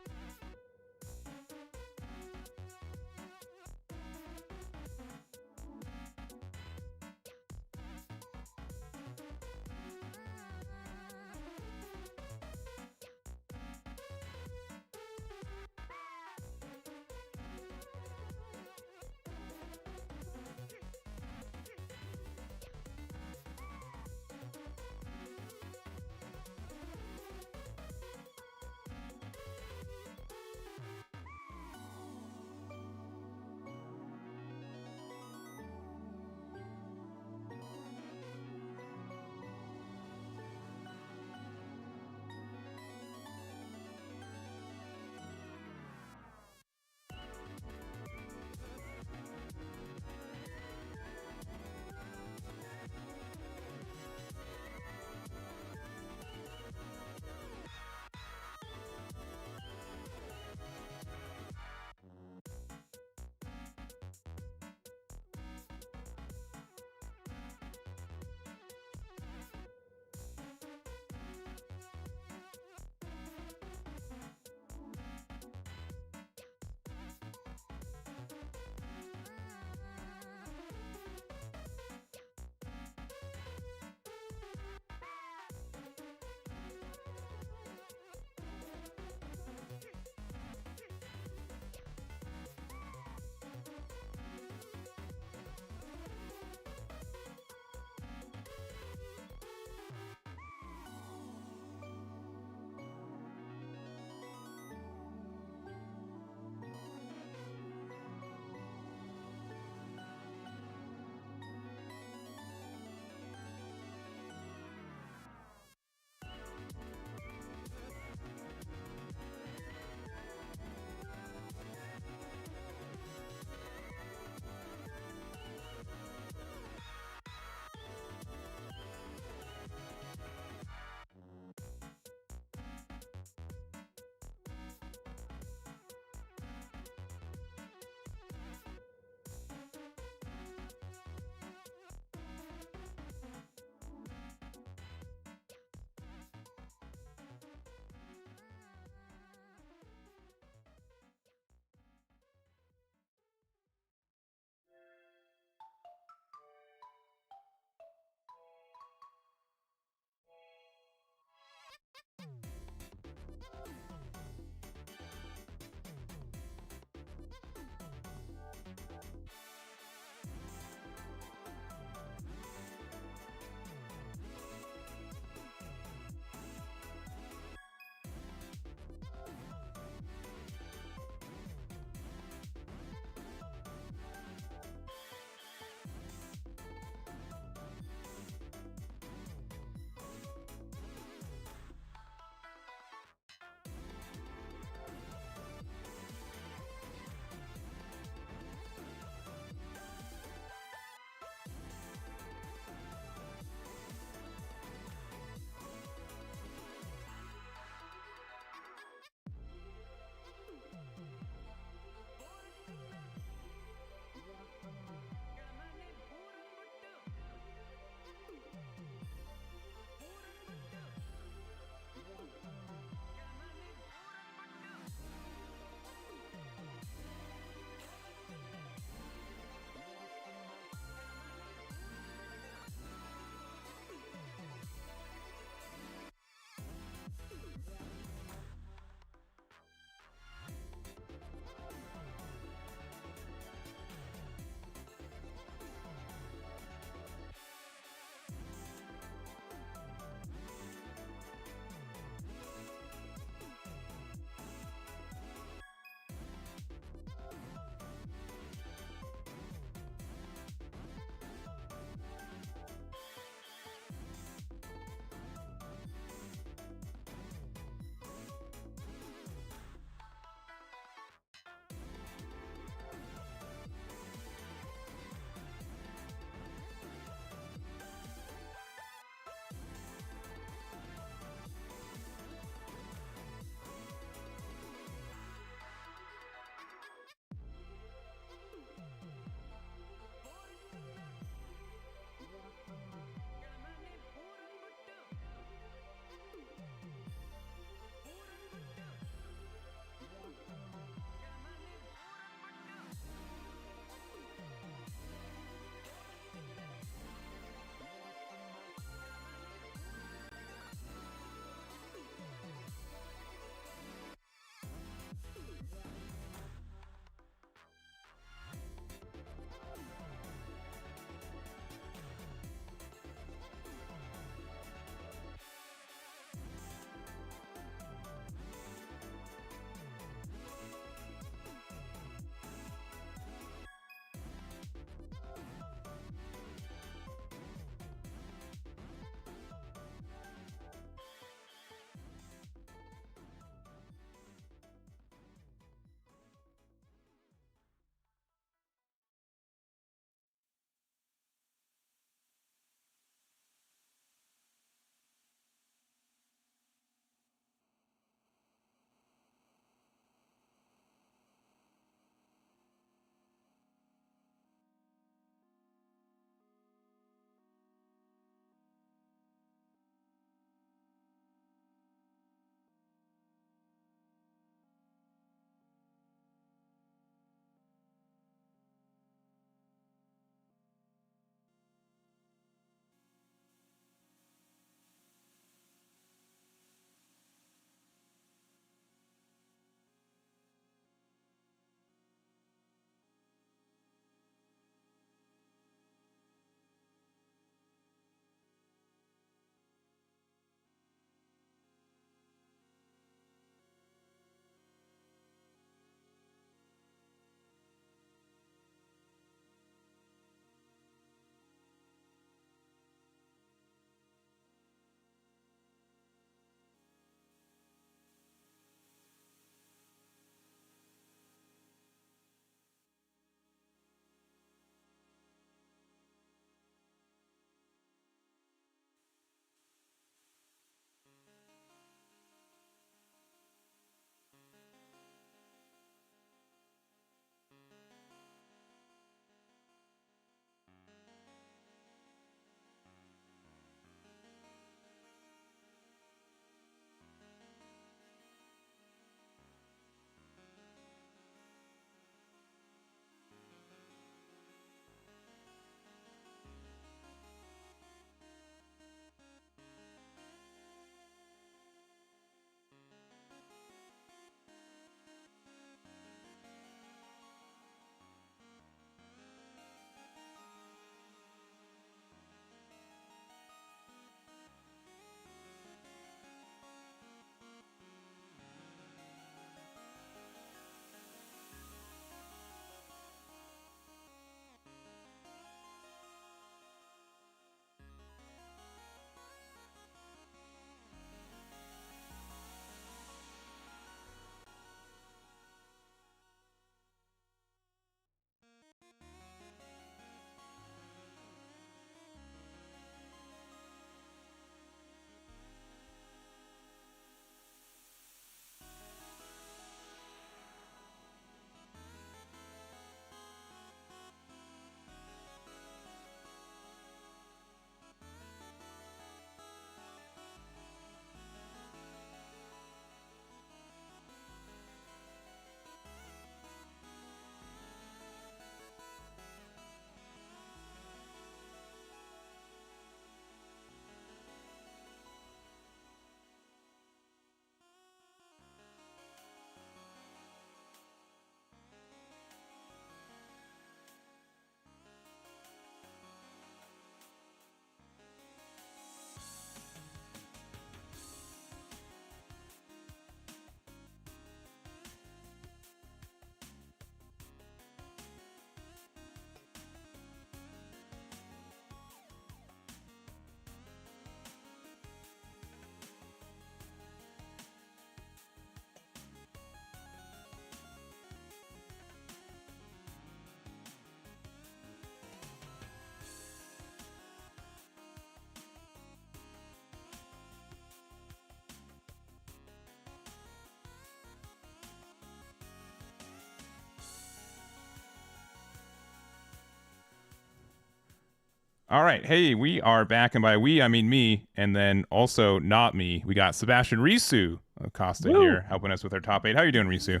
All right. Hey, we are back. And by we, I mean me. And then also not me. We got Sebastian Risu Acosta Woo! here helping us with our top 8. How you doing, Risu?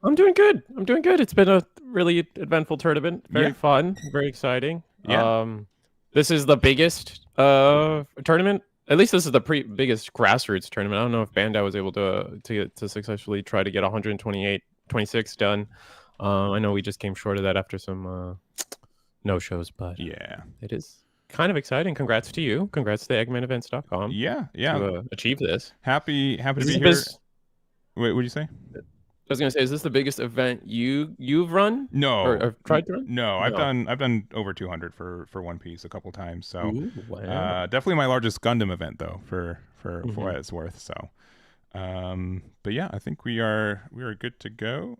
I'm doing good. I'm doing good. It's been a really eventful tournament. Very Yeah. fun. Very exciting. Yeah. This is the biggest tournament. At least this is the biggest grassroots tournament. I don't know if Bandai was able to successfully try to get 128, 26 done. I know we just came short of that after some no shows, but Yeah. it is kind of exciting. Congrats to you. Congrats to eggmanevents.com. Yeah. To achieve this. Happy to This be is here. this- Wait, what did you say? I was gonna say, is this the biggest event you've run? No. Or tried to run? No, I've done over 200 for One Piece a couple times. So Ooh, wow. definitely my largest Gundam event though for what Mhm. it's worth. So but yeah, I think we are good to go.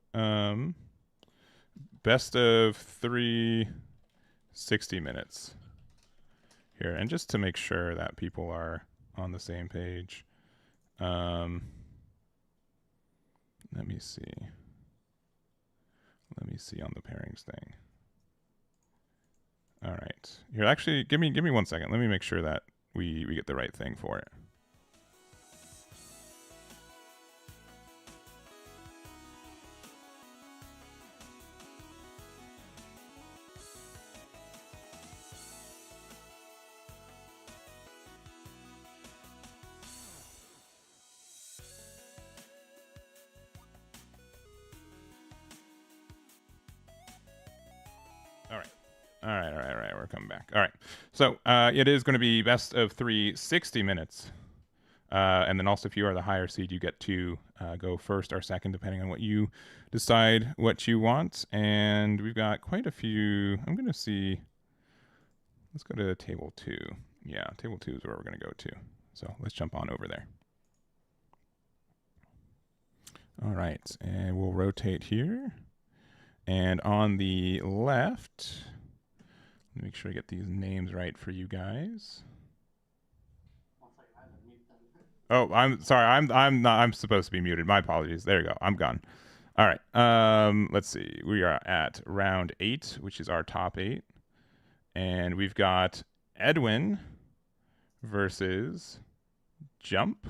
Best of 3 60 minutes here, and just to make sure that people are on the same page. Let me see. Let me see on the pairings thing. All right. Here, actually, give me 1 second. Let me make sure that we get the right thing for it. All right. We're coming back. All right. So it is going to be best of 3 60 minutes. And then also, if you are the higher seed, you get to go first or second, depending on what you decide what you want. And we've got quite a few. I'm going to see. Let's go to table 2. Yeah, table 2 is where we're going to go to. So let's jump on over there. All right. And we'll rotate here. And on the left, make sure I get these names right for you guys. Oh, I'm sorry. I'm supposed to be muted. My apologies. There you go. I'm gone. All right. Let's see. We are at round 8, which is our top 8. And we've got Edwin versus Jump.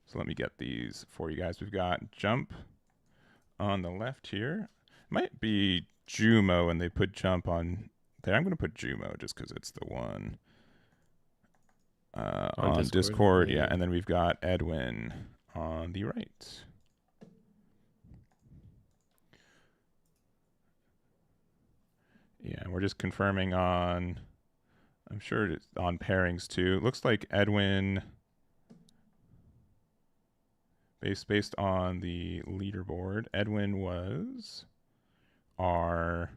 So let me get these for you guys. We've got Jump on the left here. Might be Jumo, and they put Jump on there. I'm going to put Jumo just because it's the one on Discord. Yeah, and then we've got Edwin on the right. Yeah, we're just confirming on, I'm sure it's on pairings too. It looks like Edwin, based on the leaderboard, Edwin was our,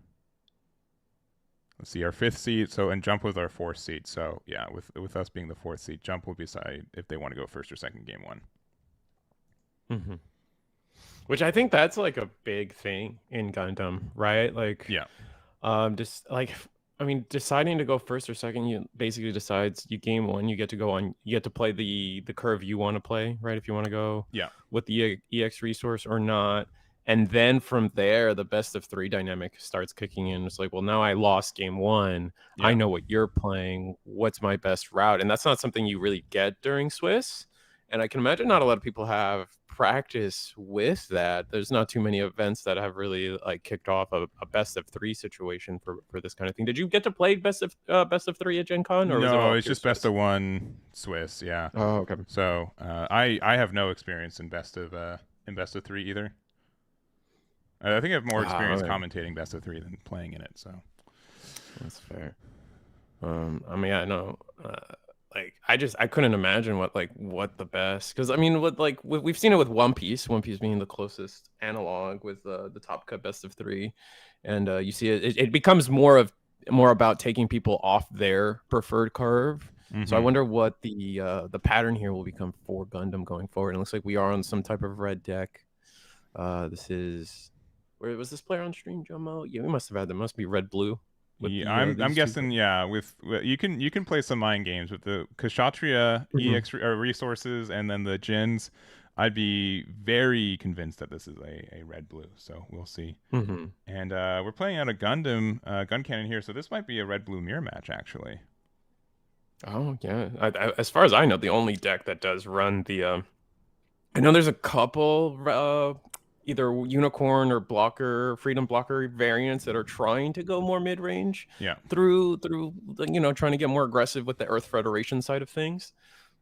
let's see, our 5th seed. So, and Jump was our 4th seed. So yeah, with us being the 4th seed, Jump will decide if they want to go first or second game 1. Mm-hmm. Which I think that's like a big thing in Gundam, right? Like, yeah, just like, I mean, deciding to go first or second, you basically decides you game 1, you get to go on, you get to play the curve you want to play, right? If you want to go with the EX resource or not. And then from there, the best of 3 dynamic starts kicking in. It's like, well, now I lost game 1. Yeah. I know what you're playing. What's my best route? And that's not something you really get during Swiss. And I can imagine not a lot of people have practice with that. There's not too many events that have really like kicked off a best of 3 situation for this kind of thing. Did you get to play best of 3 at Gen Con? Or no, was it all it's just Swiss? best of 1 Swiss. Yeah. Oh, okay. So I have no experience in best of 3 either. I think I have more experience commentating best of 3 than playing in it. So that's fair. I mean, yeah, no. Like I couldn't imagine what the best, because I mean, we've seen it with One Piece being the closest analog with the Top Cut best of 3, and you see it becomes more about taking people off their preferred curve. Mm-hmm. So I wonder what the pattern here will become for Gundam going forward. It looks like we are on some type of red deck. This is, where was this player on stream, Jomo? Yeah, we must have had them. Must be red blue. Yeah, I'm guessing. Yeah, with you can play some mind games with the Kshatriya EX resources and then the gens. I'd be very convinced that this is a red blue. So we'll see. Mm-hmm. And we're playing out a Gundam gun cannon here, so this might be a red blue mirror match actually. Oh yeah, as far as I know, the only deck that does run the I know there's a couple either unicorn or blocker, freedom blocker variants that are trying to go more mid range. Yeah. Through trying to get more aggressive with the Earth Federation side of things.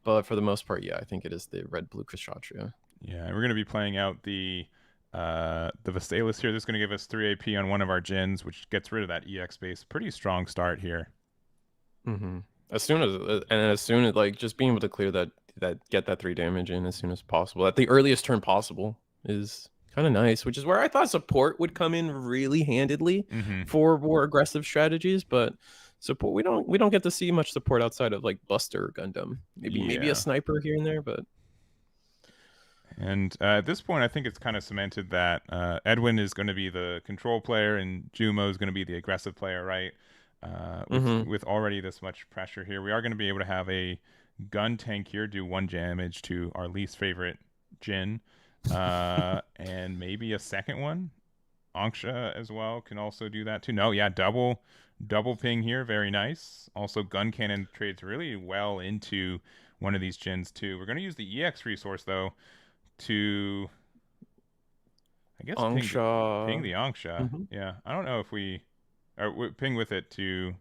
But for the most part, yeah, I think it is the red blue Kshatriya. Yeah, and we're gonna be playing out the Vestalus here. This is gonna give us 3 AP on one of our Jins, which gets rid of that EX base. Pretty strong start here. Mm-hmm. As soon as like just being able to clear that get that 3 damage in as soon as possible at the earliest turn possible is kind of nice, which is where I thought support would come in really handedly for more aggressive strategies, but support we don't get to see much support outside of like Buster or Gundam. Maybe a sniper here and there, but and at this point, I think it's kind of cemented that Edwin is going to be the control player and Jumo is going to be the aggressive player, right? With already this much pressure here, we are going to be able to have a gun tank here do 1 damage to our least favorite Jin, and maybe a second one. Anksha as well can also do that too. No, yeah, double ping here, very nice. Also, gun cannon trades really well into one of these Jins too. We're going to use the EX resource though to, I guess, ping the Anksha. Yeah, I don't know if we ping with it to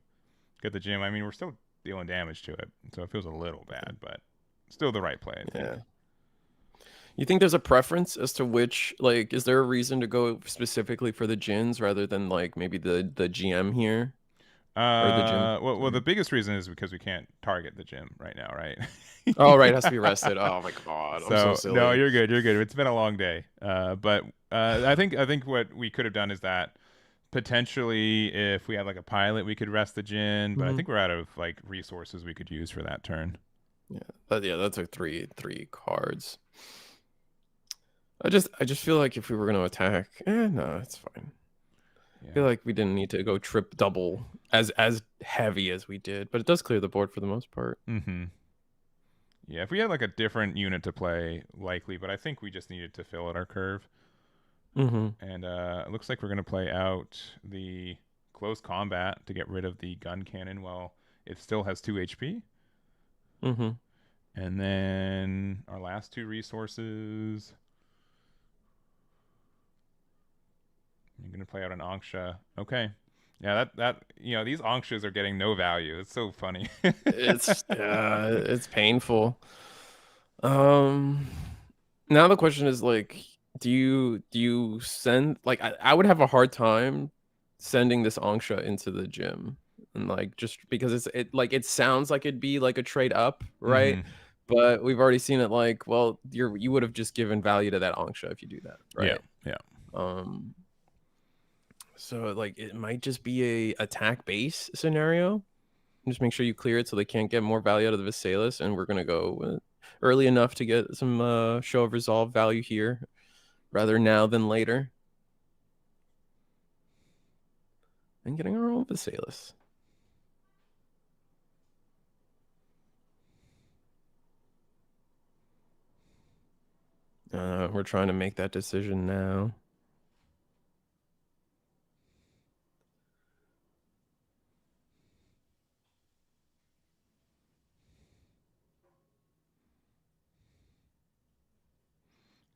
get the gym. I mean, we're still dealing damage to it, so it feels a little bad, but still the right play, I think. Yeah. You think there's a preference as to which, like, is there a reason to go specifically for the Jins rather than like maybe the GM here? Or the gym? Well, the biggest reason is because we can't target the gym right now, right? Oh, right, it has to be rested. Oh my god, I'm so silly. No, you're good. It's been a long day. But I think what we could have done is that potentially if we had like a pilot, we could rest the Jin. But I think we're out of like resources we could use for that turn. Yeah, that's like three cards. I just feel like if we were going to attack, no, it's fine. I feel like we didn't need to go trip double as heavy as we did, but it does clear the board for the most part. Yeah, if we had like a different unit to play, likely, but I think we just needed to fill out our curve. And it looks like we're going to play out the close combat to get rid of the gun cannon while it still has 2 HP. And then our last 2 resources. You're going to play out an Anksha. Okay. Yeah, that these Ankshas are getting no value. It's so funny. It's painful. Now the question is like, do you send, like, I would have a hard time sending this Anksha into the gym, and like just because it sounds like it'd be like a trade up, right? But we've already seen it like, well, you would have just given value to that Anksha if you do that, right? Yeah. So like it might just be a attack base scenario. Just make sure you clear it so they can't get more value out of the Vestalus, and we're gonna go early enough to get some show of resolve value here, rather now than later. And getting our own Vestalus. We're trying to make that decision now.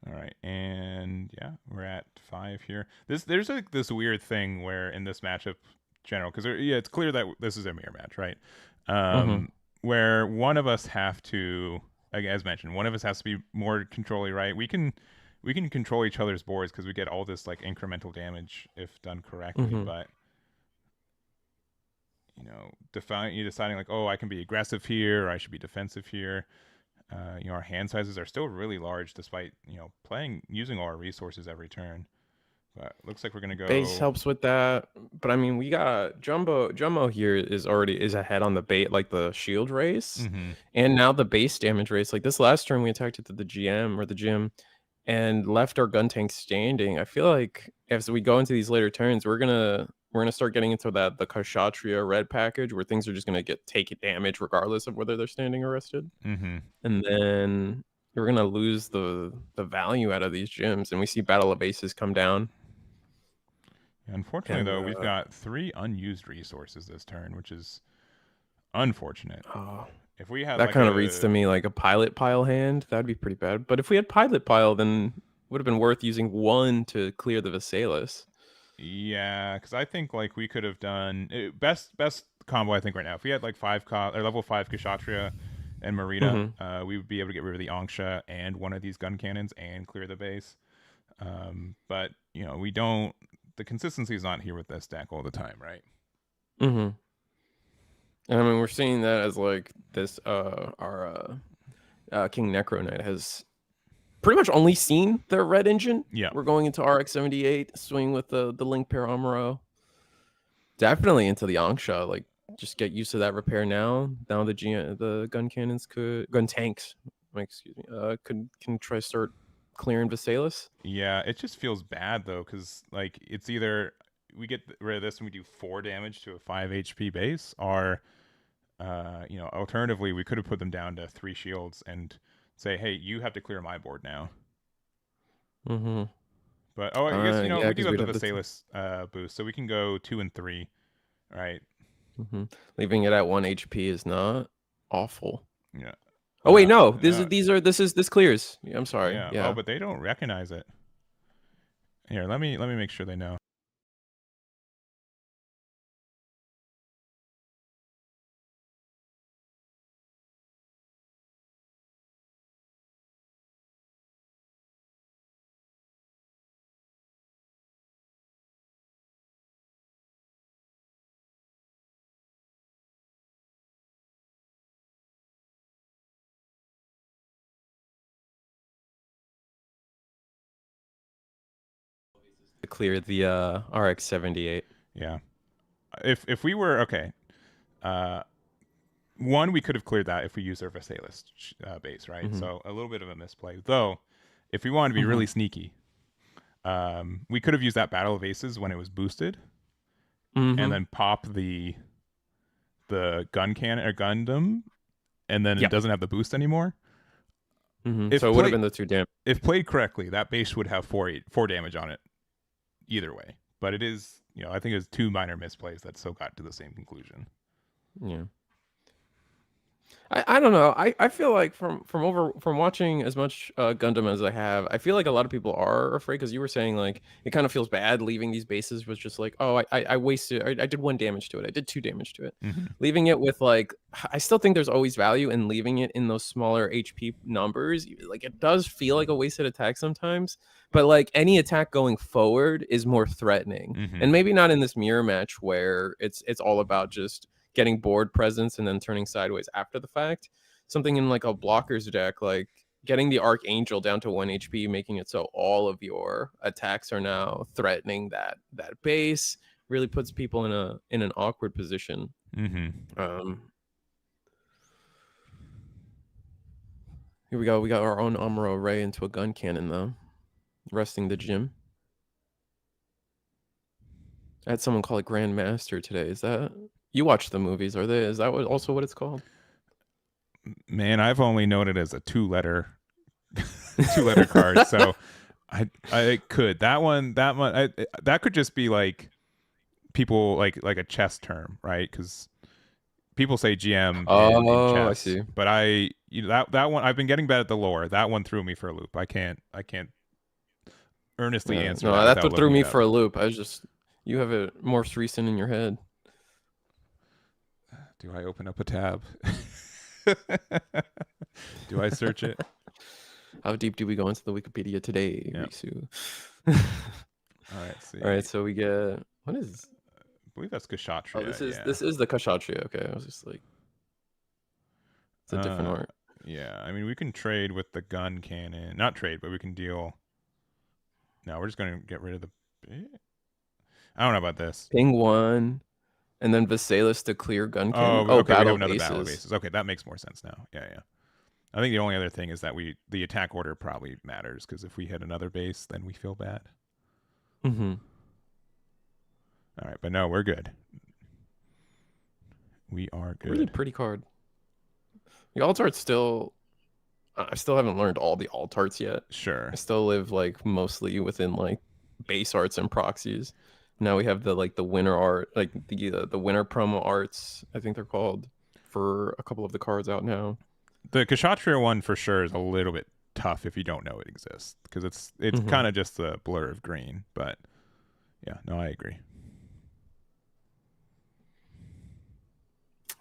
All right, and yeah, we're at 5 here. There's like this weird thing where in this matchup, general, because it's clear that this is a mirror match, right? Where one of us have to, as mentioned, one of us has to be more controlly, right? We can control each other's boards because we get all this like incremental damage if done correctly, but deciding like, oh, I can be aggressive here, or I should be defensive here. Our hand sizes are still really large despite using all our resources every turn. But looks like we're gonna go. Base helps with that, but I mean we got Jumbo here is ahead on the bait, like the shield race, and now the base damage race. Like this last turn we attacked it to the GM or the gym and left our gun tank standing. I feel like as we go into these later turns, we're gonna start getting into the Kshatriya red package where things are just gonna take damage regardless of whether they're standing or rested. And then we're gonna lose the value out of these gyms, and we see Battle of Bases come down. Unfortunately, though, we've got 3 unused resources this turn, which is Unfortunate. Oh, if we had that like kind of reads to me like a pilot pile hand. That'd be pretty bad. But if we had pilot pile, then it would have been worth using 1 to clear the Visalis. Yeah, because I think like we could have done best combo. I think right now, if we had like level 5 Kshatriya and Marita, we would be able to get rid of the Angsha and one of these gun cannons and clear the base. But you know, we don't. The consistency is not here with this deck all the time, right? And I mean, we're seeing that as like this. Our King Necro Knight has pretty much only seen their red engine. Yeah, we're going into RX-78, swing with the link pair Amuro. Definitely into the Angsha. Like, just get used to that repair now. Now the gun cannons gun tanks, excuse me, can try start clearing Visalis. Yeah, it just feels bad though, because like it's either we get rid of this and we do 4 damage to a 5 HP base, or you know, alternatively we could have put them down to 3 shields and say, hey, you have to clear my board now. But I guess you know, we do have the Visalis boost, so we can go 2 and 3, right? Leaving it at 1 HP is not awful. Yeah. Oh wait, no. This clears. I'm sorry. Yeah. Oh, but they don't recognize it. Here, let me make sure they know. To clear the RX-78. Yeah. If we were okay, 1, we could have cleared that if we used our Visalis base, right? So a little bit of a misplay. Though, if we wanted to be really sneaky, we could have used that Battle of Aces when it was boosted, and then pop the gun cannon or Gundam, and then it doesn't have the boost anymore. So it would have been the 2 damage. If played correctly, that base would have 4 damage on it either way. But it is, you know, I think it's 2 minor misplays that still got to the same conclusion. Yeah. I don't know. I feel like from watching as much Gundam as I have, I feel like a lot of people are afraid, because you were saying like it kind of feels bad leaving these bases was just like, oh, I wasted, I did 1 damage to it, I did 2 damage to it. Leaving it with like, I still think there's always value in leaving it in those smaller HP numbers. Like, it does feel like a wasted attack sometimes, but like any attack going forward is more threatening. And maybe not in this mirror match where it's all about just getting board presence and then turning sideways after the fact. Something in like a blockers deck, like getting the Archangel down to 1 HP, making it so all of your attacks are now threatening that base, really puts people in an awkward position. Here we go. We got our own Amuro Ray into a gun cannon though, resting the gym. I had someone call it Grandmaster today. Is that, you watch the movies? Is that also what it's called? Man, I've only known it as a 2-letter card. So I could that could just be like people like a chess term, right? Because people say GM in chess. I see. But that one, I've been getting bad at the lore. That one threw me for a loop. I can't earnestly answer. No, that's what threw me for a loop. I was just, you have it more recent in your head. Do I open up a tab? Do I search it? How deep do we go into the Wikipedia today, Risu? All right, see. All right, so we get, what is? I believe that's Kshatriya. Oh, this is the Kshatriya. Okay, I was just like, it's a different art. Yeah, I mean, we can trade with the gun cannon. Not trade, but we can deal. No, we're just going to get rid of the. I don't know about this. Ping 1. And then Visalis to clear gun cannon. Okay, we have another battle bases. Okay, that makes more sense now. Yeah. I think the only other thing is that the attack order probably matters, because if we hit another base, then we feel bad. All right, but no, we're good. We are good. Really pretty card. The alt art's still, I still haven't learned all the alt arts yet. Sure. I still live like mostly within like base arts and proxies. Now we have the winter art, like the winter promo arts, I think they're called, for a couple of the cards out now. The Kshatriya one for sure is a little bit tough if you don't know it exists, because it's kind of just a blur of green. But yeah, no, I agree.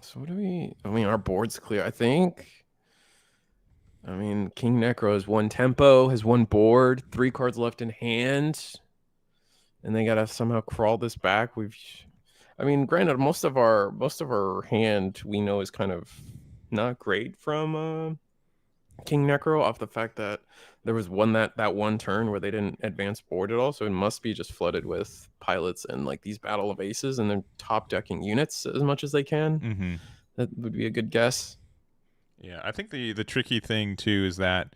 So what do we? I mean, our board's clear, I think. I mean, King Necro has 1 tempo, has 1 board, 3 cards left in hand, and they gotta somehow crawl this back. I mean, granted, most of our hand we know is kind of not great from King Necro, off the fact that there was that one turn where they didn't advance board at all, so it must be just flooded with pilots and like these Battle of Aces, and they're top decking units as much as they can. That would be a good guess. Yeah, I think the tricky thing too is that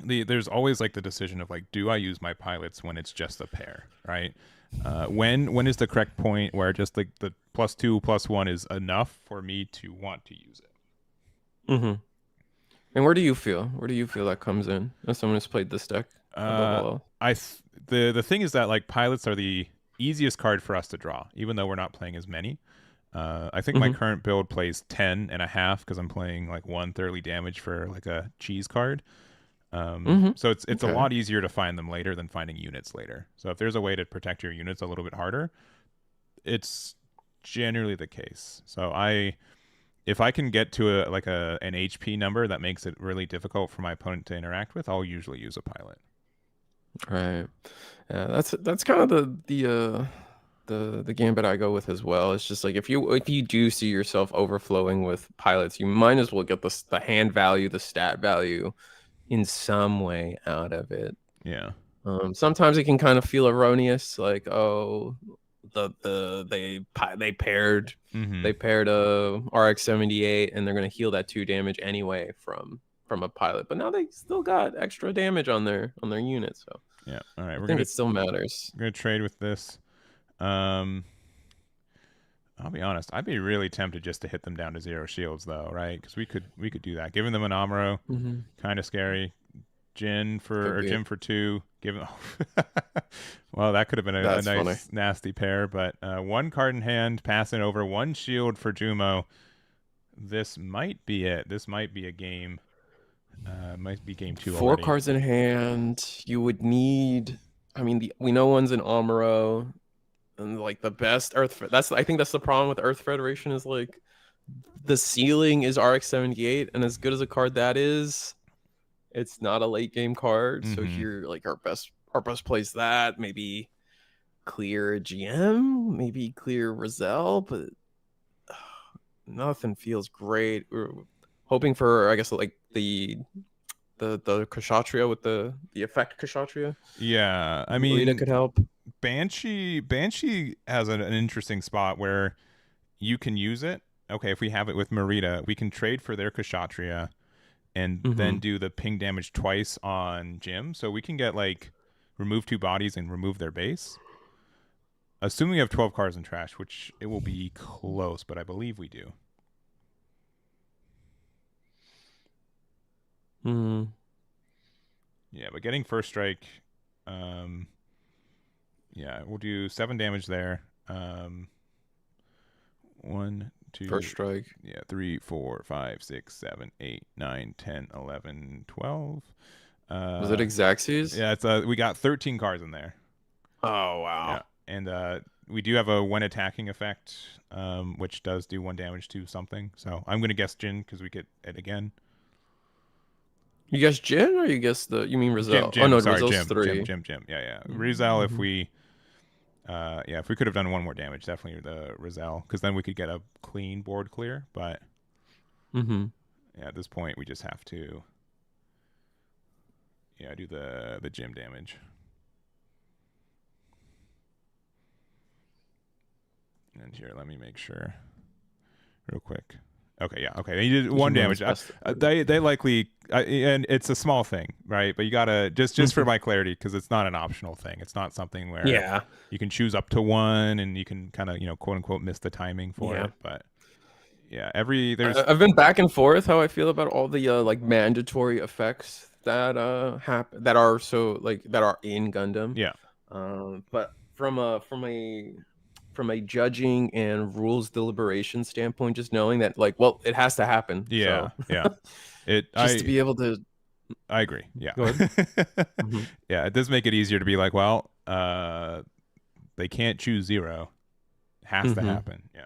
there's always like the decision of like, do I use my pilots when it's just a pair, right? When is the correct point where just like the +2/+1 is enough for me to want to use it? And where do you feel that comes in as someone who's played this deck? The thing is that like pilots are the easiest card for us to draw, even though we're not playing as many. I think my current build plays 10.5 because I'm playing like 1 thoroughly damage for like a cheese card. So it's a lot easier to find them later than finding units later. So if there's a way to protect your units a little bit harder, it's generally the case. So if I can get to an HP number that makes it really difficult for my opponent to interact with, I'll usually use a pilot. Right. Yeah, that's kind of the gambit I go with as well. It's just like if you do see yourself overflowing with pilots, you might as well get the hand value, the stat value in some way out of it. Yeah. Sometimes it can kind of feel erroneous, like, oh, they paired a RX-78 and they're gonna heal that 2 damage anyway from a pilot, but now they still got extra damage on their unit. So yeah, all right, I think it still matters. We're gonna trade with this. I'll be honest, I'd be really tempted just to hit them down to 0 shields though, right? Because we could do that. Giving them an Amuro, kind of scary. Jin for 2. Give well, that could have been a nice funny, nasty pair, but 1 card in hand, passing over 1 shield for Jumo. This might be it. This might be a game. Might be game 2 4 already. cards in hand. You would need. I mean, we know one's an Amuro, and like the best Earth. I think that's the problem with Earth Federation is like the ceiling is RX-78, and as good as a card that is, it's not a late game card. So here, like our best plays that maybe clear GM, maybe clear Rizal, but nothing feels great. We're hoping for, I guess, like the Kshatriya with the effect Kshatriya. Yeah, I mean, Marita could help. Banshee has an interesting spot where you can use it. Okay, if we have it with Marita, we can trade for their Kshatriya and then do the ping damage twice on Jim. So we can get like remove 2 bodies and remove their base. Assuming we have 12 cards in trash, which it will be close, but I believe we do. Yeah, but getting first strike, yeah, we'll do 7 damage there. 1, 2, first strike. Yeah, 3, 4, 5, 6, 7, 8, 9, 10, 11, 12. Was it Xaxes? Yeah, it's we got 13 cards in there. Oh wow. Yeah. And we do have a when attacking effect, which does do 1 damage to something. So I'm gonna guess Jin because we get it again. You guess Jin or you guess you mean Rizal? Jim, oh no, sorry, Rizal's 3. Jim. Yeah. Rizal, if we if we could have done 1 more damage, definitely the Rizal, because then we could get a clean board clear. But yeah, at this point we just have to do the Jim damage. And here, let me make sure real quick. Okay, yeah, okay. They did 1 damage. They likely, and it's a small thing, right? But you gotta just for my clarity, because it's not an optional thing. It's not something where you can choose up to 1, and you can kind of quote unquote miss the timing for it. But yeah, I've been back and forth how I feel about all the like mandatory effects that happen that are in Gundam. Yeah. But from from a judging and rules deliberation standpoint, just knowing that like, well, it has to happen. Yeah, so. yeah. To be able to. I agree. Yeah. Go ahead. Mm-hmm. Yeah, it does make it easier to be like, well, they can't choose 0. It has to happen. Yeah.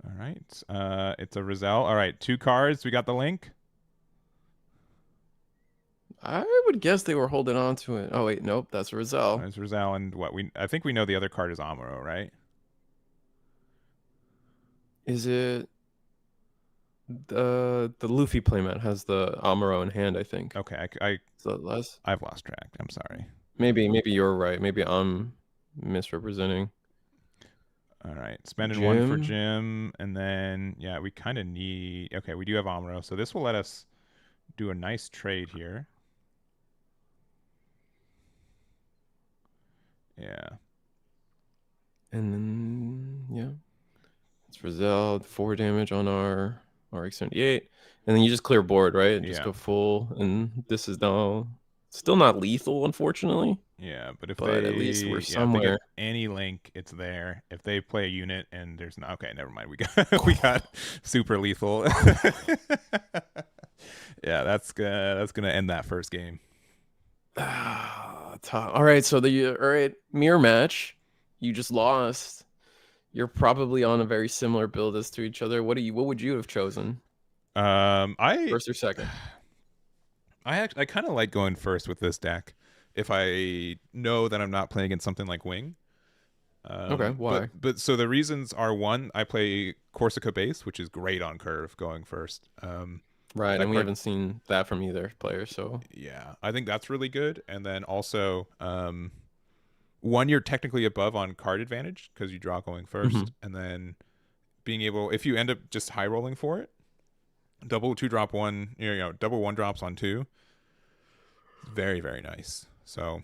All right. It's a Rizal. All right, 2 cards. We got the link. I would guess they were holding on to it. Oh wait, nope, that's Rizal. It's Rizal, and I think we know the other card is Amuro, right? Is it the Luffy playmat has the Amuro in hand, I think. Okay, I've lost track. I'm sorry. Maybe you're right. Maybe I'm misrepresenting. All right, spending 1 for Jim, and then yeah, we kind of need. Okay, we do have Amuro, so this will let us do a nice trade here. Yeah. And then yeah, it's Rizal 4 damage on our RX-78, and then you just clear board, right? Just go full, and this is now still not lethal, unfortunately. Yeah, but at least we're somewhere. If they get any link, it's there. If they play a unit and there's not, okay, never mind. We got super lethal. Yeah, that's gonna end that first game. All right, so mirror match. You just lost. You're probably on a very similar build as to each other. What would you have chosen? First or second? I kind of like going first with this deck if I know that I'm not playing against something like Wing. Okay, why? But so the reasons are, 1, I play Corsica base, which is great on curve going first. Right, and we haven't seen that from either player, so yeah, I think that's really good. And then also, 1, you're technically above on card advantage because you draw going first, and then being able, if you end up just high rolling for it, double 2-drop 1, double 1-drops on 2, very, very nice. So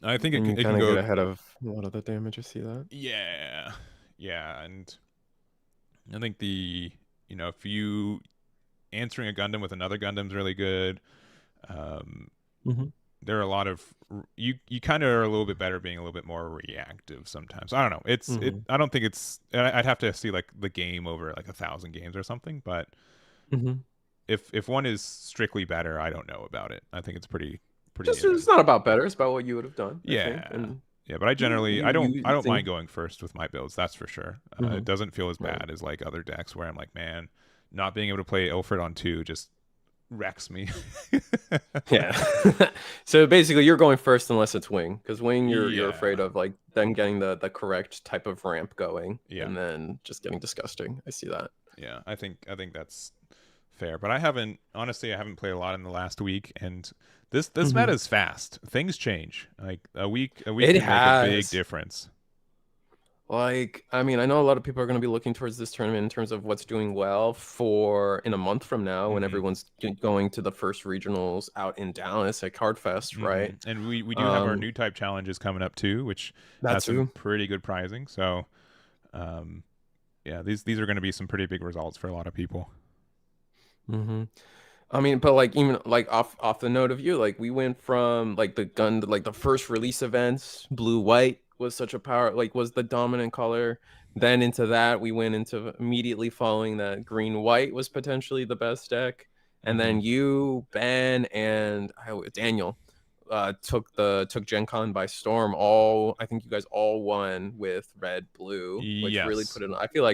I think it can go get ahead of a lot of the damage. I see that. Yeah, and I think if you answering a Gundam with another Gundam is really good. There are a lot of you kind of are a little bit better being a little bit more reactive sometimes. I don't know. I don't think it's. I'd have to see like the game over like 1,000 games or something. But if one is strictly better, I don't know about it. I think it's pretty. It's not about better. It's about what you would have done. Yeah. Yeah, but I generally I don't mind going first with my builds. That's for sure. It doesn't feel as bad as like other decks where I'm like, man, not being able to play Ilford on 2 just wrecks me. Yeah. So basically, you're going first unless it's Wing, because Wing you're afraid of like them getting the correct type of ramp going, and then just getting disgusting. I see that. Yeah, I think that's fair, but I haven't played a lot in the last week, and this meta is fast. Things change. Like a week can make a big difference. Like, I mean, I know a lot of people are going to be looking towards this tournament in terms of what's doing well in a month from now when everyone's going to the first regionals out in Dallas at Cardfest, right? And we do have our new type challenges coming up too, which has some pretty good prizing. So, yeah, these are going to be some pretty big results for a lot of people. I mean, but like even like off the note of you, like we went from like the first release events, blue white was such a was the dominant color. Then into that we went into immediately following that green white was potentially the best deck, and then you, Ben, and Daniel took Gen Con by storm. I think you guys all won with red blue, which really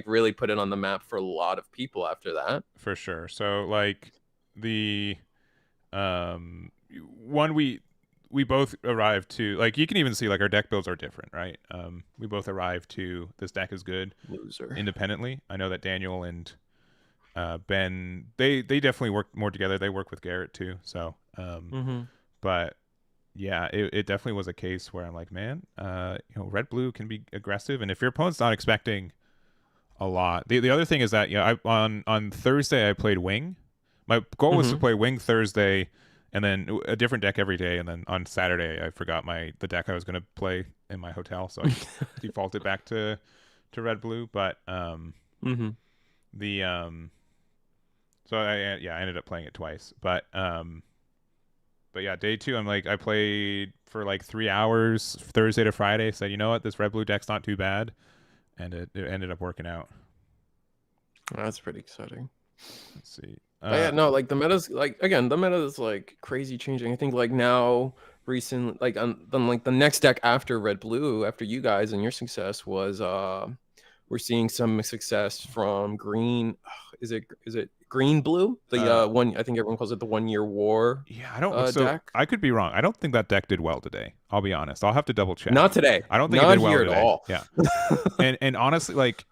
really put it on the map for a lot of people after that. For sure. So like the one we both arrived to, like, you can even see like our deck builds are different, right? We both arrived to this deck is good independently. I know that Daniel and Ben, they definitely work more together. They work with Garrett too. So but yeah, it definitely was a case where I'm like, man, red blue can be aggressive, and if your opponent's not expecting a lot. The other thing is that on Thursday I played Wing. My goal was to play Wing Thursday, and then a different deck every day, and then on Saturday I forgot the deck I was going to play in my hotel, so I defaulted back to red blue. But so I ended up playing it twice. But But yeah, day 2, I played for like 3 hours Thursday to Friday. Said, you know what, this red blue deck's not too bad, and it ended up working out. That's pretty exciting. Let's see. Yeah, no, like the meta's like, again, the meta is like crazy changing. I think like now recent, like then like the next deck after red blue, after you guys and your success was we're seeing some success from green. Is it green blue? The one, I think everyone calls it the 1 year war. Yeah, I don't. So deck. I could be wrong. I don't think that deck did well today. I'll be honest. I'll have to double check. Not today. I don't think it did well today. At all. Yeah. and honestly, like,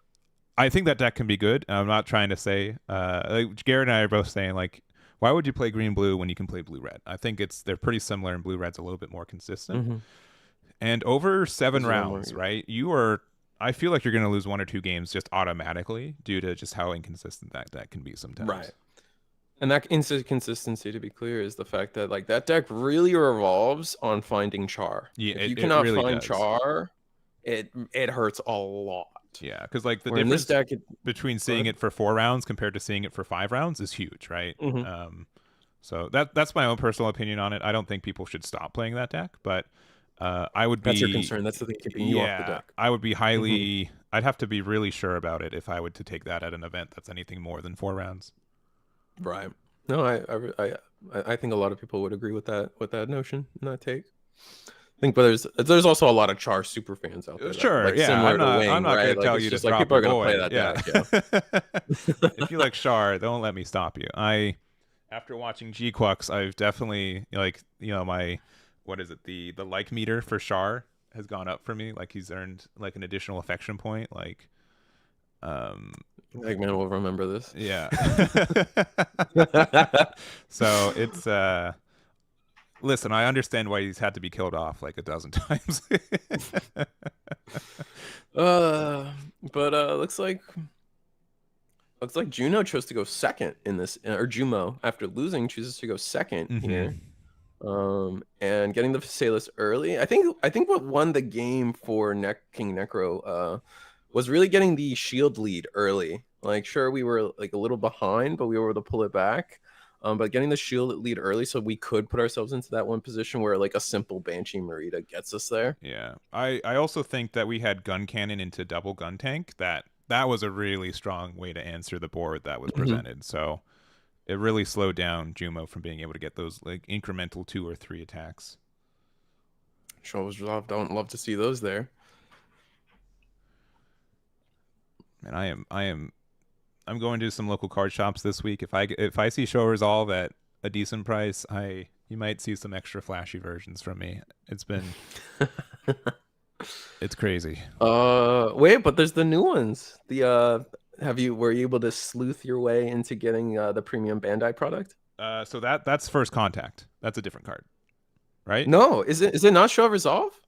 I think that deck can be good. I'm not trying to say. Like Garrett and I are both saying, like, why would you play green blue when you can play blue red? I think they're pretty similar, and blue red's a little bit more consistent. Mm-hmm. And over 7 rounds, right? I feel like you're going to lose 1 or 2 games just automatically due to just how inconsistent that can be sometimes. Right. And that inconsistency, to be clear, is the fact that like that deck really revolves on finding char. Yeah, if you cannot really find char, it hurts a lot. Yeah, because like the difference deck, between seeing it for 4 rounds compared to seeing it for 5 rounds is huge, right? Mm-hmm. So that's my own personal opinion on it. I don't think people should stop playing that deck, but I would be. That's your concern. That's the thing keeping you off the deck. I would be highly. Mm-hmm. I'd have to be really sure about it if I would to take that at an event that's anything more than 4 rounds. Right. No, I think a lot of people would agree with that notion and that take. I think, but there's also a lot of char super fans out there. Sure, like, yeah. I'm not going to tell you to like drop people are going to play that deck. Yeah. If you like char, don't let me stop you. After watching G-Quux, I've definitely my what is it, the like meter for char has gone up for me. Like he's earned like an additional affection point. Like Eggman will remember this. Yeah. So it's listen, I understand why he's had to be killed off like a dozen times. But looks like Juno chose to go second in this, or Jumo, after losing, chooses to go second here. And getting the Phasaelus early. I think what won the game for King Necro was really getting the shield lead early. Like, sure, we were like a little behind, but we were able to pull it back. But getting the shield lead early so we could put ourselves into that one position where like a simple Banshee Marita gets us there. Yeah. I also think that we had gun cannon into double gun tank. That was a really strong way to answer the board that was presented. So it really slowed down Jumo from being able to get those like incremental 2 or 3 attacks. Sure, don't love to see those there. And I'm going to some local card shops this week. If I see Show Resolve at a decent price, you might see some extra flashy versions from me. It's been it's crazy. Wait, but there's the new ones. Were you able to sleuth your way into getting the premium Bandai product? So that's First Contact. That's a different card, right? No, is it not Show Resolve?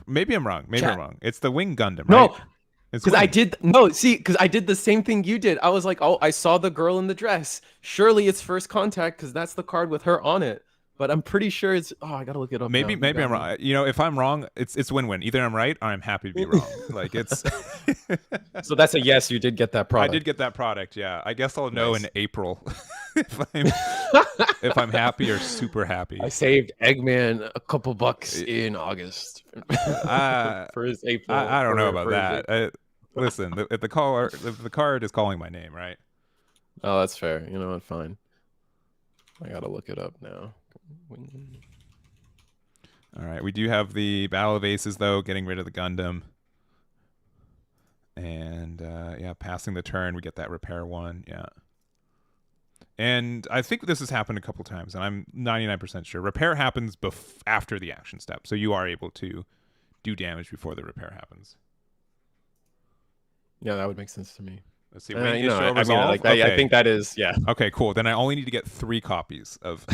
Maybe I'm wrong. I'm wrong. It's the Wing Gundam, right? No. Because I did the same thing you did. I was like, oh, I saw the girl in the dress. Surely it's First Contact because that's the card with her on it. But I'm pretty sure it's. Oh, I gotta look it up. Maybe I'm wrong. If I'm wrong, it's win-win. Either I'm right or I'm happy to be wrong. Like it's. So that's a yes. You did get that product. I did get that product. Yeah. I guess I'll know in April if I'm happy or super happy. I saved Eggman a couple bucks in August for his April. I don't know about that. Listen, if the card is calling my name, right? Oh, that's fair. You know what? Fine. I gotta look it up now. All right, we do have the Battle of Aces though, getting rid of the Gundam, and yeah, passing the turn, we get that repair one. Yeah, and I think this has happened a couple times, and I'm 99% sure repair happens after the action step, so you are able to do damage before the repair happens. Yeah, that would make sense to me. Let's see. I think that is, yeah. Okay, cool. Then I only need to get 3 copies of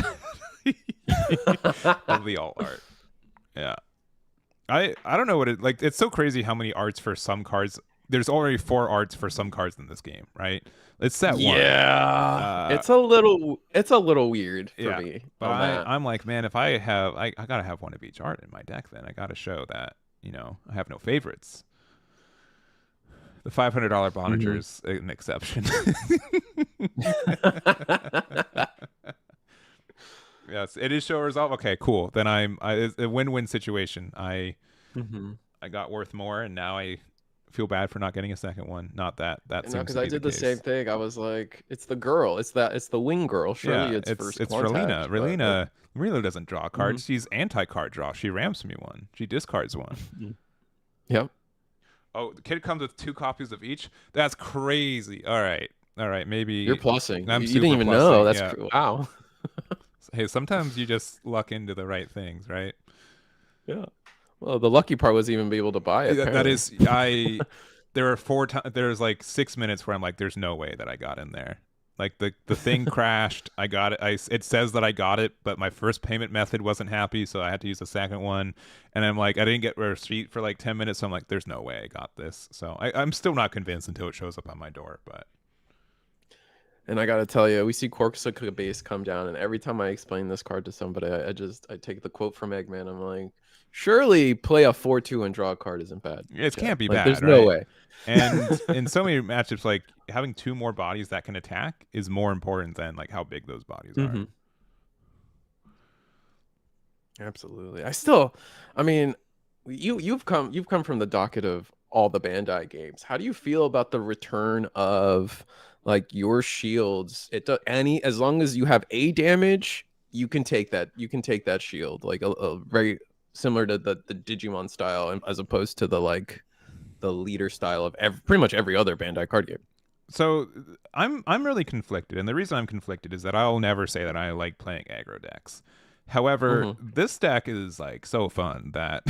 of the alt art. Yeah. I don't know what it like. It's so crazy how many arts for some cards. There's already 4 arts for some cards in this game, right? It's set 1. Yeah. It's a little weird for me. But I'm like, man, if I gotta have 1 of each art in my deck. Then I gotta show that I have no favorites. The $500 Bonager is an exception. Yes, it is show resolve. Okay, cool. Then it's a win-win situation. I got worth more, and now I feel bad for not getting a second one. Not that seems because to I be did the the same case. thing. I was like, it's the girl. It's the wing girl. Surely it's first Relena. contact. But, Relena doesn't draw cards. She's anti-card draw. She ramps me one. She discards one. Yep. Oh, the kid comes with 2 copies of each. That's crazy. All right. Maybe You're plussing. I'm You super didn't even plussing. know. That's yeah. wow. Hey, sometimes you just luck into the right things, right? Yeah. Well, the lucky part was even be able to buy it. That is, there are 4 times. There's like 6 minutes where I'm like, there's no way that I got in there. Like the thing crashed. I got it. It says that I got it, but my first payment method wasn't happy, so I had to use the second one. And I'm like, I didn't get a receipt for like 10 minutes, so I'm like, there's no way I got this. So I'm still not convinced until it shows up on my door. But and I gotta tell you, we see Corsica base come down, and every time I explain this card to somebody, I take the quote from Eggman. I'm like, surely play a 4/2 and draw a card isn't bad. It can't be like, bad. There's right? no way. And in so many matchups, like having 2 more bodies that can attack is more important than like how big those bodies are. Absolutely. I mean, you've come from the docket of all the Bandai games. How do you feel about the return of like your shields? As long as you have a damage, you can take that. You can take that shield, like a very similar to the Digimon style, as opposed to the leader style of pretty much every other Bandai card game. So I'm really conflicted, and the reason I'm conflicted is that I'll never say that I like playing aggro decks. However, this deck is like so fun that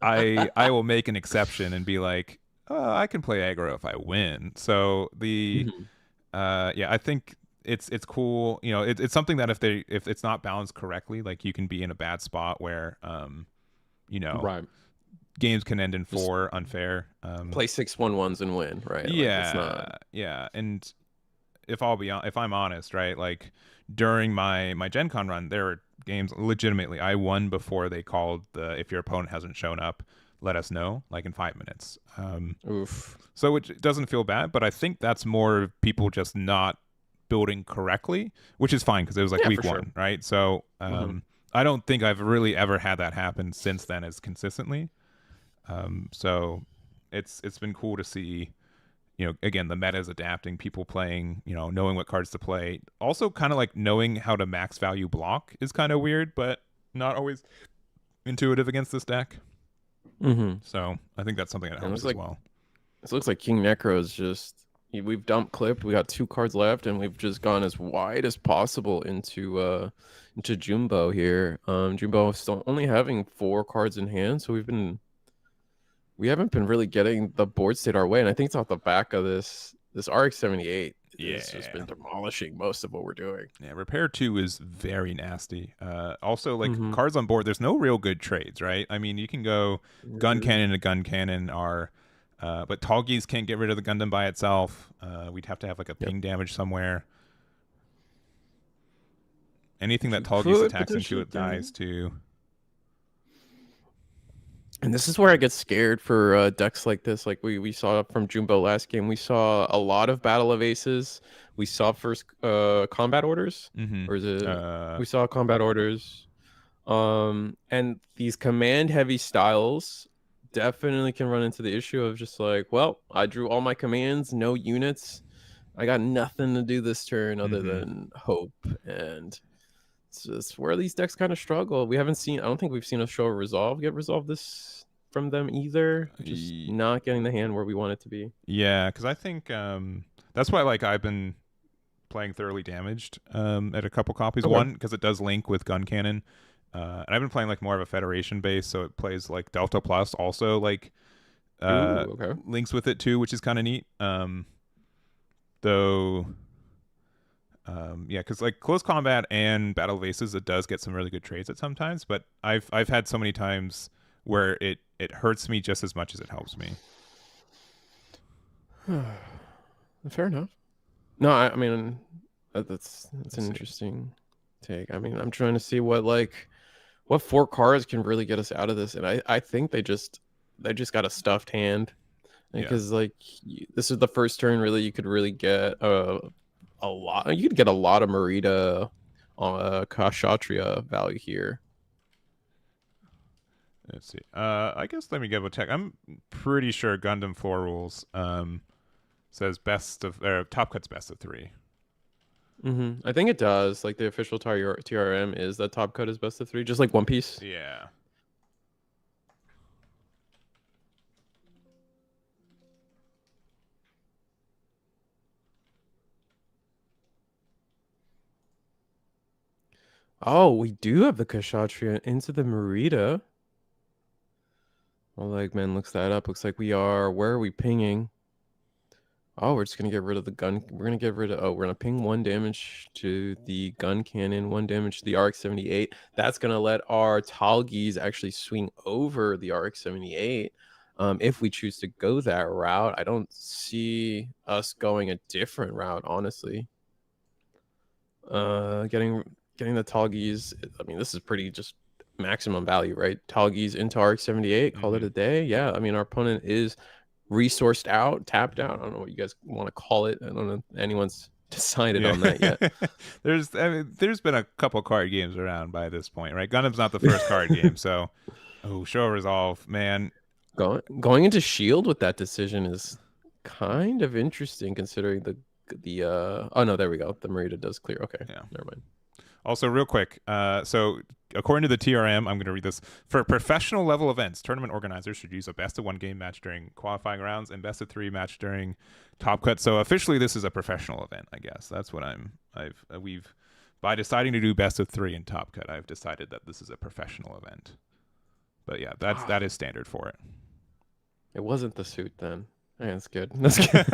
I will make an exception and be like, oh, I can play aggro if I win. So I think it's cool. You know, it's something that if it's not balanced correctly, like you can be in a bad spot where right. Games can end in 4 unfair. Play 6/1/1s and win, right? Yeah. And if I'm honest, right? Like during my Gen Con run, there were games legitimately I won before they called if your opponent hasn't shown up, let us know, like in 5 minutes. Oof. So it doesn't feel bad, but I think that's more people just not building correctly, which is fine because it was like week 1, sure. Right? So I don't think I've really ever had that happen since then as consistently. So it's been cool to see, again, the meta is adapting, people playing, knowing what cards to play. Also kind of like knowing how to max value block is kind of weird, but not always intuitive against this deck. So I think that's something that helps as well. This looks like King Necro is just, we've dumped clip. We got 2 cards left, and we've just gone as wide as possible into Jumbo here. Jumbo still only having 4 cards in hand, so we haven't been really getting the board state our way, and I think it's off the back of this RX-78. It's just been demolishing most of what we're doing. Yeah, Repair 2 is very nasty. Also, like cards on board, there's no real good trades, right? I mean, you can go Gun Cannon to Gun Cannon, but Tallgeese can't get rid of the Gundam by itself. We'd have to have like a ping damage somewhere. Anything that Tallgeese attacks into it dies too. And this is where I get scared for decks like this. Like we saw from Jumbo last game, we saw a lot of Battle of Aces. We saw first combat orders, or is it? We saw combat orders, and these command heavy styles definitely can run into the issue of just like, well, I drew all my commands, no units, I got nothing to do this turn other than hope, and it's just where these decks kind of struggle. I don't think we've seen a show get resolved this from them either. Just not getting the hand where we want it to be. Yeah, because I think that's why like I've been playing Thoroughly Damaged at a couple copies. Okay. One, because it does link with Gun Cannon. And I've been playing like more of a Federation base, so it plays like Delta Plus also like links with it too, which is kind of neat. Because like Close Combat and Battle of Aces, it does get some really good trades at sometimes, but I've had so many times where it hurts me just as much as it helps me. Fair enough. No, I mean that's an interesting take. I mean, I'm trying to see what 4 cards can really get us out of this, and I think they just got a stuffed hand, because this is the first turn really you could really get a lot. You could get a lot of Merida Kshatriya value here. Let's see. I guess let me give a check. I'm pretty sure Gundam 4 rules says Top Cut's best of 3. I think it does. Like the official TRM is that Top Cut is best of 3, just like One Piece. Yeah. Oh, we do have the Kshatriya into the Merida. Well, like, man, looks that up. Looks like we are. Where are we pinging? Oh, we're just gonna get rid of the gun. We're gonna get rid of. Oh, we're gonna ping 1 damage to the gun cannon, 1 damage to the RX-78. That's gonna let our Talgis actually swing over the RX-78. If we choose to go that route, I don't see us going a different route, honestly. Getting the Talgis. I mean, this is pretty just maximum value, right? Talgis into RX-78. Call it a day. Yeah, I mean, our opponent is resourced out, tapped out. I don't know what you guys want to call it. I don't know if anyone's decided on that yet. There's been a couple card games around by this point, right? Gundam's not the first card game, so show resolve, man. Going into Shield with that decision is kind of interesting considering the oh no, there we go. The Merida does clear. Okay, yeah, never mind. Also, real quick, so according to the TRM, I'm going to read this. For professional level events, tournament organizers should use a best of 1 game match during qualifying rounds and best of 3 match during Top Cut. So officially, this is a professional event, I guess. That's what we've by deciding to do best of 3 in Top Cut, I've decided that this is a professional event. But yeah, that is standard for it. It wasn't the suit then. Yeah, that's good. That's good.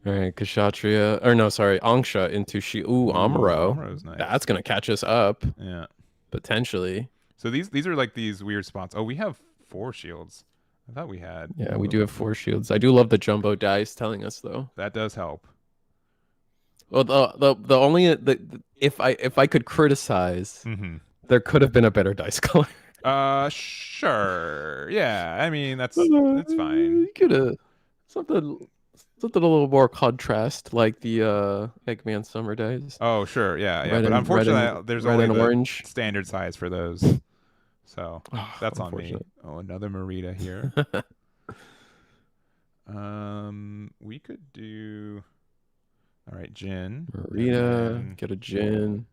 All right, Kshatriya, or no, sorry, Angsha into Amuro. Amuro's nice. That's gonna catch us up. Yeah, potentially. So these are like these weird spots. Oh, we have 4 shields. I thought we had. Yeah, we do have 4 shields. I do love the jumbo dice telling us though. That does help. Well, the only if I could criticize, there could have been a better dice color. Sure. Yeah, I mean that's fine. You could have something a little more contrast, like the Eggman Summer Days. Oh, sure, yeah. But unfortunately, there's only the orange standard size for those, so that's on me. Oh, another Merida here. We could do. All right, Jin. Merida, get a Jin.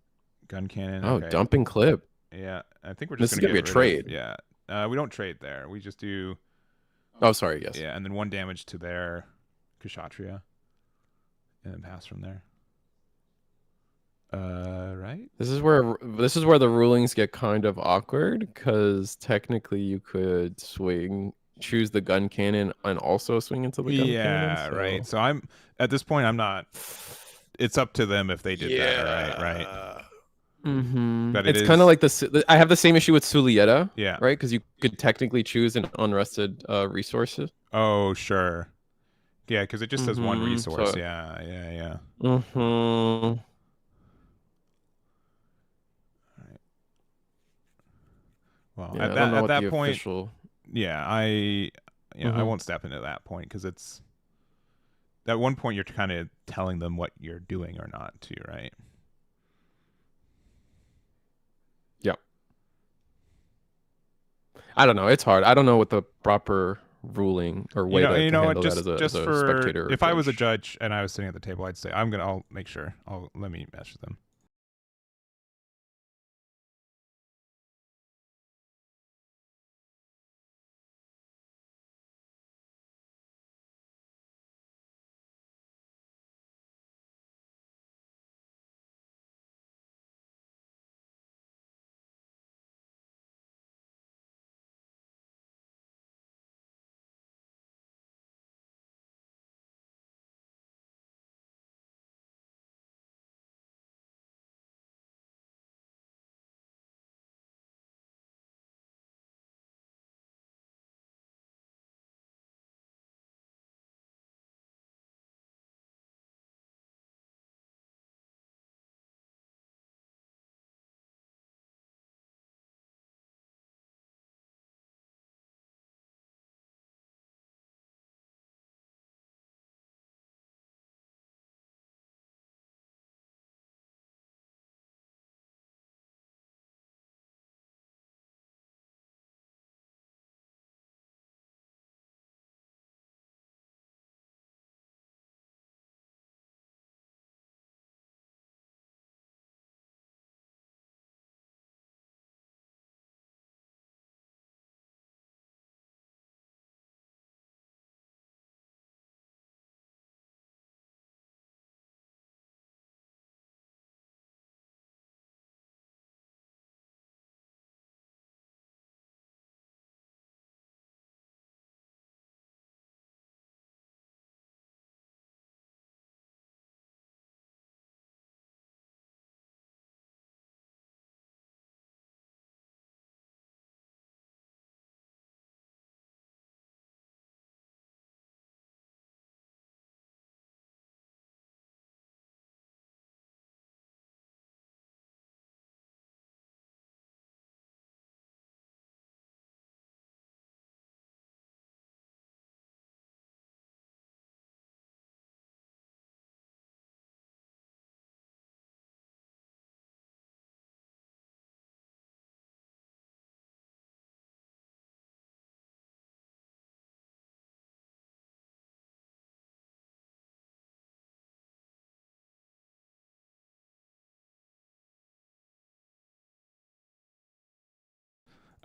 Gun cannon. Oh, okay. Dumping clip. Yeah, I think we're just gonna be a trade. We don't trade there. We just do. Oh, sorry. Yes. Yeah, and then 1 damage to their Kshatriya, and then pass from there. Right. This is where the rulings get kind of awkward because technically you could choose the gun cannon and also swing into the gun cannon. Yeah, right. So I'm at this point. I'm not. It's up to them if they did that. Right. But it's kind of like I have the same issue with Sulieta. Yeah. Right, because you could technically choose an unrested resources. Oh, sure. Yeah, because it just says 1 resource. So, yeah. All right. Well, yeah, at that point, official... yeah, I won't step into that point because it's at one point you're kind of telling them what you're doing or not too, right? Yeah. I don't know. It's hard. I don't know what the proper ruling or way to handle that as a spectator. If I was a judge and I was sitting at the table, I'd say I'll make sure. Let me message them.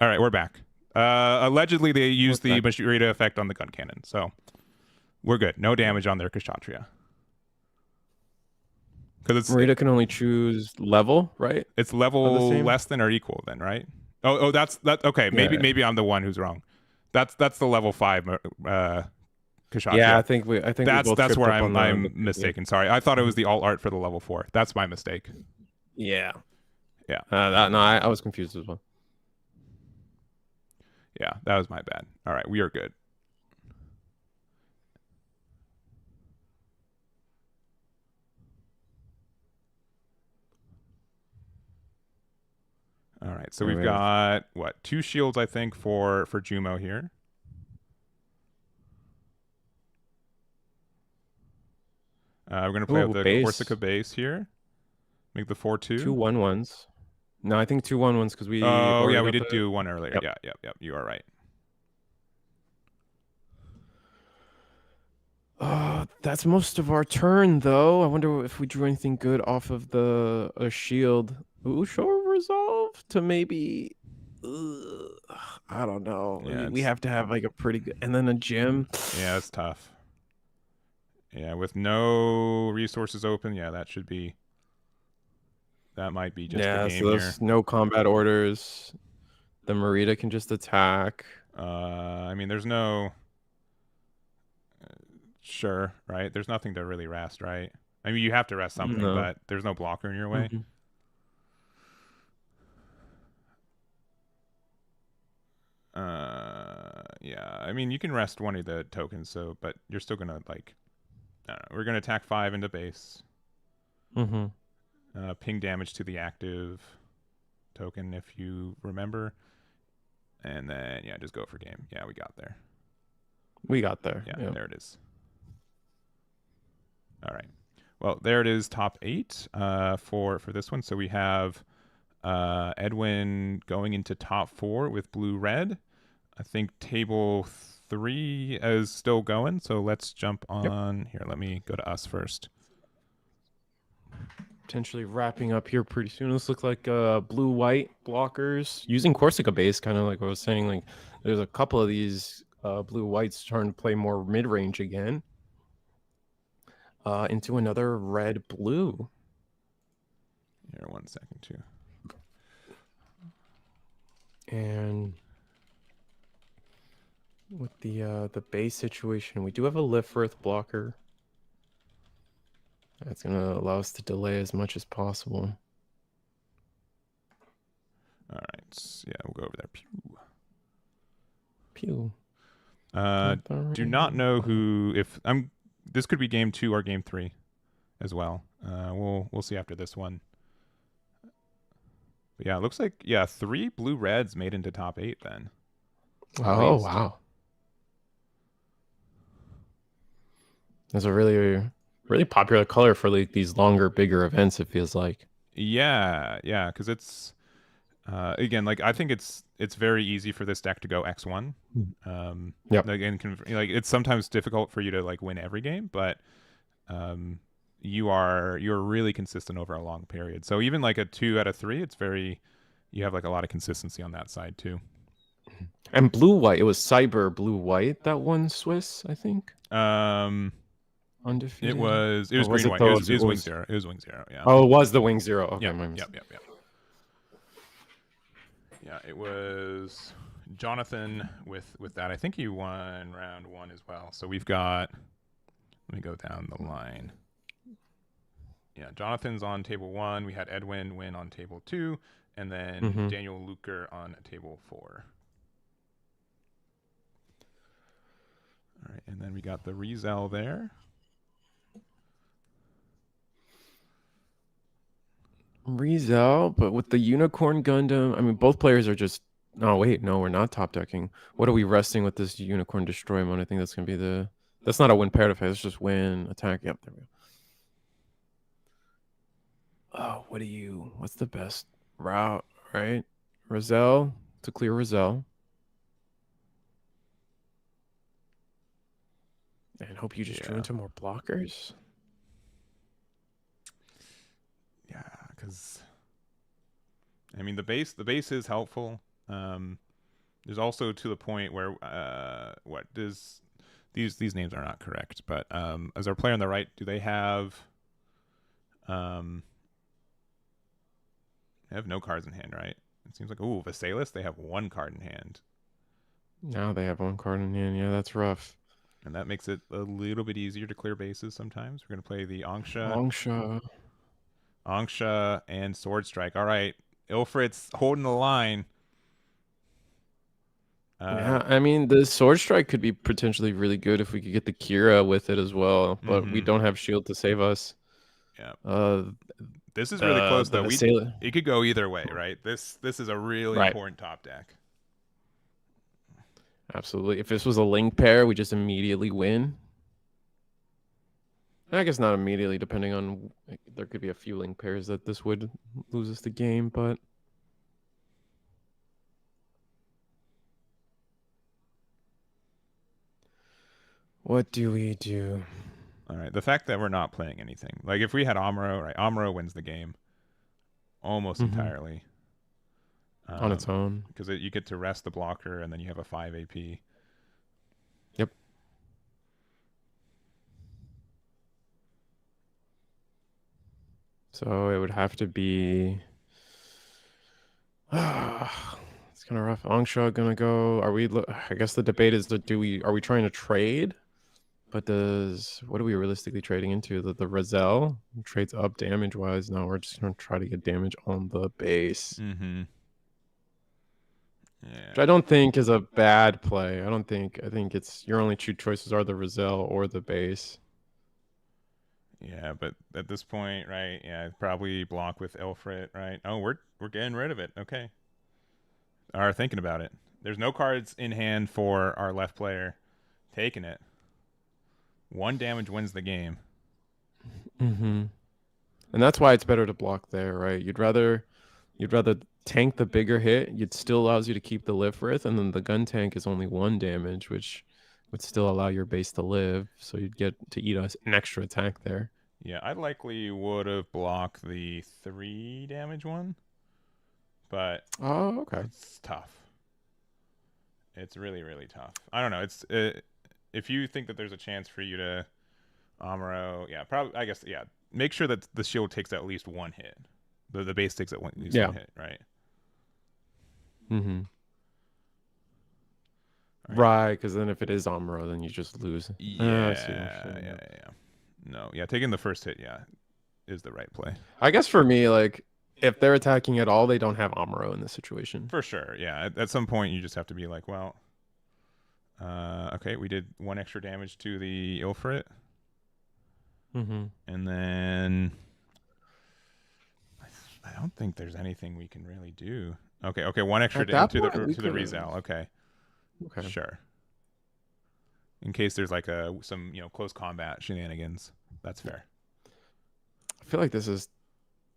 All right, we're back. Allegedly, they used the Marita effect on the gun cannon, so we're good. No damage on their Kshatriya. Because Marita can only choose level, right? It's level less than or equal, then, right? Oh, that's that. Okay, maybe I'm the one who's wrong. That's the level 5 Kshatriya. Yeah, I think that's where I'm mistaken. Sorry, I thought it was the alt art for the level 4. That's my mistake. Yeah. Yeah. No, I was confused as well. Yeah, that was my bad. All right, we are good. All right, so we've got what, 2 shields I think for Jumo here. We're gonna play with the Corsica base here. Make the 4-2. 2 1-1s. No, I think 2 1-1s because we. Oh yeah, we did do one earlier. Yep. You are right. That's most of our turn, though. I wonder if we drew anything good off of the shield. Ooh, shore resolve to maybe. I don't know. Yeah, we have to have like a pretty good, and then a gym. Yeah, it's tough. Yeah, with no resources open, yeah, that might be just the game here. No combat orders. The Marita can just attack. I mean, there's no. Sure, right? There's nothing to really rest, right? I mean, you have to rest something, but there's no blocker in your way. Yeah, I mean, you can rest one of the tokens, but you're still gonna like. I don't know, we're gonna attack 5 into base. Ping damage to the active token if you remember, and then yeah, just go for game. Yeah, we got there. Yeah, there it is. All right. Well, there it is, top 8 for this one. So we have Edwin going into top 4 with blue-red. I think table 3 is still going, so let's jump on here. Let me go to us first. Potentially wrapping up here pretty soon. This looks like blue-white blockers using Corsica base, kind of like what I was saying. Like, there's a couple of these blue-whites starting to play more mid-range again. Into another red-blue. Here, 1 second, too. And with the base situation, we do have a Lifrith blocker. That's going to allow us to delay as much as possible. All right. Yeah, we'll go over there. Pew. Do not know who, this could be game 2 or game 3 as well. We'll see after this one. But yeah, it looks like 3 blue reds made into top 8 then. Oh wow. That's a really popular color for like these longer, bigger events, it feels like. Yeah, because it's again, like I think it's very easy for this deck to go X1. Again, like it's sometimes difficult for you to like win every game, but you're really consistent over a long period. So even like a 2 out of 3, you have like a lot of consistency on that side too. And blue-white, it was Cyber blue-white that won Swiss, I think. Undefeated. It was green white. It was Wing Zero. It was Wing Zero. Yeah. Oh, it was the Wing Zero. Okay. Yep. Yeah, it was Jonathan with that. I think he won round 1 as well. So we've got. Let me go down the line. Yeah, Jonathan's on table 1. We had Edwin win on table 2, and then Daniel Luker on table 4. All right, and then we got the Rizel there. Rizel, but with the Unicorn Gundam, I mean, both players are just. Oh wait, no, we're not top decking. What are we resting with this Unicorn Destroy mode? I think that's gonna be the. That's not a win pair to face. It's just win attack. Yep, there we go. Oh, what's the best route, right? Rizel to clear Rizel. And hope you just drew into more blockers. Yeah, because I mean the base is helpful. There's also to the point where what does these names are not correct, but as our player on the right, do they have no cards in hand, right? It seems like Visalis, they have one card in hand. Now they have one card in hand. Yeah, that's rough. And that makes it a little bit easier to clear bases sometimes. We're gonna play the Angsha and Sword Strike. All right, Ilfrit's holding the line. Yeah, I mean, the Sword Strike could be potentially really good if we could get the Kira with it as well, but we don't have shield to save us. Yeah. This is really close though. It could go either way, right? This is a really important top deck. Absolutely. If this was a link pair, we just immediately win. I guess not immediately, depending on, there could be a few link pairs that this would lose us the game, but what do we do? All right, the fact that we're not playing anything, like if we had Amuro, right? Amuro wins the game almost entirely on its own, because you get to rest the blocker and then you have a 5 AP. Yep. So it would have to be. It's kind of rough. Angsha gonna go. Are we? I guess the debate is: are we trying to trade? But what are we realistically trading into? The Razel trades up damage wise. No, we're just gonna try to get damage on the base. Yeah. Which I don't think is a bad play. I think it's your only two choices are the Razel or the base. Yeah, but at this point, right? Yeah, probably block with Ilfrit, right? Oh, we're getting rid of it. Okay. Are thinking about it. There's no cards in hand for our left player. Taking it. 1 damage wins the game. And that's why it's better to block there, right? You'd rather tank the bigger hit. It still allows you to keep the live width, and then the gun tank is only 1 damage, which would still allow your base to live. So you'd get to eat an extra attack there. Yeah, I likely would have blocked the 3 damage one, but it's tough. It's really, really tough. I don't know. It's if you think that there's a chance for you to Amuro, probably. I guess make sure that the shield takes at least 1 hit. The base takes at least 1 hit, right? Right, because then if it is Amuro, then you just lose. Yeah. No, taking the first hit, is the right play. I guess for me, like, if they're attacking at all, they don't have Amuro in this situation. For sure, yeah. At some point, you just have to be like, well, okay, we did 1 extra damage to the Ilfrit. And then I don't think there's anything we can really do. Okay, 1 extra damage to the Rizal. Okay. Sure. In case there's like some close combat shenanigans, that's fair. I feel like this is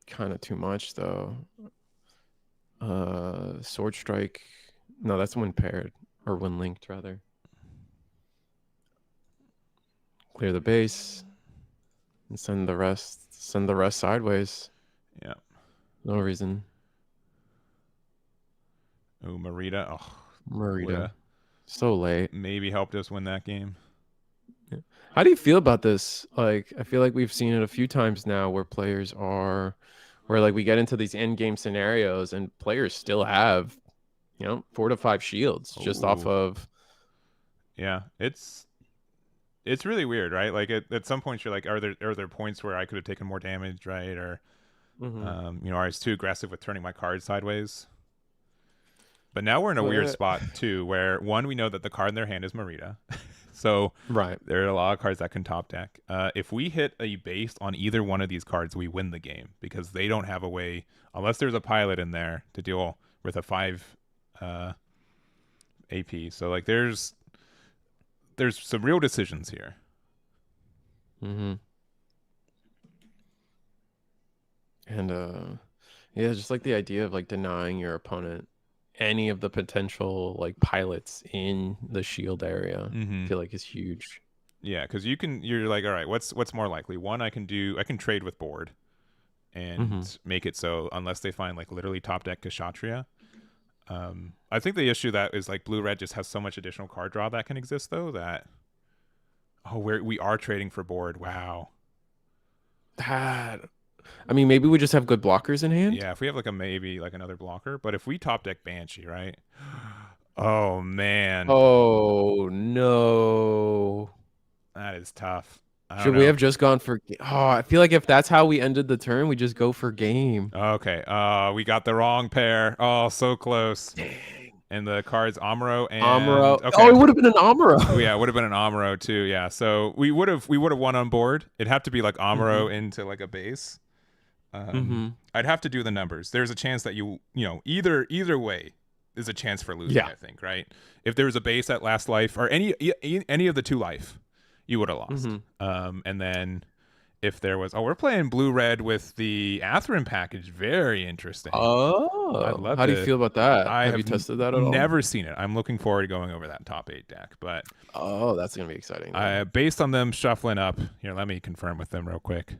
kind of too much though. Sword Strike. No, that's when paired or when linked rather. Clear the base and send the rest sideways. Yeah. No reason. Oh, Marita. Oh, Marita. So late. Maybe helped us win that game. Yeah. How do you feel about this? Like, I feel like we've seen it a few times now where like we get into these end game scenarios and players still have, 4 to 5 shields just off of. Yeah, it's really weird, right? Like at some points you're like, are there points where I could have taken more damage, right? Or, I was too aggressive with turning my card sideways. But now we're in a weird spot too, where we know that the card in their hand is Marita. So there are a lot of cards that can top deck. If we hit a base on either one of these cards, we win the game because they don't have a way, unless there's a pilot in there, to deal with a 5 AP. So like there's some real decisions here. And just like the idea of like denying your opponent any of the potential like pilots in the shield area, I feel like is huge. Yeah, because you're like, all right, what's more likely? One, I can trade with board and make it so unless they find like literally top deck Kshatriya, I think the issue that is like blue red just has so much additional card draw that can exist though that we are trading for board. Wow. That, I mean, maybe we just have good blockers in hand. Yeah, if we have like maybe like another blocker, but if we top deck Banshee, right? Oh man. Oh no. That is tough. Should we have just gone for? Oh, I feel like if that's how we ended the turn, we just go for game. Okay. We got the wrong pair. Oh, so close. Dang. And the cards Amuro and Amuro. Okay. Oh, it would have been an Amuro. Oh, yeah, it would have been an Amuro too. Yeah. So we would have won on board. It'd have to be like Amuro into like a base. I'd have to do the numbers. There's a chance that you know either way is a chance for losing. I think, right? If there was a base at last life or any of the 2 life, you would have lost. And then if there was, we're playing blue red with the Atherin package. Very interesting. Oh, I'd love how do you feel about that? Have you tested that at all? Never seen it. I'm looking forward to going over that top 8 deck. But that's gonna be exciting. Based on them shuffling up here, let me confirm with them real quick.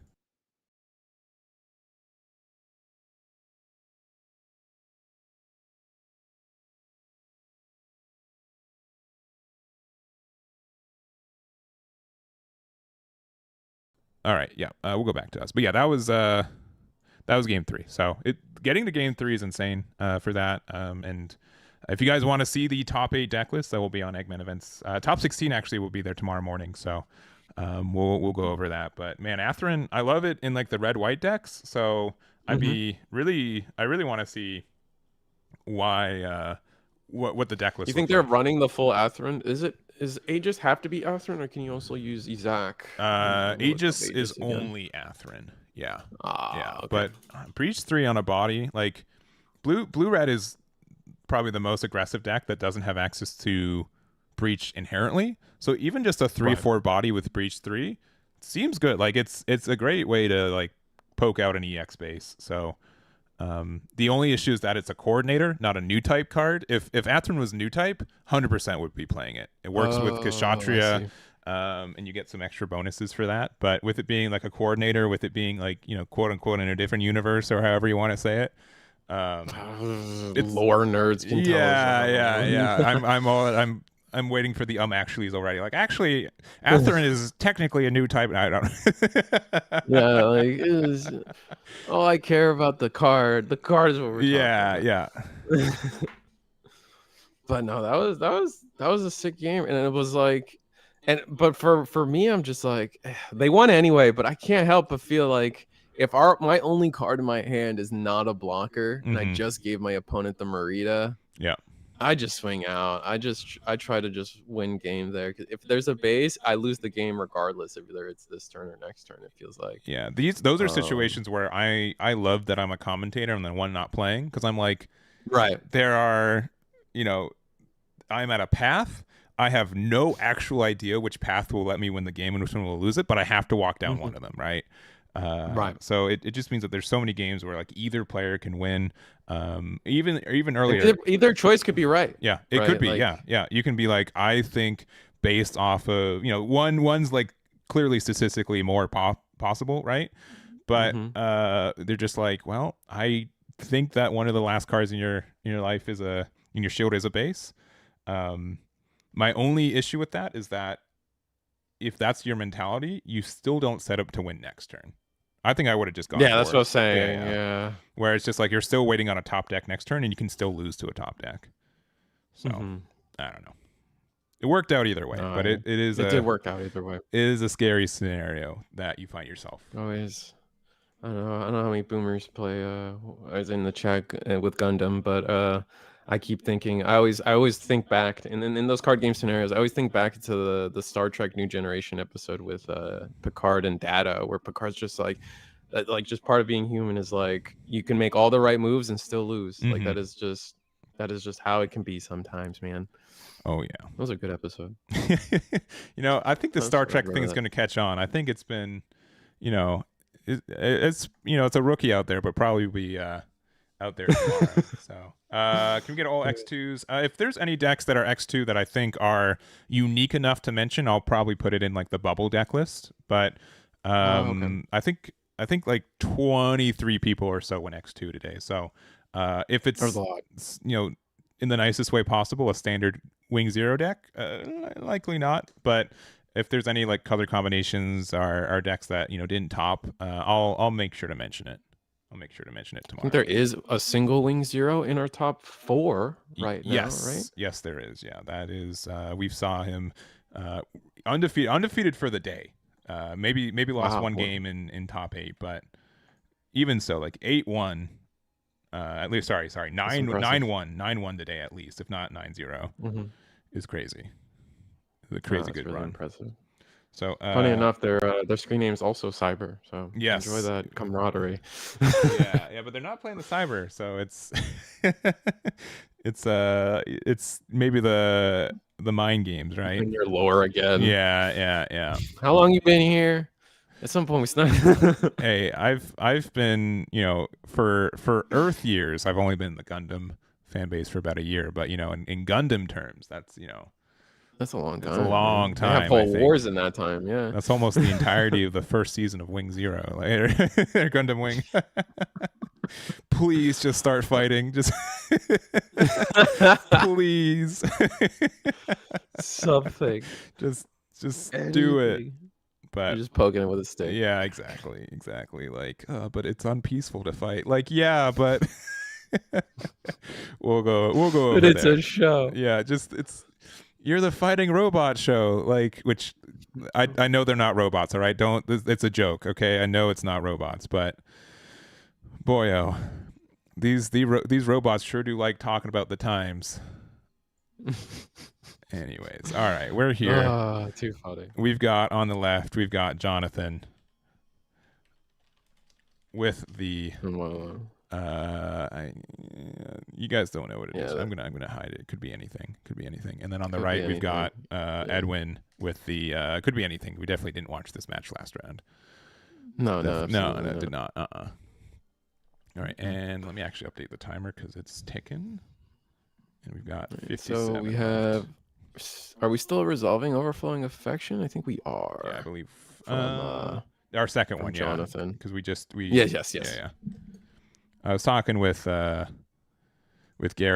All right, yeah, we'll go back to us. But yeah, that was game 3. So getting to game 3 is insane for that. And if you guys want to see the top 8 deck list, that will be on Eggman Events. Top 16 actually will be there tomorrow morning. So we'll go over that. But man, Atherin, I love it in like the red white decks. So I really want to see why what the deck list. You think they're running the full Atherin? Is Aegis have to be Atherin, or can you also use Isaac? Aegis is only Atherin. Yeah. Okay. But Breach 3 on a body, like blue red is probably the most aggressive deck that doesn't have access to Breach inherently. So even just a 3/4 body with Breach 3 seems good. Like it's a great way to like poke out an EX base. So the only issue is that it's a coordinator, not a new type card. If Atherin was new type, 100% would be playing it. It works with Kshatriya, and you get some extra bonuses for that. But with it being like a coordinator, with it being like, you know, quote unquote in a different universe or however you want to say it, it's lore nerds can tell us. I'm waiting for the actuallys already. Like, actually, Atherin is technically a new type. I don't. Yeah, like, all I care about the card. The card is what we're talking about. Yeah. But no, that was a sick game, and it was like, but for me, I'm just like, they won anyway. But I can't help but feel like if my only card in my hand is not a blocker, and I just gave my opponent the Merida. Yeah. I just swing out. I try to just win game there. Cause if there's a base, I lose the game regardless of whether it's this turn or next turn. It feels like. Yeah, those are situations where I love that I'm a commentator and then one not playing, because I'm like, right. There are, you know, I'm at a path. I have no actual idea which path will let me win the game and which one will lose it, but I have to walk down one of them, right? Right. So it just means that there's so many games where like either player can win. Even earlier, either choice could be right. Yeah, it could be. Like, yeah. You can be like, I think based off of, you know, one's like clearly statistically more possible, right? But they're just like, well, I think that one of the last cards in your life is in your shield is a base. My only issue with that is that if that's your mentality, you still don't set up to win next turn. I think I would have just gone. Yeah, that's what I was saying. Yeah. Where it's just like you're still waiting on a top deck next turn, and you can still lose to a top deck. So I don't know. It worked out either way, but it did work out either way. It is a scary scenario that you find yourself. Always. I don't know how many boomers play. I was in the chat with Gundam, but I keep thinking. I always think back, and in those card game scenarios, I always think back to the Star Trek New Generation episode with Picard and Data, where Picard's just like just part of being human is like you can make all the right moves and still lose. Like that is just how it can be sometimes, man. Oh yeah, that was a good episode. You know, I think the Star Trek thing is going to catch on. I think it's been, you know, it's you know, it's a rookie out there, but probably be out there tomorrow. So can we get all X2s? If there's any decks that are X2 that I think are unique enough to mention, I'll probably put it in like the bubble deck list. But I think like 23 people or so went X2 today. So if it's, you know, in the nicest way possible, a standard Wing Zero deck? Likely not, but if there's any like color combinations or decks that didn't top, I'll make sure to mention it. I'll make sure to mention it tomorrow. I think there is a single Wing Zero in our top 4 now, right? Yes, there is. Yeah, that is. We saw him undefeated for the day. Maybe lost one game in top 8, but even so, like 8-1. At least, sorry, 9-1 today at least, if not 9-0, is crazy. It's a crazy good really run. Impressive. So funny enough, their screen name is also Cyber. So yes, enjoy that camaraderie. yeah, but they're not playing the Cyber, so it's it's maybe the mind games, right? When you're lower again. Yeah. How long you been here? At some point we start. Hey, I've been for Earth years, I've only been in the Gundam fan base for about a year, but in Gundam terms, that's that's a long time. It's a long time. They have whole wars in that time. Yeah, that's almost the entirety of the first season of Wing Zero. Later, Gundam Wing. Please just start fighting. Just please. Something. Just do it. But you're just poking it with a stick. Yeah, exactly. Like, but it's unpeaceful to fight. Like, yeah, but we'll go. But it's a show. Yeah, you're the fighting robot show. Like, which I know they're not robots. All right, it's a joke. Okay, I know it's not robots, but boyo, these robots sure do like talking about the times. Anyways, all right, we're here. Too funny. We've got on the left, we've got Jonathan with the you guys don't know what it is. I'm gonna hide it. Could be anything. And then on the right, we've got Edwin with the could be anything. We definitely didn't watch this match last round. No, did not. All right, and let me actually update the timer because it's ticking. And we've got 57. So we have. Are we still resolving overflowing affection? I think we are. Yeah, I believe. Our second one, Jonathan. Because we. Yes. Yeah. I was talking with Garrett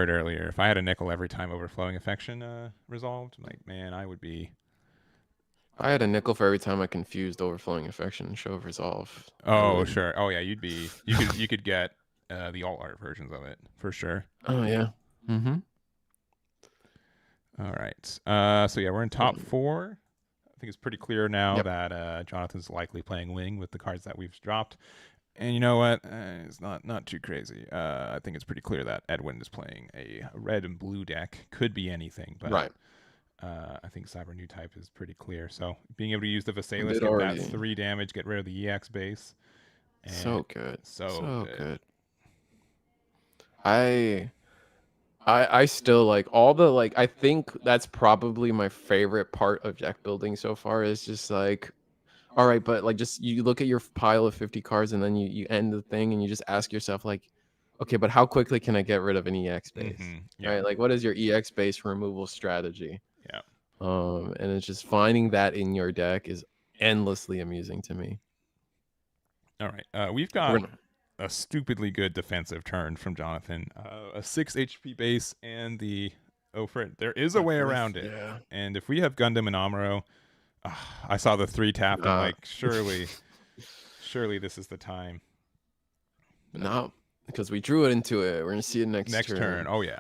earlier. If I had a nickel every time overflowing affection resolved, I'm like, man, I would be. I had a nickel for every time I confused overflowing affection and show of resolve. Oh, sure. Oh, yeah. You could get the alt art versions of it for sure. Oh yeah. Mm-hmm. All right. So yeah, we're in top 4. I think it's pretty clear now that Jonathan's likely playing Wing with the cards that we've dropped. And you know what? It's not too crazy. I think it's pretty clear that Edwin is playing a red and blue deck. Could be anything, but right. I think Cyber New Type is pretty clear. So being able to use the Visalis, get that 3 damage, get rid of the EX base. And so good. So good. I still like all the I think that's probably my favorite part of deck building so far is just like, all right, but just you look at your pile of 50 cards and then you end the thing and you just ask yourself okay, but how quickly can I get rid of an EX base? Right? What is your EX base removal strategy? Yeah. And it's just finding that in your deck is endlessly amusing to me. All right. We've got a stupidly good defensive turn from Jonathan, a 6 HP base, and the there is a way around it. Yeah. And if we have Gundam and Amuro, I saw the 3 tap. I'm like, surely this is the time. No, because we drew it into it. We're gonna see it next turn. Oh yeah.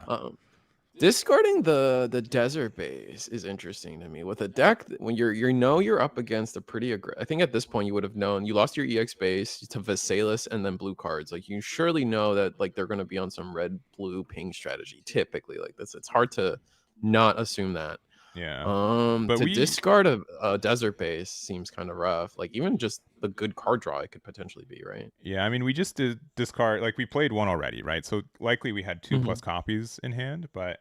Discarding the desert base is interesting to me. With a deck, when you're up against a pretty aggressive. I think at this point you would have known you lost your EX base to Visalis and then blue cards. You surely know that they're going to be on some red, blue, ping strategy. Typically, this, it's hard to not assume that. Yeah. But discard a desert base seems kind of rough. Even just the good card draw it could potentially be, right? Yeah, I mean, we just did discard. We played 1 already, right? So likely we had 2 plus copies in hand, but.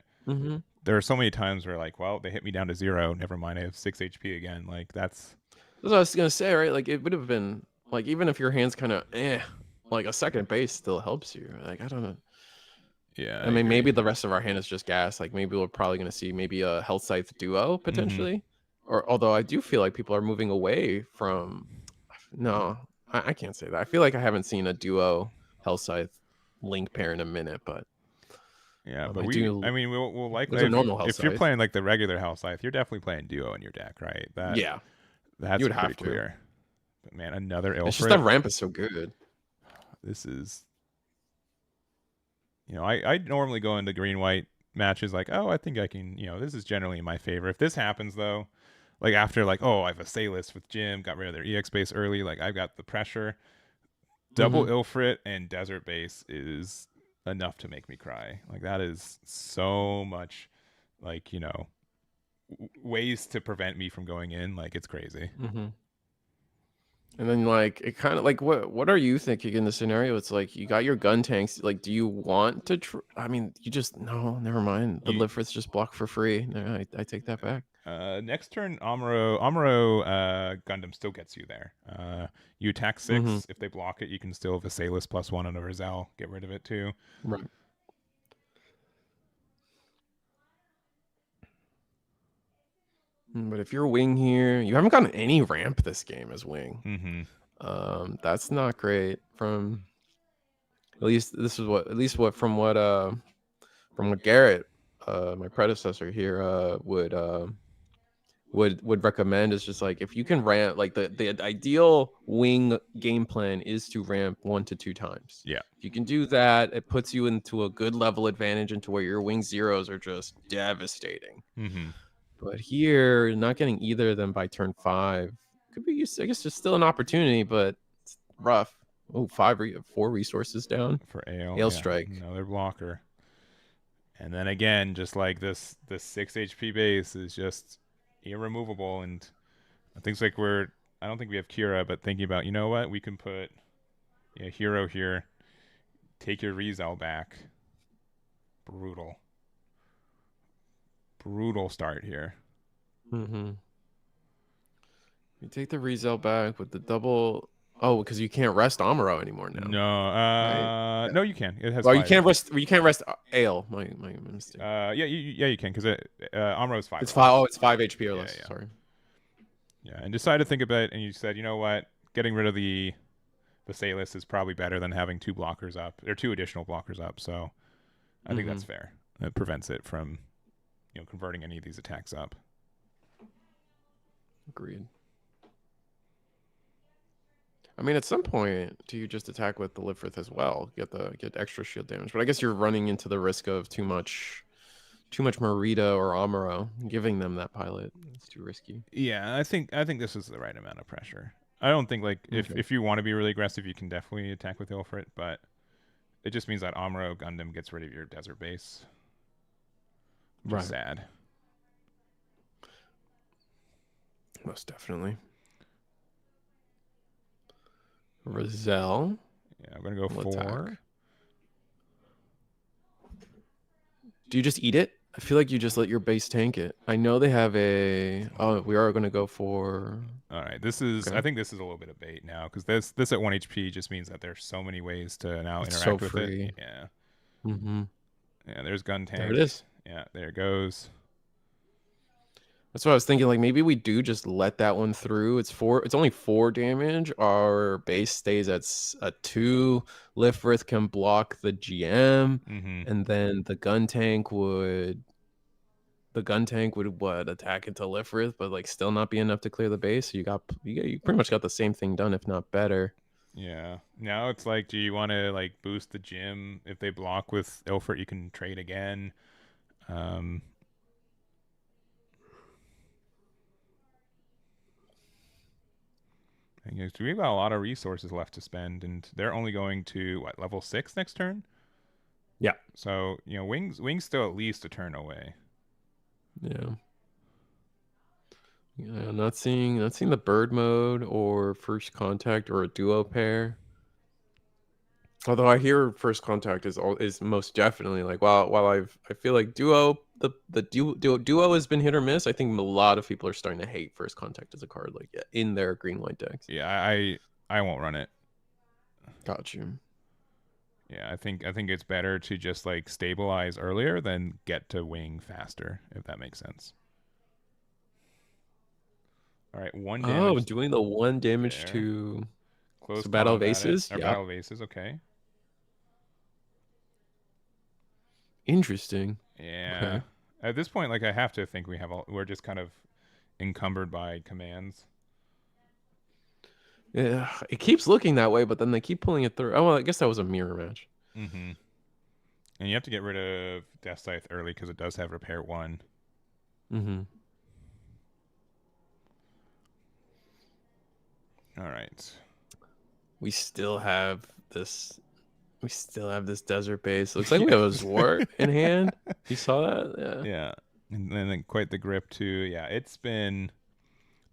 There are so many times where well, they hit me down to 0. Never mind, I have 6 HP again. That's what I was gonna say, right? It would have been even if your hand's kind of a second base still helps you. I don't know. Yeah, I mean, maybe the rest of our hand is just gas. Maybe we're probably gonna see maybe a Health Scythe duo potentially, or although I do feel like people are moving away from. No, I can't say that. I feel like I haven't seen a duo Health Scythe link pair in a minute, but. Yeah, but I mean, we'll likely. There's a normal Hell if you're Scythe. playing like the regular Hell Scythe, you're definitely playing Duo in your deck, right? That's you would have clear. But man, another Ilfrit. It's just that ramp is so good. This is, I normally go into green-white matches like, oh, I think I can, this is generally in my favor. If this happens though, like after like, oh, I have a Salis with Jim, got rid of their EX base early, like I've got the pressure. Double Ilfrit and Desert Base is enough to make me cry. Like that is so much, like, ways to prevent me from going in. Like it's crazy. And then like it kind of like what are you thinking in the scenario? It's like you got your gun tanks. Like, do you want to? I mean, you just no. Never mind. The Lifrith's just block for free. No, I take that back. Next turn, Amuro Gundam still gets you there. You attack 6. If they block it, you can still Visalis +1 on a Rizal. Get rid of it too. Right. But if you're wing here, you haven't gotten any ramp this game as wing. That's not great. From at least from what Garrett, my predecessor here, would recommend is just like if you can ramp, like the ideal wing game plan is to ramp 1 to 2 times. Yeah, if you can do that, it puts you into a good level advantage into where your wing zeros are just devastating. But here, not getting either of them by turn 5 could be, I guess, there's still an opportunity, but it's rough. Oh, 4 resources down for Ale. Ale Strike, another blocker, and then again, just like this 6 HP base is just irremovable. And I think it's like I don't think we have Kira, but thinking about, you know what, we can put Hero here, take your Rizal back. Brutal start here. You take the Rizal back with the double. Oh, because you can't rest Amuro anymore now. No, right? No, you can. It has. Well, you can't rest. You can't rest Ale. My mistake. You can, because Amuro's 5. It's 5. Oh, it's 5 HP or less. Sorry. Yeah, and decided to think about it, and you said, you know what, getting rid of the Salis is probably better than having 2 blockers up, or 2 additional blockers up. So, I think that's fair. It prevents it from, converting any of these attacks up. Agreed. I mean, at some point, do you just attack with the Lifrith as well? Get extra shield damage, but I guess you're running into the risk of too much Marita or Amuro, giving them that pilot. It's too risky. Yeah, I think this is the right amount of pressure. I don't think like if you want to be really aggressive, you can definitely attack with Ilfrit, but it just means that Amuro Gundam gets rid of your desert base. Which is sad. Most definitely. Rizal. Yeah, I'm gonna go 4. Attack. Do you just eat it? I feel like you just let your base tank it. I know they have a. Oh, we are gonna go for. All right, this is. Okay. I think this is a little bit of bait now, because this at 1 HP just means that there's so many ways to now interact with it. Yeah. Yeah, there's gun tank. There it is. Yeah, there it goes. That's what I was thinking. Like maybe we do just let that one through. It's only 4 damage. Our base stays at 2. Lifrith can block the GM, and then the gun tank would attack into Lifrith, but like still not be enough to clear the base. So you pretty much got the same thing done, if not better. Yeah. Now it's like, do you want to like boost the GM? If they block with Ilfrit, you can trade again. We've got a lot of resources left to spend, and they're only going to level 6 next turn. Yeah. So wings still at least a turn away. Yeah. Yeah. Not seeing the bird mode or first contact or a duo pair. Although I hear first contact is most definitely like while I feel like duo duo has been hit or miss. I think a lot of people are starting to hate first contact as a card like in their green white decks. Yeah, I won't run it. Got you. Yeah, I think it's better to just like stabilize earlier than get to wing faster, if that makes sense. All right, 1 damage. Oh, doing the 1 damage there. To close Battle of Aces. Yeah, Battle of Aces. Okay. Interesting. Yeah. Okay. At this point, like I have to think we're just kind of encumbered by commands. Yeah, it keeps looking that way, but then they keep pulling it through. Oh, well, I guess that was a mirror match. Mm-hmm. And you have to get rid of Death Scythe early because it does have Repair 1. Mm-hmm. All right. We still have this. We still have this desert base. Looks like we have a Zwart in hand. You saw that? Yeah. Yeah. And then quite the grip too. Yeah, it's been.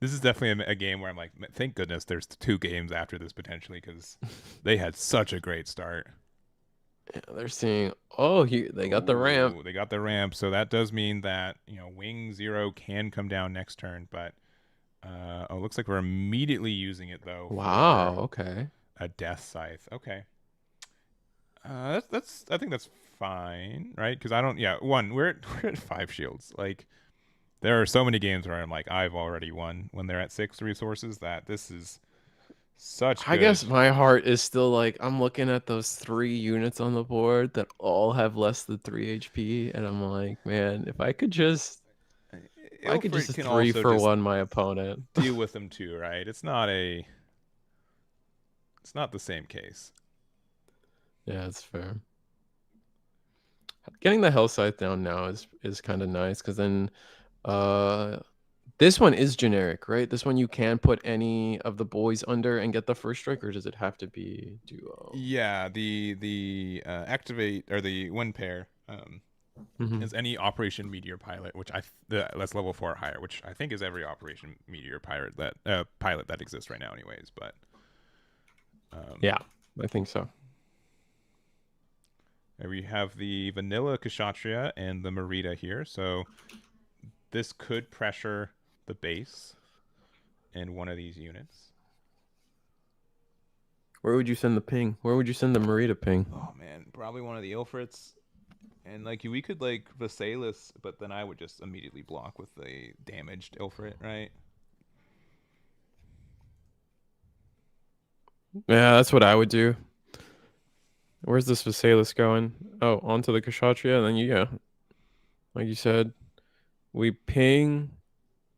This is definitely a game where I'm like, thank goodness there's 2 games after this potentially because they had such a great start. Yeah, they're seeing. Oh, they got the ramp. They got the ramp, so that does mean that Wing 0 can come down next turn, but oh, looks like we're immediately using it though. Wow. Okay. A Death Scythe. Okay. That's I think that's fine, right? Because I don't. Yeah, we're at 5 shields. Like there are so many games where I'm like I've already won when they're at 6 resources. That this is such. I guess my heart is still like I'm looking at those 3 units on the board that all have less than 3 HP, and I'm like, man, if I could just 3 for 1 my opponent. Deal with them too, right? It's not the same case. Yeah, it's fair. Getting the Hell Scythe down now is kind of nice because then this one is generic, right? This one you can put any of the boys under and get the first strike, or does it have to be duo? Yeah, the activate or the 1 pair is any Operation Meteor pilot, which that's level 4 or higher, which I think is every Operation Meteor pilot that exists right now, anyways. But yeah, I think so. We have the vanilla Kshatriya and the Merida here, so this could pressure the base in one of these units. Where would you send the ping? Where would you send the Merida ping? Oh man, probably one of the Ilfrits. And like we could like Visalis, but then I would just immediately block with the damaged Ilfrit, right? Yeah, that's what I would do. Where's this Visalis going? Oh, onto the Kshatriya, and then yeah, like you said, we ping.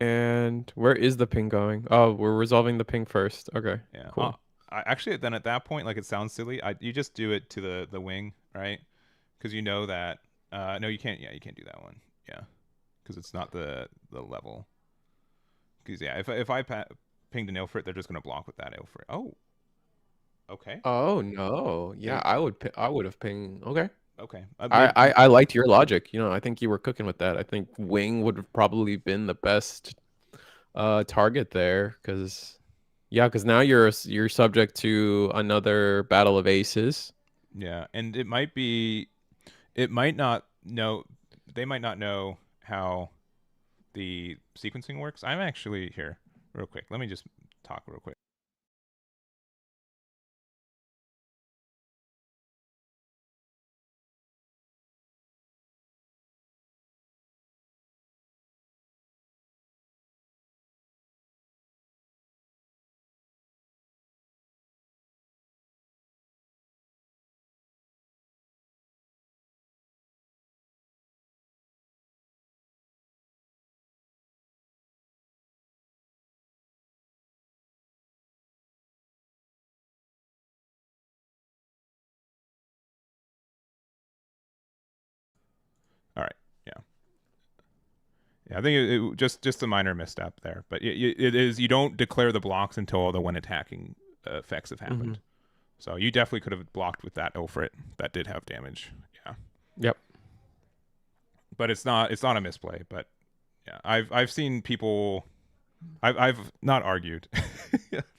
And where is the ping going? Oh, we're resolving the ping first. Okay. Yeah. Cool. Actually, then at that point, like it sounds silly. You just do it to the wing, right? Because you know that. No, you can't. Yeah, you can't do that one. Yeah, because it's not the level. Because yeah, if I pinged an Ilfrit, they're just gonna block with that Ilfrit. Oh. Okay. Oh no. Yeah, I would have pinged. Okay. Okay. I liked your logic. I think you were cooking with that. I think wing would have probably been the best target there because now you're subject to another battle of aces. Yeah, and they might not know how the sequencing works. I'm actually here real quick. Let me just talk real quick. All right. Yeah. Yeah, I think it just a minor misstep there, but it is you don't declare the blocks until the when attacking effects have happened. Mm-hmm. So you definitely could have blocked with that Ilfrit that did have damage. Yeah. Yep. But it's not a misplay. But yeah, I've seen people. I've not argued.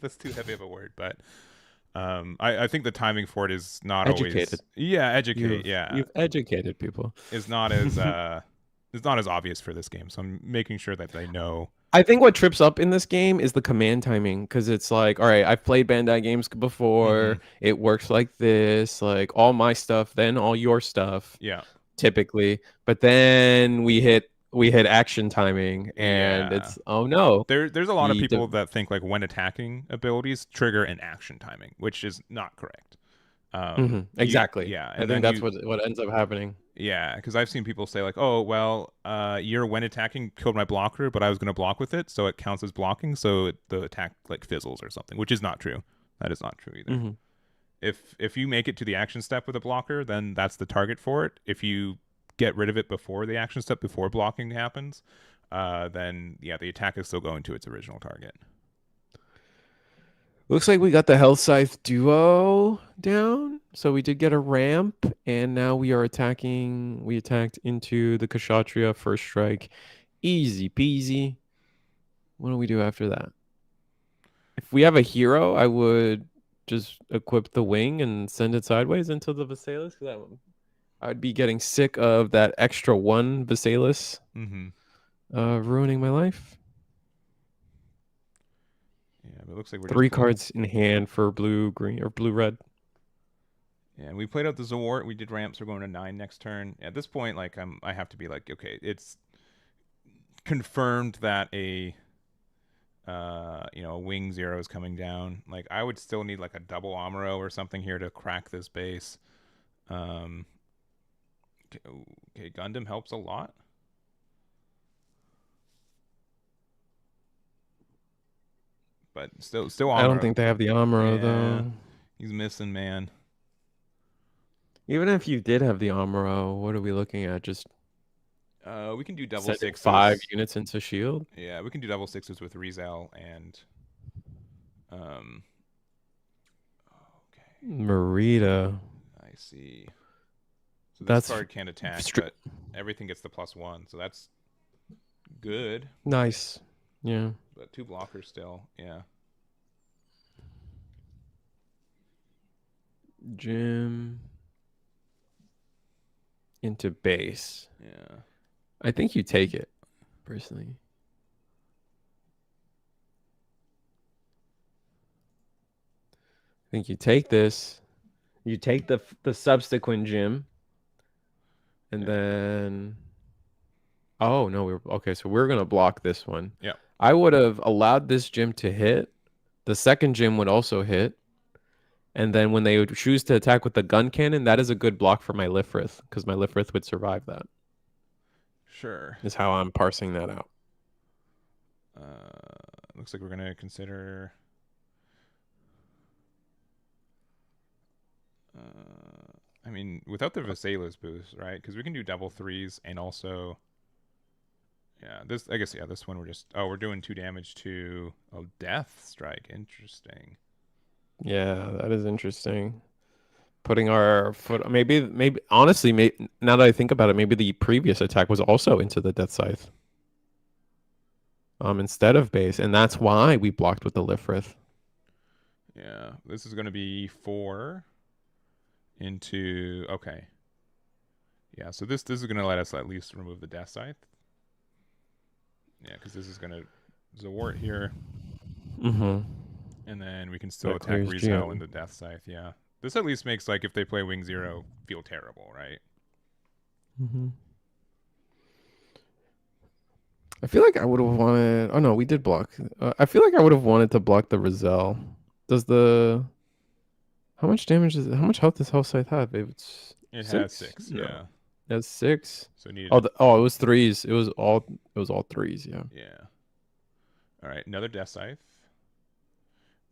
That's too heavy of a word, but I think the timing for it is not educated. Always. Yeah, educate. You've educated people. Is not as it's not as obvious for this game, so I'm making sure that they know. I think what trips up in this game is the command timing, because it's like, all right, I've played Bandai games before. Mm-hmm. It works like this, like all my stuff, then all your stuff. Yeah. Typically, but then we hit action timing, and it's oh no. There's a lot of people that think like when attacking abilities trigger an action timing, which is not correct. Exactly. Yeah, I think that's what ends up happening. Yeah, because I've seen people say like, "Oh, well, you're when attacking killed my blocker, but I was going to block with it, so it counts as blocking, so the attack like fizzles or something," which is not true. That is not true either. Mm-hmm. If you make it to the action step with a blocker, then that's the target for it. If you get rid of it before the action step, before blocking happens, then yeah, the attack is still going to its original target. Looks like we got the Health Scythe duo down. So we did get a ramp, and now we are attacking. We attacked into the Kshatriya first strike. Easy peasy. What do we do after that? If we have a hero, I would just equip the wing and send it sideways into the Visalis. I'd be getting sick of that extra one Visalis ruining my life. Yeah, but it looks like we're 3 cards in hand for blue, green, or blue, red. Yeah, and we played out the Zawart. We did ramps. We're going to 9 next turn. At this point, like I have to be like, okay, it's confirmed that a a wing 0 is coming down. Like I would still need like a double Amuro or something here to crack this base. Okay, Gundam helps a lot. But still Amuro. I don't think they have the Amuro though. He's missing, man. Even if you did have the Amuro, what are we looking at? Just we can do double sixes. 5 units into shield. Yeah, we can do double sixes with Rizal and okay. Merida. I see. So this card can't attack, but everything gets the +1, so that's good. Nice. Yeah. But 2 blockers still, yeah. Jim into base. Yeah. I think you take it, personally. I think you take this. You take the subsequent Jim. And then oh no, okay, so we're gonna block this one. Yeah. I would have allowed this Jim to hit. The second Jim would also hit. And then when they would choose to attack with the gun cannon, that is a good block for my Lifrith, because my Lifrith would survive that. Sure. Is how I'm parsing that out. Looks like we're gonna consider I mean, without the Visalis boost, right? Because we can do double 3s and also yeah, this I guess yeah, this one we're doing 2 damage to Death Strike. Interesting. Yeah, that is interesting. Putting our foot maybe honestly, now that I think about it, maybe the previous attack was also into the Death Scythe. Instead of base, and that's why we blocked with the Lifrith. Yeah, this is going to be 4 into okay. Yeah, so this is going to let us at least remove the Death Scythe. Yeah, because this is going to Zawart here. And then we can still attack Rizal in the Death Scythe. Yeah, this at least makes like if they play Wing 0 feel terrible, right? I feel like I would have wanted. Oh no, we did block. I feel like I would have wanted to block the Rizal. Does the how much damage is it? How much health does Health Scythe have? It has 6. No. Yeah, it has 6. So needed. It was 3s. It was all 3s. Yeah. Yeah. All right, another Death Scythe.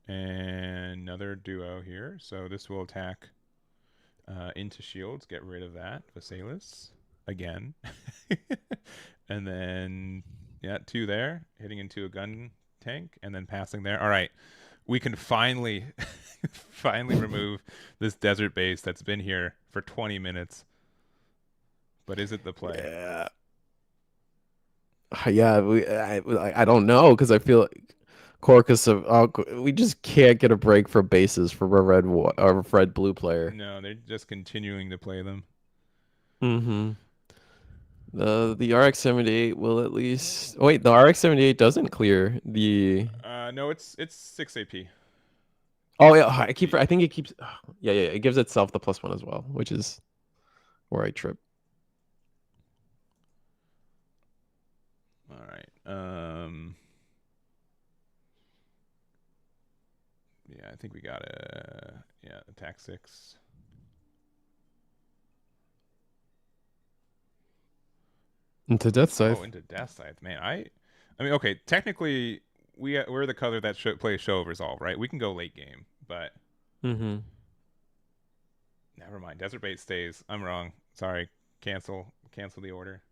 And another duo here. So this will attack into shields. Get rid of that. Visalis again. And then, yeah, 2 there. Hitting into a gun tank. And then passing there. All right. We can finally remove this desert base that's been here for 20 minutes. But is it the play? Yeah. Yeah, I don't know, because I feel like Corcus we just can't get a break for bases for a red blue player. No, they're just continuing to play them. The RX-78 will at least wait. The RX-78 doesn't clear the. No, it's 6 AP. Oh yeah, I think it keeps. Yeah. It gives itself the +1 as well, which is where I trip. All right. Yeah, I think we got attack 6. Into Death Scythe. Oh, into Death Scythe, man. I mean, okay. Technically, we're the color that plays show of resolve, right? We can go late game, but Mm-hmm. never mind. Desert Bait stays. I'm wrong. Sorry. Cancel the order.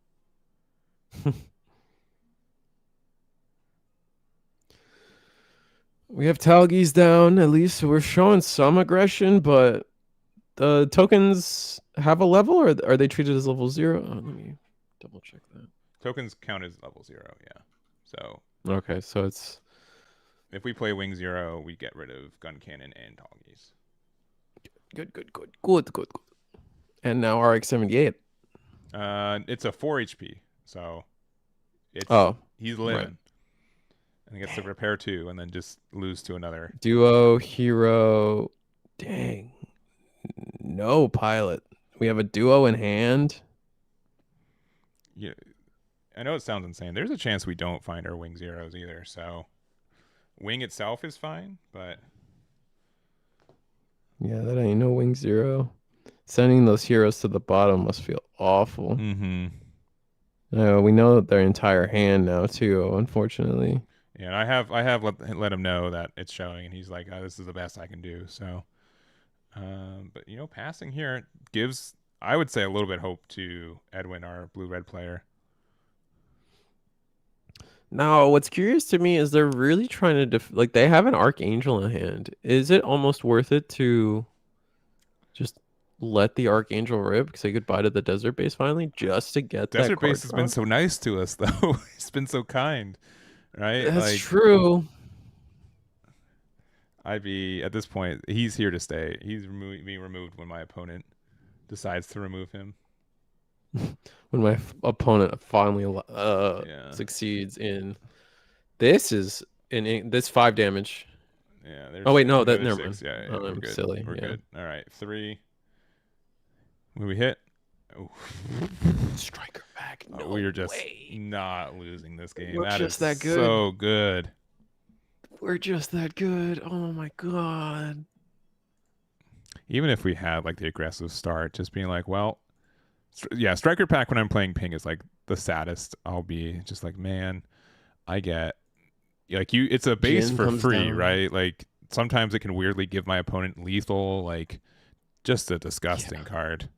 We have Talgies down, at least we're showing some aggression, but the tokens have a level, or are they treated as level 0? Oh, let me double check that. Tokens count as level 0, yeah. So okay, so it's if we play Wing 0, we get rid of Gun Cannon and Talgies. Good. And now RX-78. It's a 4 HP, so it's he's living. Right. And he gets to repair 2 and then just lose to another. Duo, hero. Dang. No pilot. We have a duo in hand. Yeah. I know it sounds insane. There's a chance we don't find our Wing Zeros either, so Wing itself is fine, but yeah, that ain't no Wing 0. Sending those heroes to the bottom must feel awful. Mm-hmm. We know that their entire hand now too, unfortunately. Yeah, and I have let him know that it's showing, and he's like, oh, this is the best I can do. So, but you know, passing here gives, I would say, a little bit hope to Edwin, our blue-red player. Now, what's curious to me is they're really trying to like they have an Archangel in hand. Is it almost worth it to just let the Archangel rip, say goodbye to the Desert Base finally, just to get that Desert Base has been so nice to us, though. He's been so kind, right? That's true. I'd be, at this point, he's here to stay. He's being removed when my opponent decides to remove him. When my opponent finally succeeds in this is in this 5 damage. Yeah. Oh wait, no, that never mind. Yeah, I'm good. silly. We're good. All right, 3. When we hit, striker back. No we are just way. not losing this game. We're just that good. So good. We're just that good. Oh my god. Even if we had like the aggressive start, just being like, well, yeah, striker pack when I'm playing ping is like the saddest. I'll be just like, man, I get like you. It's a base for free, right? Like sometimes it can weirdly give my opponent lethal. Like just a disgusting card.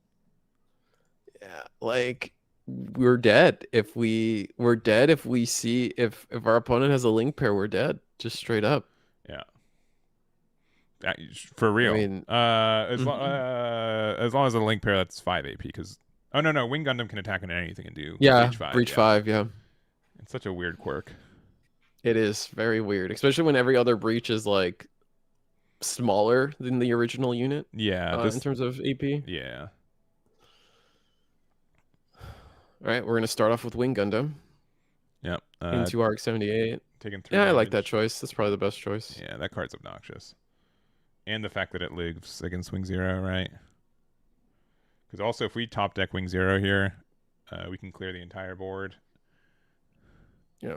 Yeah, like we're dead if we're dead if we see if our opponent has a link pair, we're dead, just straight up. Yeah, for real. I mean, as long as a link pair that's 5 AP, because no, Wing Gundam can attack into anything and do breach 5. Yeah, it's such a weird quirk. It is very weird, especially when every other breach is like smaller than the original unit. Yeah, in terms of AP. Yeah. All right, we're gonna start off with Wing Gundam. Yep. Into RX-78. Taking 3 damage. I like that choice. That's probably the best choice. Yeah, that card's obnoxious. And the fact that it lives against Wing 0, right? Because also, if we top deck Wing 0 here, we can clear the entire board. Yeah.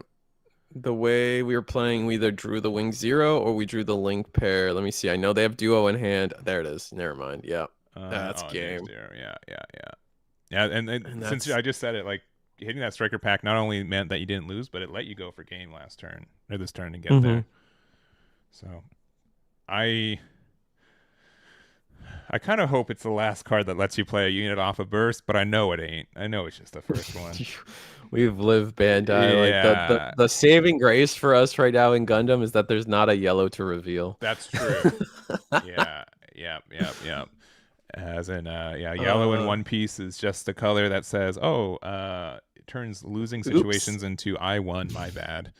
The way we were playing, we either drew the Wing 0 or we drew the link pair. Let me see. I know they have duo in hand. There it is. Never mind. Yeah. That's game. Yeah, and since I just said it, like hitting that striker pack not only meant that you didn't lose, but it let you go for game last turn or this turn to get there. So, I kind of hope it's the last card that lets you play a unit off a burst, but I know it ain't. I know it's just the first one. We've lived Bandai. Yeah. Like the saving grace for us right now in Gundam is that there's not a yellow to reveal. That's true. Yeah. As in, yellow in One Piece is just a color that says, it turns losing situations into I won, my bad.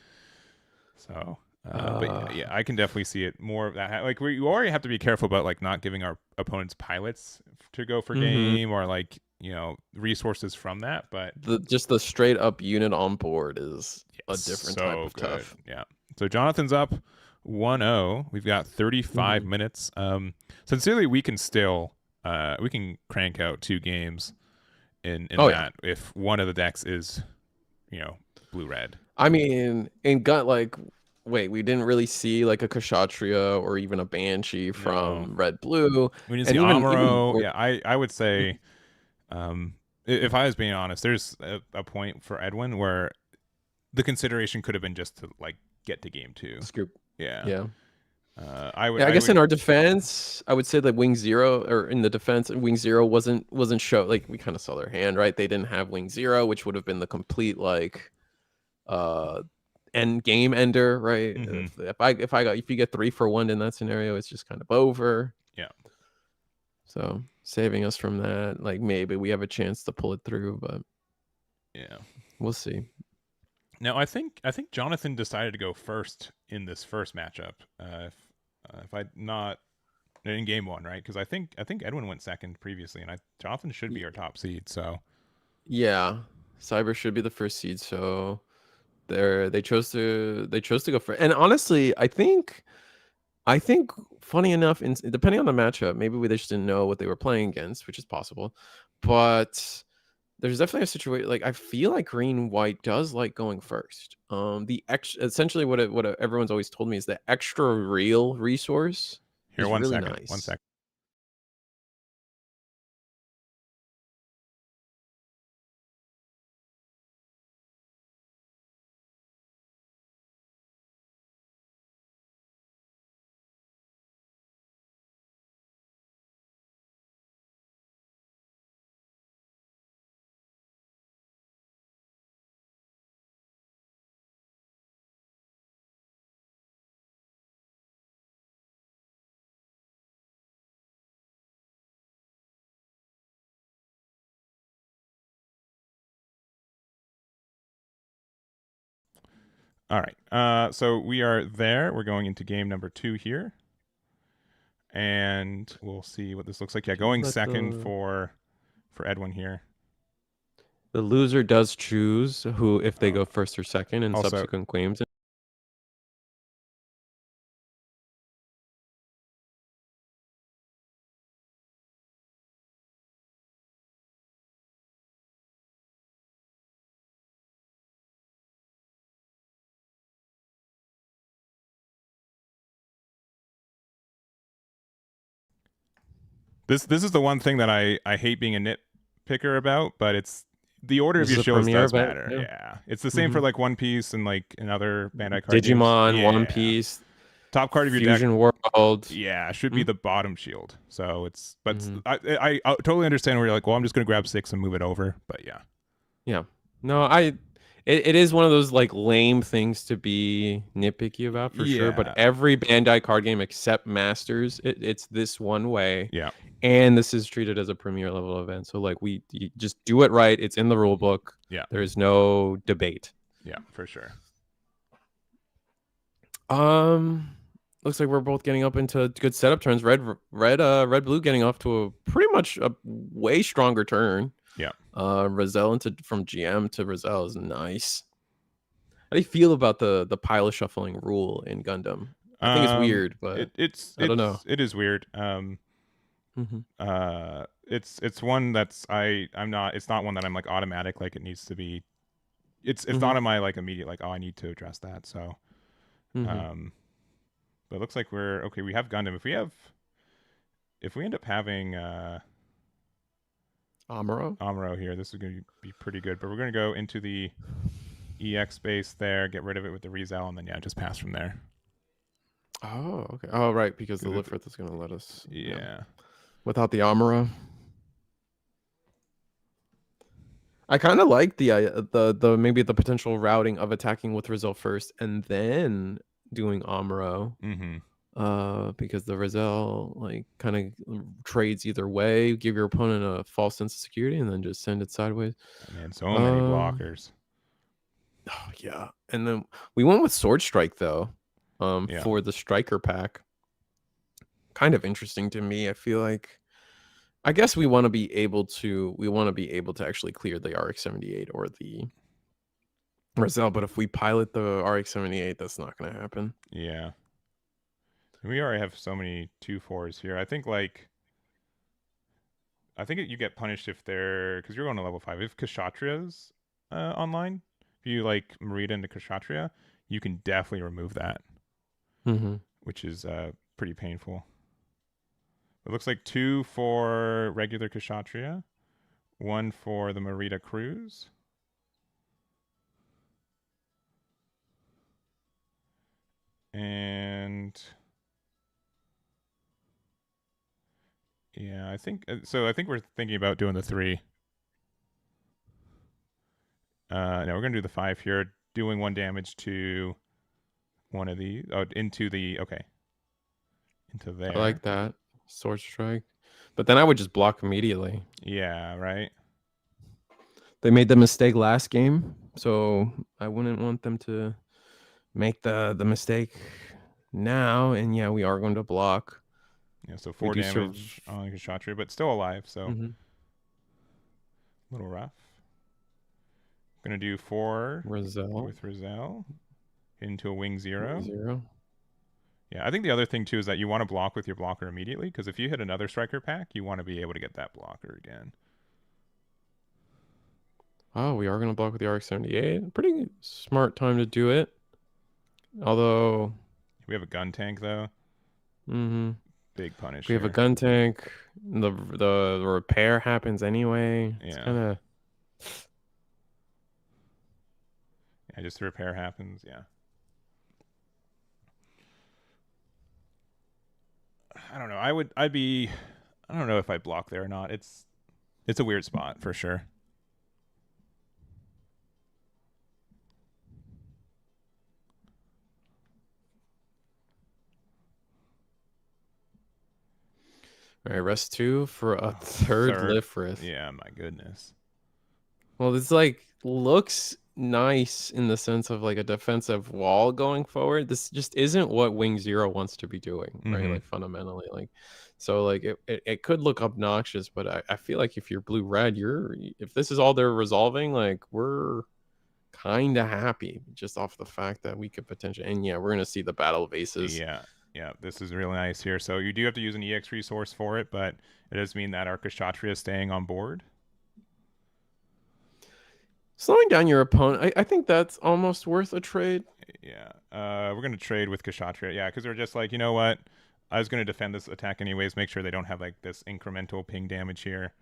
So, but yeah, I can definitely see it more of that. Like, you already have to be careful about like not giving our opponents pilots to go for game or like, you know, resources from that. But just the straight up unit on board is a different type of tough. Yeah. So Jonathan's up 1-0. We've got 35 minutes. Sincerely, we can still. We can crank out 2 games in that if one of the decks is, you know, blue-red. I mean, in Gun, like, wait, we didn't really see like a Kshatriya or even a Banshee from red-blue. We didn't see Amuro. Yeah, I would say, if I was being honest, there's a point for Edwin where the consideration could have been just to like get to game 2. Scoop. Yeah. I guess in our defense, I would say that Wing Zero, or in the defense, Wing Zero wasn't show, like we kind of saw their hand, right? They didn't have Wing Zero, which would have been the complete like end game ender, right? If you get 3 for 1 in that scenario, it's just kind of over. Yeah. So saving us from that, like maybe we have a chance to pull it through, but yeah, we'll see. Now I think Jonathan decided to go first in this first matchup. If I not in game 1, right? Because I think Edwin went second previously, and Jonathan should be our top seed. So yeah, Cyber should be the first seed. So they chose to go first. And honestly, I think funny enough, depending on the matchup, maybe they just didn't know what they were playing against, which is possible. But there's definitely a situation, like I feel like green white does like going first. Essentially what everyone's always told me is the extra real resource here, is one really second. nice. 1 second. All right. So we are there. We're going into game number 2 here. And we'll see what this looks like. Yeah, going second for Edwin here. The loser does choose who, if they go first or second in subsequent games. This is the one thing that I hate being a nitpicker about, but it's the order of your shows does matter. Yeah. It's the same for like One Piece and like another Bandai card Digimon, games. One Piece, top card of your Fusion World. Yeah, should be the bottom shield. So it's, but I totally understand where you're like, well, I'm just gonna grab 6 and move it over. But yeah. No, it is one of those like lame things to be nitpicky about for sure. But every Bandai card game except Masters, it's this one way. Yeah. And this is treated as a premier level event. So like you just do it right. It's in the rule book. Yeah. There's no debate. Yeah, for sure. Looks like we're both getting up into good setup turns. Red blue getting off to a pretty much a way stronger turn. Yeah. Roselle from GM to Roselle is nice. How do you feel about the pile shuffling rule in Gundam? I think it's weird, but I don't know. It is weird. It's one that's I'm not. It's not one that I'm like automatic. Like it needs to be. It's not in my like immediate like, oh, I need to address that. So, but it looks like we're okay. We have Gundam. If we end up having Amuro here, this is going to be pretty good. But we're going to go into the EX space there, get rid of it with the Rizal, and then just pass from there. Oh, okay. Oh, right, because the Lifrith is going to let us. Yeah. Without the Amuro. I kind of like the maybe the potential routing of attacking with Rizal first and then doing Amuro. Because the Rizal like kind of trades either way, give your opponent a false sense of security, and then just send it sideways. Man, so many blockers. Oh yeah, and then we went with Sword Strike though, for the Striker pack. Kind of interesting to me. I feel like, I guess we want to be able to actually clear the RX-78 or the Rizal, but if we pilot the RX-78, that's not going to happen. Yeah. We already have so many 2-4s here. I think you get punished if they're, because you're going to level 5. If Kshatriya's online, if you like Marita into Kshatriya, you can definitely remove that, which is pretty painful. It looks like 2 for regular Kshatriya, 1 for the Merida Cruise. And yeah, I think so. I think we're thinking about doing the 3. No, we're gonna do the 5 here, doing 1 damage to one of these. Oh, into there. I like that sword strike, but then I would just block immediately. Yeah, right. They made the mistake last game, so I wouldn't want them to make the mistake now. And yeah, we are going to block. Yeah, so 4 damage on Kshatriya, but still alive, so a little rough. Gonna do 4 Rizal. with Rizal into a wing 0. 0. Yeah, I think the other thing too is that you want to block with your blocker immediately, because if you hit another striker pack, you want to be able to get that blocker again. Oh, we are going to block with the RX-78. Pretty smart time to do it. Although we have a gun tank though. Big punish. We have a gun tank. The repair happens anyway. Yeah. It's kind of. Yeah, just the repair happens. Yeah. I don't know. I don't know if I'd block there or not. It's a weird spot for sure. All right, rest 2 for a third Lifrith. Yeah, my goodness. Well, this like looks nice in the sense of like a defensive wall going forward. This just isn't what Wing 0 wants to be doing, right? Like fundamentally, like so like it could look obnoxious, but I feel like if you're blue-red, if this is all they're resolving, like we're kind of happy just off the fact that we could potentially, and yeah, we're gonna see the Battle of Aces. Yeah, this is really nice here. So you do have to use an EX resource for it, but it does mean that our Kshatriya is staying on board. Slowing down your opponent, I think that's almost worth a trade. Yeah, we're going to trade with Kshatriya. Yeah, because we're just like, you know what? I was going to defend this attack anyways, make sure they don't have like this incremental ping damage here.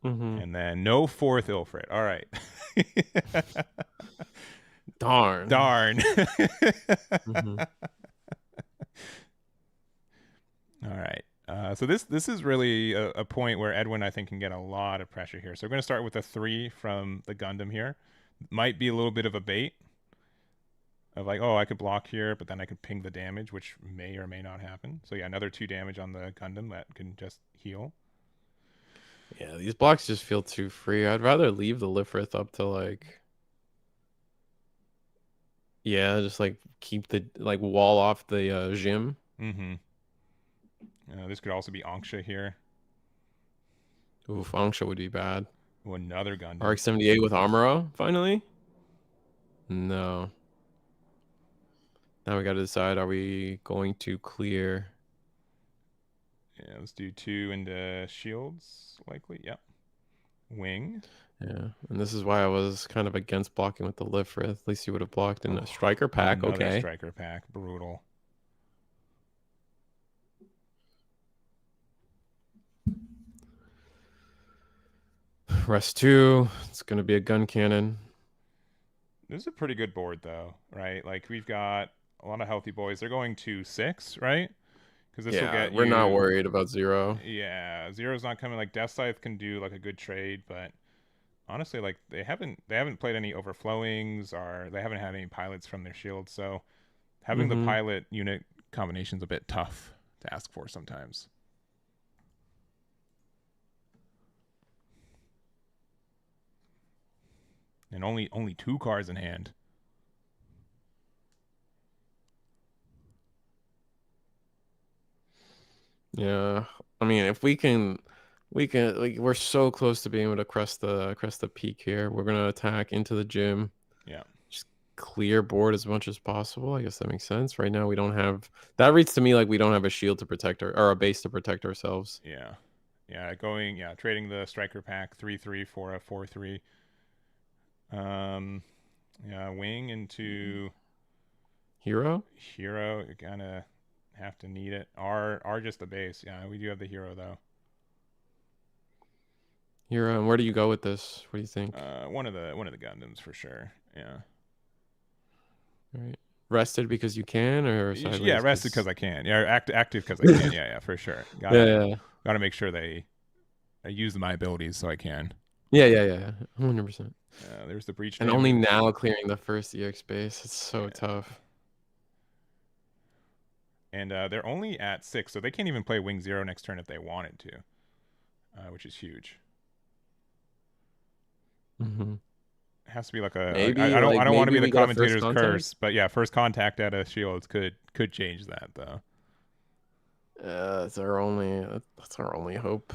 And then no 4th Ilfrit. All right. Darn. All right. So this is really a point where Edwin, I think, can get a lot of pressure here. So we're going to start with a 3 from the Gundam here. Might be a little bit of a bait of like, oh, I could block here, but then I could ping the damage, which may or may not happen. So yeah, another 2 damage on the Gundam that can just heal. Yeah, these blocks just feel too free. I'd rather leave the Lifrith up to like... Yeah, just like keep the like wall off the Jim. This could also be Anksha here. Oof, Anksha would be bad. Ooh, another Gundam. RX-78 with Amuro, finally? No. Now we got to decide, are we going to clear? Yeah, let's do 2 into shields, likely. Yep. Wing. Yeah, and this is why I was kind of against blocking with the Lifrith. At least you would have blocked in a striker pack. Okay. Striker pack. Brutal. Rest 2. It's going to be a gun cannon. This is a pretty good board, though, right? Like, we've got a lot of healthy boys. They're going to 6, right? Because this will get we're not worried about 0. Yeah, 0's not coming. Like, Death Scythe can do, like, a good trade, but honestly, like, they haven't played any overflowings, or they haven't had any pilots from their shields, so having the pilot unit combination's a bit tough to ask for sometimes. And only 2 cards in hand. Yeah, I mean, if we can like we're so close to being able to crest the peak here. We're gonna attack into the gym. Yeah. Just clear board as much as possible. I guess that makes sense. Right now we don't have that reads to me like we don't have a shield to protect or a base to protect ourselves. Yeah. Trading the striker pack 3/3 for a 4/3. Wing into hero. You're gonna have to need it. R just the base. Yeah, we do have the hero though. You're where do you go with this? What do you think? One of the Gundams for sure. Yeah. All right. Rested because you can, or sideways? Yeah, rested because I can. Yeah, active because I can. Yeah, for sure. Gotta make sure I use my abilities so I can. Yeah. 100%. There's the breach. And damage. only now clearing the first EX base. It's so tough. And they're only at 6, so they can't even play Wing 0 next turn if they wanted to, which is huge. It has to be like a. Maybe, I don't want to be the commentator's curse, but yeah, first contact at a shields could change that though. That's our only hope.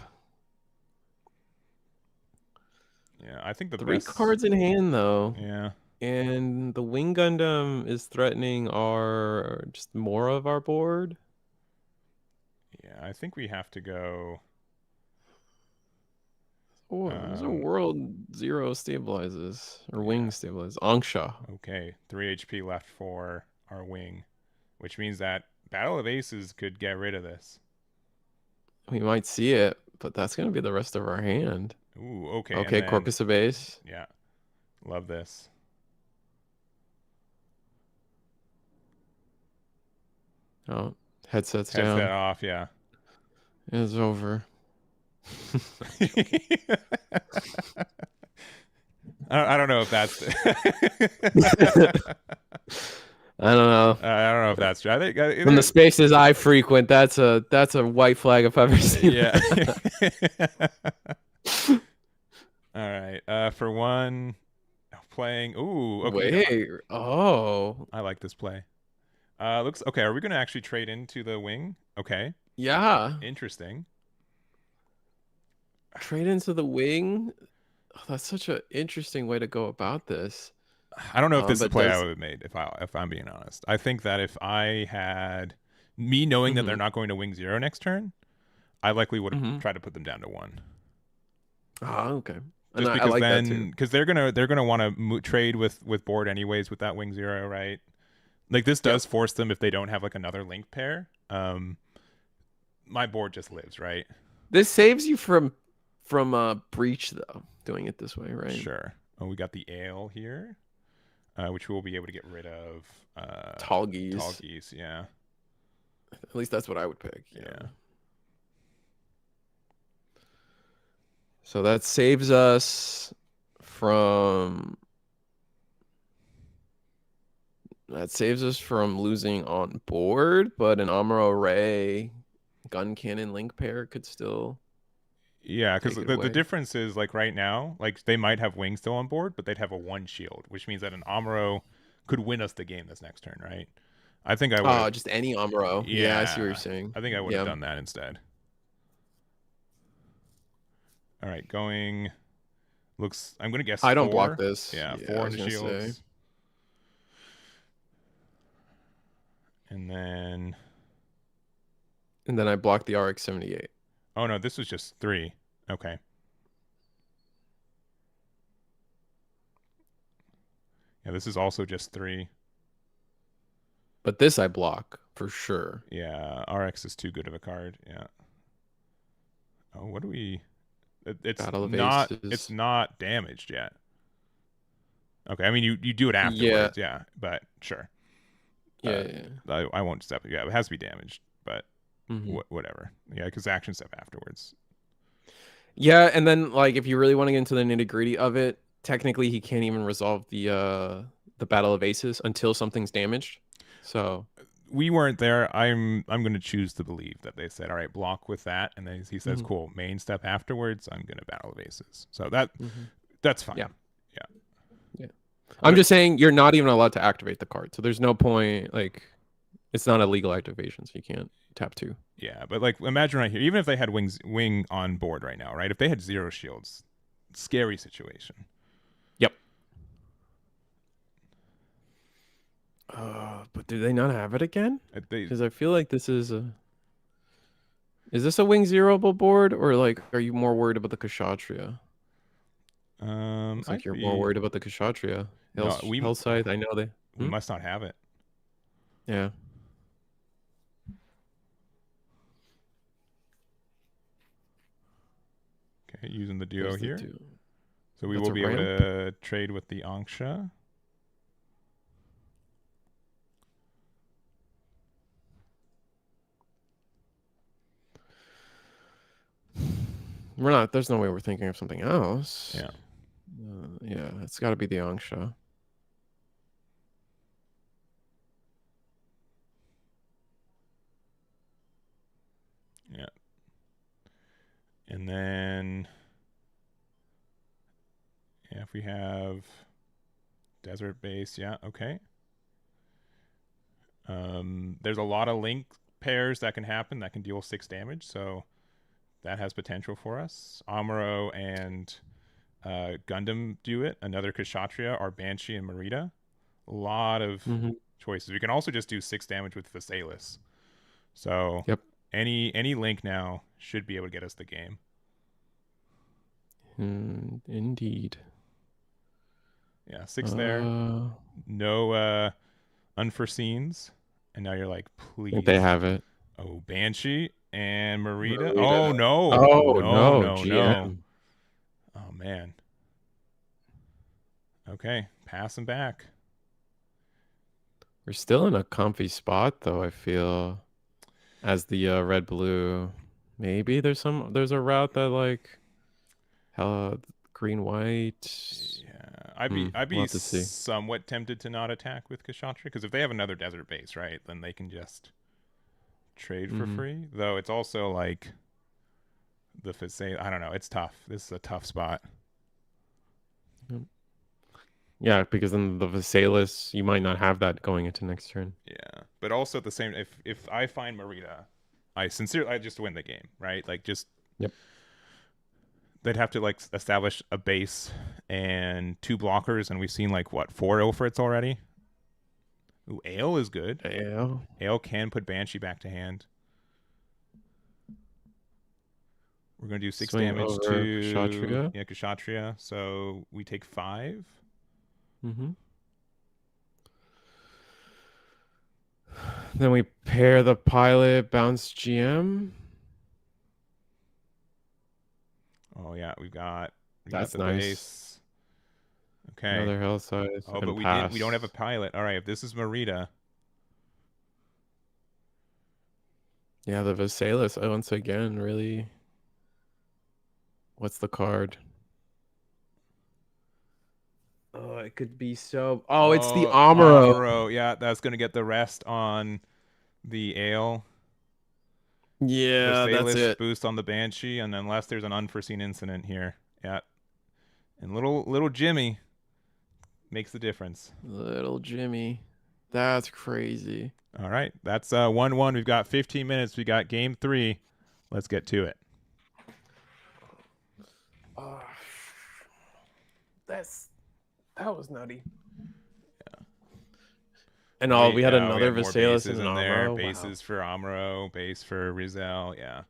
Yeah, I think the 3 best... cards in hand though. Yeah. And the Wing Gundam is threatening just more of our board. Yeah, I think we have to go. Oh, there's a World 0 stabilizes or Wing stabilizes. Angsha. Okay, 3 HP left for our Wing, which means that Battle of Aces could get rid of this. We might see it, but that's gonna be the rest of our hand. Ooh, okay. Okay, Corpus of Base. Yeah, love this. Oh, headset off. Yeah, it's over. I don't know if that's. I don't know. I don't know if that's true. I think from the spaces I frequent, that's a white flag if I've ever seen. Yeah. All right. For one, playing. Ooh. Okay. Wait. Oh. I like this play. Looks okay. Are we gonna actually trade into the Wing? Okay. Yeah. Interesting. Trade into the Wing. Oh, that's such an interesting way to go about this. I don't know if this is the play I would have made if I'm being honest. I think that if I had me knowing that they're not going to Wing 0 next turn, I likely would have tried to put them down to 1. Oh, okay. Just because then, because they're gonna want to trade with board anyways with that Wing 0, right? Like this does force them if they don't have like another link pair. My board just lives, right? This saves you from breach though, doing it this way, right? Sure. Oh, we got the ale here, which we'll be able to get rid of. Tall geese. Tall geese, yeah. At least that's what I would pick. Yeah. So that saves us from losing on board, but an Amuro Ray gun cannon link pair could still. Yeah, because the difference is like right now, like they might have Wing still on board, but they'd have a 1 shield, which means that an Amuro could win us the game this next turn, right? I think I would. Oh, just any Amuro. Yeah, I see what you're saying. I think I would have done that instead. All right, going. Looks. I'm gonna guess. I don't block this. Yeah, 4 in the shields. Say. And then I blocked the RX-78. Oh no, this was just 3. Okay. Yeah, this is also just 3. But this I block for sure. Yeah, RX is too good of a card. Yeah. Oh, what do we? It's not damaged yet. Okay, I mean you do it afterwards. Yeah, but sure. Yeah. I won't step. Yeah, it has to be damaged, but whatever. Yeah, because action step afterwards. Yeah, and then like if you really want to get into the nitty gritty of it, technically he can't even resolve the Battle of Aces until something's damaged. So we weren't there. I'm going to choose to believe that they said, all right, block with that, and then he says, cool, main step afterwards. I'm going to Battle of Aces. So that's fine. Yeah. I'm just saying you're not even allowed to activate the card, so there's no point. Like, it's not a legal activation, so you can't tap 2. Yeah, but like imagine right here, even if they had Wing on board right now, right? If they had 0 shields, scary situation. Yep. But do they not have it again? Because I feel like this is a. Is this a Wing 0-able board, or like are you more worried about the Kshatriya? Looks like you're more worried about the Kshatriya. Hellscythe, I know they. We must not have it. Yeah. Okay, using the duo here. So we That's will be able to trade with the Anksha. We're not. There's no way we're thinking of something else. Yeah. Yeah, it's got to be the Angsha. Yeah. And then, yeah, if we have desert base, yeah, okay. There's a lot of link pairs that can happen that can deal 6 damage, so that has potential for us. Amuro and Gundam do it. Another Kshatriya are Banshee and Marita. A lot of choices. We can also just do 6 damage with Visalis. So any link now should be able to get us the game. Indeed. Yeah, 6 there. No unforeseens. And now you're like, please. I think they have it. Oh, Banshee and Marita. Oh, no. No. Oh, man. Okay, pass them back. We're still in a comfy spot, though, I feel, as the red-blue. Maybe there's a route that, like, green-white. Yeah, I'd be somewhat tempted to not attack with Kshatriya, because if they have another desert base, right, then they can just trade for free. Though it's also like the I don't know. It's tough. This is a tough spot. Yeah, because then the Visalis, you might not have that going into next turn. Yeah, but also at the same, if I find Marita, I just win the game, right? Like just they'd have to like establish a base and 2 blockers, and we've seen like what 4 Ilfrits already. Ooh, Ale is good. Ale can put Banshee back to hand. We're gonna do 6 damage to Kshatriya. Yeah, Kshatriya. So we take 5. Then we pair the pilot, bounce GM. Oh yeah, we got That's the nice. base. Okay. Another hell size. Oh, but we don't have a pilot. All right, if this is Marita. Yeah, the Visalis once again really. What's the card? Oh, it could be so. Oh, it's the Amuro. Amuro, yeah, that's gonna get the rest on the Ale. Yeah, that's it. Boost on the Banshee, and then unless there's an unforeseen incident here, yeah. And little Jimmy makes the difference. Little Jimmy, that's crazy. All right, that's 1-1. We've got 15 minutes. We got game 3. Let's get to it. That was nutty. Yeah. And we had another Visalis in there. Bases for Amuro, base for Rizal. Yeah,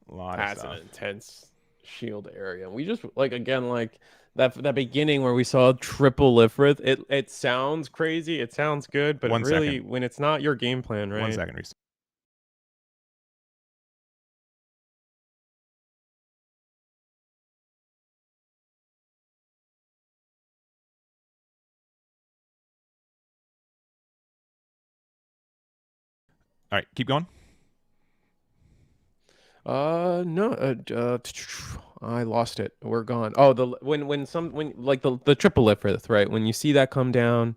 a lot of stuff. That's an intense shield area. We just that beginning where we saw triple Lifrith. It sounds crazy. It sounds good, but really, when it's not your game plan, right? 1 second. All right, keep going. No, I lost it. We're gone. Oh, when like the triple Lifrith, right? When you see that come down,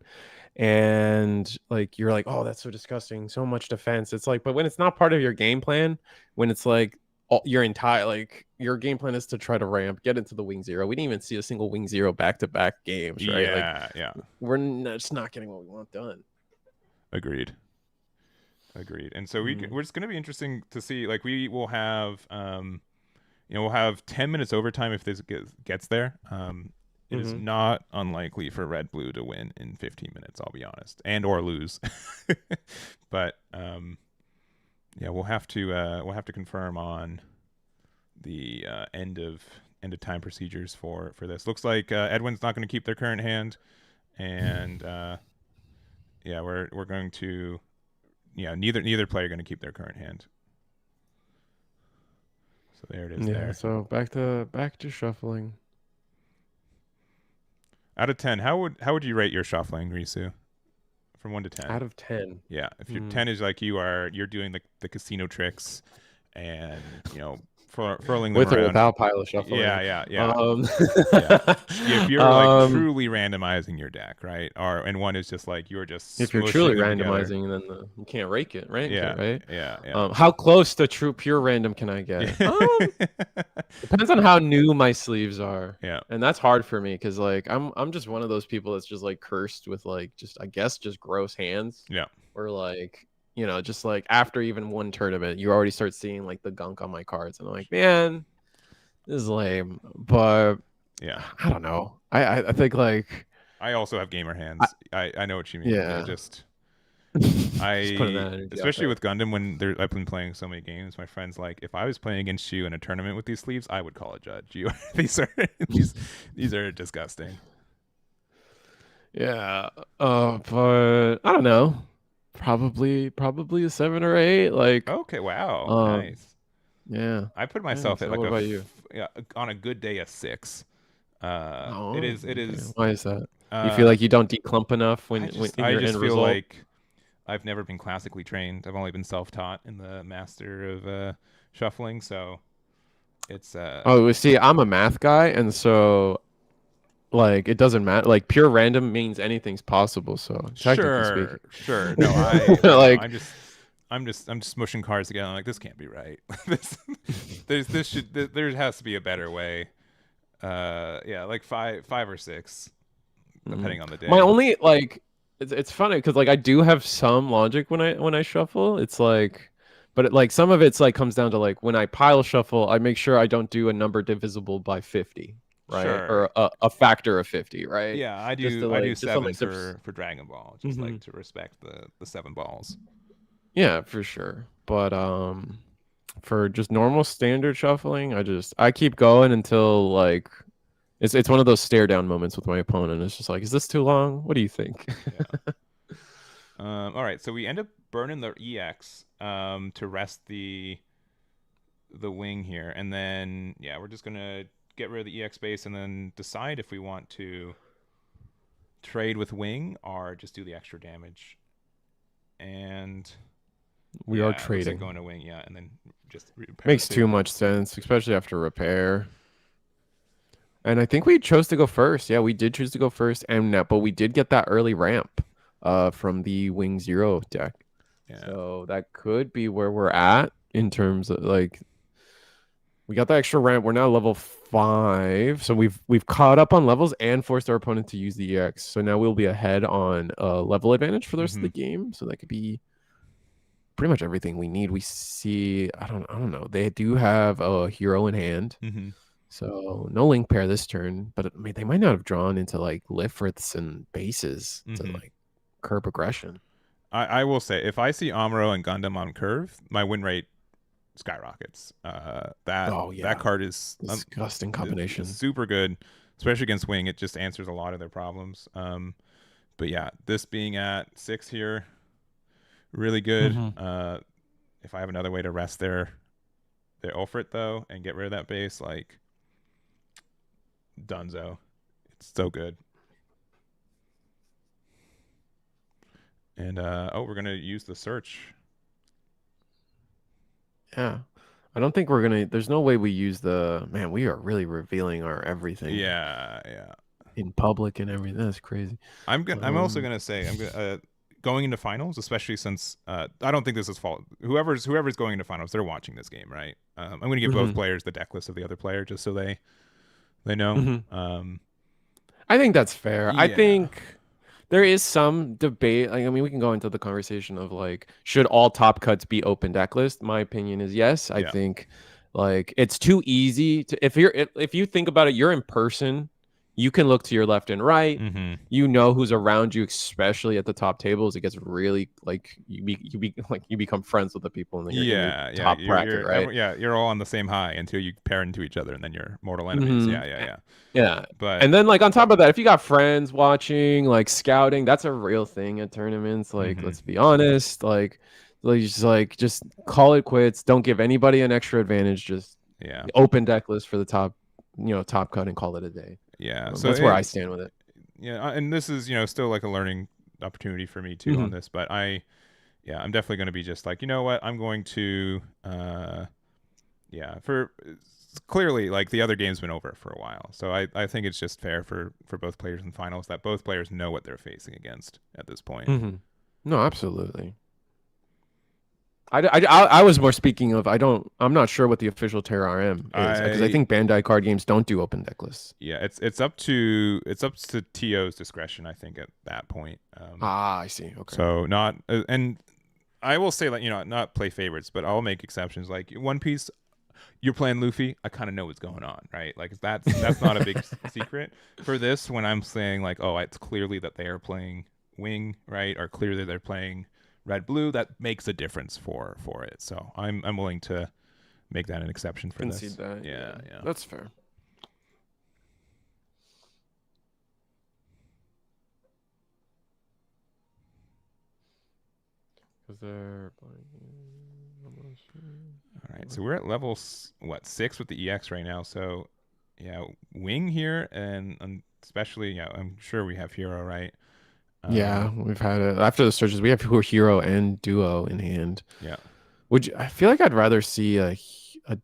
and like you're like, oh, that's so disgusting, so much defense. It's like, but when it's not part of your game plan, when it's like your game plan is to try to ramp, get into the Wing Zero. We didn't even see a single Wing Zero back-to-back games, right? Yeah. We're just not getting what we want done. Agreed. And so we're just going to be interesting to see. Like we will have, we'll have 10 minutes overtime if this gets there. It is not unlikely for Red Blue to win in 15 minutes. I'll be honest, or lose. But we'll have to confirm on the end of time procedures for this. Looks like Edwin's not going to keep their current hand, and we're going to. Yeah, neither player going to keep their current hand. So there it is. Yeah. There. So back to shuffling. Out of 10, how would you rate your shuffling, Risu? From 1 to 10. Out of 10. Yeah. If your 10 is like you're doing the casino tricks, and furling them With around. or without pile of shuffling. Yeah. Yeah. If you're like truly randomizing your deck, right? And one is just like you're just. If you're truly randomizing, then you can't rake it, right? Yeah. Yeah. How close to pure random can I get? Depends on how new my sleeves are. Yeah. And that's hard for me because like I'm just one of those people that's just like cursed with like just gross hands. Yeah. Or like. Just like after even one tournament, you already start seeing like the gunk on my cards, and I'm like, man, this is lame. But yeah, I don't know. I think like I also have gamer hands. I know what you mean. Yeah, especially with Gundam when I've been playing so many games. My friends like, if I was playing against you in a tournament with these sleeves, I would call a judge. These are disgusting. Yeah, but I don't know. Probably a 7 or 8. Like okay, wow, nice. Yeah, I put myself at like on a good day a 6. It is. Okay. Why is that? You feel like you don't declump enough when I just feel like I've never been classically trained. I've only been self-taught in the master of shuffling, so it's. See, I'm a math guy, and so. Like it doesn't matter. Like pure random means anything's possible. So sure. No, I'm just smushing cards together. I'm like, this can't be right. There has to be a better way. Like five or 6, depending on the day. My only like, it's funny because like I do have some logic when I shuffle. It's like, but like some of it's like comes down to like when I pile shuffle, I make sure I don't do a number divisible by 50. Right, sure. Or a factor of 50, right? Yeah, I do. I do 7 for Dragon Ball, just like to respect the 7 balls. Yeah, for sure. But for just normal standard shuffling, I keep going until like it's one of those stare down moments with my opponent. It's just like, is this too long? What do you think? All right, so we end up burning the EX to rest the wing here, and then we're just gonna get rid of the EX base and then decide if we want to trade with wing or just do the extra damage. And we are trading. Like going to wing, and then just makes too much sense, especially after repair. And I think we chose to go first. Yeah, we did choose to go first, but we did get that early ramp from the Wing 0 deck. Yeah. So that could be where we're at in terms of like. We got the extra ramp. We're now level 5, so we've caught up on levels and forced our opponent to use the EX. So now we'll be ahead on level advantage for the rest of the game. So that could be pretty much everything we need. We see. I don't know. They do have a hero in hand, so no link pair this turn. But I mean, they might not have drawn into like Lifriths and bases to like curb aggression. I will say, if I see Amuro and Gundam on curve, my win rate skyrockets. That card is disgusting combination. Super good, especially against wing. It just answers a lot of their problems. But yeah, this being at 6 here, really good. If I have another way to rest their Ulfrit though and get rid of that base, like Dunzo, it's so good. And we're gonna use the search. Yeah. I don't think we're going to... There's no way we use the... Man, we are really revealing our everything. Yeah. In public and everything. That's crazy. I'm also going to say, going into finals, especially since... I don't think this is fault. Whoever's going into finals, they're watching this game, right? I'm going to give both players the deck list of the other player just so they know. I think that's fair. Yeah. I think... There is some debate. Like, I mean, we can go into the conversation of like, should all top cuts be open deck list? My opinion is yes. I think like it's too easy to if you think about it, you're in person. You can look to your left and right. You know who's around you, especially at the top tables. It gets really like you become friends with the people in the top bracket, right? You're all on the same high until you pair into each other, and then you're mortal enemies. Yeah. And then like on top of that, if you got friends watching, like scouting, that's a real thing at tournaments. Like let's be honest, just call it quits. Don't give anybody an extra advantage. Just Yeah. Open deck list for the top, top cut and call it a day. Yeah. So that's where I stand with it. Yeah, and this is still like a learning opportunity for me too on this, but I'm definitely going to be just like, you know what, I'm going to for clearly like the other game's been over for a while, so I think it's just fair for both players in finals that both players know what they're facing against at this point. No, absolutely. I was more speaking of I'm not sure what the official Terra RM is, because I think Bandai card games don't do open deck lists. Yeah, it's up to TO's discretion, I think, at that point. I see. Okay. So not and I will say that not play favorites, but I'll make exceptions. Like One Piece, you're playing Luffy, I kind of know what's going on, right? Like that's not a big secret. For this, when I'm saying like, oh, it's clearly that they are playing Wing, right, or clearly they're playing Red Blue, that makes a difference for it. So I'm willing to make that an exception for Concede this. That. Yeah, that's fair. Because they're all right, so we're at level 6 with the EX right now. So yeah, Wing here, and especially I'm sure we have Hero, right? Yeah, we've had it after the searches. We have Hero and Duo in hand. Yeah. I feel like I'd rather see a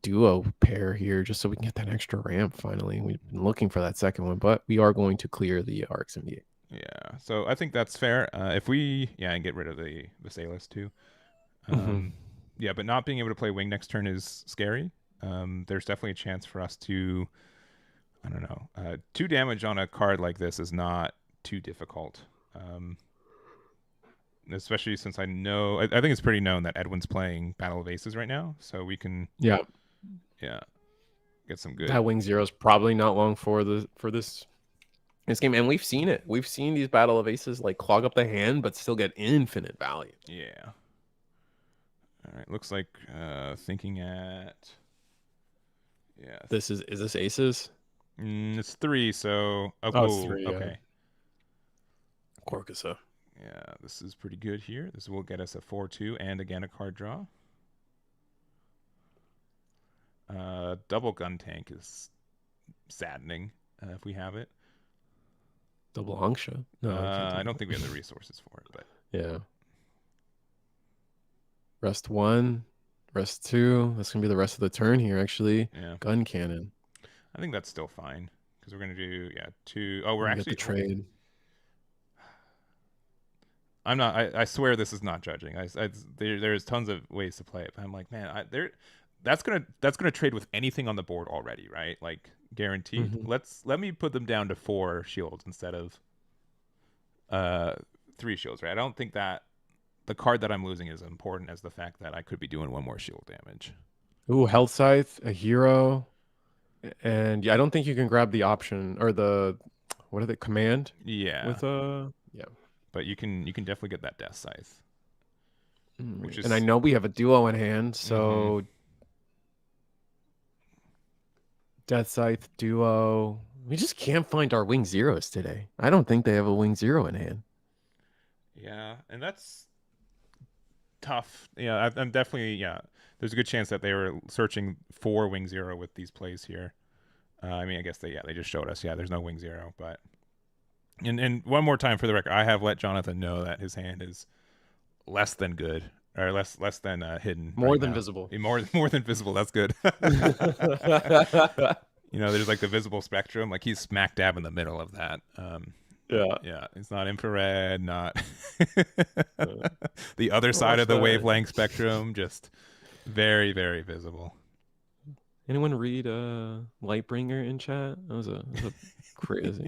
Duo pair here just so we can get that extra ramp finally. We've been looking for that second one, but we are going to clear the RX-78. Yeah, so I think that's fair. If we and get rid of the Salas too. Yeah, but not being able to play Wing next turn is scary. There's definitely a chance for us to, I don't know, 2 damage on a card like this is not too difficult. Especially since I know, I think it's pretty known that Edwin's playing Battle of Aces right now, so we can get some good. That Wing Zero is probably not long for this game, and we've seen it. We've seen these Battle of Aces like clog up the hand, but still get infinite value. Yeah. All right. Looks like thinking at. Yeah. Is this Aces? It's 3. So it's 3. Okay. Corcusa. Yeah, this is pretty good here. This will get us a 4/2 and again a card draw. Double gun tank is saddening if we have it. Double Angsha? No, I don't think we have the resources for it, but yeah. Rest 1, rest 2. That's gonna be the rest of the turn here. Actually, gun cannon. I think that's still fine because we're gonna do 2. Oh, we're actually the trade. I'm not. I swear this is not judging. There's tons of ways to play it, but I'm like, man, that's gonna trade with anything on the board already, right? Like guaranteed. Let me put them down to 4 shields instead of 3 shields, right? I don't think that the card that I'm losing is as important as the fact that I could be doing 1 more shield damage. Ooh, Health Scythe, a hero, and I don't think you can grab the option or the command. Yeah. With But you can definitely get that Death Scythe. And I know we have a Duo in hand, so Death Scythe, Duo. We just can't find our Wing Zeros today. I don't think they have a Wing Zero in hand. Yeah, and that's tough. Yeah, I'm definitely, there's a good chance that they were searching for Wing Zero with these plays here. I mean, I guess they just showed us, there's no Wing Zero, but... And one more time for the record, I have let Jonathan know that his hand is less than good, or less than hidden. More than visible. More than visible. That's good. There's like the visible spectrum. Like he's smack dab in the middle of that. Yeah. It's not infrared, not the other side of the wavelength spectrum. Just very, very visible. Anyone read Lightbringer in chat? That was a crazy.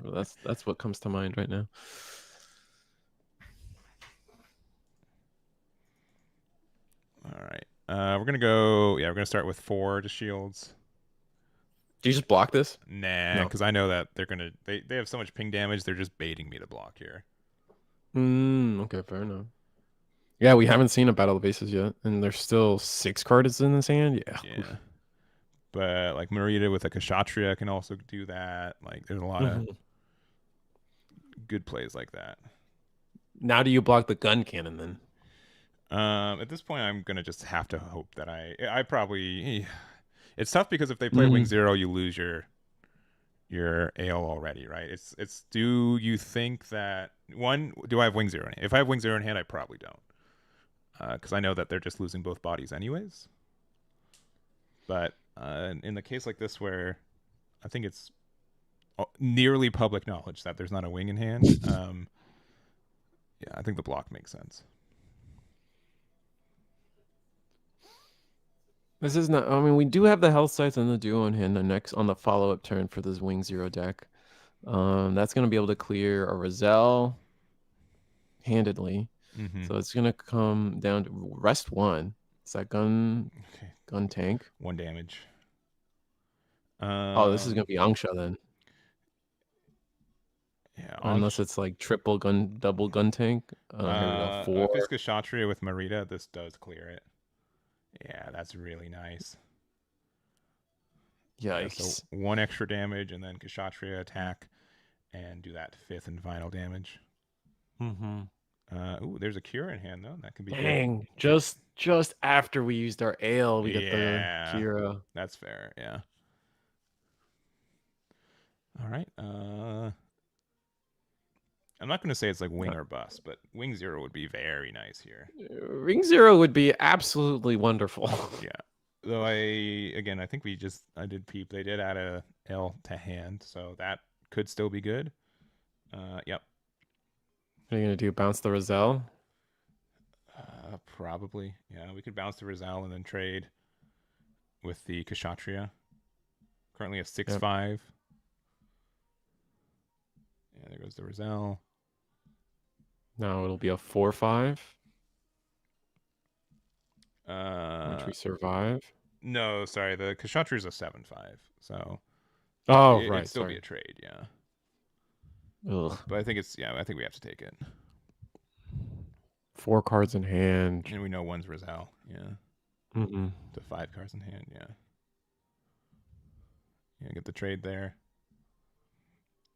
That's what comes to mind right now. All right. We're gonna go. Yeah, we're gonna start with 4 to shields. Do you just block this? Nah, because I know that they're gonna. They have so much ping damage. They're just baiting me to block here. Okay, fair enough. Yeah, we haven't seen a Battle of Aces yet, and there's still 6 cards in this hand. Yeah. But like Marita with a Kshatriya can also do that. Like there's a lot of good plays like that. Now do you block the gun cannon then? At this point, I'm gonna just have to hope that I probably, It's tough because if they play Wing Zero, you lose your ale already, right? It's. Do you think that do I have Wing Zero in hand? If I have Wing Zero in hand, I probably don't, because I know that they're just losing both bodies anyways. But in the case like this, where I think it's nearly public knowledge that there's not a wing in hand, yeah, I think the block makes sense. This is not. I mean, we do have the health sites and the duo in hand. The next on the follow-up turn for this Wing Zero deck, that's gonna be able to clear a Roselle handedly. So it's gonna come down to rest 1. It's that gun tank. 1 damage. Oh, this is gonna be Angsha then. Yeah, unless it's like triple gun, double gun tank. Here we go. 4. If it's Kshatriya with Marita, this does clear it. Yeah, that's really nice. Yikes. Yeah, so 1 extra damage and then Kshatriya attack and do that 5th and final damage. Ooh, there's a cure in hand though. That could be dang. Good. Just after we used our ale, we get the Kira. That's fair. Yeah. All right. I'm not going to say it's like wing or bust, but Wing Zero would be very nice here. Wing Zero would be absolutely wonderful. Yeah. Though I think I did peep. They did add a L to hand, so that could still be good. Yep. What are you going to do? Bounce the Roselle? Probably. Yeah, we could bounce the Roselle and then trade with the Kshatriya. Currently a 6/5. Yep. Yeah, there goes the Roselle. Now it'll be a 4/5. Which we survive. No, sorry. The Kshatriya is a 7/5. So. It'd still be a trade. Yeah. Ugh. But I think I think we have to take it. 4 cards in hand. And we know one's Roselle. Yeah. The 5 cards in hand. Yeah. Yeah, get the trade there.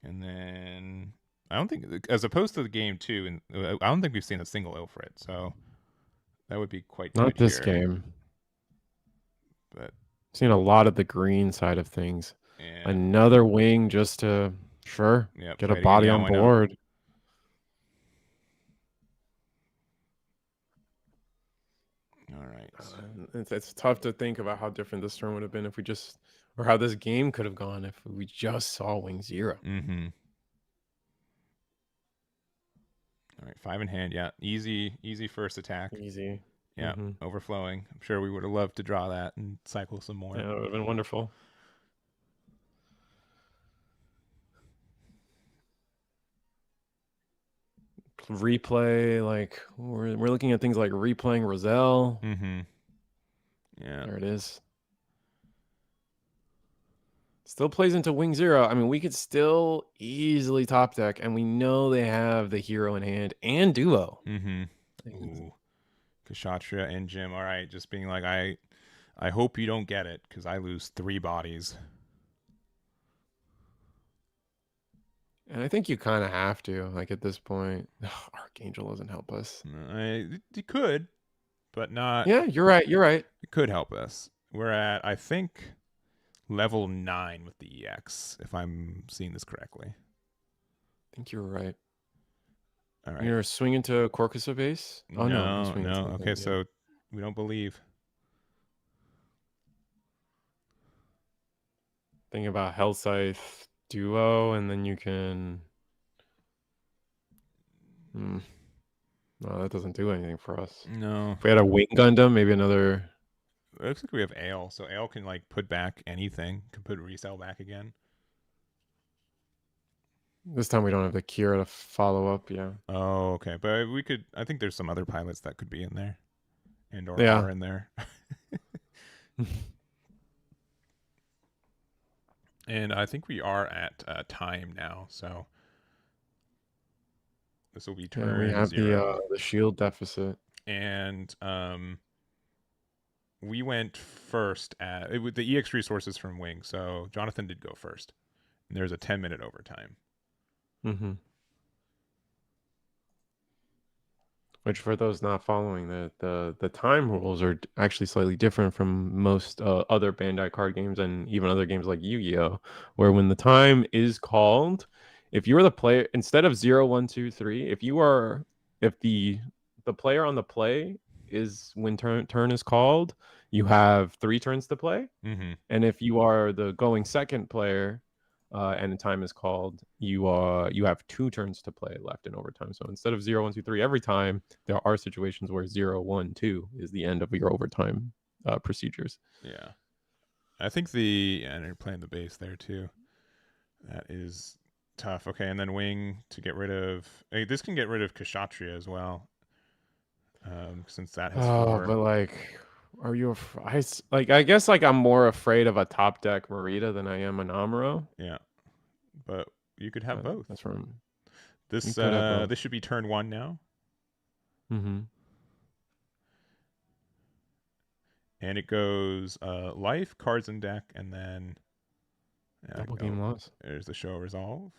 And then I don't think, as opposed to the game 2, and I don't think we've seen a single Ilfred, so that would be quite not good this here. game. But seen a lot of the green side of things. Yeah. Another wing just to get a body on board. All right. It's tough to think about how different this turn would have been if we just, or how this game could have gone if we just saw Wing Zero. All right, 5 in hand. Yeah, easy first attack. Easy. Yeah, overflowing. I'm sure we would have loved to draw that and cycle some more. Yeah, it would have been wonderful. Replay, like we're looking at things like replaying Roselle. Yeah, there it is. Still plays into Wing Zero. I mean, we could still easily top deck, and we know they have the hero in hand and duo. Ooh. Kshatriya and Jim. All right, just being like, I hope you don't get it because I lose 3 bodies. And I think you kind of have to, like at this point. Archangel doesn't help us. It could, but not. Yeah, you're right. It could help us. We're at, I think, level 9 with the EX, if I'm seeing this correctly. I think you're right. All right. You're swinging to Corcusa base? Oh, no. Okay, so we don't believe. Thinking about Hell Scythe duo, and then you can... No, that doesn't do anything for us. No. If we had a Wing Gundam, maybe another... It looks like we have Ale, so Ale can like put back anything. Can put Resell back again. This time we don't have the Kira to follow up, yeah. Oh, okay. But we could, I think there's some other pilots that could be in there. And or are in there. And I think we are at time now, so this will be turn we have 0. the shield deficit. And we went first with the EX resources from Wing, so Jonathan did go first. And there's a 10-minute overtime. Which, for those not following, the time rules are actually slightly different from most other Bandai card games and even other games like Yu-Gi-Oh, where when the time is called, if you're the player, instead of 0, 1, 2, 3, if the player on the play is when turn is called, you have 3 turns to play. Mm-hmm. And if you are the going second player, and the time is called, you have 2 turns to play left in overtime. So instead of 0, 1, 2, 3 every time, there are situations where 0, 1, 2 is the end of your overtime procedures. Yeah, I think and you're playing the base there too. That is tough. Okay, and then wing to get rid of. This can get rid of Kshatriya as well, since that has 4. But like, are you? I guess like I'm more afraid of a top deck Marita than I am an Amuro. Yeah, but you could have both. That's from this. This should be turn 1 now. Mm-hmm. And it goes life, cards in deck, and then double game loss. There's the show resolve.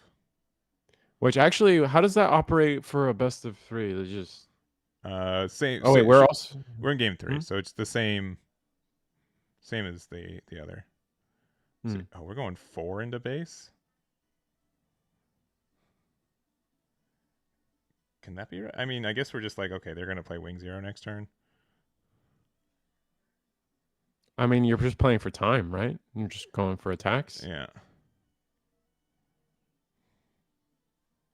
Which actually, how does that operate for a best of 3? They just same. Oh wait, we're in game 3, so it's the same as the other. So, we're going 4 into base. Can that be right? I mean, I guess we're just like, okay, they're gonna play wing 0 next turn. I mean, you're just playing for time, right? You're just going for attacks. Yeah.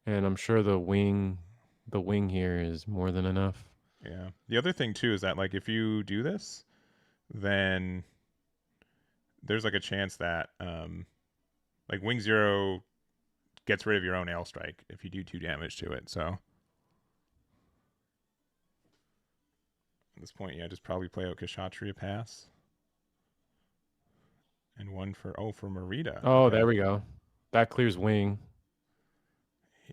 And I'm sure the wing here is more than enough. Yeah. The other thing too is that like if you do this, then there's like a chance that like wing 0 gets rid of your own L strike if you do 2 damage to it. So at this point, yeah, just probably play out Kshatriya pass. And 1 for Marita. Oh, okay. There we go. That clears wing.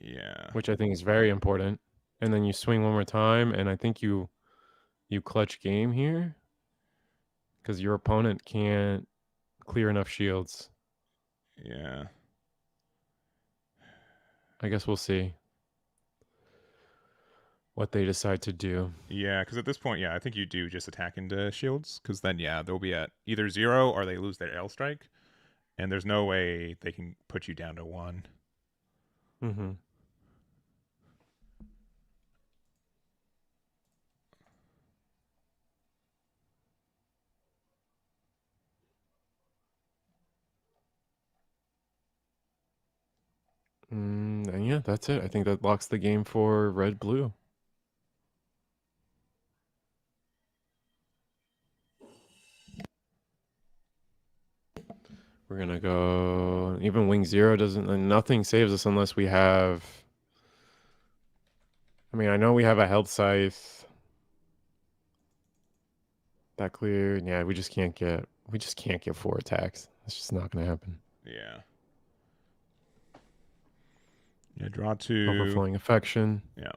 Yeah. Which I think is very important. And then you swing one more time, and I think you clutch game here. Because your opponent can't clear enough shields. Yeah. I guess we'll see what they decide to do. Yeah, because at this point, yeah, I think you do just attack into shields, because then, yeah, they'll be at either 0 or they lose their L strike, and there's no way they can put you down to 1. Mm-hmm. And yeah, that's it. I think that locks the game for red-blue. We're gonna go. Even wing 0 doesn't. Nothing saves us unless we have. I mean, I know we have a health scythe. That cleared. Yeah, we just can't get 4 attacks. That's just not gonna happen. Yeah. Yeah, draw 2. Overflowing affection. Yeah.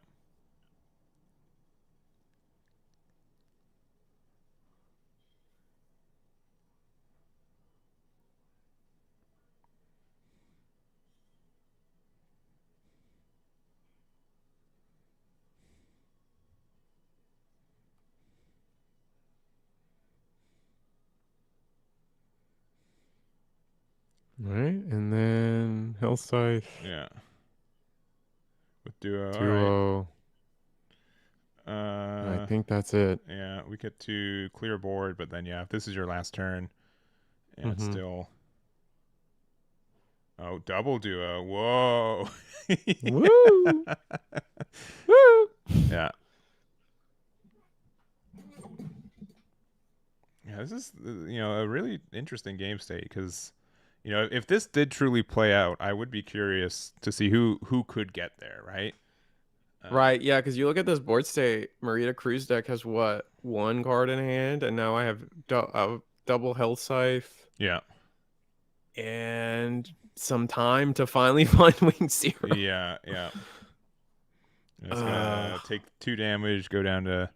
All right, and then health scythe. Yeah. With duo. Duo. All right. I think that's it. Yeah, we get to clear board, but then yeah, if this is your last turn, and it's still. Oh, double duo! Whoa! Woo! Woo! Yeah. Yeah, this is a really interesting game state because if this did truly play out, I would be curious to see who could get there, right? Right, yeah, because you look at this board state, Marita Cruz deck has what, 1 card in hand, and now I have double health scythe. Yeah. And some time to finally find wing 0. Yeah. It's gonna take 2 damage, go down to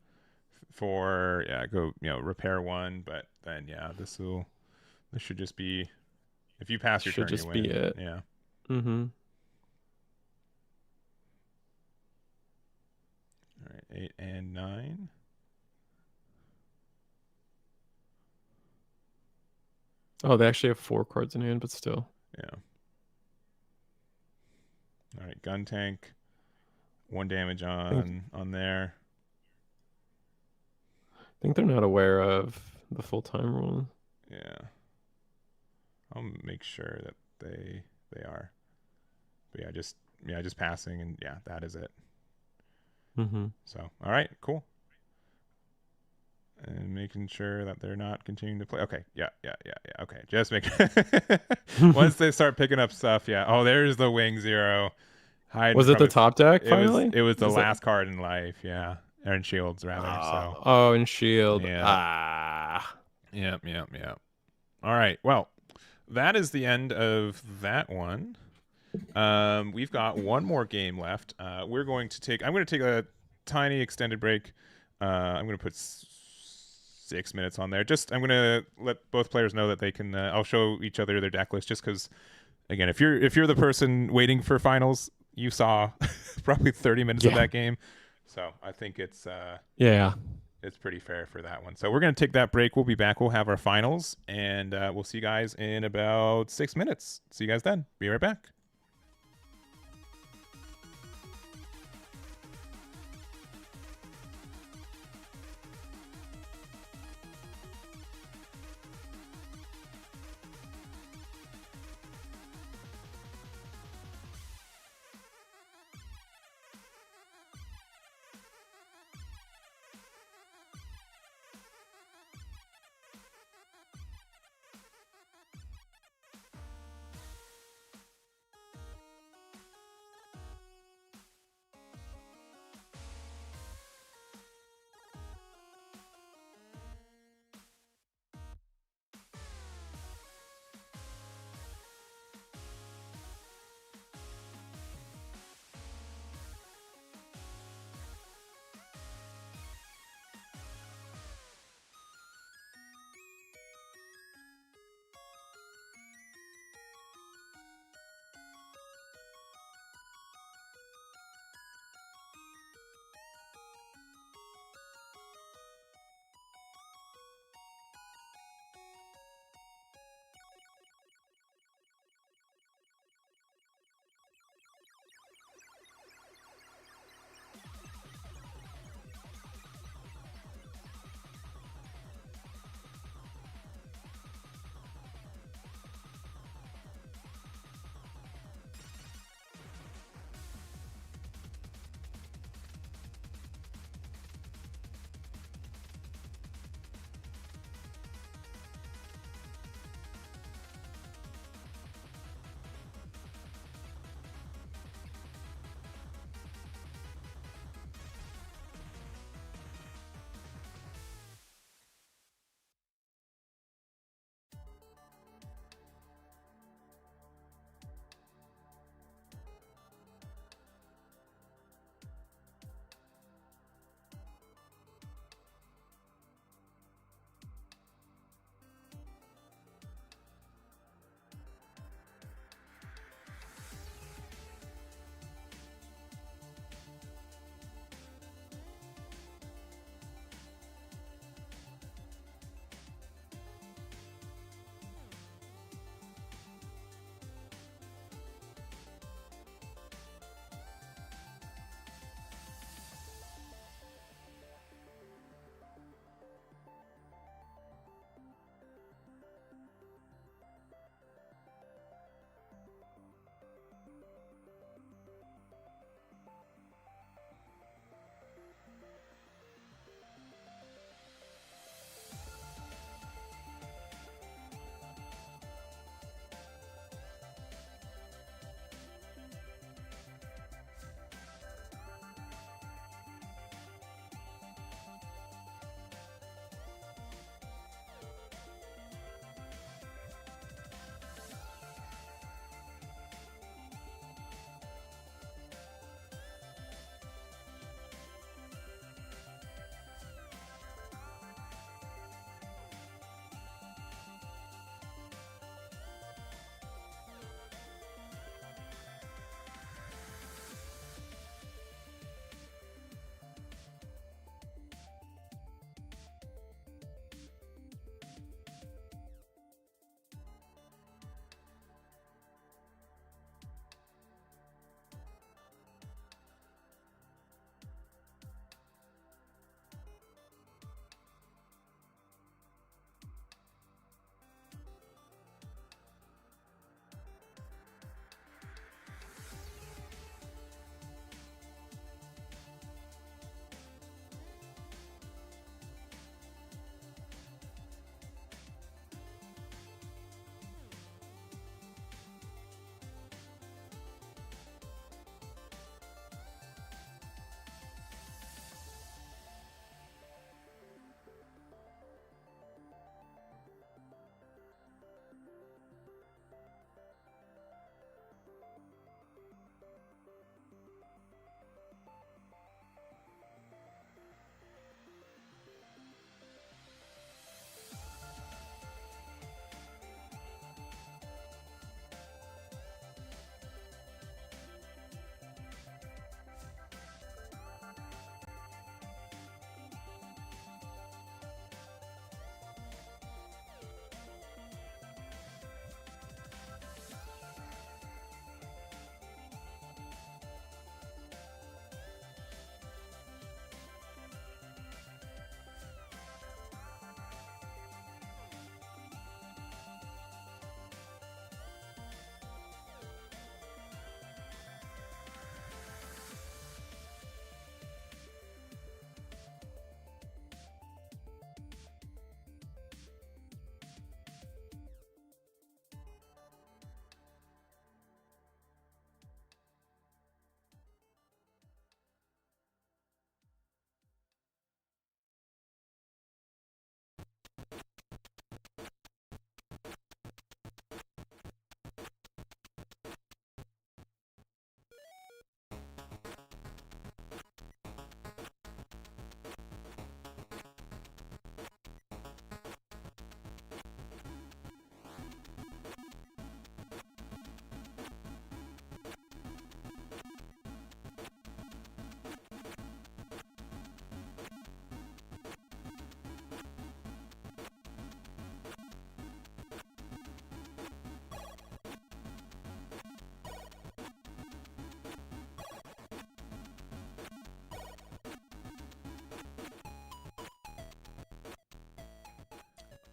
4. Yeah, go repair 1, but then yeah, this should just be, if you pass your turn, just you win. Be it. Yeah. Mm-hmm. All right, 8, and 9. Oh, they actually have 4 cards in hand, but still. Yeah. All right, gun tank. 1 damage on there. I think they're not aware of the full-time rule. Yeah. I'll make sure that they are. But yeah, just passing, and yeah, that is it. So, all right, cool. And making sure that they're not continuing to play. Okay, yeah. Okay, just make once they start picking up stuff, yeah. Oh, there's the Wing Zero. Was it the top deck finally? It was the last card in life, yeah. Or in Shields, rather. So. Oh, in Shield. Yeah. Yep. All right. Well, that is the end of that one. We've got one more game left. I'm going to take a tiny extended break. I'm going to put 6 minutes on there. I'm going to let both players know that they can. I'll show each other their deck list, just because, again, if you're the person waiting for finals, you saw probably 30 minutes of that game. So I think it's it's pretty fair for that one. So we're going to take that break. We'll be back. We'll have our finals, and we'll see you guys in about 6 minutes. See you guys then. Be right back.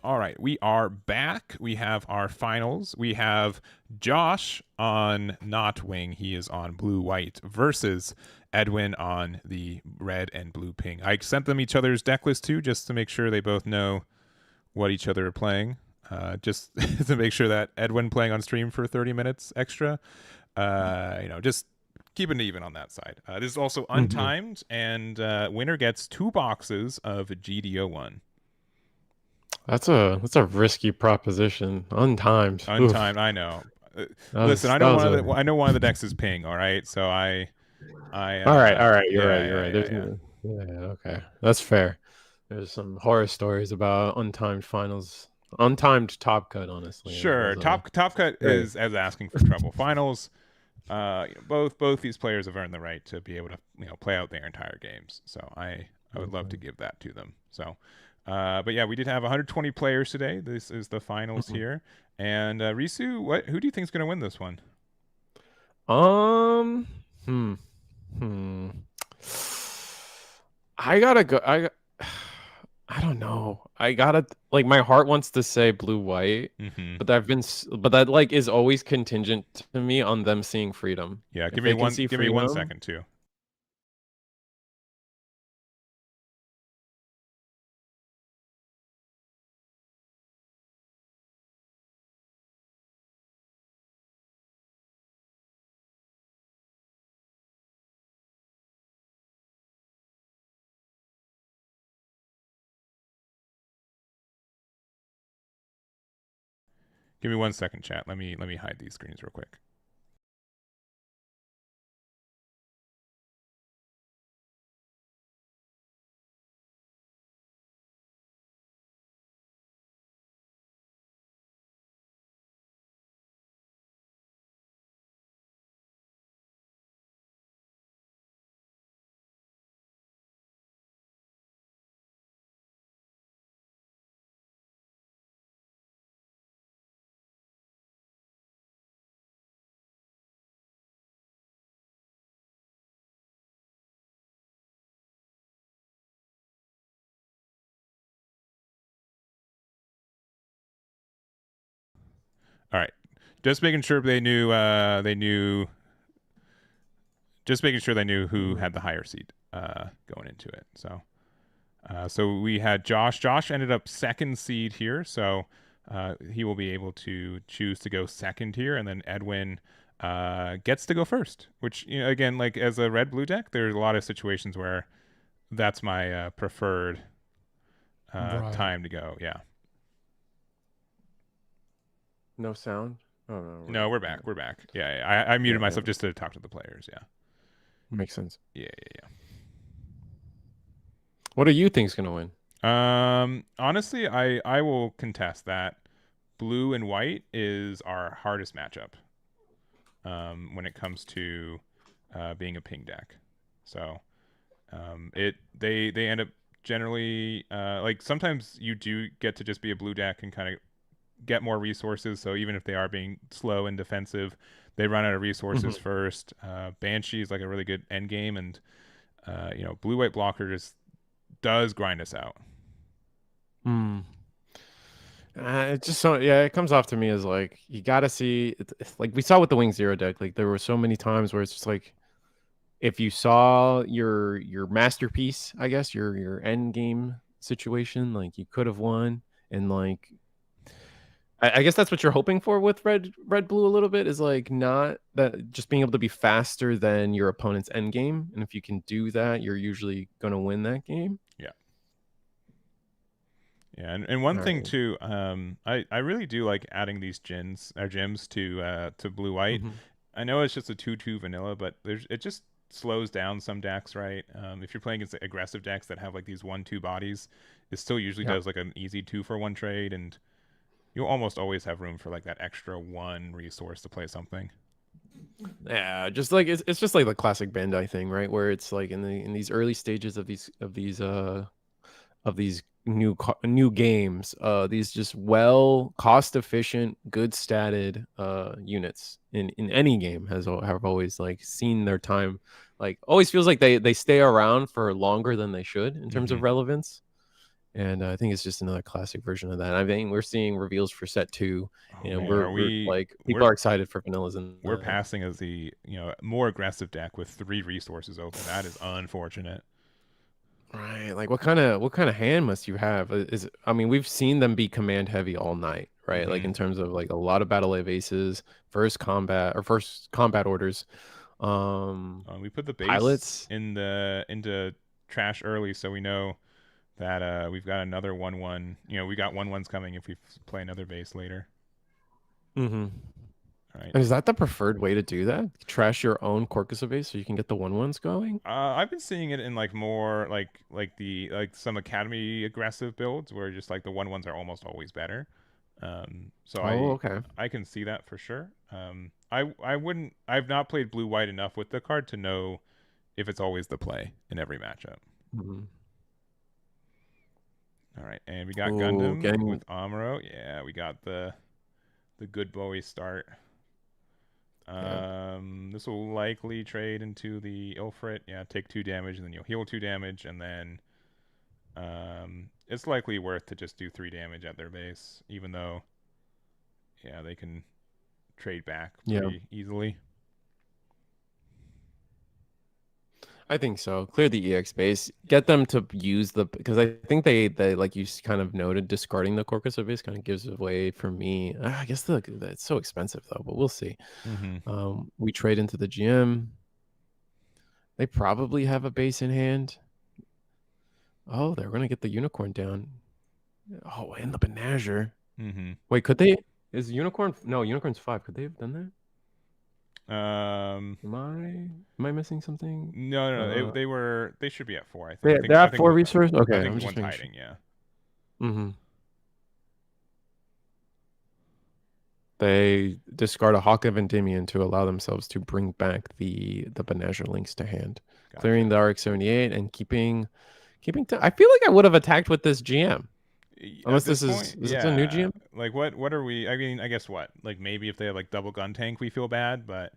All right, we are back. We have our finals. We have Josh on Not Wing. He is on Blue White versus Edwin on the red and blue ping. I sent them each other's deck list too, just to make sure they both know what each other are playing. Just to make sure that Edwin playing on stream for 30 minutes extra. Just keeping it even on that side. This is also untimed, and winner gets 2 boxes of GD01. That's a risky proposition. Untimed. Untimed. Oof. I know. Listen, I know one of the decks is ping. All right, so I. All right. You're right. Okay, that's fair. There's some horror stories about untimed finals, untimed top cut. Honestly, sure. Top cut is as asking for trouble. Finals. Both these players have earned the right to be able to play out their entire games. So I would love to give that to them. So. But yeah, we did have 120 players today. This is the finals here. And Risu, who do you think is going to win this one? I gotta go. I don't know. I gotta my heart wants to say blue white, but that is always contingent to me on them seeing freedom. Yeah, give me 1 second too. Give me 1 second, chat. Let me hide these screens real quick. All right, just making sure they knew. Just making sure they knew who had the higher seed going into it. So we had Josh. Josh ended up 2nd seed here, so he will be able to choose to go 2nd here, and then Edwin gets to go 1st. Which again, as a red blue deck, there's a lot of situations where that's my preferred time to go. Yeah. No sound? Oh no. No, we're back. We're back. Yeah. I muted myself just to talk to the players. Yeah. Makes sense. Yeah. What do you think's gonna win? Honestly, I will contest that. Blue and white is our hardest matchup. When it comes to being a ping deck. So they end up generally sometimes you do get to just be a blue deck and kind of get more resources. So even if they are being slow and defensive, they run out of resources first. Banshee is a really good end game, and blue white blocker just does grind us out. It just it comes off to me as you gotta see we saw with the Wing Zero deck. There were so many times where it's just if you saw your masterpiece, I guess your end game situation, you could have won, and I guess that's what you're hoping for with red blue a little bit, is not that just being able to be faster than your opponent's end game, and if you can do that, you're usually going to win that game. Yeah, and one thing too, I really do like adding these gems to blue white. I know it's just a 2/2 vanilla, but it just slows down some decks, right? If you're playing against aggressive decks that have these 1/2 bodies, it still usually does an easy 2-for-1 trade, and you'll almost always have room for that extra 1 resource to play something. Yeah, just it's just the classic Bandai thing, right? Where it's in these early stages of these new games, these just cost efficient, good statted units in any game have always seen their time. Always feels like they stay around for longer than they should in terms of relevance. And I think it's just another classic version of that. I mean, we're seeing reveals for set 2, and we're like, people are excited for vanillas. We're passing as the more aggressive deck with 3 resources open. That is unfortunate. Right. Like, what kind of hand must you have? I mean, we've seen them be command heavy all night, right? Mm-hmm. Like, in terms of like a lot of battle wave aces, first combat orders. We put the base pilots into trash early, so we know that we've got another 1/1. We got 1/1s coming if we play another base later. Mm-hmm. Right. And is that the preferred way to do that? Trash your own Corcus base so you can get the 1/1s going? I've been seeing it in like more like some academy aggressive builds where just like the 1/1s are almost always better. Okay. I can see that for sure. I've not played blue white enough with the card to know if it's always the play in every matchup. Mm-hmm. All right, and we got Gundam with Amuro. Yeah, we got the good boy start. This will likely trade into the Ilfrit. Yeah, take 2 damage, and then you'll heal 2 damage, and then it's likely worth to just do 3 damage at their base, even though they can trade back pretty easily. I think so. Clear the EX base. Get them to use because I think they like you kind of noted, discarding the Corcus base kind of gives away for me. I guess it's so expensive though, but we'll see. Mm-hmm. We trade into the GM. They probably have a base in hand. Oh, they're gonna get the unicorn down. Oh, and the Benager. Mm-hmm. Wait, could they? Is unicorn? No, unicorn's 5. Could they have done that? Am I missing something? No. They should be at 4. I think they're at 4 resources. Okay, I think I'm just one's hiding. Sure. Yeah. Mm-hmm. They discard a Hawk of Endymion to allow themselves to bring back the Benager links to hand, clearing the RX-78 and keeping. I feel like I would have attacked with this GM. Unless this is this a new GM? Like what are we? I mean, I guess what? Like maybe if they have like double gun tank, we feel bad, but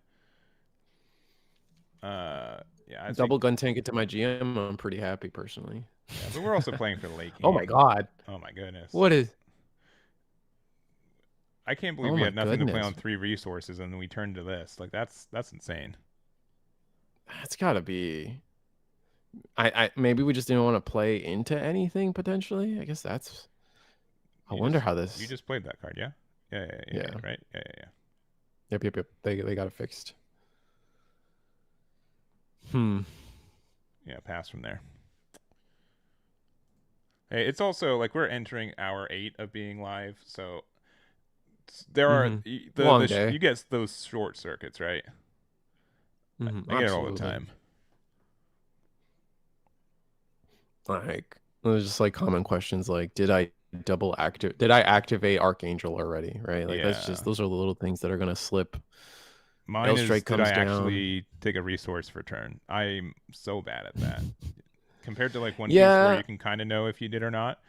double gun tank into my GM. I'm pretty happy personally. Yeah, but we're also playing for the late game. Oh my god! Oh my goodness! What is? I can't believe we had nothing to play on 3 resources and then we turned to this. Like that's insane. That's gotta be. I maybe we just didn't want to play into anything potentially. I guess that's. I wonder how this. You just played that card, yeah? Yeah. Right? Yeah. Yep. They got it fixed. Yeah, pass from there. Hey, it's also like we're entering hour 8 of being live, so there are long day. You get those short circuits, right? I get it all the time. Like there's just like common questions like, did I activate Archangel already? Right? Like that's just those are the little things that are gonna slip. Mine is, did I actually take a resource for turn? I'm so bad at that. Compared to like One Piece where you can kind of know if you did or not.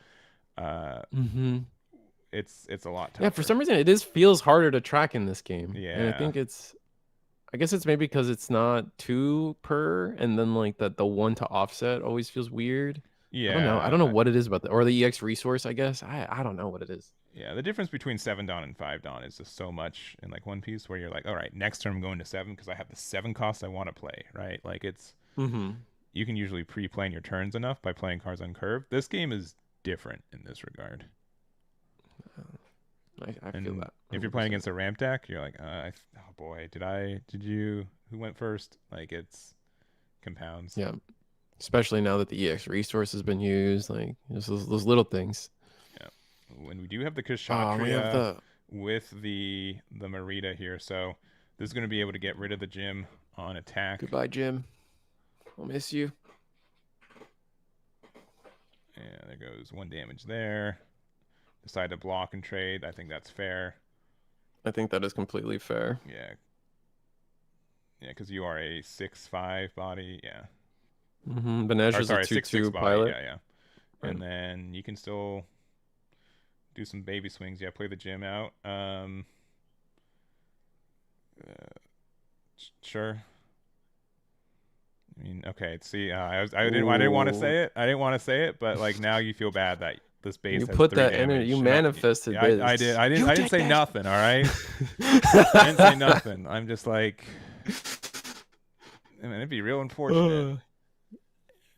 It's a lot tougher. Yeah, for some reason it feels harder to track in this game. Yeah. And I guess it's maybe because it's not 2 per, and then like the 1 to offset always feels weird. Yeah. I don't know what it is about or the EX resource, I guess. I don't know what it is. Yeah, the difference between 7 Dawn and 5 Dawn is just so much in like One Piece where you're like, all right, next turn I'm going to 7 because I have the 7 cost I want to play, right? Like it's you can usually pre-plan your turns enough by playing cards on curve. This game is different in this regard. I feel that. 100%. If you're playing against a ramp deck, you're like, oh boy, who went first? Like it's compounds. Yeah. Especially now that the EX resource has been used, like just those little things. Yeah. When we do have the Kshatriya with the Marita here, so this is going to be able to get rid of the Jim on attack. Goodbye, Jim. I'll miss you. Yeah, there goes 1 damage there. Decide to block and trade. I think that's fair. I think that is completely fair. Yeah. Yeah, because you are a 6/5 body. Yeah. Benager's a 2/2 pilot. Yeah. Right. And then you can still do some baby swings. Yeah, play the Jim out. Sure. I mean, okay. See, I didn't want to say it. I didn't want to say it, but like now you feel bad that this base You has put 3 that damage. energy. You manifested this. I did. I didn't say that. nothing. All right. I didn't say nothing. I'm just like, I mean, it'd be real unfortunate.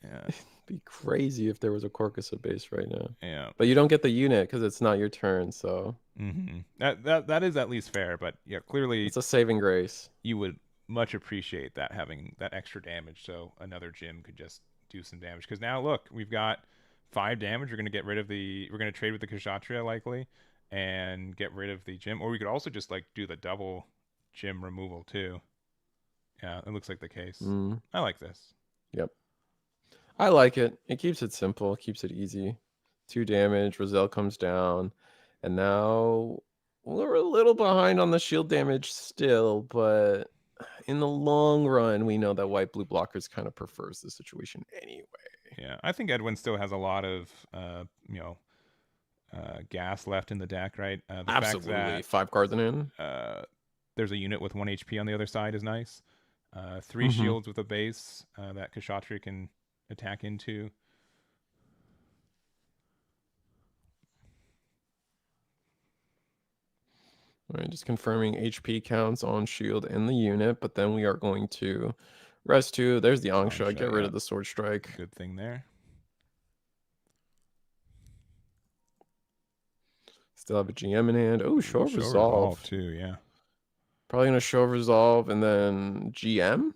Yeah. It'd be crazy if there was a Corcusa base right now. Yeah. But you don't get the unit because it's not your turn. So that is at least fair. But yeah, clearly it's a saving grace. You would much appreciate that, having that extra damage, so another gym could just do some damage. Because now look, we've got 5 damage. We're gonna get rid of the. We're gonna trade with the Kshatriya likely, and get rid of the gym. Or we could also just like do the double gym removal too. Yeah, it looks like the case. I like this. Yep. I like it. It keeps it simple, keeps it easy. 2 damage, Roselle comes down, and now we're a little behind on the shield damage still, but in the long run, we know that white-blue blockers kind of prefers the situation anyway. Yeah, I think Edwin still has a lot of, gas left in the deck, right? The Absolutely. Fact that, 5 cards in. There's a unit with 1 HP on the other side is nice. 3 shields with a base that Kshatriya can attack into. All right, just confirming HP counts on shield and the unit, but then we are going to rest 2. There's the Angsha. Get rid of the Sword Strike. Good thing there. Still have a GM in hand. Oh, show of Resolve too, yeah. Probably going to show of Resolve and then GM.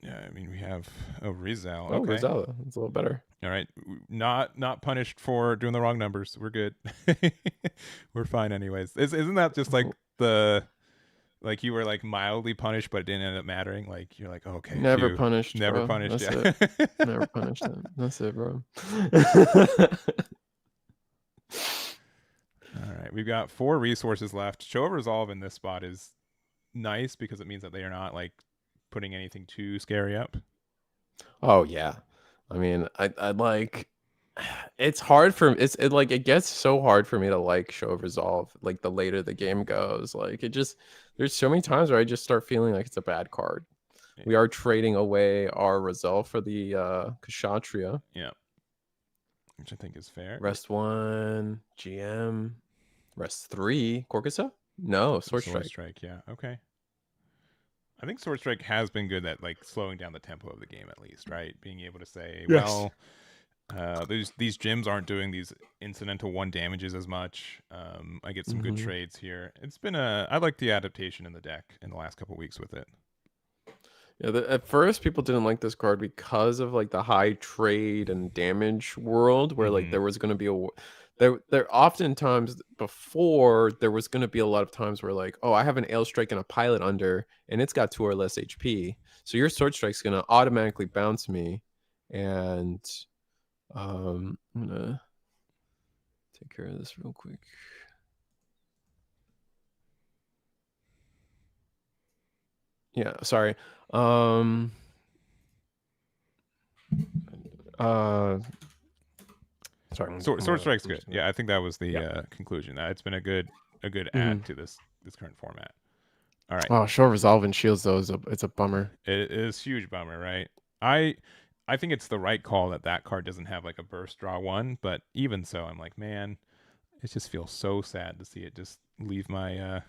Yeah, I mean, we have Rizal. Oh, Rizal. It's a little better. All right. Not punished for doing the wrong numbers. We're good. We're fine anyways. Isn't that just like like you were like mildly punished, but it didn't end up mattering? Like you're like, oh, okay. Never punished. Never bro. punished. That's it. Never punished them. That's it, bro. All right. We've got 4 resources left. Show of Resolve in this spot is nice because it means that they are not like putting anything too scary up. Oh yeah, I mean, I like. It's hard for it gets so hard for me to like Show of Resolve. Like the later the game goes, like there's so many times where I just start feeling like it's a bad card. Yeah. We are trading away our Resolve for the Kshatriya. Yeah, which I think is fair. Rest 1 GM, rest 3 Corcusa. No, Sword Strike. Yeah, okay. I think Sword Strike has been good at like slowing down the tempo of the game, at least, right? Being able to say, well, these gyms aren't doing these incidental 1 damages as much. I get some good trades here. It's been I like the adaptation in the deck in the last couple weeks with it. Yeah, at first people didn't like this card because of like the high trade and damage world, where like there was going to be there oftentimes before there was going to be a lot of times where like, oh, I have an Ale Strike and a Pilot under, and it's got 2 or less HP, so your Sword Strike's going to automatically bounce me, and I'm gonna take care of this real quick. Yeah, sorry. Sorry. Sword Strike's good. Yeah, I think that was the conclusion. It's been a good add to this current format. All right. Oh, Show of Resolve and Shields though it's a bummer. It is a huge bummer, right? I think it's the right call that card doesn't have like a burst draw 1, but even so, I'm like, man, it just feels so sad to see it just leave my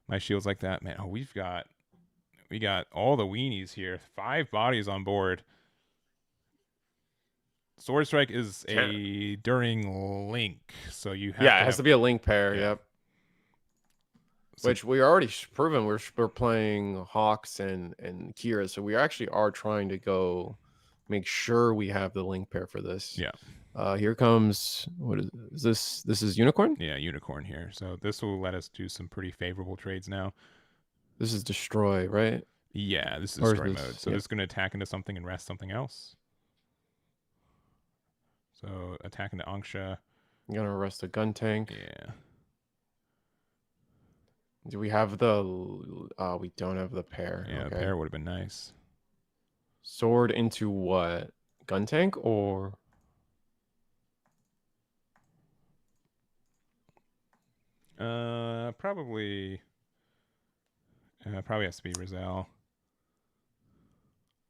my shields like that, man. Oh, we got all the weenies here. 5 bodies on board. Sword Strike is a during link, so you have it has to be a link pair. Yeah. Yep. So, which we already proven we're playing Hawks and Kira, so we actually are trying to go make sure we have the link pair for this. Yeah. Here comes what is this? This is Unicorn. Yeah, Unicorn here. So this will let us do some pretty favorable trades now. This is Destroy, right? Yeah, this is Destroy mode. So this is going to attack into something and rest something else. So attack into Angsha. I'm gonna arrest a gun tank. Yeah. Do we have the? We don't have the pair. Yeah, the pair would have been nice. Sword into what? Gun tank or? Probably. Probably has to be Rizal.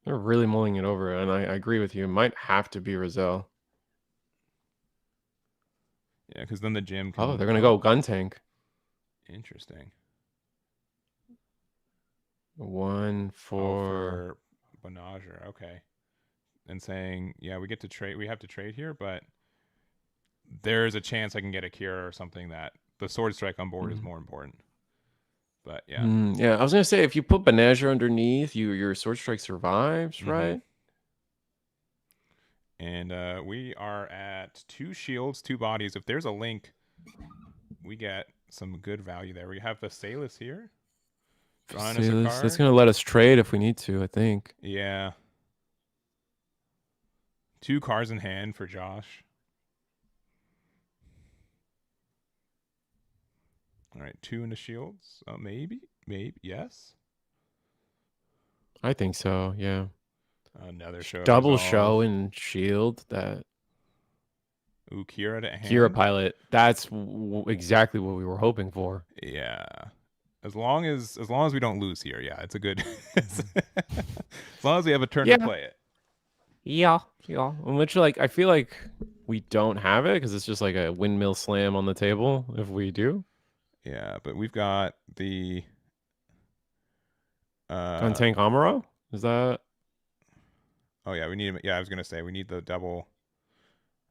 They're really mulling it over, and I agree with you. It might have to be Rizal. Yeah, because then the gym can... Oh, they're going to go gun tank. Interesting. 1 for Bonager. Okay. And saying, yeah, we get to trade. We have to trade here, but there's a chance I can get a cure or something that the sword strike on board is more important. But yeah. Yeah, I was going to say, if you put Bonager underneath, your sword strike survives, right? And we are at 2 shields, 2 bodies. If there's a link, we get some good value there. We have the Salus here. Drawing us a card. That's going to let us trade if we need to, I think. Yeah. 2 cards in hand for Josh. All right, 2 into shields. Maybe, yes. I think so. Yeah. Another show. Double show and shield. That. Ooh, Kira to hand. Kira pilot. That's exactly what we were hoping for. Yeah. As long as we don't lose here, yeah, it's a good. As long as we have a turn to play it. Yeah. Which, like, I feel like we don't have it because it's just like a windmill slam on the table. If we do. Yeah, but we've got the. Gun tank Amuro? Is that? Oh yeah, we need. Yeah, I was gonna say we need the double.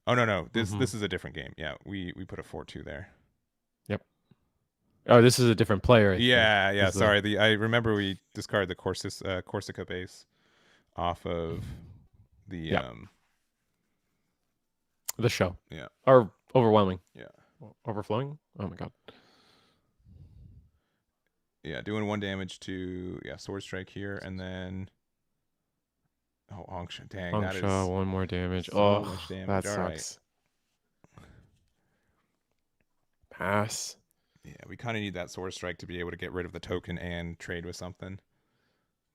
Oh no, this is a different game. Yeah, we put a 4-2 there. Yep. Oh, this is a different player. Yeah. Sorry, I remember we discarded the Corsica base off of the the show. Yeah. Or overwhelming. Yeah. Overflowing. Oh my god. Yeah, doing 1 damage to sword strike here, and then Angsha. Dang, that is 1 more damage. So much damage. That sucks. Right. Pass. Yeah, we kind of need that sword strike to be able to get rid of the token and trade with something.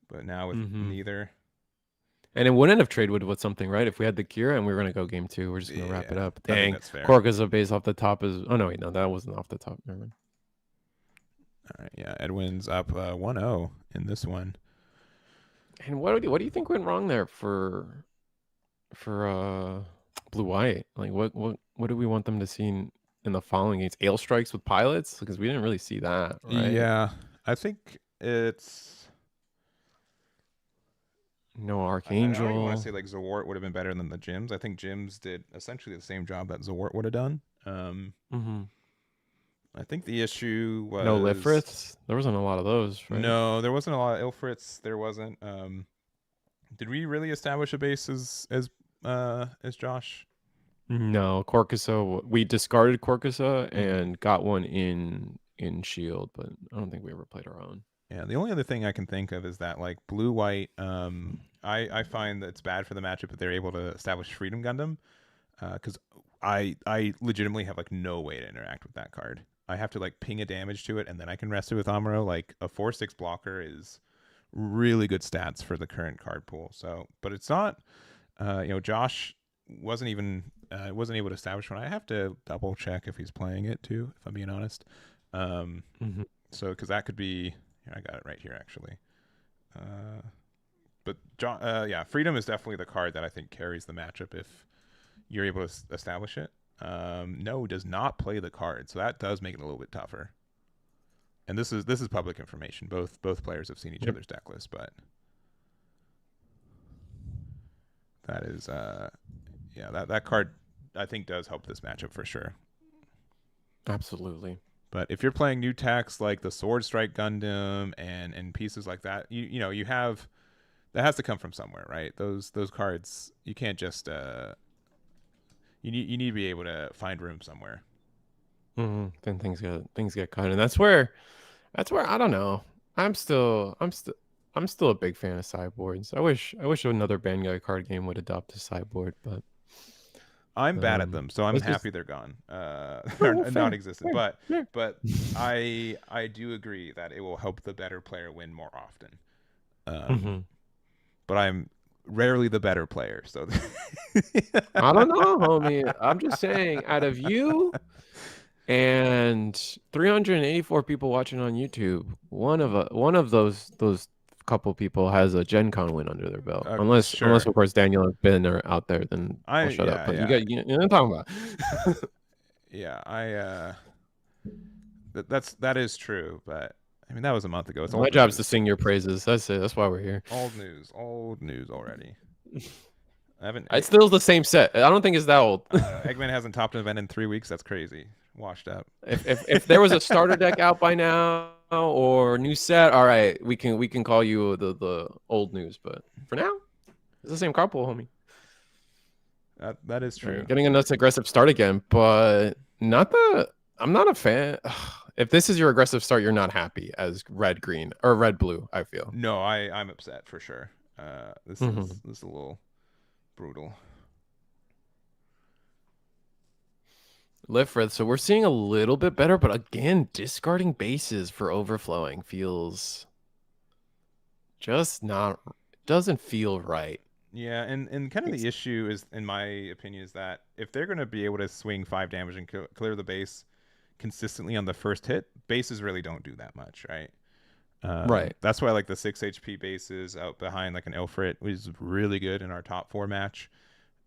But now with neither. And it wouldn't have traded with something, right? If we had the Kira and we were going to go game 2, we're just going to wrap it up. Dang. That's fair. Korka's base off the top is... Oh, no, wait. No, that wasn't off the top. Never mind. All right, yeah. Edwin's up 1-0 in this one. And what do you think went wrong there for Blue White? Like, what do we want them to see in the following games? Ale strikes with pilots? Because we didn't really see that, right? Yeah, I think it's... No Archangel. I don't want to say like Zawart would have been better than the Gyms. I think Gyms did essentially the same job that Zawart would have done. I think the issue was... No Lifriths? There wasn't a lot of those, right? No, there wasn't a lot of Ilfrits. There wasn't. Did we really establish a base as Josh? No, Korkusa. We discarded Korkusa and got one in Shield, but I don't think we ever played our own. Yeah, the only other thing I can think of is that like Blue-White, I find that it's bad for the matchup if they're able to establish Freedom Gundam, because I legitimately have like no way to interact with that card. I have to like ping a damage to it and then I can rest it with Amuro. Like a 4/6 blocker is really good stats for the current card pool. So, but it's not, Josh wasn't able to establish one. I have to double check if he's playing it too, if I'm being honest. So, because that could be, I got it right here actually. But Freedom is definitely the card that I think carries the matchup if you're able to establish it. No, does not play the card, so that does make it a little bit tougher. And this is public information. Both players have seen each other's deck list, but that is that card I think does help this matchup for sure. Absolutely. But if you're playing new techs like the Sword Strike Gundam and pieces like that, you have that has to come from somewhere, right? Those cards you can't just you need to be able to find room somewhere. Then things get cut, and that's where I don't know. I'm still a big fan of sideboards. I wish another Bangai card game would adopt a sideboard, but I'm bad at them, so I'm happy they're gone. They're non-existent. But I do agree that it will help the better player win more often. But I'm rarely the better player, so I don't know, homie. I'm just saying, out of you And 384 people watching on YouTube. One of those couple people has a Gen Con win under their belt. Unless of course Daniel and Ben are out there, then I'll shut up. But you know what I'm talking about. Yeah, that is true, but I mean that was a month ago. It's my job's to sing your praises. That's it. That's why we're here. Old news already. It's still the same set. I don't think it's that old. Eggman hasn't topped an event in 3 weeks. That's crazy. Washed up. If there was a starter deck out by now or new set, all right, we can call you the old news. But for now, it's the same carpool, homie. That is true. Getting a nuts aggressive start again, but I'm not a fan. If this is your aggressive start, you're not happy as red green or red blue. I feel. No, I'm upset for sure. This is a little brutal. Lifrith, so we're seeing a little bit better, but again, discarding bases for overflowing feels just doesn't feel right. Yeah, and kind of the issue is, in my opinion, is that if they're going to be able to swing 5 damage and clear the base consistently on the first hit, bases really don't do that much, right? Right. That's why like the 6 HP bases out behind like an Ilfrit was really good in our top 4 match.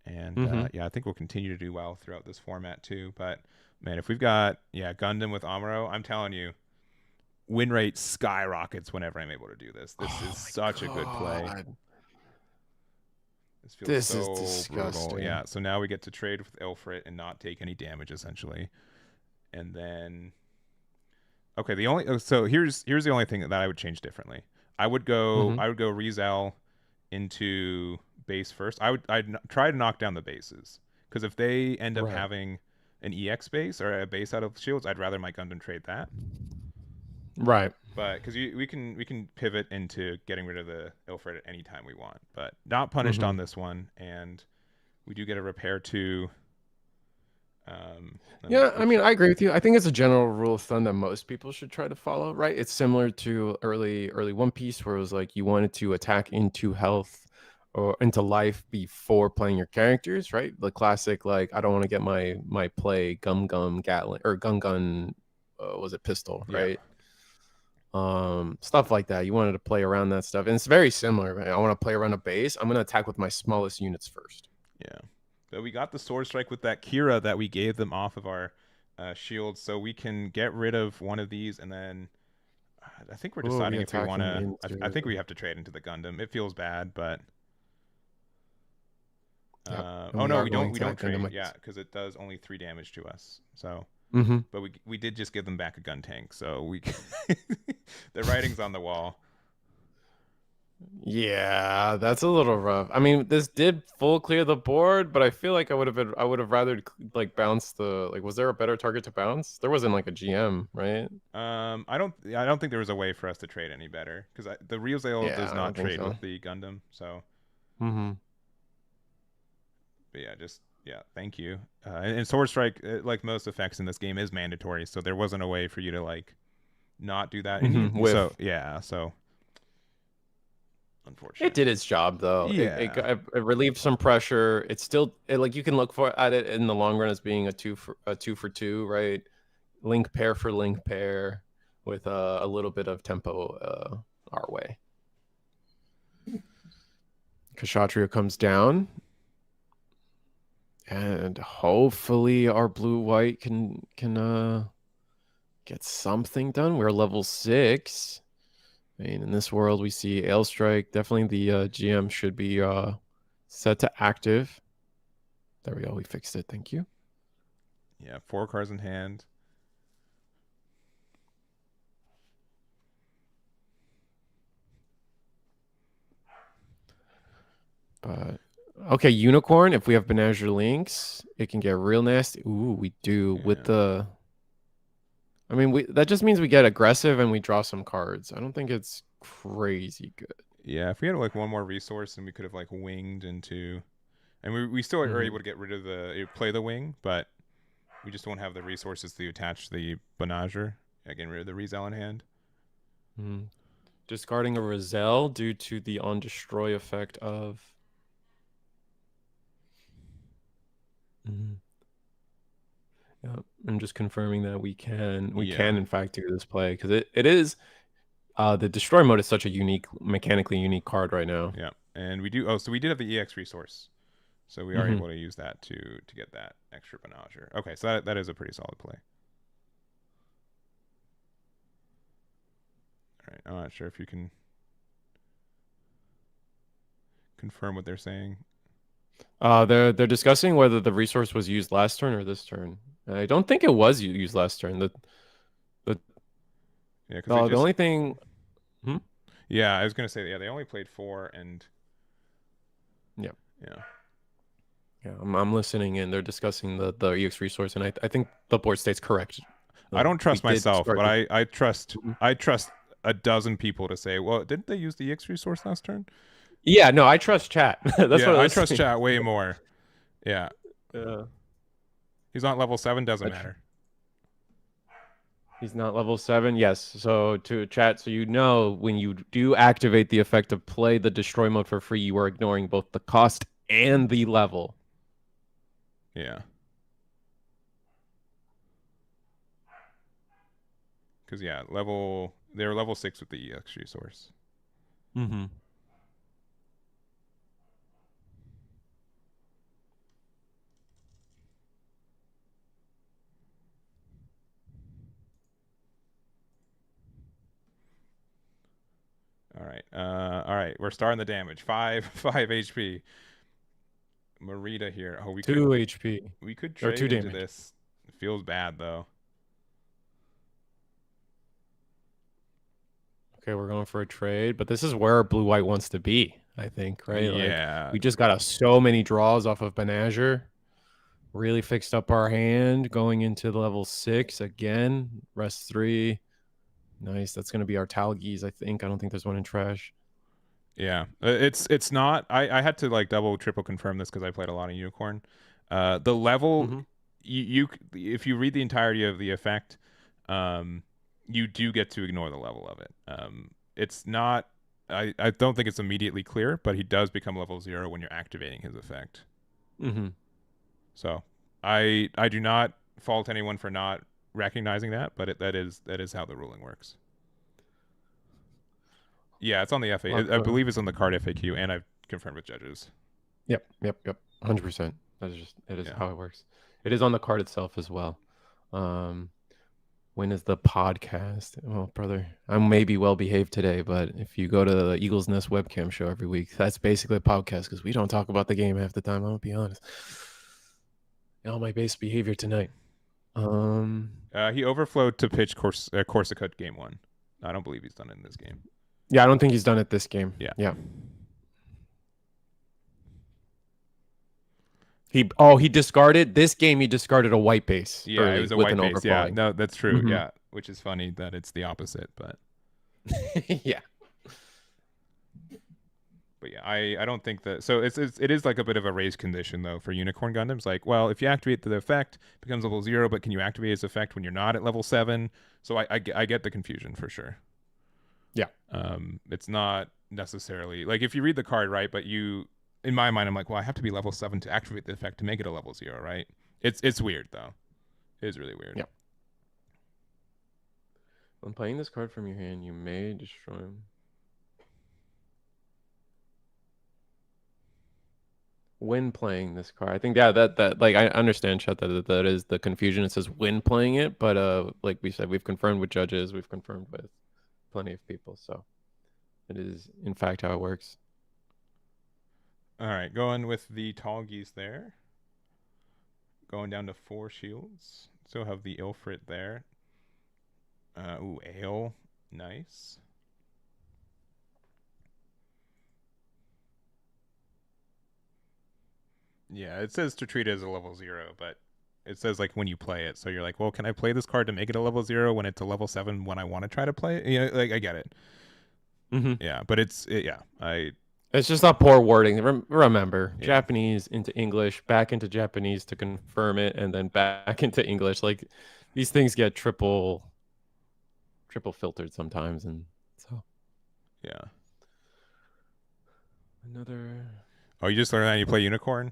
And yeah, I think we'll continue to do well throughout this format too. But man, if we've got Gundam with Amuro, I'm telling you, win rate skyrockets whenever I'm able to do this. This is such a good play. This feels so is disgusting. Brutal. Yeah. So now we get to trade with Ilfrit and not take any damage essentially. And then okay, so here's the only thing that I would change differently. I would go Rizel into base first. I'd try to knock down the bases, because if they end up having an EX base or a base out of shields, I'd rather my Gundam trade that. Right. But because we can pivot into getting rid of the Ilfrit at any time we want, but not punished on this one, and we do get a repair too. Yeah, I mean, I agree with you. I think it's a general rule of thumb that most people should try to follow, right? It's similar to early One Piece, where it was like you wanted to attack into health or into life before playing your characters, right? The classic, like, I don't want to get my play Gum Gatling or Gun was it pistol, right? Stuff like that. You wanted to play around that stuff, and it's very similar. Right? I want to play around a base. I'm gonna attack with my smallest units first. Yeah. So we got the sword strike with that Kira that we gave them off of our shields, so we can get rid of one of these, and then I think we're deciding if we want to. I think we have to trade into the Gundam. It feels bad, but oh no, we don't trade. Yeah, because it does only 3 damage to us. So, but we did just give them back a gun tank, so we the writing's on the wall. Yeah, that's a little rough. I mean, this did full clear the board, but I feel like I would have rather like bounced the was there a better target to bounce? There wasn't like a GM, right? I don't think there was a way for us to trade any better, because the Rizel does not trade with the Gundam, so. But yeah, thank you. And Sword Strike, like most effects in this game, is mandatory, so there wasn't a way for you to like not do that. So unfortunately, it did its job though. Yeah, it relieved some pressure. It's still like you can look at it in the long run as being a two for two, right? Link pair for link pair with a little bit of tempo our way. Kshatriya comes down. And hopefully our blue-white can get something done. We're level 6. I mean, in this world, we see Ailstrike. Definitely the GM should be set to active. There we go. We fixed it. Thank you. Yeah, 4 cards in hand. But okay, Unicorn. If we have Benager links, it can get real nasty. Ooh, we do with the. I mean, that just means we get aggressive and we draw some cards. I don't think it's crazy good. Yeah, if we had like one more resource, and we could have like winged into, and we still are able to get rid of play the wing, but we just won't have the resources to attach the Benager. Getting rid of the Rizel in hand. Discarding a Rizel due to the on destroy effect of. Yeah, and just confirming that we can in fact do this play, because it is the destroy mode is such a unique, mechanically unique card right now. Yeah, and we do. Oh, so we did have the EX resource, so we are able to use that to get that extra Menager. Okay, so that is a pretty solid play. All right, I'm not sure if you can confirm what they're saying. They're discussing whether the resource was used last turn or this turn. I don't think it was used last turn. Yeah, the only thing. Yeah, I was gonna say, yeah, they only played 4 and. Yeah. Yeah. Yeah, I'm listening, and they're discussing the EX resource, and I think the board state's correct. I don't trust myself, but I trust a dozen people to say, well, didn't they use the EX resource last turn? Yeah, no, I trust chat. That's what I trust chat way more. Yeah. He's not level 7, doesn't matter. He's not level 7, yes. So to chat, so you know when you do activate the effect of play the destroy mode for free, you are ignoring both the cost and the level. Yeah. Because they're level 6 with the EX resource. Mm-hmm. All right. We're starting the damage. 5 HP. Marita here. Oh, 2 HP. We could trade 2 into damage. this. It feels bad though. Okay, we're going for a trade, but this is where blue-white wants to be, I think, right? Yeah. Like, we just got so many draws off of Menager. Really fixed up our hand going into level 6 again. Rest 3. Nice. That's going to be our Talgies, I think. I don't think there's one in trash. Yeah, it's not. I had to like double, triple confirm this because I played a lot of Unicorn. The level, you if you read the entirety of the effect, you do get to ignore the level of it. It's not. I don't think it's immediately clear, but he does become level 0 when you're activating his effect. So I do not fault anyone for not recognizing that, but that is how the ruling works. Yeah, it's on the FAQ. I believe it's on the card FAQ, and I've confirmed with judges. Yep. 100%. It is how it works. It is on the card itself as well. When is the podcast? Well, brother, I'm maybe well behaved today, but if you go to the Eagles Nest webcam show every week, that's basically a podcast because we don't talk about the game half the time. I'm gonna be honest. All my base behavior tonight. He overflowed to pitch Corsica game 1. I don't believe he's done it in this game. Yeah, I don't think he's done it this game. Yeah. He discarded this game. He discarded a white base. Yeah, it was a white base. Yeah, no, that's true. Yeah, which is funny that it's the opposite, but yeah. But yeah, I don't think that. So it is like a bit of a raised condition though for Unicorn Gundams. Like, well, if you activate the effect, it becomes level 0, but can you activate its effect when you're not at level 7? So I get the confusion for sure. Yeah. It's not necessarily like if you read the card right, but you, in my mind, I'm like, well, I have to be level 7 to activate the effect to make it a level 0, right? It's weird though. It is really weird. Yeah. When playing this card from your hand, you may destroy him. When playing this card, I think that like I understand, Chet, that is the confusion. It says when playing it, but like we said, we've confirmed with judges, we've confirmed with plenty of people, so it is in fact how it works. All right, going with the Talgies there. Going down to 4 shields. Still have the Ilfrit there. Ooh, Ale. Nice. Yeah, it says to treat it as a level 0, but it says like when you play it. So you're like, well, can I play this card to make it a level 0 when it's a level 7 when I want to try to play it? You know, like I get it. Yeah, but it's just not poor wording. Remember, Japanese into English, back into Japanese to confirm it, and then back into English. Like these things get triple filtered sometimes, and so yeah. Another. Oh, you just learned that you play Unicorn?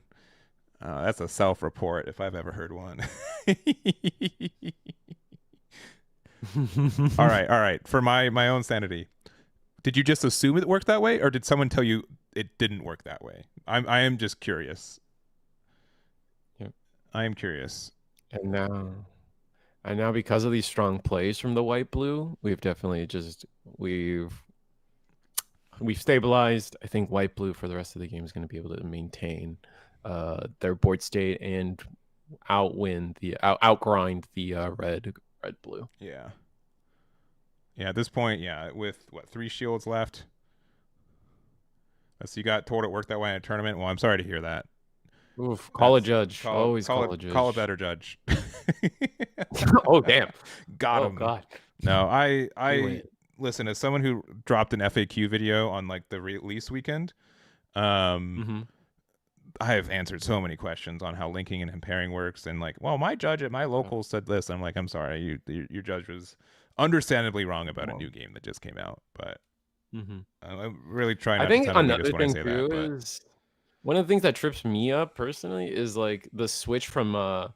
That's a self-report if I've ever heard one. All right. For my own sanity, did you just assume it worked that way, or did someone tell you it didn't work that way? I am just curious. Yep. I am curious. And now because of these strong plays from the white blue, we've definitely we've stabilized. I think white blue for the rest of the game is going to be able to maintain their board state and outgrind the red blue. Yeah. Yeah, at this point, with what, 3 shields left? So you got told it worked that way in a tournament. Well, I'm sorry to hear that. Oof, call a judge. Always call a judge. Call a better judge. Oh, damn. Got him. Oh, God. No, I listen, as someone who dropped an FAQ video on like the release weekend, I have answered so many questions on how linking and impairing works, and like, well, my judge at my local said this. I'm like, I'm sorry, your judge was understandably wrong about a new game that just came out, but I'm really trying. I think another thing too is one of the things that trips me up personally is like the switch from I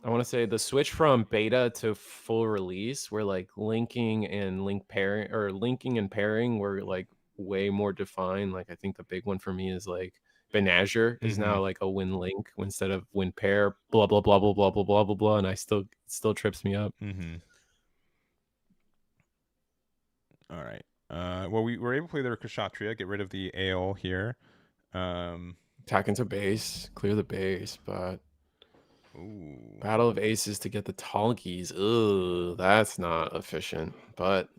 want to say the switch from beta to full release, where like linking and pairing were like way more defined. Like I think the big one for me is like Benazir is now like a win link instead of win pair, blah blah blah blah blah blah blah blah blah, and it still trips me up. All right. Well, we were able to play the Kshatriya, get rid of the AL here. Attack into base, clear the base, but Battle of Aces to get the Talgies. Ugh, that's not efficient. But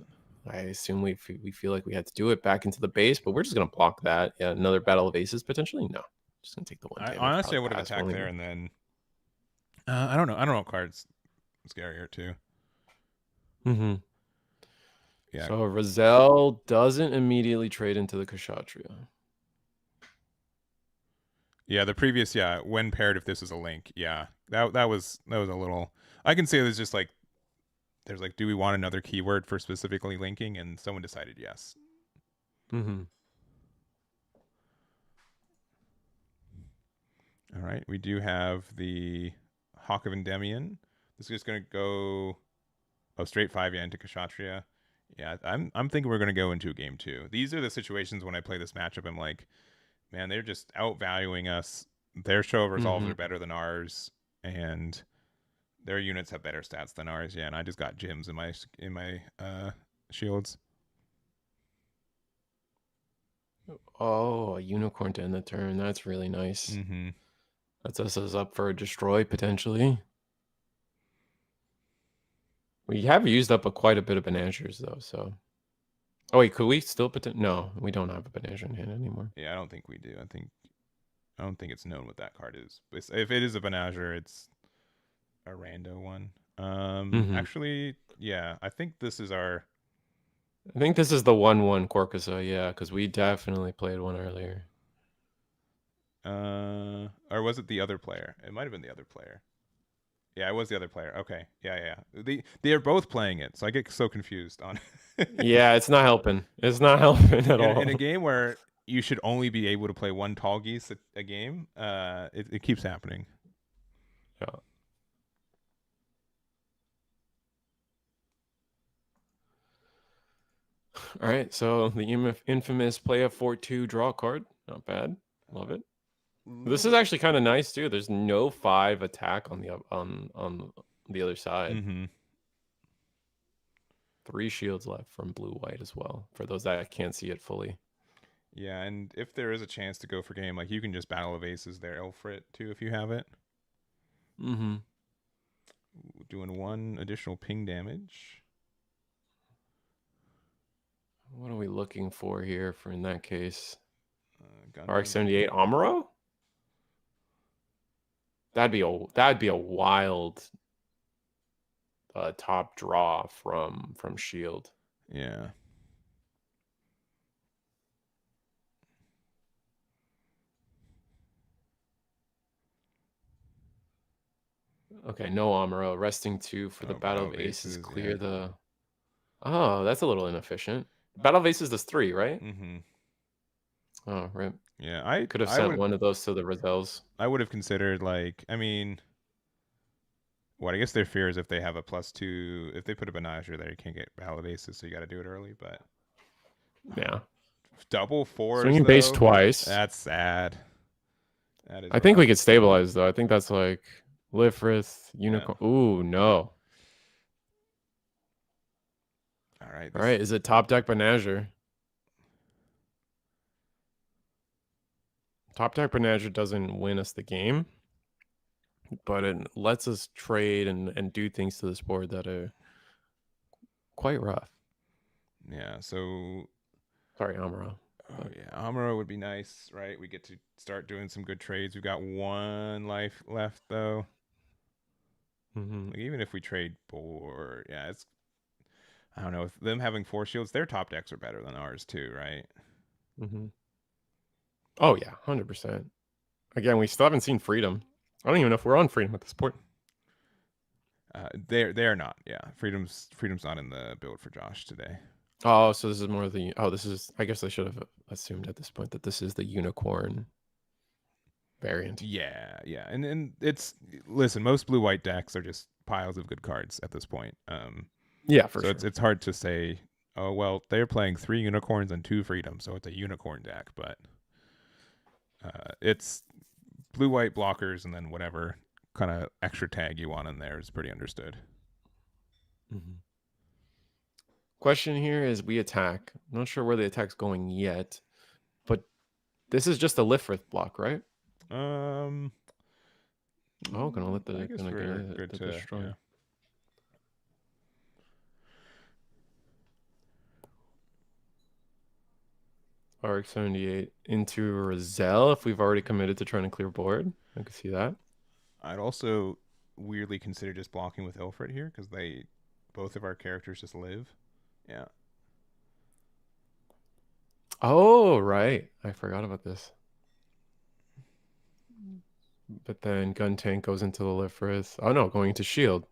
I assume we feel like we had to do it back into the base, but we're just gonna block that. Yeah, another Battle of Aces potentially. No, just gonna take the one. Honestly, I would have attacked there and then. I don't know. I don't know what card's scarier too. Yeah. So Roselle doesn't immediately trade into the Kshatriya. Yeah, the previous, when paired, if this is a link, that was a little. I can say there's just like, do we want another keyword for specifically linking? And someone decided yes. All right, we do have the Hawk of Endymion. This is just gonna go, straight 5 into Kshatriya. Yeah, I'm thinking we're gonna go into game 2. These are the situations when I play this matchup, I'm like, man, they're just outvaluing us. Their show of resolves are better than ours, and their units have better stats than ours. Yeah, and I just got gems in my shields. Oh, a unicorn to end the turn. That's really nice. That sets us up for a destroy potentially. We have used up quite a bit of Benazirs though, so. Oh wait, could we still No, we don't have a Benazir in hand anymore. Yeah, I don't think we do. I don't think it's known what that card is. If it is a Benazir, it's a rando one. Actually, yeah, I think this is our. I think this is the 1/1 Corcusa, yeah, because we definitely played one earlier. Or was it the other player? It might have been the other player. Yeah, it was the other player. Okay. Yeah. They are both playing it, so I get so confused on. Yeah, it's not helping. It's not helping at all. In a game where you should only be able to play one Talgeese a game, it keeps happening. Yeah. All right, so the infamous play a 4/2 draw card. Not bad. Love it. This is actually kind of nice too. There's no 5 attack on the other side. 3 shields left from blue white as well, for those that can't see it fully. Yeah, and if there is a chance to go for game, like you can just Battle of Aces there, Elfrit too if you have it. Doing 1 additional ping damage. What are we looking for here for in that case? RX-78 Amuro? That'd be a wild top draw from Shield. Yeah. Okay, no Amuro. Resting 2 for the Battle of Aces. Clear the. Oh, that's a little inefficient. Battle of Aces does 3, right? Oh, right. Yeah, I could have sent one of those to the Roselles. I would have considered, like, I mean, what I guess their fear is if they have a +2, if they put a Benager there, you can't get valid aces, so you got to do it early. But yeah, double 4s, swinging though, base twice. That's sad. That is. I think we could stabilize though. I think that's like Lifrith, Unicorn. Yeah. Ooh, no. All right. All right. Is it top deck Benager? Top deck Benager doesn't win us the game, but it lets us trade and do things to this board that are quite rough. Yeah. So. Sorry, Amuro. Oh yeah, Amuro would be nice, right? We get to start doing some good trades. We've got 1 life left though. Like, even if we trade board, yeah, it's. I don't know. With them having 4 shields, their top decks are better than ours too, right? Oh yeah, 100%. Again, we still haven't seen Freedom. I don't even know if we're on Freedom at this point. They're not. Yeah, Freedom's not in the build for Josh today. Oh, so this is more the. Oh, this is. I guess I should have assumed at this point that this is the Unicorn variant. Yeah, and it's, listen, most blue-white decks are just piles of good cards at this point. Yeah, for sure. So it's hard to say. Oh well, they're playing 3 unicorns and 2 freedoms, so it's a unicorn deck. But it's blue-white blockers and then whatever kind of extra tag you want in there is pretty understood. Question here is, we attack. I'm not sure where the attack's going yet, but this is just a Lifrith block, right? Oh, gonna let the destroy. Yeah. RX-78 into Roselle if we've already committed to trying to clear board. I can see that. I'd also weirdly consider just blocking with Ilfred here because both of our characters just live. Yeah. Oh, right. I forgot about this. But then Gun Tank goes into the Lifrith. Oh no, going into Shield.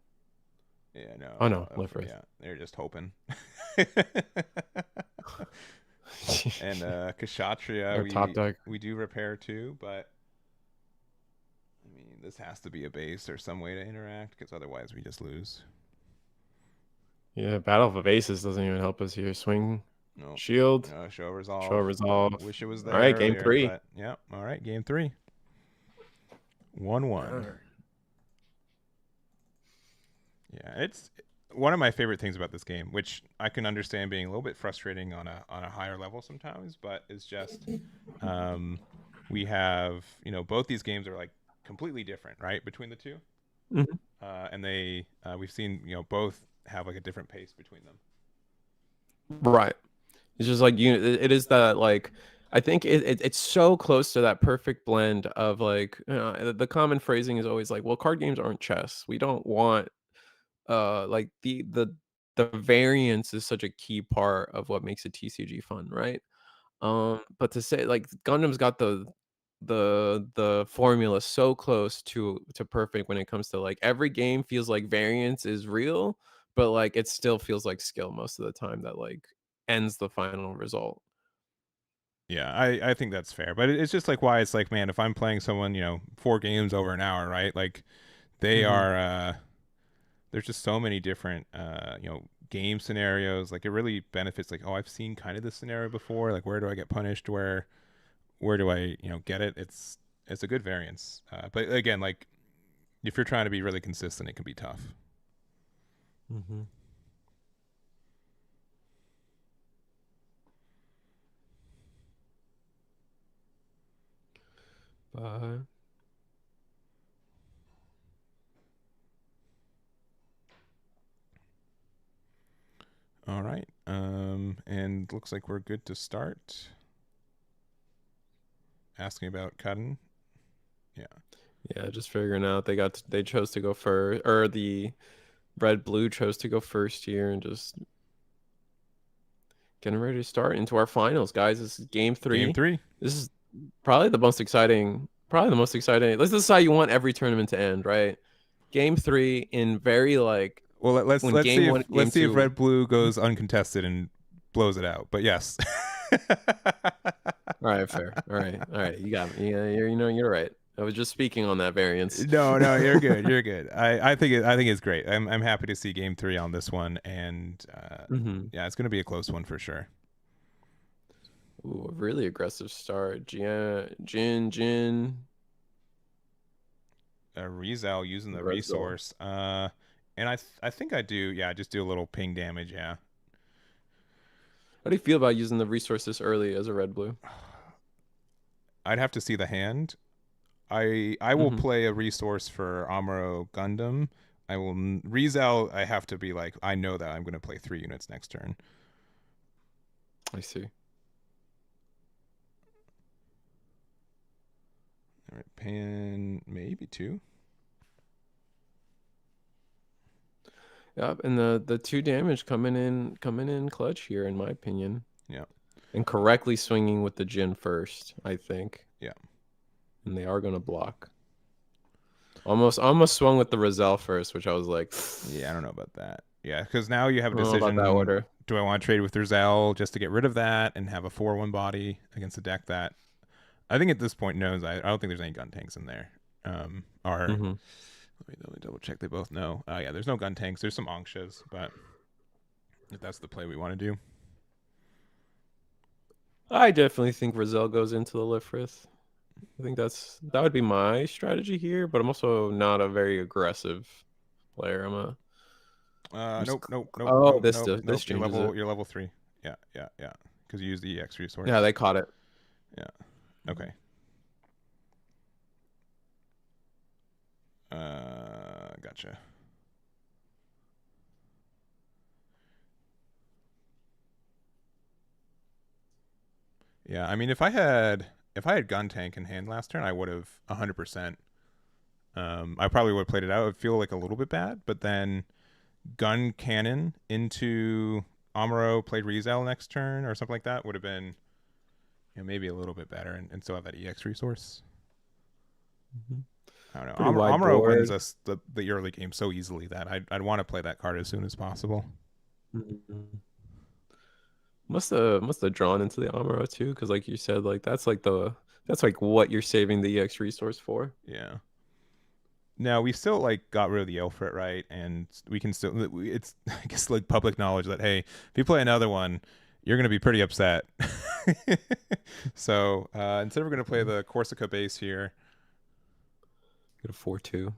Yeah, no. Oh no, Lifrith. Yeah, they're just hoping. And Kshatriya, we do repair too, but I mean, this has to be a base or some way to interact because otherwise we just lose. Yeah, Battle of Aces doesn't even help us here. Swing, no. Shield, no, show resolve. Show resolve. Wish it was there. All right, earlier, game 3. But, yeah, all right, game 3. 1-1. Yeah, it's one of my favorite things about this game, which I can understand being a little bit frustrating on a higher level sometimes, but it's just we have, both these games are like completely different, right, between the two. And we've seen, both have like a different pace between them. Right. It's just like it is that, like, I think it's so close to that perfect blend of, like, the common phrasing is always like, well, card games aren't chess. We don't want like the variance is such a key part of what makes a TCG fun, right? But to say, like, Gundam's got the formula so close to perfect when it comes to, like, every game feels like variance is real, but like it still feels like skill most of the time that like ends the final result. Yeah, I think that's fair, but it's just like why it's like, man, if I'm playing someone 4 games over an hour, right, like they are there's just so many different game scenarios. Like, it really benefits, like, oh, I've seen kind of this scenario before, like where do I get punished, where do I get it. It's a good variance, but again, like, if you're trying to be really consistent, it can be tough. All right, and looks like we're good to start. Asking about cutting. Yeah, just figuring out they chose to go first, or the red blue chose to go first here, and just getting ready to start into our finals, guys. This is game 3. Game 3. This is probably the most exciting. This is how you want every tournament to end, right? Game 3 in very, like. Well, let's see if red blue goes uncontested and blows it out. But yes. All right, fair. All right, you got me. Yeah, you're right. I was just speaking on that variance. No, you're good. You're good. I think it's great. I'm happy to see game 3 on this one, and yeah, it's gonna be a close one for sure. Ooh, a really aggressive start. Jin. Rizal using the resource. And I think I do. Yeah, just do a little ping damage. Yeah. How do you feel about using the resource this early as a red blue? I'd have to see the hand. I will play a resource for Amuro Gundam. I will Rizal. I have to be like, I know that I'm going to play 3 units next turn. I see. All right, Pan maybe 2. Yep, and the 2 damage coming in clutch here, in my opinion. Yeah. And correctly swinging with the Jin first, I think. Yeah. And they are gonna block. Almost swung with the Rizal first, which I was like, yeah, I don't know about that. Yeah, because now you have a decision. About that order. Do I want to trade with Rizal just to get rid of that and have a 4/1 body against a deck that I think at this point knows I don't think there's any gun tanks in there. Let me double check. They both know. Yeah, there's no gun tanks. There's some Angshas, but if that's the play we want to do. I definitely think Rizal goes into the Lifrith. I think that would be my strategy here, but I'm also not a very aggressive player. I'm a nope. Oh, this changes you're level 3. Yeah. Because you use the EX resource. Yeah, they caught it. Yeah. Okay. Gotcha. Yeah, I mean, if I had gun tank in hand last turn, I would have 100%. I probably would have played it out. It would feel like a little bit bad, but then gun cannon into Amuro, played Rizal next turn or something like that would have been, maybe a little bit better, and still have that EX resource. I don't know. Amuro wins us the early game so easily that I'd want to play that card as soon as possible. Must have drawn into the Amuro too, because like you said, like that's like what you're saving the EX resource for. Yeah. Now we still like got rid of the Ilfrit, right? And we can still it's I guess like public knowledge that hey, if you play another one, you're gonna be pretty upset. So instead we're gonna play the Corsica base here. Get a 4/2.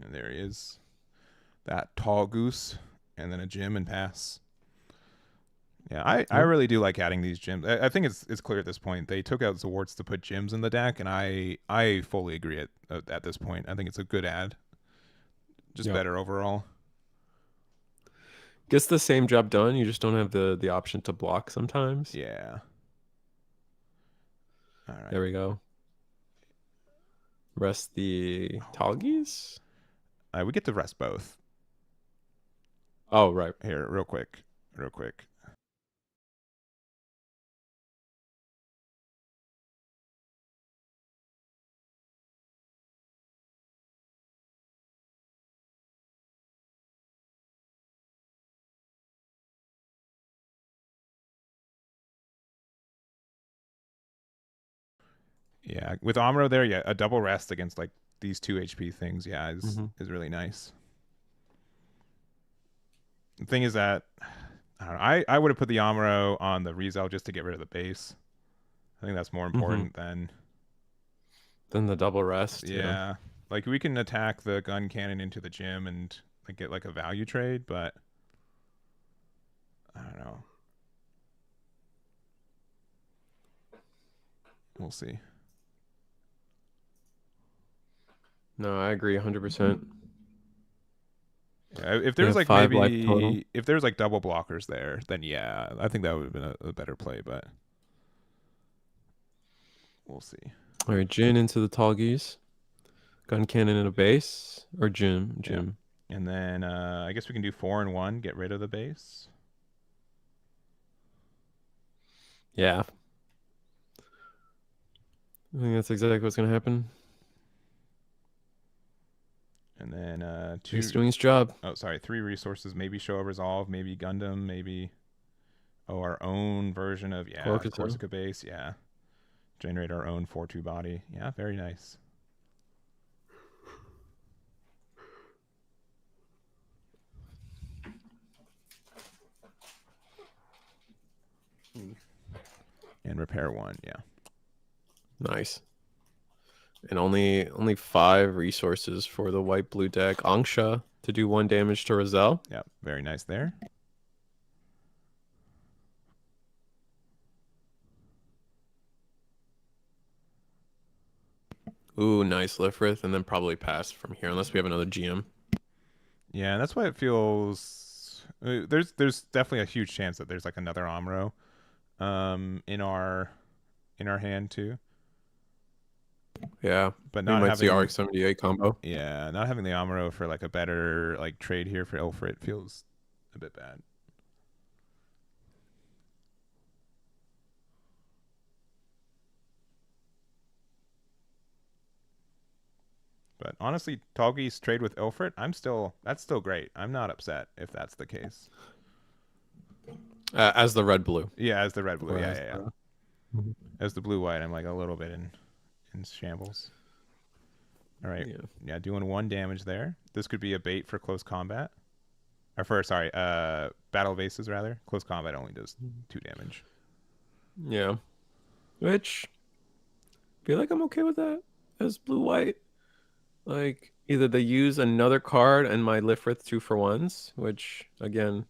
And there he is. That tall goose, and then a gym and pass. Yeah, I really do like adding these gyms. I think it's clear at this point. They took out Zords to put gyms in the deck, and I fully agree at this point. I think it's a good add. Just better overall. Gets the same job done. You just don't have the option to block sometimes. Yeah. All right. There we go. Rest the Talgies? We get to rest both. Oh, right. Here, real quick. Yeah, with Amuro there, yeah, a double rest against like these 2 HP things, yeah, is really nice. The thing is that I don't know, I would have put the Amuro on the Rizal just to get rid of the base. I think that's more important than the double rest. Yeah. Like we can attack the gun cannon into the gym and like get like a value trade, but I don't know. We'll see. No, I agree 100%. Yeah, if there's like maybe if there's like double blockers there, then yeah, I think that would have been a better play, but we'll see. All right, Jin into the Talgies. Gun cannon in a base or gym. Yeah. And then I guess we can do 4 and 1, get rid of the base. Yeah. I think that's exactly what's gonna happen. And then he's doing his job. Oh, sorry, 3 resources. Maybe Show of Resolve, maybe Gundam, maybe. Oh, our own version of Corsica base. Yeah, generate our own 4-2 body. Yeah, very nice. And repair 1. Yeah. Nice. And only 5 resources for the white blue deck. Angsha to do 1 damage to Rizal. Yep, very nice there. Ooh, nice Lifrith, and then probably pass from here unless we have another GM. Yeah, that's why it feels there's definitely a huge chance that there's like another Amro in our hand too. Yeah, but not having the RX-78 combo. Yeah, not having the Amro for like a better like trade here for Ilfrit feels a bit bad. But honestly, Toggy's trade with Ilfrit, that's still great. I'm not upset if that's the case. As the red blue. Yeah, as the red blue. Yeah. As the blue white, I'm like a little bit in shambles. All right. Yeah, doing 1 damage there. This could be a bait for close combat. Or for battle vases rather. Close combat only does 2 damage. Yeah. Which I feel like I'm okay with that as blue white. Like either they use another card and my Lifrith 2-for-1s, which again,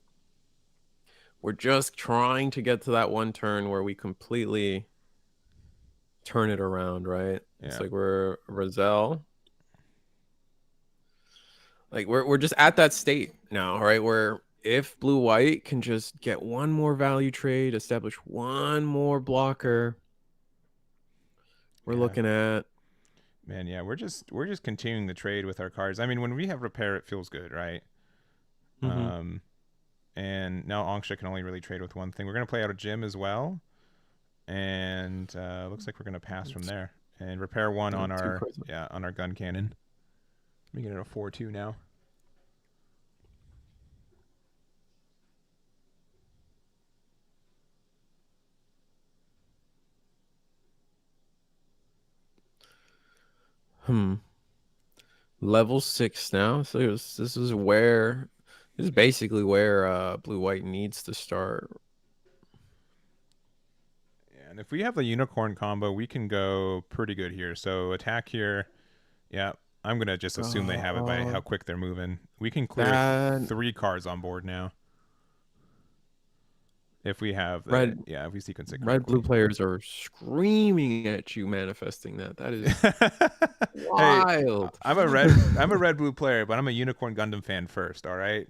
we're just trying to get to that one turn where we completely turn it around, right? Yeah. It's like we're Rizal. Like we're just at that state now, right? Where if blue white can just get 1 more value trade, establish 1 more blocker, we're looking at. Man, yeah, we're just continuing the trade with our cards. I mean, when we have repair, it feels good, right? And now Angsha can only really trade with 1 thing. We're gonna play out a gym as well, and looks like we're gonna pass from there and repair 1 on our on our gun cannon. We get it a 4-2 now. Level 6 now. So this is basically where blue white needs to start. Yeah, and if we have the unicorn combo, we can go pretty good here. So attack here. Yeah, I'm gonna just assume they have it by how quick they're moving. We can clear 3 cards on board now. If we have if we sequence it correctly. Red blue players are screaming at you manifesting that. That is wild. Hey, I'm a red blue player, but I'm a Unicorn Gundam fan first, all right?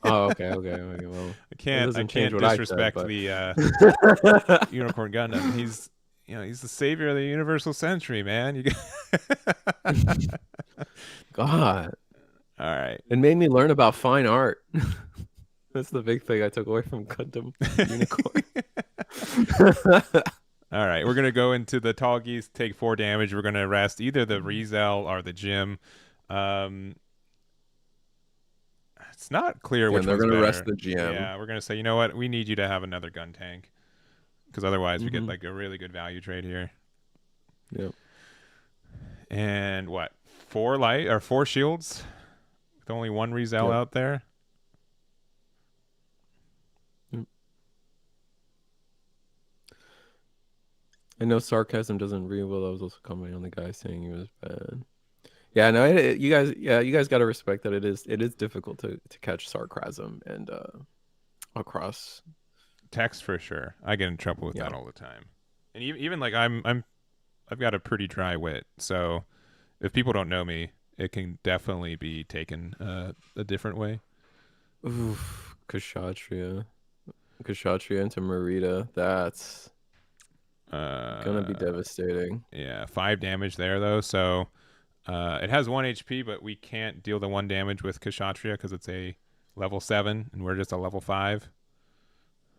Oh, okay. Well, I can't disrespect the Unicorn Gundam. He's the savior of the universal century, man. God. All right. It made me learn about fine art. That's the big thing I took away from Gundam Unicorn. All right, we're going to go into the Toggies, take 4 damage. We're going to rest either the Rizal or the Jim. It's not clear which one's better. They're going to rest the GM. Yeah, we're going to say, you know what? We need you to have another gun tank. Because otherwise we get like a really good value trade here. Yep. And what? 4 shields? With only 1 Rizal out there? I know sarcasm doesn't read well. I was also commenting on the guy saying he was bad. Yeah, no, you guys got to respect that it is difficult to catch sarcasm and across text for sure. I get in trouble with that all the time, and even like I've got a pretty dry wit, so if people don't know me, it can definitely be taken a different way. Oof, Kshatriya into Marita. That's gonna be devastating. Yeah, 5 damage there though. So it has 1 HP, but we can't deal the 1 damage with Kshatriya because it's a level 7 and we're just a level 5.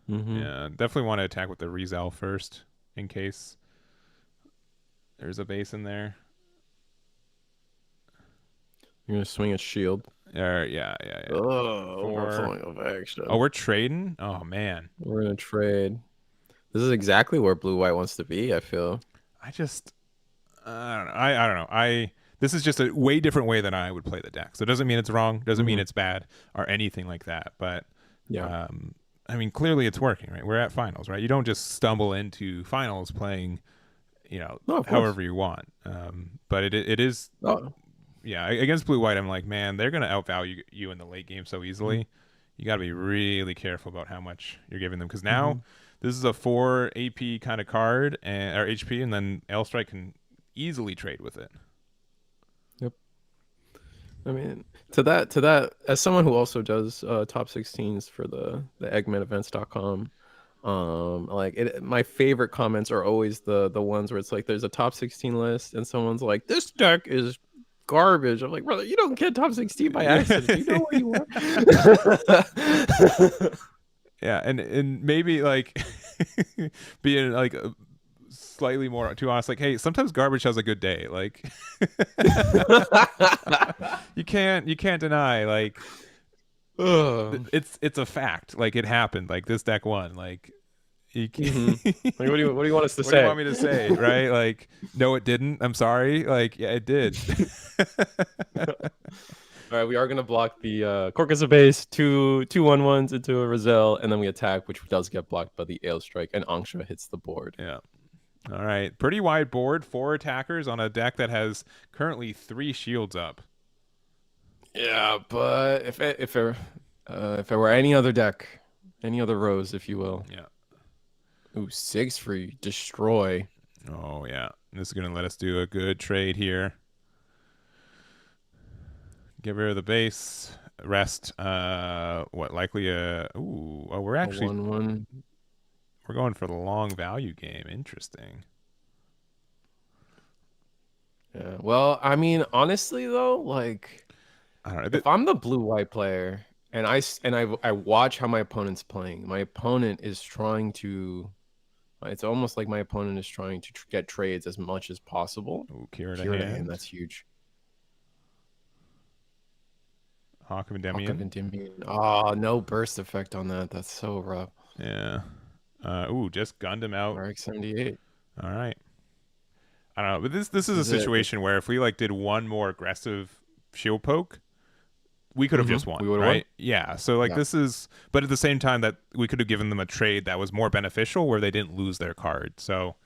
Yeah, definitely want to attack with the Rizal first in case there's a base in there. You're gonna swing a shield. Yeah. Oh, we're For pulling of action. oh, we're trading. Oh man, we're gonna trade. This is exactly where blue white wants to be. I feel. I don't know. I don't know. This is just a way different way than I would play the deck. So it doesn't mean it's wrong. Doesn't mean it's bad or anything like that. But yeah, I mean, clearly it's working, right? We're at finals, right? You don't just stumble into finals playing, however you want. But it is. Oh. Yeah, against blue white, I'm like, man, they're gonna outvalue you in the late game so easily. You got to be really careful about how much you're giving them because now this is a 4 AP kind of card or HP, and then L Strike can easily trade with it. Yep. I mean, to that, as someone who also does top 16s for the eggmanevents.com, like my favorite comments are always the ones where it's like there's a top 16 list and someone's like, this deck is garbage. I'm like, brother, you don't get top 16 by accident. You know where you are. Yeah, and maybe like being like slightly more too honest, like, hey, sometimes garbage has a good day. Like you can't deny, like it's a fact. Like it happened. Like this deck won. Like you can't. Like, what do you want us to say? What do you want me to say? Right? Like, no, it didn't. I'm sorry. Like, yeah, it did. All right, we are gonna block the Corcus base, two 1/1s into a Roselle, and then we attack, which does get blocked by the Ale Strike, and Angsha hits the board. Yeah. All right, pretty wide board, 4 attackers on a deck that has currently 3 shields up. Yeah, but if it were any other deck, any other rows, if you will. Yeah. Ooh, 6 for destroy. Oh yeah, this is gonna let us do a good trade here. Get rid of the base, rest. Likely a. Ooh, oh, we're actually 1/1. We're going for the long value game. Interesting. Yeah. Well, I mean, honestly though, like, I don't know. if I'm the blue-white player and I watch how my opponent's playing, my opponent is trying to. It's almost like my opponent is trying to get trades as much as possible. Ooh, Kira to hand. That's huge. Hawk of Endymion. Oh, no burst effect on that. That's so rough. Yeah. Ooh, just Gundam out. RX-78. All right. I don't know, but this is a situation where if we like did one more aggressive shield poke, we could have just won, right? Won? Yeah. So like this is, but at the same time that we could have given them a trade that was more beneficial where they didn't lose their card. So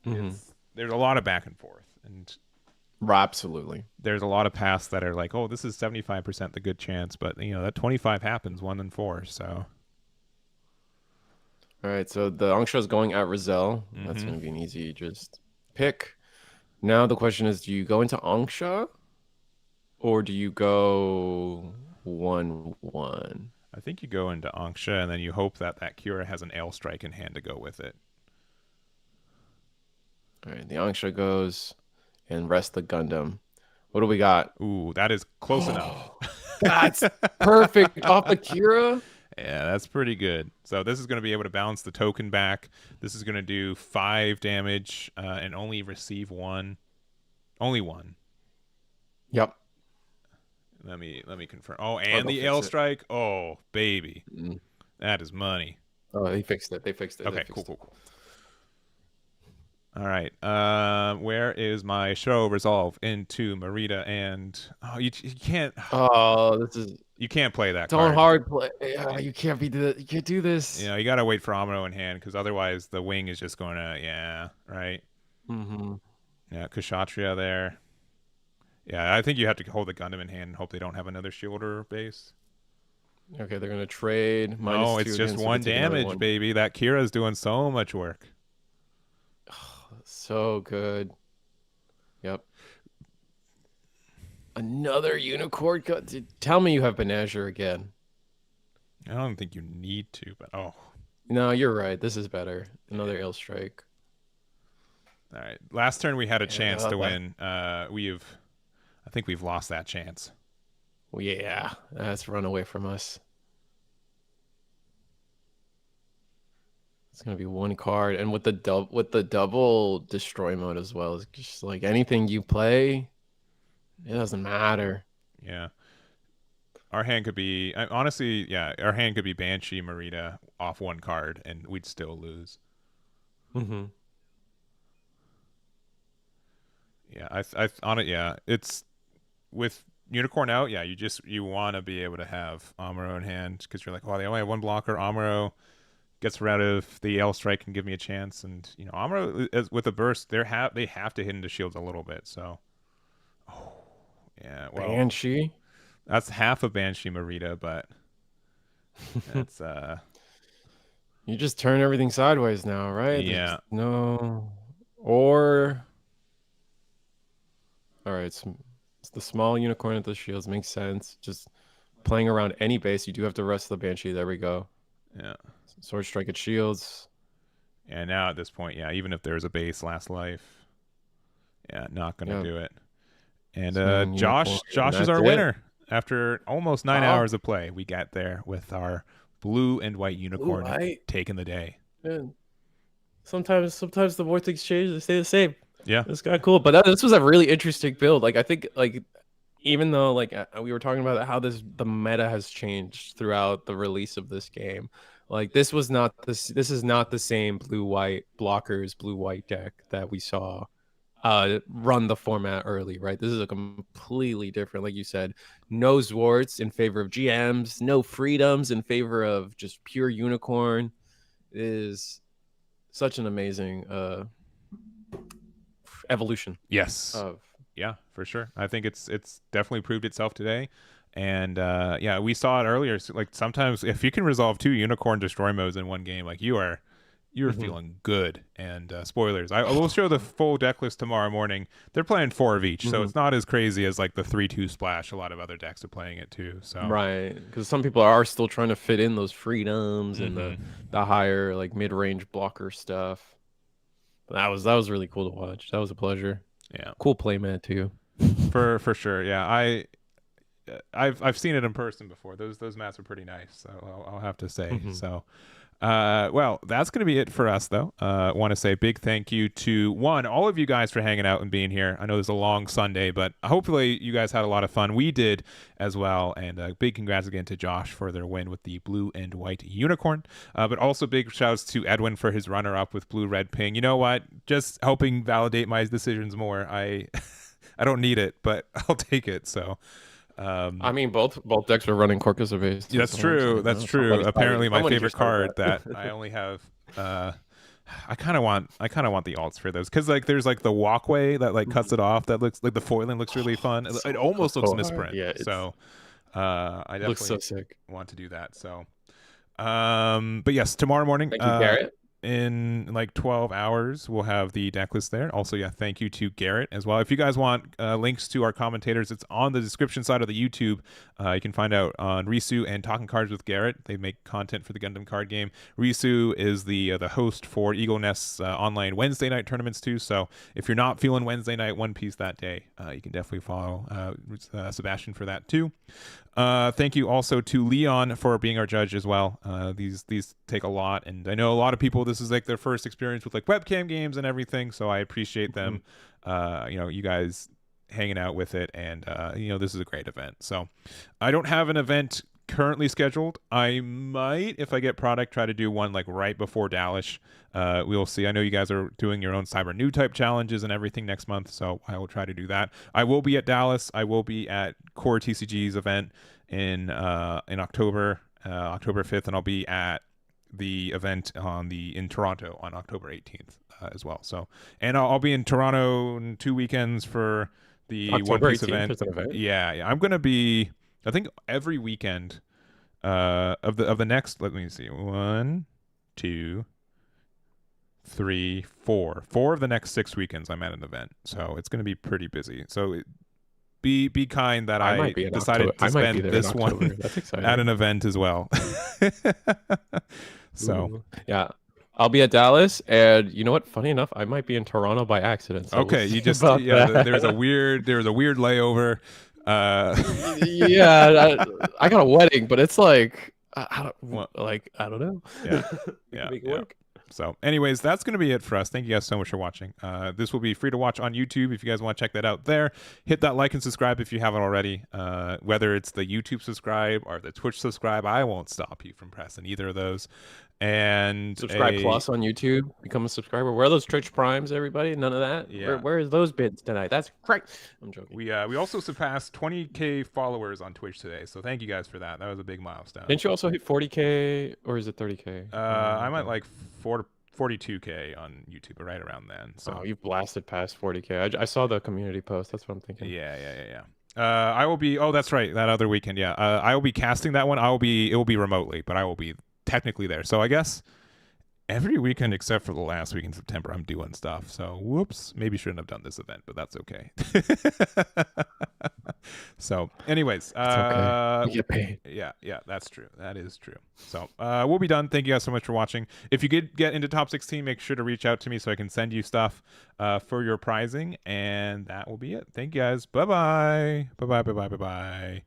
there's a lot of back and forth, and absolutely, there's a lot of paths that are like, oh, this is 75% the good chance, but that 25 happens 1 in 4. So. All right, so the Angsha is going at Roselle. That's going to be an easy just pick. Now the question is, do you go into Angsha or do you go 1/1? I think you go into Angsha and then you hope that Kira has an Ale Strike in hand to go with it. All right, the Angsha goes and rest the Gundam. What do we got? Ooh, that is close enough. That's perfect off Akira. Yeah, that's pretty good. So this is going to be able to bounce the token back. This is going to do 5 damage and only receive 1. Only 1. Yep. Let me confirm. Oh, and the Ale Strike. Oh, baby. That is money. Oh, they fixed it. Okay, cool. All right. Where is my show resolve into Marita and you can't. Oh, this is. You can't play that. Don't hard play. Yeah, you can't you can't do this. You gotta wait for Amino in hand because otherwise the wing is just going to right. Yeah, Kshatriya there. Yeah, I think you have to hold the Gundam in hand and hope they don't have another shielder base. Okay, they're gonna trade. No, it's just 1 damage, baby. That Kira's doing so much work. So good. Yep. Another unicorn. Tell me you have Banazher again. I don't think you need to, but no, you're right. This is better. Another Ale Strike. All right. Last turn we had a chance to win. I think we've lost that chance. Well, yeah, that's run away from us. It's gonna be 1 card, and with the double destroy mode as well. It's just like anything you play. It doesn't matter. Yeah. Our hand could be honestly, yeah, our hand could be Banshee Marita off one card and we'd still lose. Mm-hmm. Yeah, I on it, yeah. It's with Unicorn out, yeah, you want to be able to have Amuro in hand because you're like, oh, they only have one blocker. Amuro gets rid of the L strike and give me a chance, and you know, Amuro with a burst, they have to hit into shields a little bit. So, oh, yeah, well, Banshee. That's half of Banshee Marita, but that's You just turn everything sideways now, right? Yeah. No. Or all right, it's the small unicorn at the shields makes sense. Just playing around any base, you do have to rest the Banshee. There we go. Yeah. Sword strike at shields. And now at this point, yeah, even if there's a base last life, yeah, not gonna do it. And Josh is our winner. After almost 9 hours of play, we got there with our blue and white unicorn taking the day. Man. Sometimes the vortex change, they stay the same. Yeah, it's kind of cool. But this was a really interesting build. Like I think, like even though like we were talking about how the meta has changed throughout the release of this game, like this is not the same blue white blockers blue white deck that we saw run the format early, right? This is a completely different, like you said, no Zwarts in favor of GMs, no freedoms in favor of just pure unicorn. It is such an amazing evolution. Yes. Yeah, for sure. I think it's definitely proved itself today. And yeah, we saw it earlier. So, like sometimes if you can resolve 2 unicorn destroy modes in one game, like you're feeling good. And spoilers, I will show the full deck list tomorrow morning. They're playing 4 of each, so it's not as crazy as like the 3/2 splash. A lot of other decks are playing it too. So right, because some people are still trying to fit in those freedoms and the higher like mid range blocker stuff. But that was really cool to watch. That was a pleasure. Yeah, cool playmat too. For sure. Yeah, I've seen it in person before. Those mats are pretty nice. So I'll have to say. So. Well, that's going to be it for us, though. I want to say a big thank you to all of you guys for hanging out and being here. I know it was a long Sunday, but hopefully you guys had a lot of fun. We did as well. And big congrats again to Josh for their win with the blue and white unicorn. But also big shouts to Edwin for his runner-up with blue, red, ping. You know what? Just helping validate my decisions more. I don't need it, but I'll take it. So. I mean, both decks were running Corcus of Ace. That's true. That's true. Apparently, my favorite card that I only have. I kind of want the alts for those because like there's like the walkway that like cuts it off. That looks like the foiling looks really fun. It almost looks misprint. Yeah. So I definitely want to do that. So, but yes, tomorrow morning. Thank you, Garrett. In like 12 hours we'll have the deck list there. Also, yeah, thank you to Garrett as well. If you guys want links to our commentators, it's on the description side of the YouTube. You can find out on Risu and Talking Cards with Garrett. They make content for the Gundam card game. Risu is the host for Eagle Nest's online Wednesday night tournaments too, so if you're not feeling Wednesday night One Piece that day, you can definitely follow Sebastian for that too. Thank you also to Leon for being our judge as well. These take a lot, and I know a lot of people, this is like their first experience with like webcam games and everything, so I appreciate them. You guys hanging out with it, and this is a great event. So I don't have an event currently scheduled. I might, if I get product, try to do one like right before Dallas. We'll see. I know you guys are doing your own Cyber New type challenges and everything next month, so I will try to do that. I will be at Dallas. I will be at Core TCG's event in October 5th, and I'll be at the event in Toronto on October 18th as well. So, and I'll be in Toronto in 2 weekends for the One Piece event. Yeah, I'm gonna be, I think, every weekend of the next. Let me see, 1, 2, 3, 4 of the next 6 weekends I'm at an event, so it's going to be pretty busy. So be kind that I decided to spend this one at an event as well. So yeah, I'll be at Dallas, and you know what? Funny enough, I might be in Toronto by accident. So okay, you just there's a weird layover. Yeah, I got a wedding, but it's like I don't know. Yeah, make it work. So anyways, that's going to be it for us. Thank you guys so much for watching. This will be free to watch on YouTube if you guys want to check that out there. Hit that like and subscribe if you haven't already. Whether it's the YouTube subscribe or the Twitch subscribe, I won't stop you from pressing either of those. And subscribe plus on YouTube, become a subscriber. Where are those Twitch Primes, everybody? None of that. Yeah. Where is those bids tonight? That's great. I'm joking. We also surpassed 20K followers on Twitch today, so thank you guys for that. That was a big milestone. Didn't you also hit 40K or is it 30K? I'm at like 42K on YouTube, right around then. So you've blasted past 40K. I saw the community post. That's what I'm thinking. Yeah. I will be. Oh, that's right. That other weekend. Yeah. I will be casting that one. It will be remotely, but I will be technically there. So I guess every weekend except for the last week in September, I'm doing stuff. So whoops, maybe shouldn't have done this event, but that's okay. So anyways, okay. You get paid. Yeah, that's true. That is true. So we'll be done. Thank you guys so much for watching. If you did get into top 16, make sure to reach out to me so I can send you stuff for your prizing, and that will be it. Thank you guys. Bye-bye. Bye-bye.